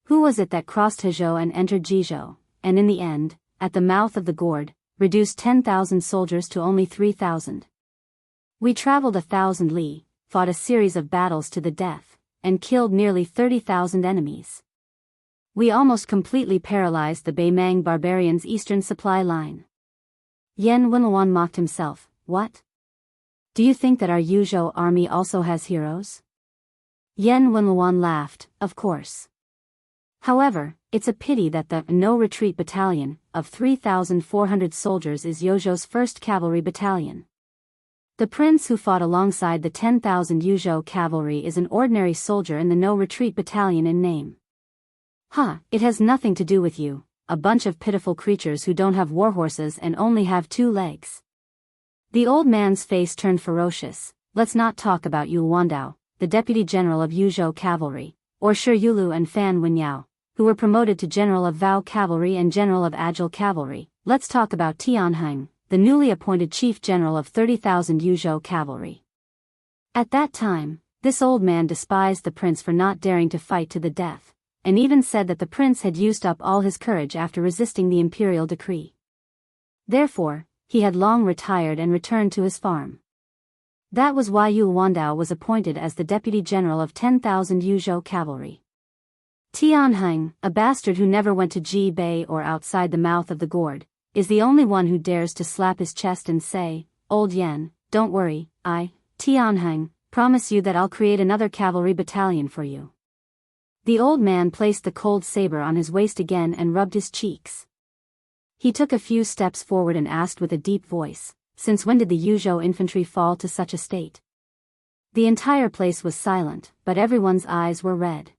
Who was it that crossed Hezhou and entered Jizhou, and in the end, at the mouth of the gorge, reduced 10,000 soldiers to only 3,000? We traveled 1,000 li, fought a series of battles to the death, and killed nearly 30,000 enemies. We almost completely paralyzed the Beimang barbarians' eastern supply line." Yen Wenluan mocked himself. "What? Do you think that our Yuzhou army also has heroes?" Yen Wenluan laughed, "Of course. However, it's a pity that the no-retreat battalion of 3,400 soldiers is Yuzhou's 1st Cavalry Battalion. The prince who fought alongside the 10,000 Yuzhou cavalry is an ordinary soldier in the no-retreat battalion in name. It has nothing to do with you, a bunch of pitiful creatures who don't have warhorses and only have 2 legs." The old man's face turned ferocious. "Let's not talk about Yu Wandao, the deputy general of Yuzhou cavalry, or Shi Yulu and Fan Wenyao, who were promoted to general of Vao cavalry and general of Agile cavalry. Let's talk about Tianheng, the newly appointed chief general of 30,000 Yuzhou cavalry." At that time, this old man despised the prince for not daring to fight to the death, and even said that the prince had used up all his courage after resisting the imperial decree. Therefore, he had long retired and returned to his farm. That was why Yu Wandao was appointed as the deputy general of 10,000 Yuzhou cavalry. Tianheng, a bastard who never went to Ji Bei or outside the mouth of the gourd, is the only one who dares to slap his chest and say, "Old Yen, don't worry, Tianheng, promise you that I'll create another cavalry battalion for you." The old man placed the cold saber on his waist again and rubbed his cheeks. He took a few steps forward and asked with a deep voice, "Since when did the Yuzhou infantry fall to such a state?" The entire place was silent, but everyone's eyes were red.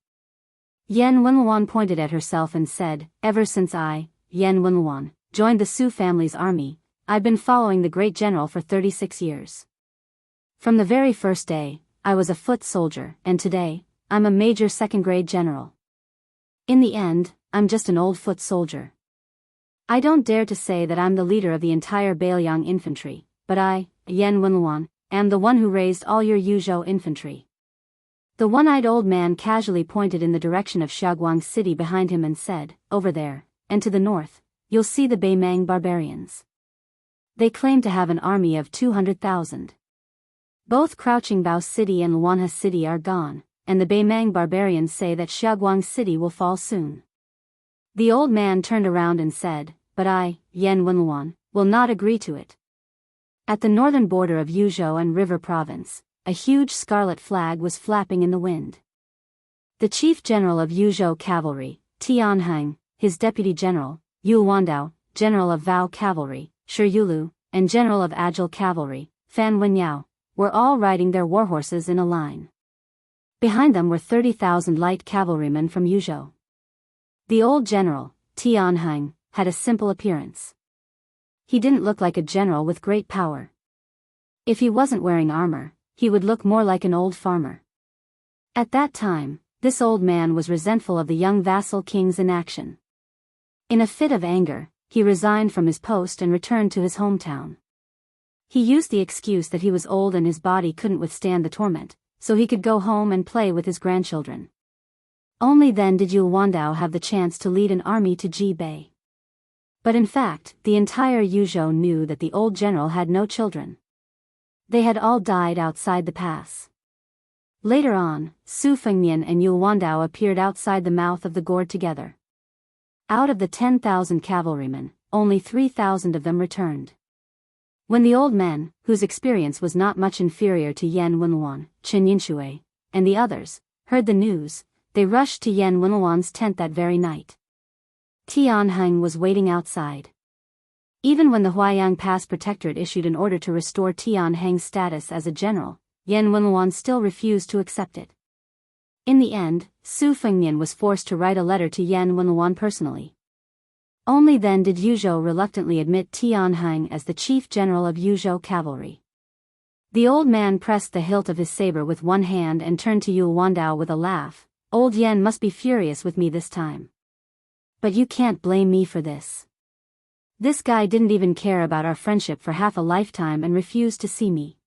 Yen Wenluan pointed at herself and said, "Ever since I, Yen Wenluan, joined the Su family's army, I've been following the great general for 36 years. From the very first day, I was a foot soldier, and today, I'm a major second-grade general. In the end, I'm just an old foot soldier. I don't dare to say that I'm the leader of the entire Bailiang infantry, but I, Yen Wenluan, am the one who raised all your Yuzhou infantry." The one-eyed old man casually pointed in the direction of Xiaoguang city behind him and said, "Over there, and to the north, you'll see the Beimang barbarians. They claim to have an army of 200,000. Both Crouching Bao City and Luanha City are gone, and the Beimang barbarians say that Xiaoguang City will fall soon." The old man turned around and said, "But I, Yen Wenluan, will not agree to it." At the northern border of Yuzhou and River Province, a huge scarlet flag was flapping in the wind. The chief general of Yuzhou cavalry, Tianheng, his deputy general, Yu Wandao, general of Vao cavalry, Shi Yulu, and general of Agile cavalry, Fan Wenyao, were all riding their warhorses in a line. Behind them were 30,000 light cavalrymen from Yuzhou. The old general, Tianheng, had a simple appearance. He didn't look like a general with great power. If he wasn't wearing armor, he would look more like an old farmer. At that time, this old man was resentful of the young vassal king's inaction. In a fit of anger, he resigned from his post and returned to his hometown. He used the excuse that he was old and his body couldn't withstand the torment, so he could go home and play with his grandchildren. Only then did Yuewandao have the chance to lead an army to Ji-Bei. But in fact, the entire Yuzhou knew that the old general had no children. They had all died outside the pass. Later on, Su Fengnian and Yuewandao appeared outside the mouth of the gorge together. Out of the 10,000 cavalrymen, only 3,000 of them returned. When the old men, whose experience was not much inferior to Yan Wenluan, Chen Yinshui, and the others, heard the news, they rushed to Yan Wenluan's tent that very night. Tianheng was waiting outside. Even when the Huayang Pass Protectorate issued an order to restore Tianheng's status as a general, Yan Wenluan still refused to accept it. In the end, Su Fengnian was forced to write a letter to Yan Wenluan personally. Only then did Yuzhou reluctantly admit Tianheng as the chief general of Yuzhou cavalry. The old man pressed the hilt of his saber with one hand and turned to Yuewandao with a laugh. "Old Yan must be furious with me this time. But you can't blame me for this. This guy didn't even care about our friendship for half a lifetime and refused to see me.